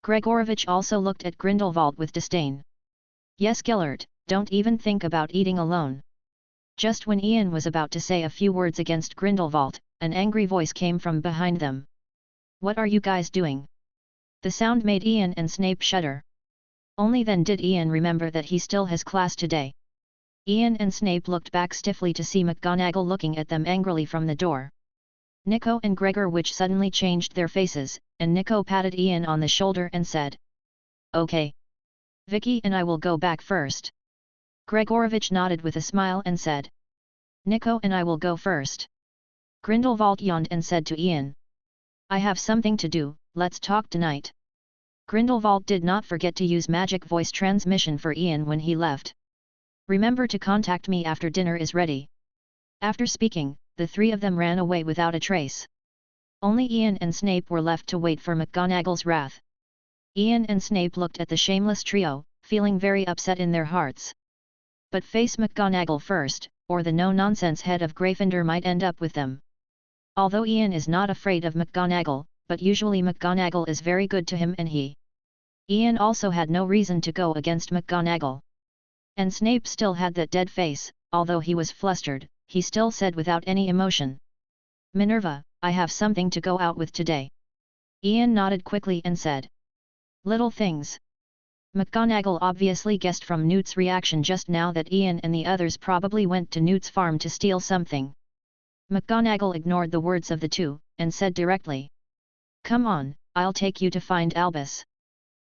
Gregorovitch also looked at Grindelwald with disdain. Yes, Gellert, don't even think about eating alone. Just when Ian was about to say a few words against Grindelwald, an angry voice came from behind them. What are you guys doing? The sound made Ian and Snape shudder. Only then did Ian remember that he still has class today. Ian and Snape looked back stiffly to see McGonagall looking at them angrily from the door. Nico and Gregorovitch suddenly changed their faces, and Nico patted Ian on the shoulder and said. Okay. Vicky and I will go back first. Gregorovitch nodded with a smile and said. Nico and I will go first. Grindelwald yawned and said to Ian. I have something to do, let's talk tonight. Grindelwald did not forget to use magic voice transmission for Ian when he left. Remember to contact me after dinner is ready. After speaking, the three of them ran away without a trace. Only Ian and Snape were left to wait for McGonagall's wrath. Ian and Snape looked at the shameless trio, feeling very upset in their hearts. But face McGonagall first, or the no-nonsense head of Gryffindor might end up with them. Although Ian is not afraid of McGonagall, but usually McGonagall is very good to him and Ian also had no reason to go against McGonagall. And Snape still had that dead face, although he was flustered, he still said without any emotion. Minerva, I have something to go out with today. Ian nodded quickly and said. Little things. McGonagall obviously guessed from Newt's reaction just now that Ian and the others probably went to Newt's farm to steal something. McGonagall ignored the words of the two, and said directly, "Come on, I'll take you to find Albus."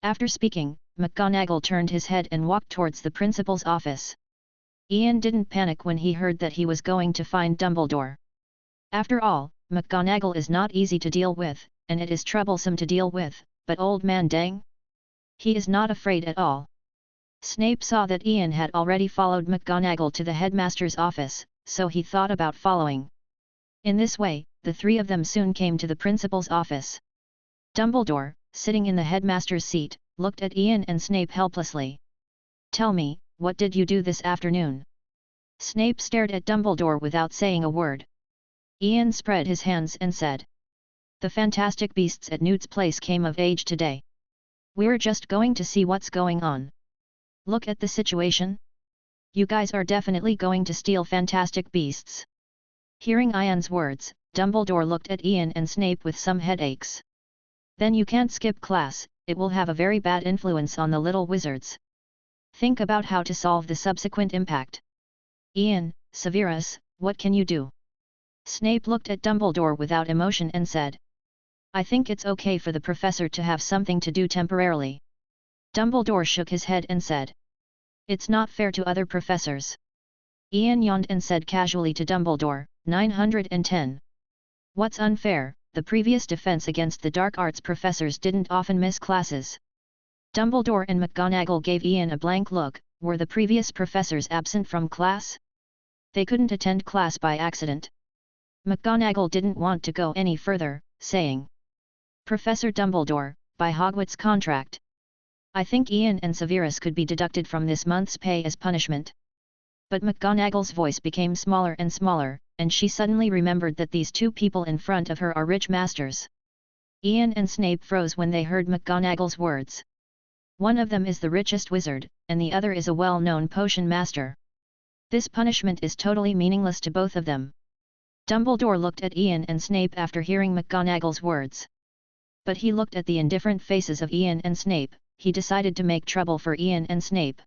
After speaking, McGonagall turned his head and walked towards the principal's office. Ian didn't panic when he heard that he was going to find Dumbledore. After all, McGonagall is not easy to deal with, and it is troublesome to deal with, but old man dang? He is not afraid at all. Snape saw that Ian had already followed McGonagall to the headmaster's office, so he thought about following. In this way, the three of them soon came to the principal's office. Dumbledore, sitting in the headmaster's seat, looked at Ian and Snape helplessly. "Tell me, what did you do this afternoon?" Snape stared at Dumbledore without saying a word. Ian spread his hands and said, "The fantastic beasts at Newt's place came of age today. We're just going to see what's going on. Look at the situation. You guys are definitely going to steal fantastic beasts." Hearing Ian's words, Dumbledore looked at Ian and Snape with some headaches. "Then you can't skip class, it will have a very bad influence on the little wizards. Think about how to solve the subsequent impact. Ian, Severus, what can you do?" Snape looked at Dumbledore without emotion and said, "I think it's okay for the professor to have something to do temporarily." Dumbledore shook his head and said, "It's not fair to other professors." Ian yawned and said casually to Dumbledore, 910. "What's unfair? The previous defense against the dark arts professors didn't often miss classes." Dumbledore and McGonagall gave Ian a blank look. Were the previous professors absent from class? They couldn't attend class by accident. McGonagall didn't want to go any further, saying, "Professor Dumbledore, by Hogwarts contract, I think Ian and Severus could be deducted from this month's pay as punishment." But McGonagall's voice became smaller and smaller, and she suddenly remembered that these two people in front of her are rich masters. Ian and Snape froze when they heard McGonagall's words. One of them is the richest wizard, and the other is a well-known potion master. This punishment is totally meaningless to both of them. Dumbledore looked at Ian and Snape after hearing McGonagall's words. But he looked at the indifferent faces of Ian and Snape. He decided to make trouble for Ian and Snape.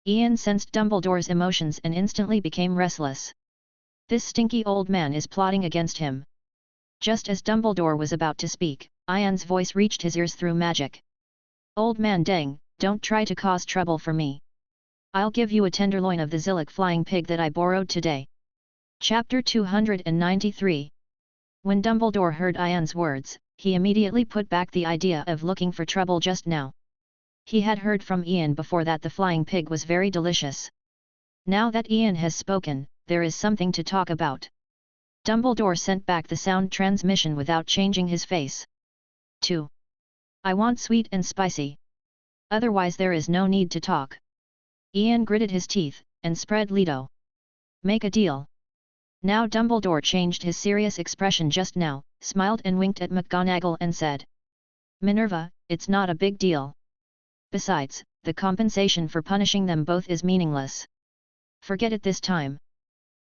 Ian sensed Dumbledore's emotions and instantly became restless. This stinky old man is plotting against him. Just as Dumbledore was about to speak, Ian's voice reached his ears through magic. "Old man dang, don't try to cause trouble for me. I'll give you a tenderloin of the Zillick flying pig that I borrowed today." Chapter 293. When Dumbledore heard Ian's words, he immediately put back the idea of looking for trouble just now. He had heard from Ian before that the flying pig was very delicious. Now that Ian has spoken, there is something to talk about. Dumbledore sent back the sound transmission without changing his face. 2. I want sweet and spicy. Otherwise there is no need to talk. Ian gritted his teeth, and spread Leto. Make a deal. Now Dumbledore changed his serious expression just now, smiled and winked at McGonagall and said, "Minerva, it's not a big deal. Besides, the compensation for punishing them both is meaningless. Forget it this time."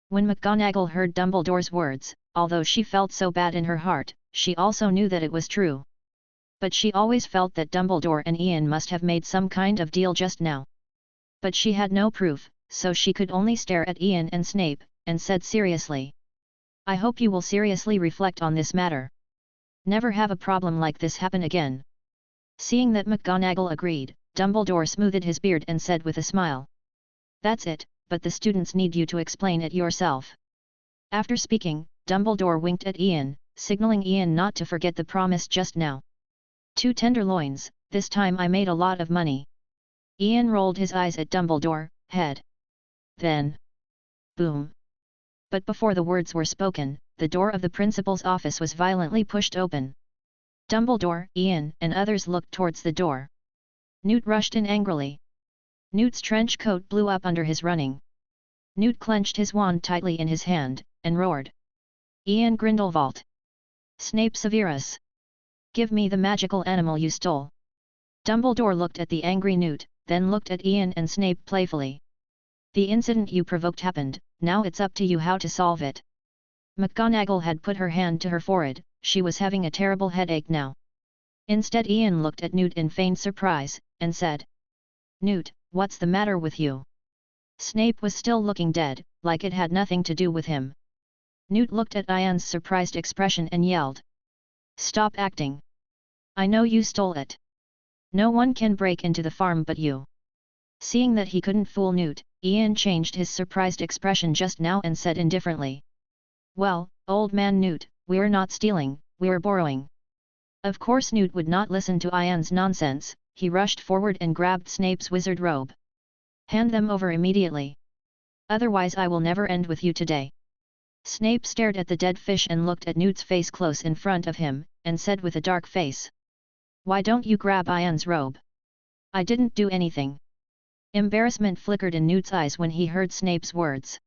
When McGonagall heard Dumbledore's words, although she felt so bad in her heart, she also knew that it was true. But she always felt that Dumbledore and Ian must have made some kind of deal just now. But she had no proof, so she could only stare at Ian and Snape, and said seriously, "I hope you will seriously reflect on this matter. Never have a problem like this happen again." Seeing that McGonagall agreed, Dumbledore smoothed his beard and said with a smile, "That's it, but the students need you to explain it yourself." After speaking, Dumbledore winked at Ian, signaling Ian not to forget the promise just now. 2 tenderloins, this time I made a lot of money." Ian rolled his eyes at Dumbledore, head. Then, boom. But before the words were spoken, the door of the principal's office was violently pushed open. Dumbledore, Ian, and others looked towards the door. Newt rushed in angrily. Newt's trench coat blew up under his running. Newt clenched his wand tightly in his hand, and roared, "Ian Grindelwald! Snape Severus! Give me the magical animal you stole!" Dumbledore looked at the angry Newt, then looked at Ian and Snape playfully. "The incident you provoked happened, now it's up to you how to solve it." McGonagall had put her hand to her forehead. She was having a terrible headache now. Instead Ian looked at Newt in feigned surprise, and said, Newt, what's the matter with you? Snape was still looking dead, like it had nothing to do with him. Newt looked at Ian's surprised expression and yelled. Stop acting. I know you stole it. No one can break into the farm but you. Seeing that he couldn't fool Newt, Ian changed his surprised expression just now and said indifferently. Well, old man Newt, we're not stealing, we're borrowing. Of course Newt would not listen to Ian's nonsense. He rushed forward and grabbed Snape's wizard robe. Hand them over immediately. Otherwise I will never end with you today. Snape stared at the dead fish and looked at Newt's face close in front of him, and said with a dark face. Why don't you grab Ian's robe? I didn't do anything. Embarrassment flickered in Newt's eyes when he heard Snape's words.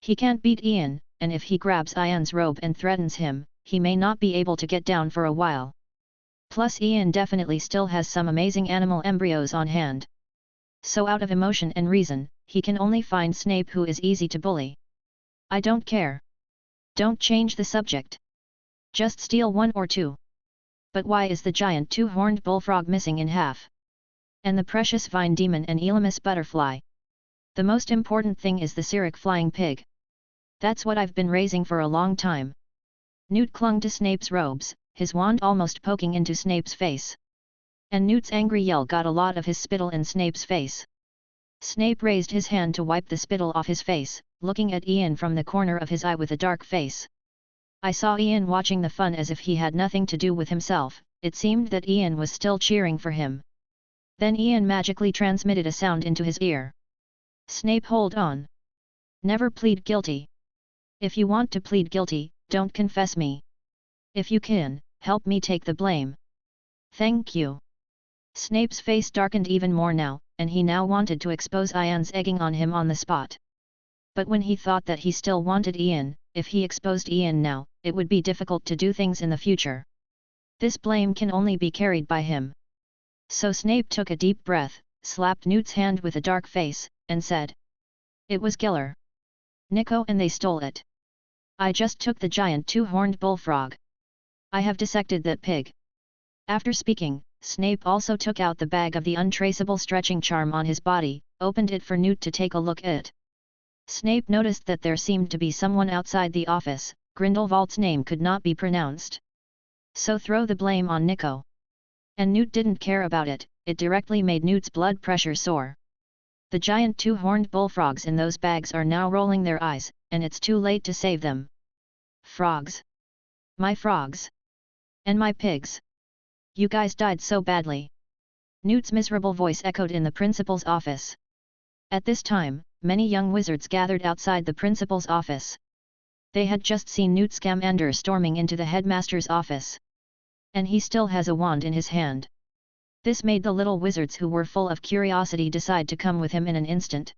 He can't beat Ian, and if he grabs Ian's robe and threatens him, he may not be able to get down for a while. Plus Ian definitely still has some amazing animal embryos on hand. So out of emotion and reason, he can only find Snape who is easy to bully. I don't care. Don't change the subject. Just steal one or two. But why is the giant two-horned bullfrog missing in half? And the precious vine demon and Elamis butterfly? The most important thing is the Cyric flying pig. That's what I've been raising for a long time. Newt clung to Snape's robes, his wand almost poking into Snape's face. And Newt's angry yell got a lot of his spittle in Snape's face. Snape raised his hand to wipe the spittle off his face, looking at Ian from the corner of his eye with a dark face. I saw Ian watching the fun as if he had nothing to do with himself. It seemed that Ian was still cheering for him. Then Ian magically transmitted a sound into his ear. Snape, hold on. Never plead guilty. If you want to plead guilty, don't confess me. If you can, help me take the blame. Thank you. Snape's face darkened even more now, and he now wanted to expose Ian's egging on him on the spot. But when he thought that he still wanted Ian, if he exposed Ian now, it would be difficult to do things in the future. This blame can only be carried by him. So Snape took a deep breath, slapped Newt's hand with a dark face, and said. It was Giller. Nico and they stole it. I just took the giant two-horned bullfrog. I have dissected that pig. After speaking, Snape also took out the bag of the untraceable stretching charm on his body, opened it for Newt to take a look at. Snape noticed that there seemed to be someone outside the office. Grindelwald's name could not be pronounced. So throw the blame on Nico. And Newt didn't care about it, it directly made Newt's blood pressure soar. The giant two-horned bullfrogs in those bags are now rolling their eyes, and it's too late to save them. Frogs. My frogs. And my pigs. You guys died so badly. Newt's miserable voice echoed in the principal's office. At this time, many young wizards gathered outside the principal's office. They had just seen Newt Scamander storming into the headmaster's office. And he still has a wand in his hand. This made the little wizards who were full of curiosity decide to come with him in an instant.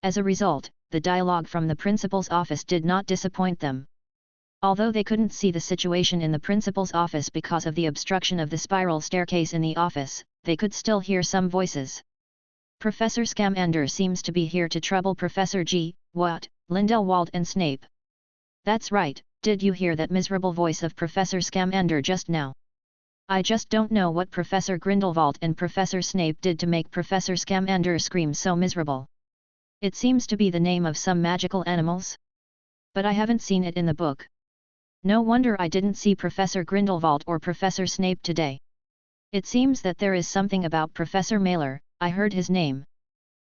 As a result, the dialogue from the principal's office did not disappoint them. Although they couldn't see the situation in the principal's office because of the obstruction of the spiral staircase in the office, they could still hear some voices. Professor Scamander seems to be here to trouble Professor G. What, Lindelwald and Snape. That's right, did you hear that miserable voice of Professor Scamander just now? I just don't know what Professor Grindelwald and Professor Snape did to make Professor Scamander scream so miserable. It seems to be the name of some magical animals. But I haven't seen it in the book. No wonder I didn't see Professor Grindelwald or Professor Snape today. It seems that there is something about Professor Mailer, I heard his name.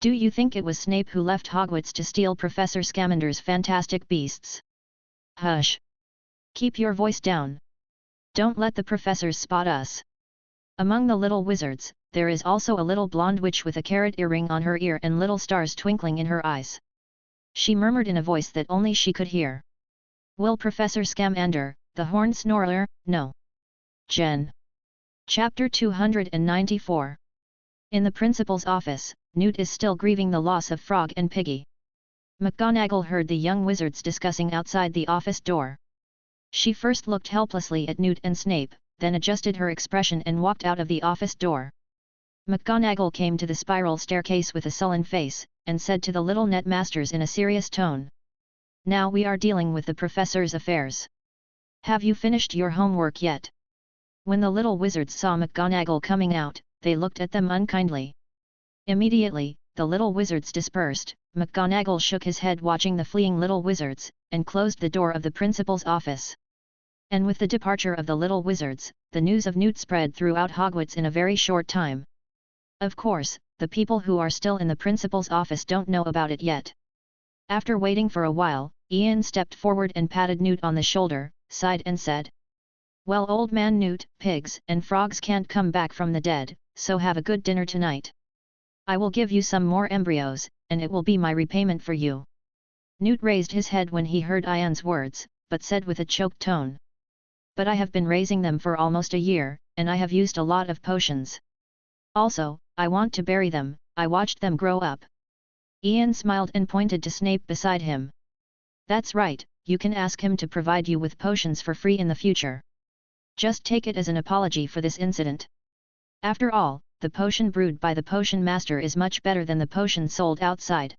Do you think it was Snape who left Hogwarts to steal Professor Scamander's fantastic beasts? Hush! Keep your voice down. Don't let the professors spot us. Among the little wizards, there is also a little blonde witch with a carrot earring on her ear and little stars twinkling in her eyes. She murmured in a voice that only she could hear. Will Professor Scamander, the horn snorer, know? Gen. Chapter 294. In the principal's office, Newt is still grieving the loss of Frog and Piggy. McGonagall heard the young wizards discussing outside the office door. She first looked helplessly at Newt and Snape, then adjusted her expression and walked out of the office door. McGonagall came to the spiral staircase with a sullen face, and said to the little netmasters in a serious tone. Now we are dealing with the professor's affairs. Have you finished your homework yet? When the little wizards saw McGonagall coming out, they looked at them unkindly. Immediately, the little wizards dispersed. McGonagall shook his head watching the fleeing little wizards, and closed the door of the principal's office. And with the departure of the little wizards, the news of Newt spread throughout Hogwarts in a very short time. Of course, the people who are still in the principal's office don't know about it yet. After waiting for a while, Ian stepped forward and patted Newt on the shoulder, sighed and said, "Well, old man Newt, pigs and frogs can't come back from the dead, so have a good dinner tonight. I will give you some more embryos, and it will be my repayment for you." Newt raised his head when he heard Ian's words, but said with a choked tone, "But I have been raising them for almost a year, and I have used a lot of potions. Also, I want to bury them, I watched them grow up." Ian smiled and pointed to Snape beside him. "That's right, you can ask him to provide you with potions for free in the future. Just take it as an apology for this incident. After all, the potion brewed by the potion master is much better than the potion sold outside."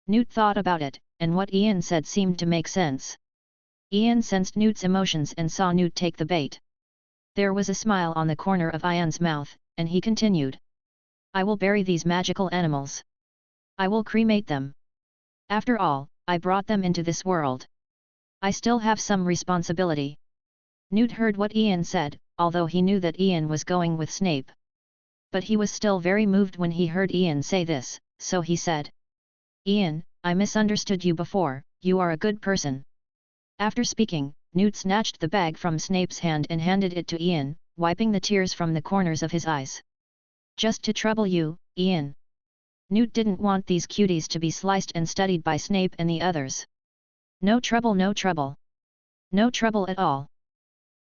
Newt thought about it, and what Ian said seemed to make sense. Ian sensed Newt's emotions and saw Newt take the bait. There was a smile on the corner of Ian's mouth, and he continued, "I will bury these magical animals. I will cremate them. After all, I brought them into this world. I still have some responsibility." Newt heard what Ian said, although he knew that Ian was going with Snape. But he was still very moved when he heard Ian say this, so he said, "Ian, I misunderstood you before, you are a good person." After speaking, Newt snatched the bag from Snape's hand and handed it to Ian, wiping the tears from the corners of his eyes. "Just to trouble you, Ian." Newt didn't want these cuties to be sliced and studied by Snape and the others. "No trouble, no trouble. No trouble at all."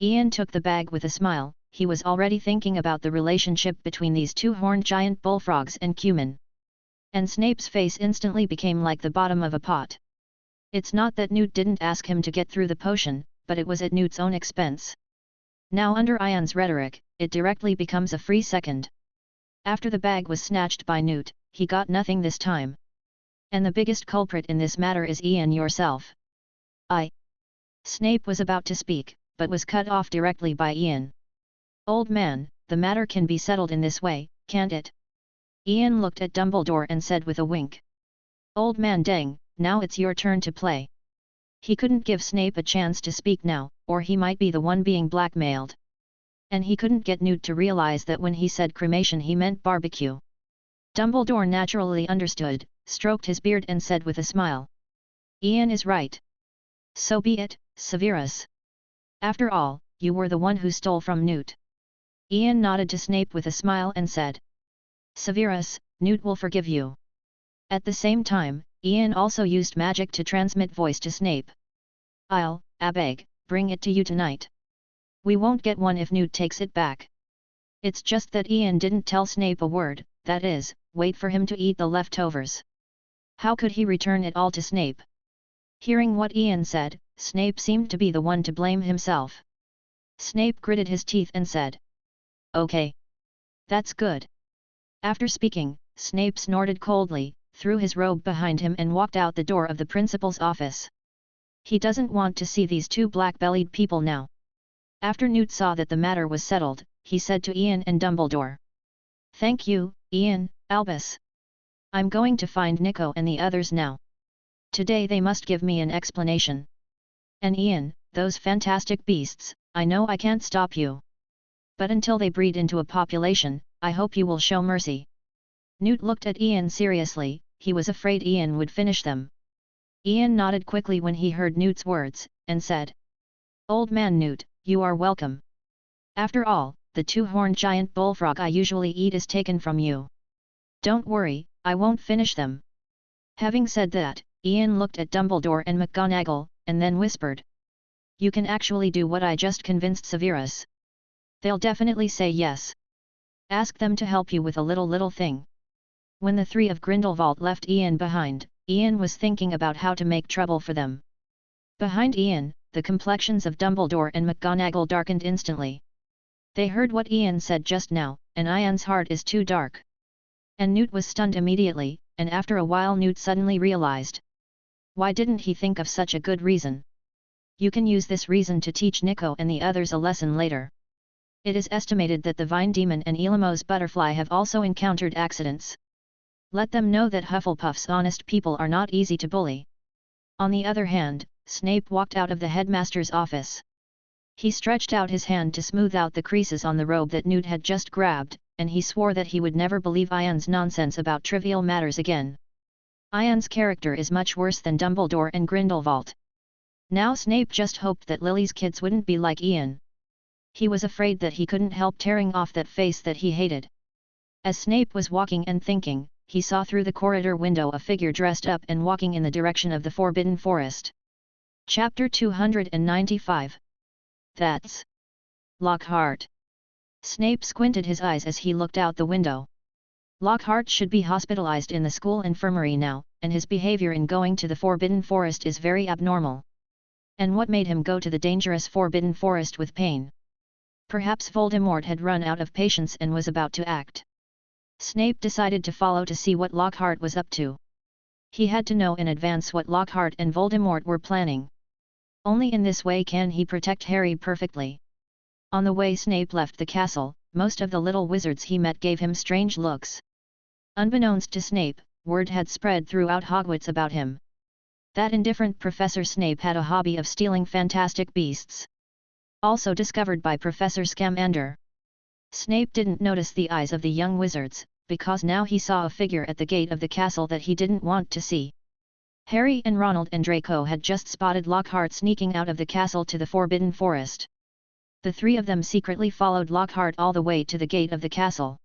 Ian took the bag with a smile. He was already thinking about the relationship between these two horned giant bullfrogs and Cumin. And Snape's face instantly became like the bottom of a pot. It's not that Newt didn't ask him to get through the potion, but it was at Newt's own expense. Now under Ian's rhetoric, it directly becomes a free second. After the bag was snatched by Newt, he got nothing this time. And the biggest culprit in this matter is Ian yourself. Snape was about to speak, but was cut off directly by Ian. "Old man, the matter can be settled in this way, can't it?" Ian looked at Dumbledore and said with a wink. "Old man Deng, now it's your turn to play." He couldn't give Snape a chance to speak now, or he might be the one being blackmailed. And he couldn't get Newt to realize that when he said cremation he meant barbecue. Dumbledore naturally understood, stroked his beard and said with a smile, "Ian is right. So be it, Severus. After all, you were the one who stole from Newt." Ian nodded to Snape with a smile and said, "Severus, Newt will forgive you." At the same time, Ian also used magic to transmit voice to Snape. "I beg, bring it to you tonight. We won't get one if Newt takes it back." It's just that Ian didn't tell Snape a word, that is, wait for him to eat the leftovers. How could he return it all to Snape? Hearing what Ian said, Snape seemed to be the one to blame himself. Snape gritted his teeth and said, "Okay. That's good." After speaking, Snape snorted coldly, threw his robe behind him and walked out the door of the principal's office. He doesn't want to see these two black-bellied people now. After Newt saw that the matter was settled, he said to Ian and Dumbledore, "Thank you, Ian, Albus. I'm going to find Nico and the others now. Today they must give me an explanation. And Ian, those fantastic beasts, I know I can't stop you. But until they breed into a population, I hope you will show mercy." Newt looked at Ian seriously. He was afraid Ian would finish them. Ian nodded quickly when he heard Newt's words, and said, "Old man Newt, you are welcome. After all, the two-horned giant bullfrog I usually eat is taken from you. Don't worry, I won't finish them." Having said that, Ian looked at Dumbledore and McGonagall, and then whispered, "You can actually do what I just convinced Severus. They'll definitely say yes. Ask them to help you with a little thing." When the three of Grindelwald left Ian behind, Ian was thinking about how to make trouble for them. Behind Ian, the complexions of Dumbledore and McGonagall darkened instantly. They heard what Ian said just now, and Ian's heart is too dark. And Newt was stunned immediately, and after a while Newt suddenly realized. Why didn't he think of such a good reason? You can use this reason to teach Nico and the others a lesson later. It is estimated that the Vine Demon and Elimo's butterfly have also encountered accidents. Let them know that Hufflepuff's honest people are not easy to bully. On the other hand, Snape walked out of the headmaster's office. He stretched out his hand to smooth out the creases on the robe that Newt had just grabbed, and he swore that he would never believe Ian's nonsense about trivial matters again. Ian's character is much worse than Dumbledore and Grindelwald. Now Snape just hoped that Lily's kids wouldn't be like Ian. He was afraid that he couldn't help tearing off that face that he hated. As Snape was walking and thinking, he saw through the corridor window a figure dressed up and walking in the direction of the Forbidden Forest. Chapter 295. That's Lockhart. Snape squinted his eyes as he looked out the window. Lockhart should be hospitalized in the school infirmary now, and his behavior in going to the Forbidden Forest is very abnormal. And what made him go to the dangerous Forbidden Forest with pain? Perhaps Voldemort had run out of patience and was about to act. Snape decided to follow to see what Lockhart was up to. He had to know in advance what Lockhart and Voldemort were planning. Only in this way can he protect Harry perfectly. On the way Snape left the castle, most of the little wizards he met gave him strange looks. Unbeknownst to Snape, word had spread throughout Hogwarts about him. That indifferent Professor Snape had a hobby of stealing fantastic beasts. Also discovered by Professor Scamander. Snape didn't notice the eyes of the young wizards, because now he saw a figure at the gate of the castle that he didn't want to see. Harry and Ronald and Draco had just spotted Lockhart sneaking out of the castle to the Forbidden Forest. The three of them secretly followed Lockhart all the way to the gate of the castle.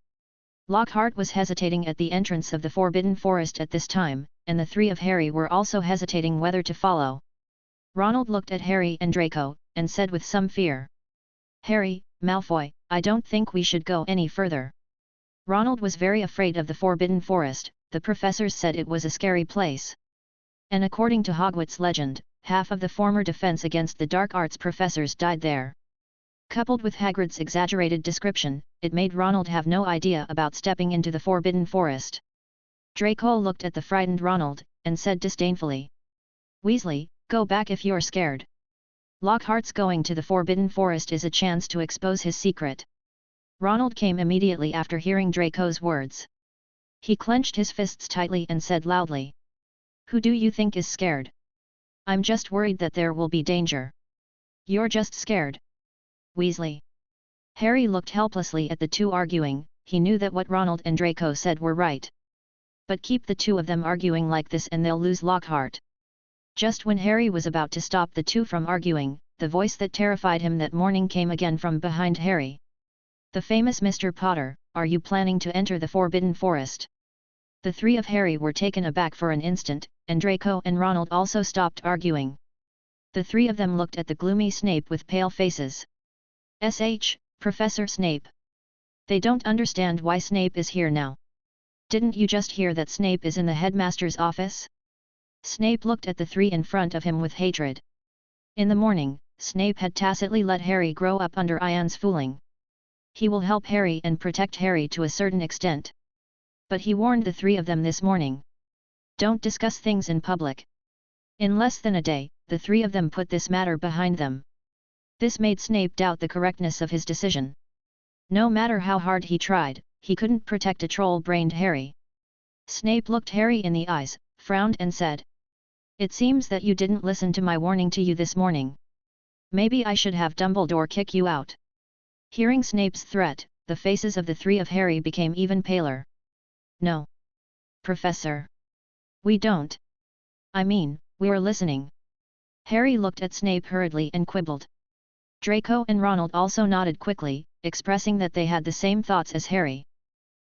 Lockhart was hesitating at the entrance of the Forbidden Forest at this time, and the three of Harry were also hesitating whether to follow. Ronald looked at Harry and Draco, and said with some fear. "Harry, Malfoy, I don't think we should go any further." Ronald was very afraid of the Forbidden Forest. The professors said it was a scary place. And according to Hogwarts legend, half of the former defense against the dark arts professors died there. Coupled with Hagrid's exaggerated description, it made Ronald have no idea about stepping into the Forbidden Forest. Draco looked at the frightened Ronald, and said disdainfully. "Weasley, go back if you're scared. Lockhart's going to the Forbidden Forest is a chance to expose his secret." Ronald came immediately after hearing Draco's words. He clenched his fists tightly and said loudly. "Who do you think is scared? I'm just worried that there will be danger." "You're just scared. Weasley." Harry looked helplessly at the two arguing. He knew that what Ronald and Draco said were right. But keep the two of them arguing like this and they'll lose Lockhart. Just when Harry was about to stop the two from arguing, the voice that terrified him that morning came again from behind Harry. "The famous Mr. Potter, are you planning to enter the Forbidden Forest?" The three of Harry were taken aback for an instant, and Draco and Ronald also stopped arguing. The three of them looked at the gloomy Snape with pale faces. Professor Snape. They don't understand why Snape is here now. Didn't you just hear that Snape is in the headmaster's office? Snape looked at the three in front of him with hatred. In the morning, Snape had tacitly let Harry grow up under Ian's fooling. He will help Harry and protect Harry to a certain extent. But he warned the three of them this morning. Don't discuss things in public. In less than a day, the three of them put this matter behind them. This made Snape doubt the correctness of his decision. No matter how hard he tried, he couldn't protect a troll-brained Harry. Snape looked Harry in the eyes, frowned and said. "It seems that you didn't listen to my warning to you this morning. Maybe I should have Dumbledore kick you out." Hearing Snape's threat, the faces of the three of Harry became even paler. "No. Professor. We don't. I mean, we're listening." Harry looked at Snape hurriedly and quibbled. Draco and Ronald also nodded quickly, expressing that they had the same thoughts as Harry.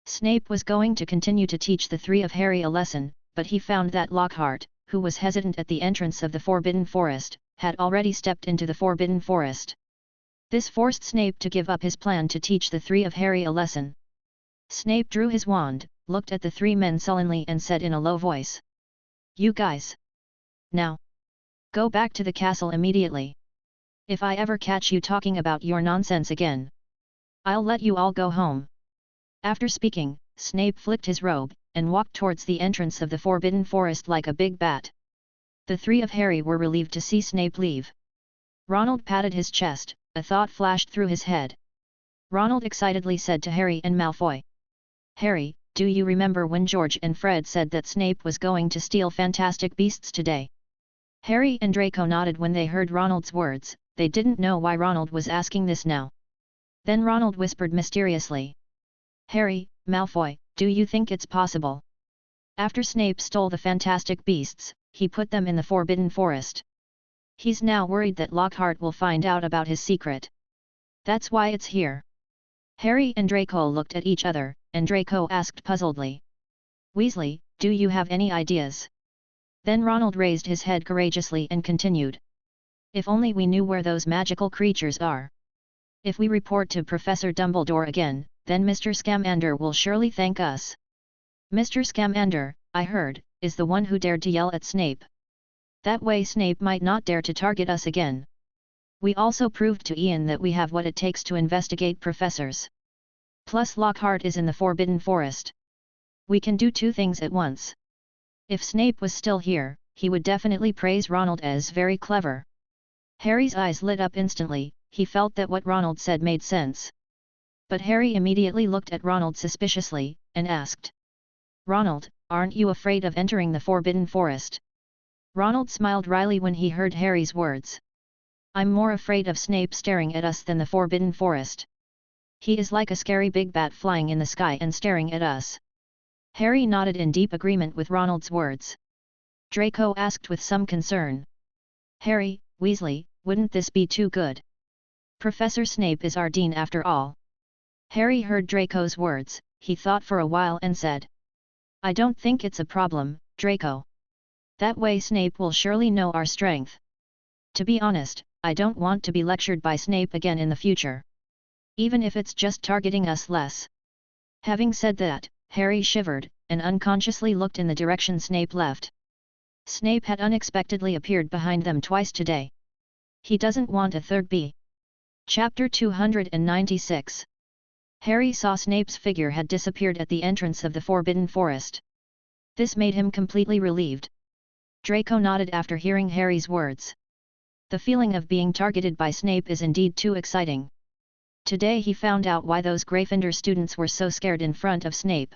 Snape was going to continue to teach the three of Harry a lesson, but he found that Lockhart, who was hesitant at the entrance of the Forbidden Forest, had already stepped into the Forbidden Forest. This forced Snape to give up his plan to teach the three of Harry a lesson. Snape drew his wand, looked at the three men sullenly and said in a low voice. "You guys. Now. Go back to the castle immediately. If I ever catch you talking about your nonsense again, I'll let you all go home." After speaking, Snape flicked his robe, and walked towards the entrance of the Forbidden Forest like a big bat. The three of Harry were relieved to see Snape leave. Ronald patted his chest, a thought flashed through his head. Ronald excitedly said to Harry and Malfoy. "Harry, do you remember when George and Fred said that Snape was going to steal Fantastic Beasts today? Harry and Draco nodded when they heard Ronald's words. They didn't know why Ronald was asking this now. Then Ronald whispered mysteriously. Harry, Malfoy, do you think it's possible? After Snape stole the Fantastic Beasts, he put them in the Forbidden Forest. He's now worried that Lockhart will find out about his secret. That's why it's here. Harry and Draco looked at each other, and Draco asked puzzledly. Weasley, do you have any ideas? Then Ronald raised his head courageously and continued. If only we knew where those magical creatures are. If we report to Professor Dumbledore again, then Mr. Scamander will surely thank us. Mr. Scamander, I heard, is the one who dared to yell at Snape. That way Snape might not dare to target us again. We also proved to Ian that we have what it takes to investigate professors. Plus Lockhart is in the Forbidden Forest. We can do two things at once. If Snape was still here, he would definitely praise Ronald as very clever. Harry's eyes lit up instantly, he felt that what Ronald said made sense. But Harry immediately looked at Ronald suspiciously, and asked. Ronald, aren't you afraid of entering the Forbidden Forest? Ronald smiled wryly when he heard Harry's words. I'm more afraid of Snape staring at us than the Forbidden Forest. He is like a scary big bat flying in the sky and staring at us. Harry nodded in deep agreement with Ronald's words. Draco asked with some concern. Harry, Weasley, wouldn't this be too good? Professor Snape is our dean after all. Harry heard Draco's words, he thought for a while and said. I don't think it's a problem, Draco. That way Snape will surely know our strength. To be honest, I don't want to be lectured by Snape again in the future. Even if it's just targeting us less. Having said that, Harry shivered, and unconsciously looked in the direction Snape left. Snape had unexpectedly appeared behind them twice today. He doesn't want a third B. Chapter 296. Harry saw Snape's figure had disappeared at the entrance of the Forbidden Forest. This made him completely relieved. Draco nodded after hearing Harry's words. The feeling of being targeted by Snape is indeed too exciting. Today he found out why those Gryffindor students were so scared in front of Snape.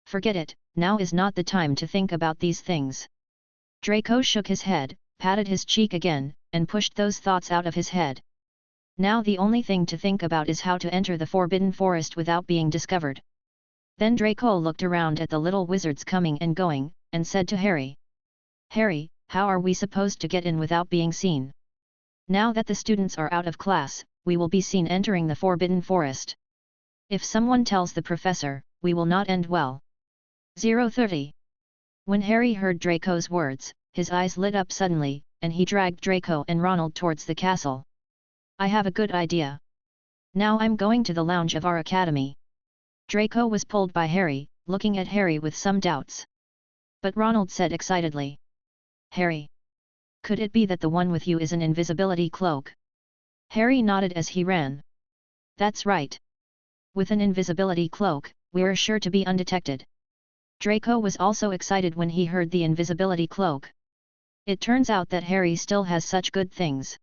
Forget it, now is not the time to think about these things. Draco shook his head, patted his cheek again, and pushed those thoughts out of his head. Now the only thing to think about is how to enter the Forbidden Forest without being discovered. Then Draco looked around at the little wizards coming and going, and said to Harry. Harry, how are we supposed to get in without being seen? Now that the students are out of class, we will be seen entering the Forbidden Forest. If someone tells the professor, we will not end well. 030. When Harry heard Draco's words, his eyes lit up suddenly, and he dragged Draco and Ronald towards the castle. I have a good idea. Now I'm going to the lounge of our academy. Draco was pulled by Harry, looking at Harry with some doubts. But Ronald said excitedly. Harry. Could it be that the one with you is an invisibility cloak? Harry nodded as he ran. That's right. With an invisibility cloak, we're sure to be undetected. Draco was also excited when he heard the invisibility cloak. It turns out that Harry still has such good things.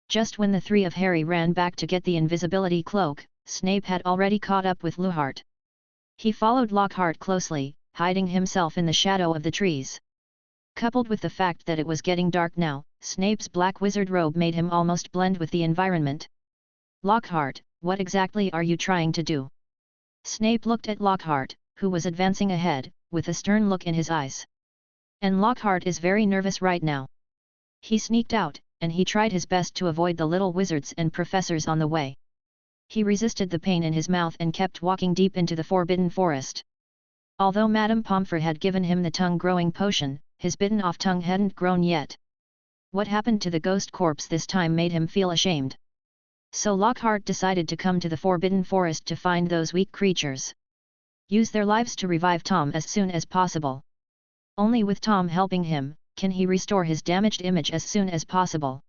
Just when the three of Harry ran back to get the invisibility cloak, Snape had already caught up with Lockhart. He followed Lockhart closely, hiding himself in the shadow of the trees. Coupled with the fact that it was getting dark now, Snape's black wizard robe made him almost blend with the environment. Lockhart, what exactly are you trying to do? Snape looked at Lockhart, who was advancing ahead, with a stern look in his eyes. And Lockhart is very nervous right now. He sneaked out, and he tried his best to avoid the little wizards and professors on the way. He resisted the pain in his mouth and kept walking deep into the Forbidden Forest. Although Madame Pomfrey had given him the tongue-growing potion, his bitten-off tongue hadn't grown yet. What happened to the ghost corpse this time made him feel ashamed. So Lockhart decided to come to the Forbidden Forest to find those weak creatures. Use their lives to revive Tom as soon as possible. Only with Tom helping him, can he restore his damaged image as soon as possible.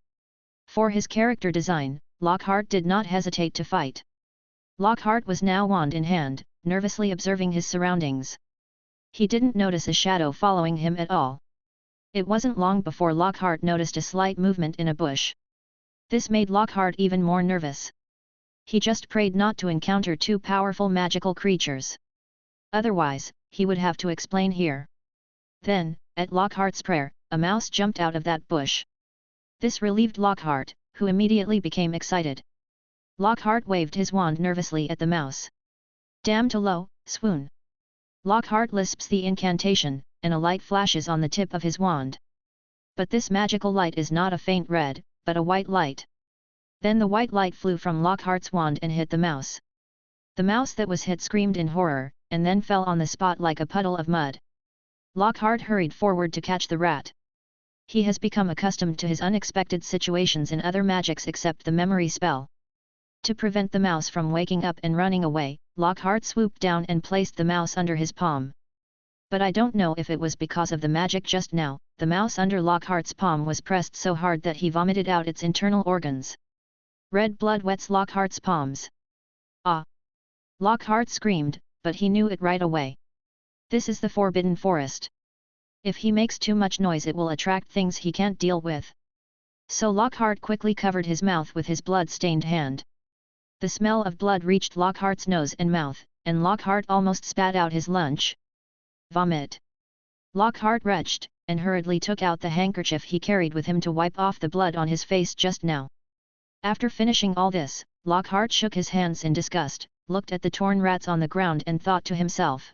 For his character design, Lockhart did not hesitate to fight. Lockhart was now wand in hand, nervously observing his surroundings. He didn't notice a shadow following him at all. It wasn't long before Lockhart noticed a slight movement in a bush. This made Lockhart even more nervous. He just prayed not to encounter two powerful magical creatures. Otherwise, he would have to explain here. Then, at Lockhart's prayer, a mouse jumped out of that bush. This relieved Lockhart, who immediately became excited. Lockhart waved his wand nervously at the mouse. Damn to low, swoon. Lockhart lisps the incantation, and a light flashes on the tip of his wand. But this magical light is not a faint red, but a white light. Then the white light flew from Lockhart's wand and hit the mouse. The mouse that was hit screamed in horror, and then fell on the spot like a puddle of mud. Lockhart hurried forward to catch the rat. He has become accustomed to his unexpected situations in other magics except the memory spell. To prevent the mouse from waking up and running away, Lockhart swooped down and placed the mouse under his palm. But I don't know if it was because of the magic just now, the mouse under Lockhart's palm was pressed so hard that he vomited out its internal organs. Red blood wets Lockhart's palms. Ah! Lockhart screamed, but he knew it right away. This is the Forbidden Forest. If he makes too much noise it will attract things he can't deal with. So Lockhart quickly covered his mouth with his blood-stained hand. The smell of blood reached Lockhart's nose and mouth, and Lockhart almost spat out his lunch. Vomit. Lockhart retched, and hurriedly took out the handkerchief he carried with him to wipe off the blood on his face just now. After finishing all this, Lockhart shook his hands in disgust, looked at the torn rats on the ground and thought to himself.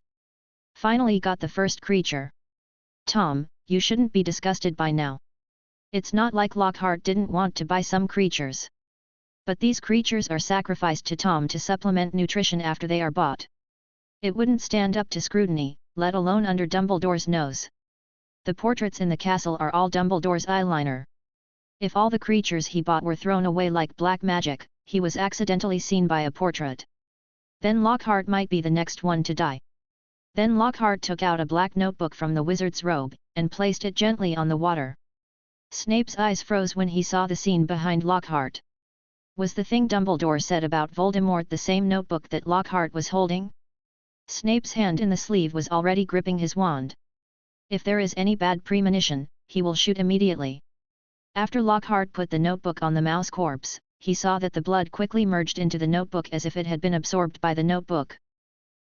Finally got the first creature. Tom, you shouldn't be disgusted by now. It's not like Lockhart didn't want to buy some creatures. But these creatures are sacrificed to Tom to supplement nutrition after they are bought. It wouldn't stand up to scrutiny, let alone under Dumbledore's nose. The portraits in the castle are all Dumbledore's eyeliner. If all the creatures he bought were thrown away like black magic, he was accidentally seen by a portrait. Then Lockhart might be the next one to die. Then Lockhart took out a black notebook from the wizard's robe, and placed it gently on the water. Snape's eyes froze when he saw the scene behind Lockhart. Was the thing Dumbledore said about Voldemort the same notebook that Lockhart was holding? Snape's hand in the sleeve was already gripping his wand. If there is any bad premonition, he will shoot immediately. After Lockhart put the notebook on the mouse corpse, he saw that the blood quickly merged into the notebook as if it had been absorbed by the notebook.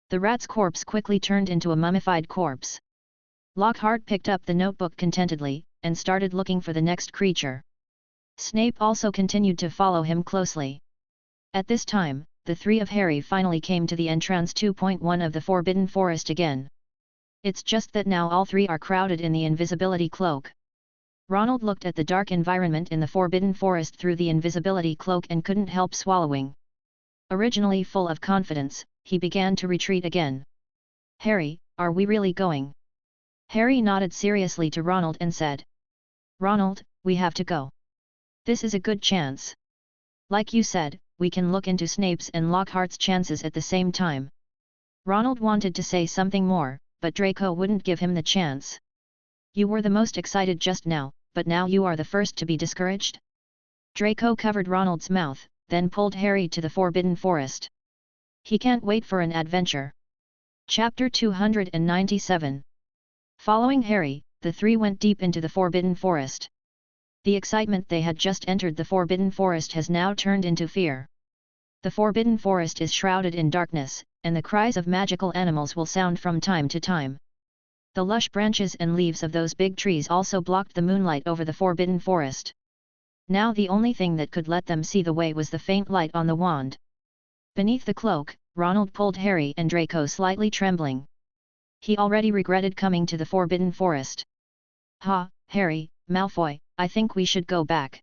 The rat's corpse quickly turned into a mummified corpse. Lockhart picked up the notebook contentedly, and started looking for the next creature. Snape also continued to follow him closely. At this time, the three of Harry finally came to the entrance 2.1 of the Forbidden Forest again. It's just that now all three are crowded in the invisibility cloak. Ronald looked at the dark environment in the Forbidden Forest through the invisibility cloak and couldn't help swallowing. Originally full of confidence, he began to retreat again. Harry, are we really going? Harry nodded seriously to Ronald and said. Ronald, we have to go. This is a good chance. Like you said, we can look into Snape's and Lockhart's chances at the same time. Ronald wanted to say something more, but Draco wouldn't give him the chance. You were the most excited just now, but now you are the first to be discouraged? Draco covered Ronald's mouth, then pulled Harry to the Forbidden Forest. He can't wait for an adventure. Chapter 297. Following Harry, the three went deep into the Forbidden Forest. The excitement they had just entered the Forbidden Forest has now turned into fear. The Forbidden Forest is shrouded in darkness, and the cries of magical animals will sound from time to time. The lush branches and leaves of those big trees also blocked the moonlight over the Forbidden Forest. Now the only thing that could let them see the way was the faint light on the wand. Beneath the cloak, Ronald pulled Harry and Draco slightly trembling. He already regretted coming to the Forbidden Forest. Ha, Harry, Malfoy, I think we should go back.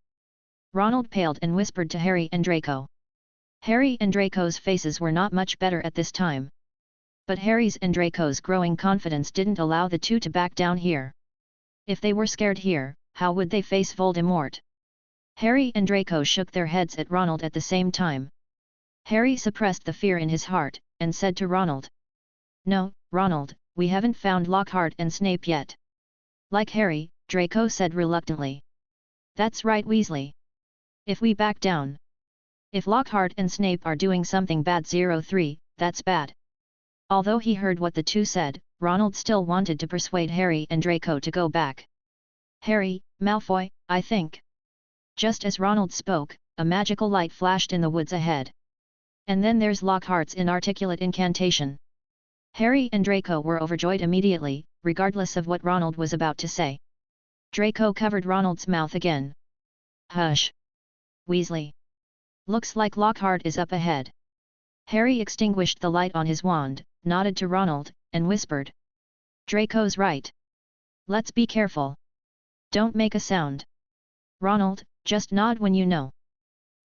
Ronald paled and whispered to Harry and Draco. Harry and Draco's faces were not much better at this time. But Harry's and Draco's growing confidence didn't allow the two to back down here. If they were scared here, how would they face Voldemort? Harry and Draco shook their heads at Ronald at the same time. Harry suppressed the fear in his heart, and said to Ronald. No, Ronald, we haven't found Lockhart and Snape yet. Like Harry, Draco said reluctantly. That's right, Weasley. If we back down. If Lockhart and Snape are doing something bad 03, that's bad. Although he heard what the two said, Ronald still wanted to persuade Harry and Draco to go back. Harry, Malfoy, I think. Just as Ronald spoke, a magical light flashed in the woods ahead. And then there's Lockhart's inarticulate incantation. Harry and Draco were overjoyed immediately, regardless of what Ronald was about to say. Draco covered Ronald's mouth again. Hush! Weasley. Looks like Lockhart is up ahead. Harry extinguished the light on his wand, nodded to Ronald, and whispered. Draco's right. Let's be careful. Don't make a sound. Ronald, just nod when you know.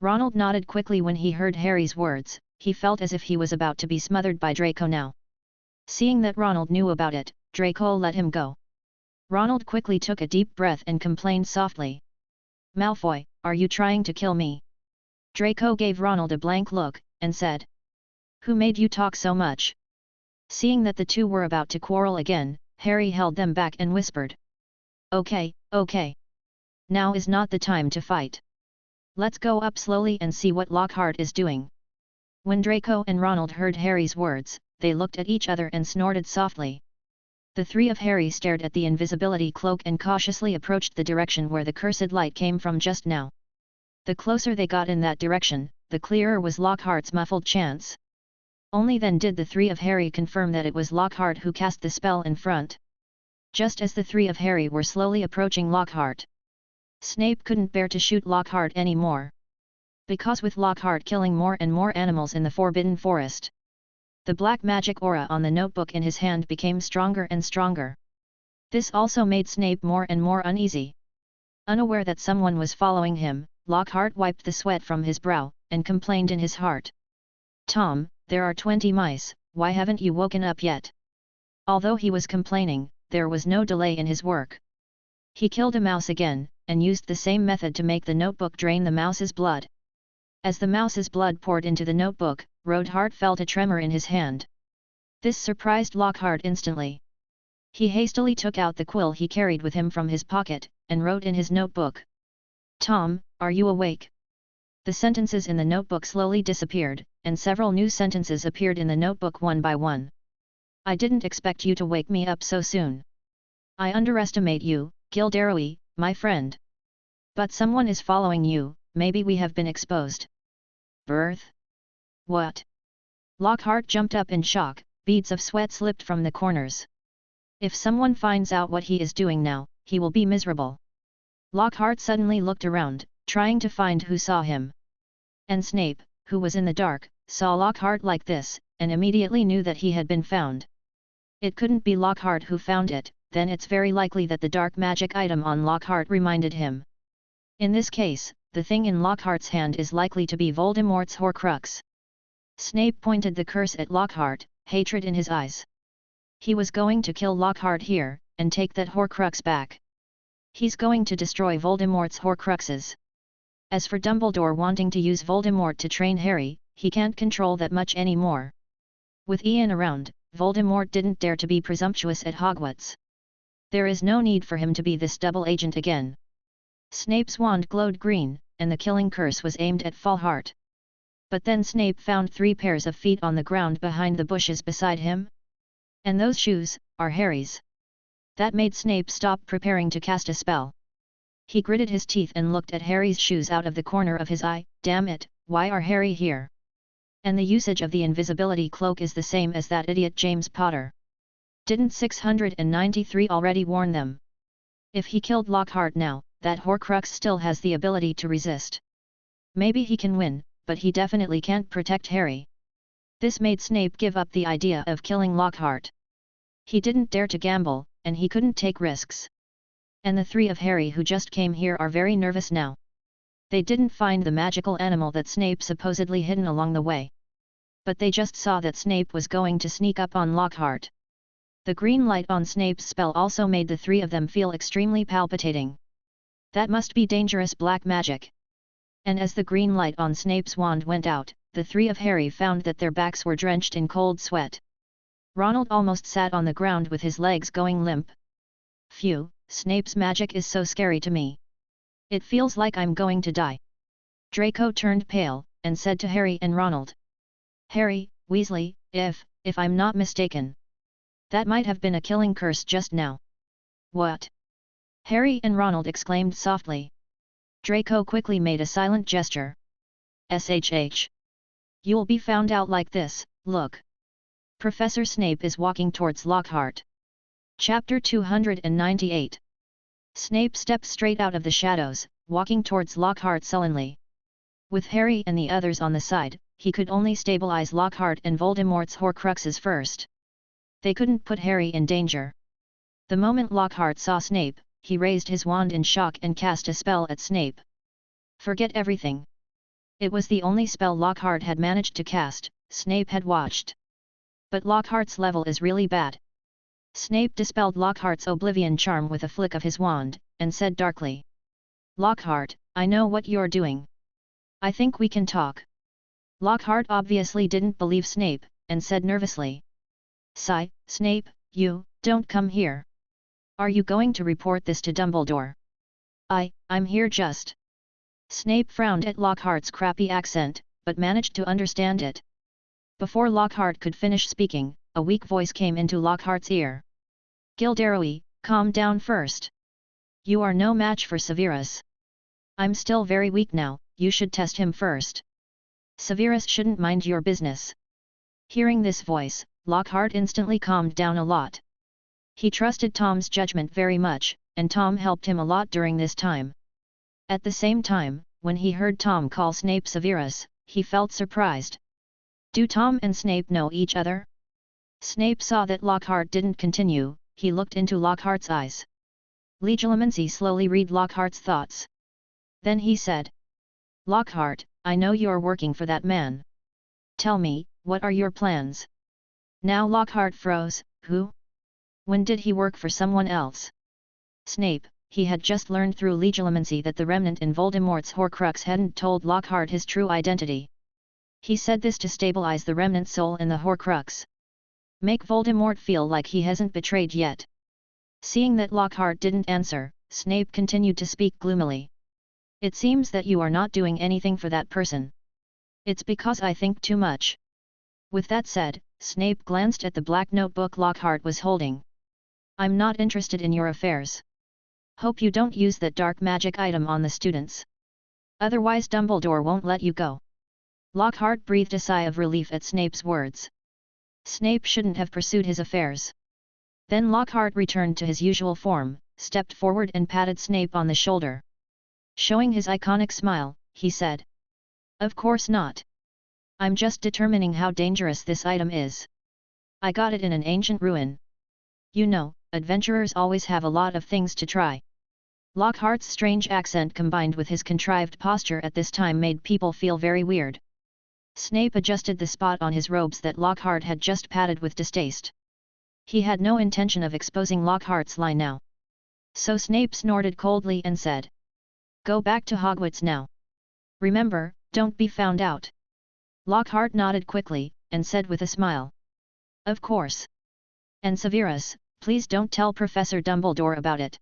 Ronald nodded quickly when he heard Harry's words. He felt as if he was about to be smothered by Draco now. Seeing that Ronald knew about it, Draco let him go. Ronald quickly took a deep breath and complained softly. Malfoy, are you trying to kill me? Draco gave Ronald a blank look, and said. Who made you talk so much? Seeing that the two were about to quarrel again, Harry held them back and whispered. Okay, okay. Now is not the time to fight. Let's go up slowly and see what Lockhart is doing. When Draco and Ronald heard Harry's words, they looked at each other and snorted softly. The three of Harry stared at the invisibility cloak and cautiously approached the direction where the cursed light came from just now. The closer they got in that direction, the clearer was Lockhart's muffled chants. Only then did the three of Harry confirm that it was Lockhart who cast the spell in front. Just as the three of Harry were slowly approaching Lockhart, Snape couldn't bear to shoot Lockhart anymore. Because with Lockhart killing more and more animals in the Forbidden Forest, the black magic aura on the notebook in his hand became stronger and stronger. This also made Snape more and more uneasy. Unaware that someone was following him, Lockhart wiped the sweat from his brow, and complained in his heart. Tom, there are 20 mice, why haven't you woken up yet? Although he was complaining, there was no delay in his work. He killed a mouse again, and used the same method to make the notebook drain the mouse's blood. As the mouse's blood poured into the notebook, Roadheart felt a tremor in his hand. This surprised Lockhart instantly. He hastily took out the quill he carried with him from his pocket, and wrote in his notebook. Tom, are you awake? The sentences in the notebook slowly disappeared, and several new sentences appeared in the notebook one by one. I didn't expect you to wake me up so soon. I underestimate you, Gilderoy, my friend. But someone is following you, maybe we have been exposed. Birth? What? Lockhart jumped up in shock, beads of sweat slipped from the corners. If someone finds out what he is doing now, he will be miserable. Lockhart suddenly looked around, trying to find who saw him. And Snape, who was in the dark, saw Lockhart like this, and immediately knew that he had been found. It couldn't be Lockhart who found it, then it's very likely that the dark magic item on Lockhart reminded him. In this case, the thing in Lockhart's hand is likely to be Voldemort's Horcrux. Snape pointed the curse at Lockhart, hatred in his eyes. He was going to kill Lockhart here, and take that Horcrux back. He's going to destroy Voldemort's Horcruxes. As for Dumbledore wanting to use Voldemort to train Harry, he can't control that much anymore. With Ian around, Voldemort didn't dare to be presumptuous at Hogwarts. There is no need for him to be this double agent again. Snape's wand glowed green, and the killing curse was aimed at Falhart. But then Snape found 3 pairs of feet on the ground behind the bushes beside him. And those shoes are Harry's. That made Snape stop preparing to cast a spell. He gritted his teeth and looked at Harry's shoes out of the corner of his eye. Damn it, why are Harry here? And the usage of the invisibility cloak is the same as that idiot James Potter. Didn't 693 already warn them? If he killed Lockhart now, that Horcrux still has the ability to resist. Maybe he can win, but he definitely can't protect Harry. This made Snape give up the idea of killing Lockhart. He didn't dare to gamble, and he couldn't take risks. And the 3 of Harry who just came here are very nervous now. They didn't find the magical animal that Snape supposedly hidden along the way. But they just saw that Snape was going to sneak up on Lockhart. The green light on Snape's spell also made the 3 of them feel extremely palpitating. That must be dangerous black magic. And as the green light on Snape's wand went out, the 3 of Harry found that their backs were drenched in cold sweat. Ronald almost sat on the ground with his legs going limp. Phew, Snape's magic is so scary to me. It feels like I'm going to die. Draco turned pale, and said to Harry and Ronald. Harry, Weasley, if I'm not mistaken. That might have been a killing curse just now. What? Harry and Ronald exclaimed softly. Draco quickly made a silent gesture. SHH. You'll be found out like this, look. Professor Snape is walking towards Lockhart. Chapter 298. Snape steps straight out of the shadows, walking towards Lockhart sullenly. With Harry and the others on the side, he could only stabilize Lockhart and Voldemort's Horcruxes first. They couldn't put Harry in danger. The moment Lockhart saw Snape, he raised his wand in shock and cast a spell at Snape. Forget everything. It was the only spell Lockhart had managed to cast. Snape had watched. But Lockhart's level is really bad. Snape dispelled Lockhart's Oblivion charm with a flick of his wand, and said darkly. Lockhart, I know what you're doing. I think we can talk. Lockhart obviously didn't believe Snape, and said nervously. Sigh, Snape, you, don't come here. Are you going to report this to Dumbledore? I'm here just. Snape frowned at Lockhart's crappy accent, but managed to understand it. Before Lockhart could finish speaking, a weak voice came into Lockhart's ear. Gilderoy, calm down first. You are no match for Severus. I'm still very weak now, you should test him first. Severus shouldn't mind your business. Hearing this voice, Lockhart instantly calmed down a lot. He trusted Tom's judgment very much, and Tom helped him a lot during this time. At the same time, when he heard Tom call Snape Severus, he felt surprised. Do Tom and Snape know each other? Snape saw that Lockhart didn't continue. He looked into Lockhart's eyes. Legilimency slowly read Lockhart's thoughts. Then he said. Lockhart, I know you're working for that man. Tell me, what are your plans? Now Lockhart froze. Who? When did he work for someone else? Snape. He had just learned through legilimency that the remnant in Voldemort's Horcrux hadn't told Lockhart his true identity. He said this to stabilize the remnant soul in the Horcrux. Make Voldemort feel like he hasn't betrayed yet. Seeing that Lockhart didn't answer, Snape continued to speak gloomily. It seems that you are not doing anything for that person. It's because I think too much. With that said, Snape glanced at the black notebook Lockhart was holding. I'm not interested in your affairs. Hope you don't use that dark magic item on the students. Otherwise Dumbledore won't let you go. Lockhart breathed a sigh of relief at Snape's words. Snape shouldn't have pursued his affairs. Then Lockhart returned to his usual form, stepped forward and patted Snape on the shoulder. Showing his iconic smile, he said. Of course not. I'm just determining how dangerous this item is. I got it in an ancient ruin. You know, adventurers always have a lot of things to try. Lockhart's strange accent combined with his contrived posture at this time made people feel very weird. Snape adjusted the spot on his robes that Lockhart had just patted with distaste. He had no intention of exposing Lockhart's lie now. So Snape snorted coldly and said. Go back to Hogwarts now. Remember, don't be found out. Lockhart nodded quickly, and said with a smile. Of course. And Severus, please don't tell Professor Dumbledore about it.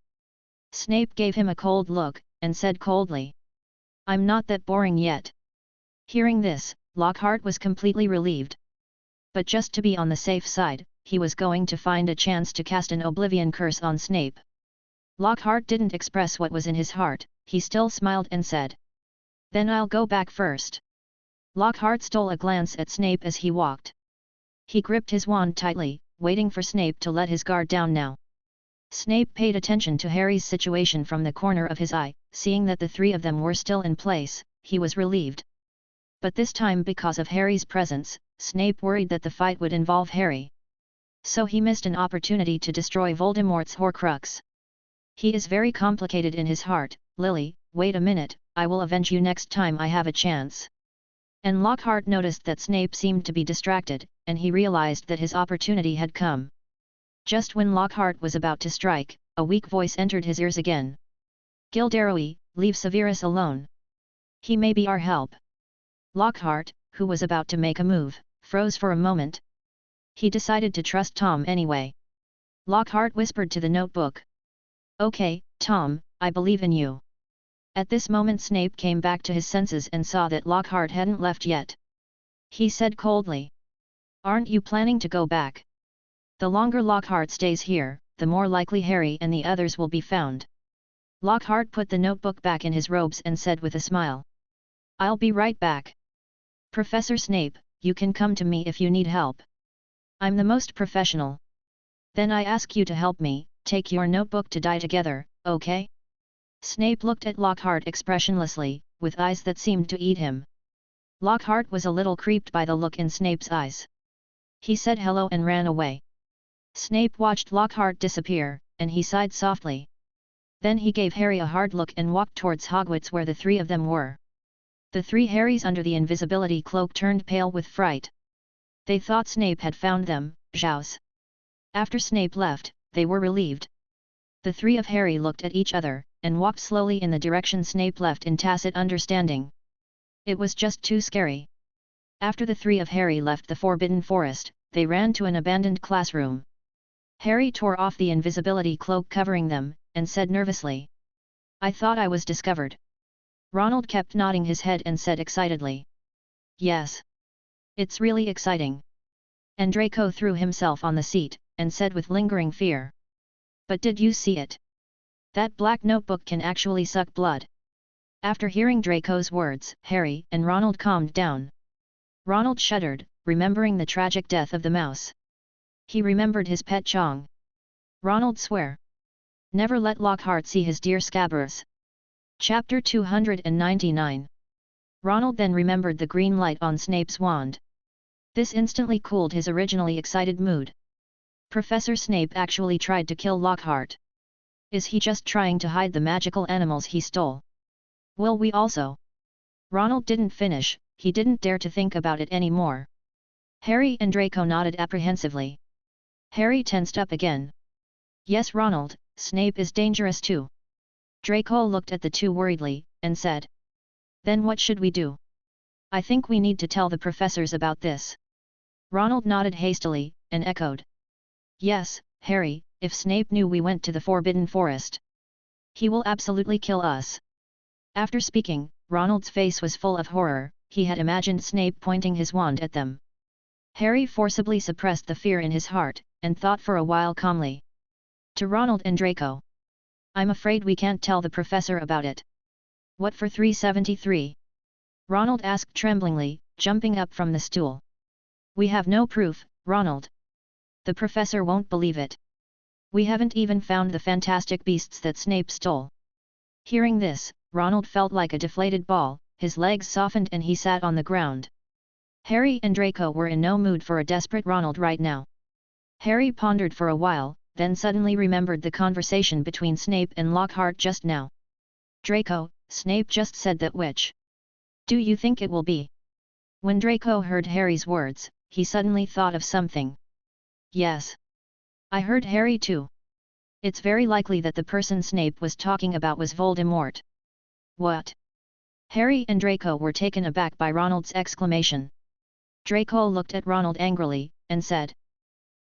Snape gave him a cold look, and said coldly. I'm not that boring yet. Hearing this, Lockhart was completely relieved. But just to be on the safe side, he was going to find a chance to cast an Oblivion curse on Snape. Lockhart didn't express what was in his heart, he still smiled and said. Then I'll go back first. Lockhart stole a glance at Snape as he walked. He gripped his wand tightly, waiting for Snape to let his guard down now. Snape paid attention to Harry's situation from the corner of his eye, seeing that the three of them were still in place, he was relieved. But this time because of Harry's presence, Snape worried that the fight would involve Harry. So he missed an opportunity to destroy Voldemort's Horcrux. He is very complicated in his heart. Lily, wait a minute, I will avenge you next time I have a chance. And Lockhart noticed that Snape seemed to be distracted, and he realized that his opportunity had come. Just when Lockhart was about to strike, a weak voice entered his ears again. Gilderoy, leave Severus alone. He may be our help. Lockhart, who was about to make a move, froze for a moment. He decided to trust Tom anyway. Lockhart whispered to the notebook. Okay, Tom, I believe in you. At this moment Snape came back to his senses and saw that Lockhart hadn't left yet. He said coldly. Aren't you planning to go back? The longer Lockhart stays here, the more likely Harry and the others will be found. Lockhart put the notebook back in his robes and said with a smile. I'll be right back. Professor Snape, you can come to me if you need help. I'm the most professional. Then I ask you to help me, take your notebook to die together, okay? Snape looked at Lockhart expressionlessly, with eyes that seemed to eat him. Lockhart was a little creeped by the look in Snape's eyes. He said hello and ran away. Snape watched Lockhart disappear, and he sighed softly. Then he gave Harry a hard look and walked towards Hogwarts where the three of them were. The three Harrys under the invisibility cloak turned pale with fright. They thought Snape had found them, Zhaos. After Snape left, they were relieved. The three of Harry looked at each other, and walked slowly in the direction Snape left in tacit understanding. It was just too scary. After the three of Harry left the Forbidden Forest, they ran to an abandoned classroom. Harry tore off the invisibility cloak covering them, and said nervously, "I thought I was discovered." Ronald kept nodding his head and said excitedly, "Yes. It's really exciting." And Draco threw himself on the seat, and said with lingering fear, "But did you see it? That black notebook can actually suck blood." After hearing Draco's words, Harry and Ronald calmed down. Ronald shuddered, remembering the tragic death of the mouse. He remembered his pet Chong. Ronald swore. Never let Lockhart see his dear Scabrous. Chapter 299. Ronald then remembered the green light on Snape's wand. This instantly cooled his originally excited mood. Professor Snape actually tried to kill Lockhart. Is he just trying to hide the magical animals he stole? Will we also? Ronald didn't finish, he didn't dare to think about it anymore. Harry and Draco nodded apprehensively. Harry tensed up again. "Yes, Ronald, Snape is dangerous too." Draco looked at the two worriedly, and said, "Then what should we do? I think we need to tell the professors about this." Ronald nodded hastily, and echoed, "Yes, Harry, if Snape knew we went to the Forbidden Forest, he will absolutely kill us." After speaking, Ronald's face was full of horror. He had imagined Snape pointing his wand at them. Harry forcibly suppressed the fear in his heart, and thought for a while calmly. To Ronald and Draco, "I'm afraid we can't tell the professor about it." "What for 373? Ronald asked tremblingly, jumping up from the stool. "We have no proof, Ronald. The professor won't believe it. We haven't even found the fantastic beasts that Snape stole." Hearing this, Ronald felt like a deflated ball, his legs softened and he sat on the ground. Harry and Draco were in no mood for a desperate Ronald right now. Harry pondered for a while, then suddenly remembered the conversation between Snape and Lockhart just now. "Draco, Snape just said that which do you think it will be?" When Draco heard Harry's words, he suddenly thought of something. "Yes. I heard Harry too. It's very likely that the person Snape was talking about was Voldemort." "What?" Harry and Draco were taken aback by Ronald's exclamation. Draco looked at Ronald angrily, and said,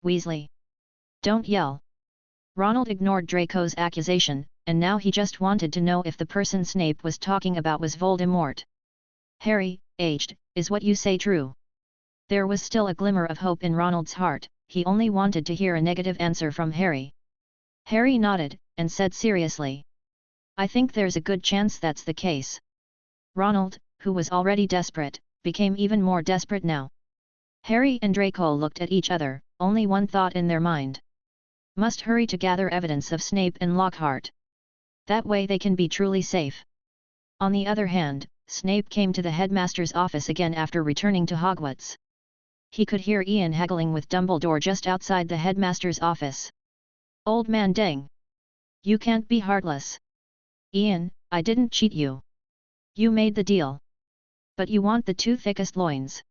"Weasley, don't yell." Ronald ignored Draco's accusation, and now he just wanted to know if the person Snape was talking about was Voldemort. "Harry, aged, is what you say true?" There was still a glimmer of hope in Ronald's heart, he only wanted to hear a negative answer from Harry. Harry nodded, and said seriously, "I think there's a good chance that's the case." Ronald, who was already desperate, became even more desperate now. Harry and Draco looked at each other, only one thought in their mind. Must hurry to gather evidence of Snape and Lockhart. That way they can be truly safe. On the other hand, Snape came to the headmaster's office again after returning to Hogwarts. He could hear Ian haggling with Dumbledore just outside the headmaster's office. "Old man Deng! You can't be heartless. Ian, I didn't cheat you. You made the deal. But you want the two thickest loins.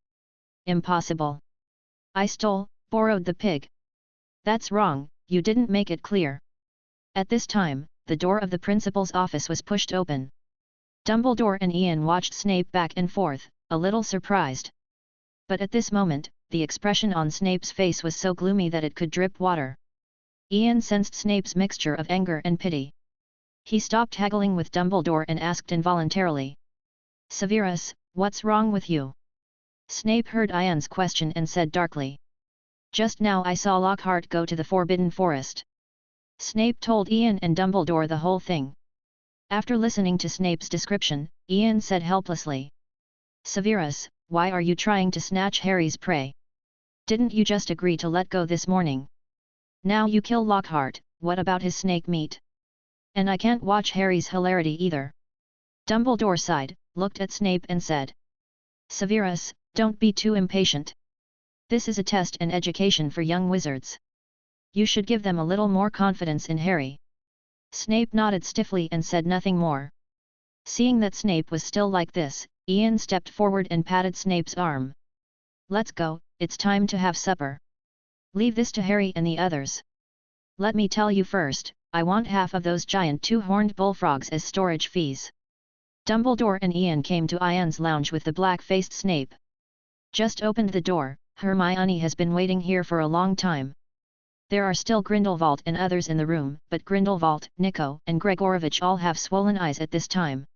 Impossible. I borrowed the pig. That's wrong, you didn't make it clear." At this time, the door of the principal's office was pushed open. Dumbledore and Ian watched Snape back and forth, a little surprised. But at this moment, the expression on Snape's face was so gloomy that it could drip water. Ian sensed Snape's mixture of anger and pity. He stopped haggling with Dumbledore and asked involuntarily, "Severus, what's wrong with you?" Snape heard Ian's question and said darkly, "Just now I saw Lockhart go to the Forbidden Forest." Snape told Ian and Dumbledore the whole thing. After listening to Snape's description, Ian said helplessly, "Severus, why are you trying to snatch Harry's prey? Didn't you just agree to let go this morning? Now you kill Lockhart, what about his snake meat? And I can't watch Harry's hilarity either. Dumbledore sighed, looked at Snape and said. Severus, don't be too impatient. This is a test and education for young wizards. You should give them a little more confidence in Harry. Snape nodded stiffly and said nothing more. Seeing that Snape was still like this, Ian stepped forward and patted Snape's arm. Let's go, it's time to have supper. Leave this to Harry and the others. Let me tell you first, I want half of those giant two-horned bullfrogs as storage fees. Dumbledore and Ian came to Ian's lounge with the black-faced Snape. Just opened the door, Hermione has been waiting here for a long time. There are still Grindelwald and others in the room, but Grindelwald, Nico, and Gregorovitch all have swollen eyes at this time.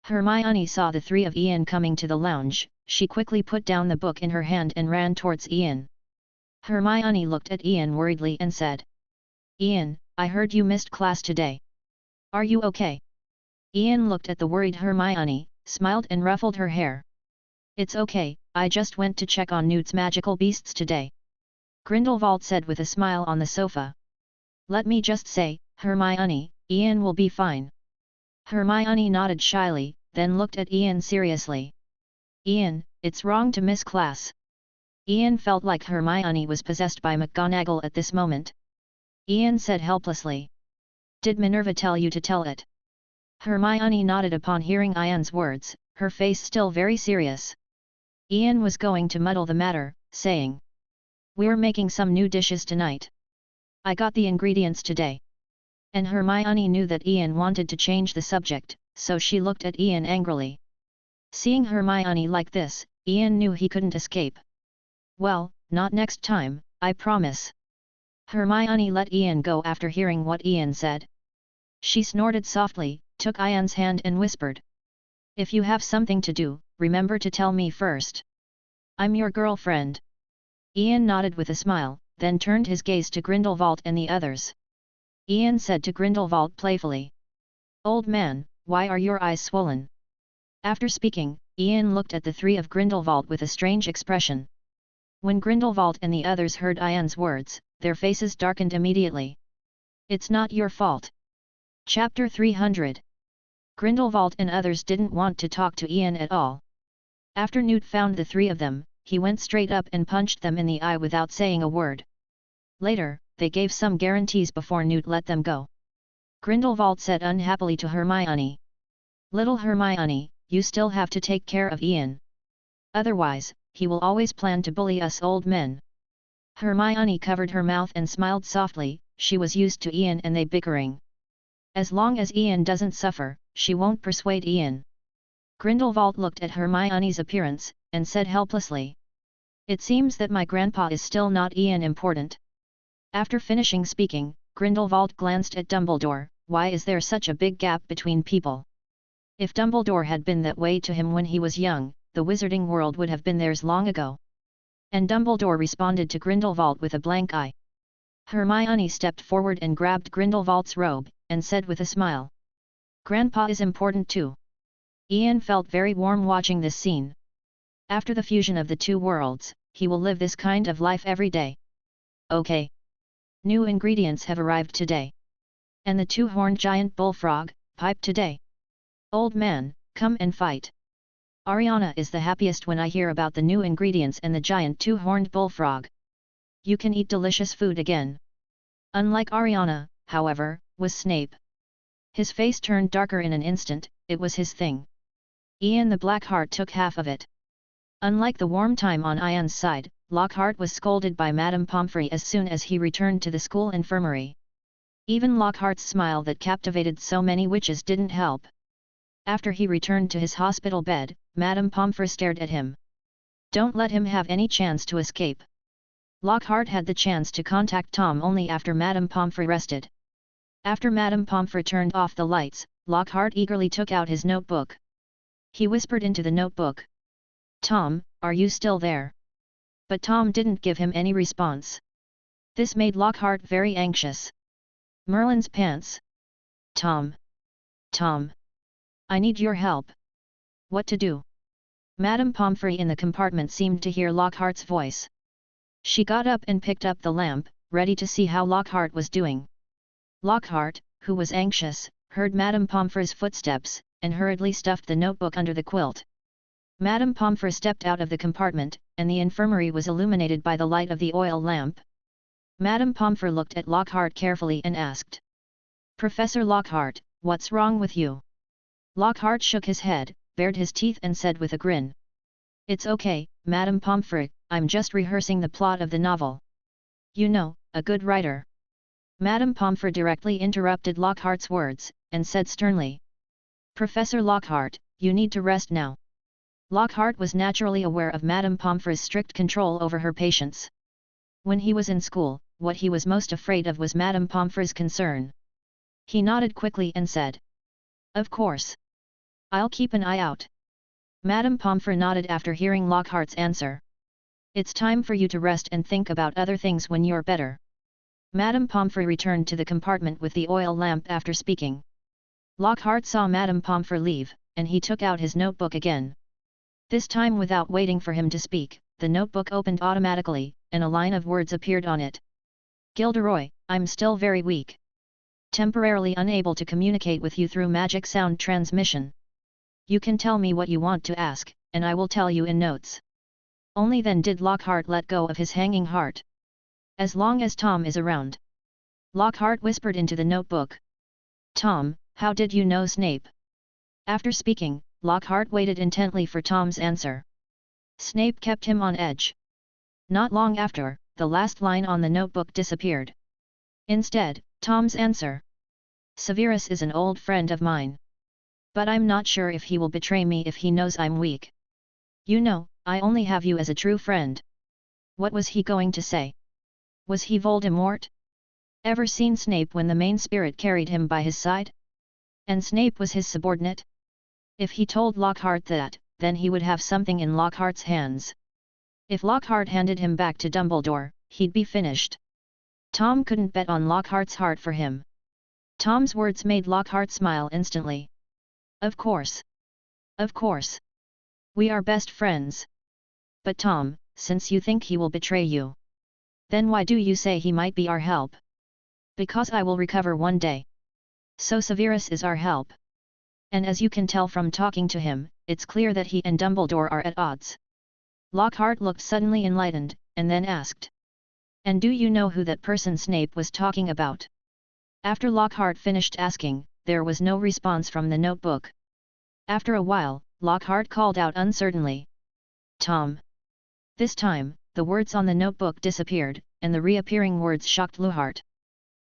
Hermione saw the three of Ian coming to the lounge, she quickly put down the book in her hand and ran towards Ian. Hermione looked at Ian worriedly and said. Ian, I heard you missed class today. Are you okay? Ian looked at the worried Hermione, smiled and ruffled her hair. It's okay, I just went to check on Newt's magical beasts today. Grindelwald said with a smile on the sofa. Let me just say, Hermione, Ian will be fine. Hermione nodded shyly, then looked at Ian seriously. Ian, it's wrong to miss class. Ian felt like Hermione was possessed by McGonagall at this moment. Ian said helplessly. Did Minerva tell you to tell it? Hermione nodded upon hearing Ian's words, her face still very serious. Ian was going to muddle the matter, saying. We're making some new dishes tonight. I got the ingredients today. And Hermione knew that Ian wanted to change the subject, so she looked at Ian angrily. Seeing Hermione like this, Ian knew he couldn't escape. Well, not next time, I promise. Hermione let Ian go after hearing what Ian said. She snorted softly, took Ian's hand and whispered. If you have something to do, remember to tell me first. I'm your girlfriend. Ian nodded with a smile, then turned his gaze to Grindelwald and the others. Ian said to Grindelwald playfully. Old man, why are your eyes swollen? After speaking, Ian looked at the three of Grindelwald with a strange expression. When Grindelwald and the others heard Ian's words, their faces darkened immediately. It's not your fault. Chapter 300. Grindelwald and others didn't want to talk to Ian at all. After Newt found the three of them, he went straight up and punched them in the eye without saying a word. Later, they gave some guarantees before Newt let them go. Grindelwald said unhappily to Hermione. Little Hermione, you still have to take care of Ian. Otherwise, he will always plan to bully us old men. Hermione covered her mouth and smiled softly, she was used to Ian and they bickering. As long as Ian doesn't suffer, she won't persuade Ian. Grindelwald looked at Hermione's appearance, and said helplessly. It seems that my grandpa is still not Ian important. After finishing speaking, Grindelwald glanced at Dumbledore, why is there such a big gap between people? If Dumbledore had been that way to him when he was young, the wizarding world would have been theirs long ago. And Dumbledore responded to Grindelwald with a blank eye. Hermione stepped forward and grabbed Grindelwald's robe, and said with a smile. Grandpa is important too. Ian felt very warm watching this scene. After the fusion of the two worlds, he will live this kind of life every day. Okay. New ingredients have arrived today. And the two-horned giant bullfrog, piped today. Old man, come and fight. Ariana is the happiest when I hear about the new ingredients and the giant two-horned bullfrog. You can eat delicious food again. Unlike Ariana, however, was Snape. His face turned darker in an instant, it was his thing. Ian the Blackheart took half of it. Unlike the warm time on Ian's side, Lockhart was scolded by Madame Pomfrey as soon as he returned to the school infirmary. Even Lockhart's smile that captivated so many witches didn't help. After he returned to his hospital bed, Madame Pomfrey stared at him. Don't let him have any chance to escape. Lockhart had the chance to contact Tom only after Madame Pomfrey rested. After Madame Pomfrey turned off the lights, Lockhart eagerly took out his notebook. He whispered into the notebook. Tom, are you still there? But Tom didn't give him any response. This made Lockhart very anxious. Merlin's pants. Tom. Tom. I need your help. What to do? Madame Pomfrey in the compartment seemed to hear Lockhart's voice. She got up and picked up the lamp, ready to see how Lockhart was doing. Lockhart, who was anxious, heard Madame Pomfrey's footsteps, and hurriedly stuffed the notebook under the quilt. Madame Pomfrey stepped out of the compartment, and the infirmary was illuminated by the light of the oil lamp. Madame Pomfrey looked at Lockhart carefully and asked, "Professor Lockhart, what's wrong with you?" Lockhart shook his head, bared his teeth and said with a grin, "It's okay, Madame Pomfrey, I'm just rehearsing the plot of the novel. You know, a good writer." Madame Pomfrey directly interrupted Lockhart's words, and said sternly, "Professor Lockhart, you need to rest now." Lockhart was naturally aware of Madame Pomfrey's strict control over her patients. When he was in school, what he was most afraid of was Madame Pomfrey's concern. He nodded quickly and said, "Of course. I'll keep an eye out." Madame Pomfrey nodded after hearing Lockhart's answer. "It's time for you to rest and think about other things when you're better." Madame Pomfrey returned to the compartment with the oil lamp after speaking. Lockhart saw Madame Pomfrey leave, and he took out his notebook again. This time without waiting for him to speak, the notebook opened automatically, and a line of words appeared on it. "Gilderoy, I'm still very weak. Temporarily unable to communicate with you through magic sound transmission. You can tell me what you want to ask, and I will tell you in notes." Only then did Lockhart let go of his hanging heart. "As long as Tom is around." Lockhart whispered into the notebook. "Tom, how did you know Snape?" After speaking, Lockhart waited intently for Tom's answer. "Snape kept him on edge." Not long after, the last line on the notebook disappeared. Instead, Tom's answer. "Severus is an old friend of mine. But I'm not sure if he will betray me if he knows I'm weak. You know, I only have you as a true friend." What was he going to say? Was he Voldemort? Ever seen Snape when the main spirit carried him by his side? And Snape was his subordinate? If he told Lockhart that, then he would have something in Lockhart's hands. If Lockhart handed him back to Dumbledore, he'd be finished. Tom couldn't bet on Lockhart's heart for him. Tom's words made Lockhart smile instantly. "Of course. Of course. We are best friends. But Tom, since you think he will betray you, then why do you say he might be our help?" "Because I will recover one day. So Severus is our help. And as you can tell from talking to him, it's clear that he and Dumbledore are at odds." Lockhart looked suddenly enlightened, and then asked, "And do you know who that person Snape was talking about?" After Lockhart finished asking, there was no response from the notebook. After a while, Lockhart called out uncertainly, "Tom." This time, the words on the notebook disappeared, and the reappearing words shocked Lockhart.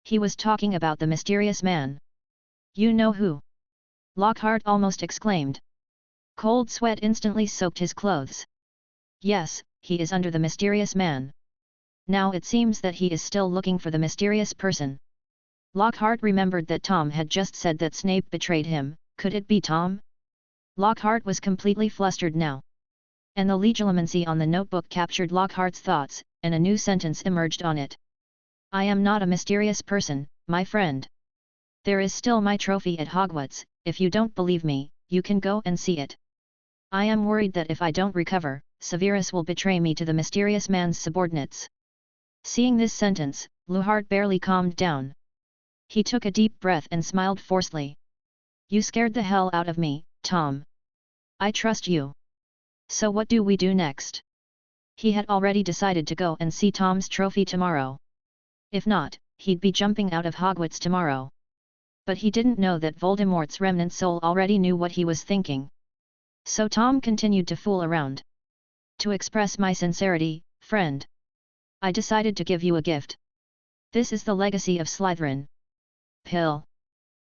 He was talking about the mysterious man. "You know who?" Lockhart almost exclaimed. Cold sweat instantly soaked his clothes. "Yes, he is under the mysterious man. Now it seems that he is still looking for the mysterious person." Lockhart remembered that Tom had just said that Snape betrayed him. Could it be Tom? Lockhart was completely flustered now. And the legilimency on the notebook captured Lockhart's thoughts, and a new sentence emerged on it. "I am not a mysterious person, my friend. There is still my trophy at Hogwarts. If you don't believe me, you can go and see it. I am worried that if I don't recover, Severus will betray me to the mysterious man's subordinates." Seeing this sentence, Lockhart barely calmed down. He took a deep breath and smiled forcefully. "You scared the hell out of me, Tom. I trust you. So what do we do next?" He had already decided to go and see Tom's trophy tomorrow. If not, he'd be jumping out of Hogwarts tomorrow. But he didn't know that Voldemort's remnant soul already knew what he was thinking. So Tom continued to fool around. "To express my sincerity, friend, I decided to give you a gift. This is the legacy of Slytherin. Pill.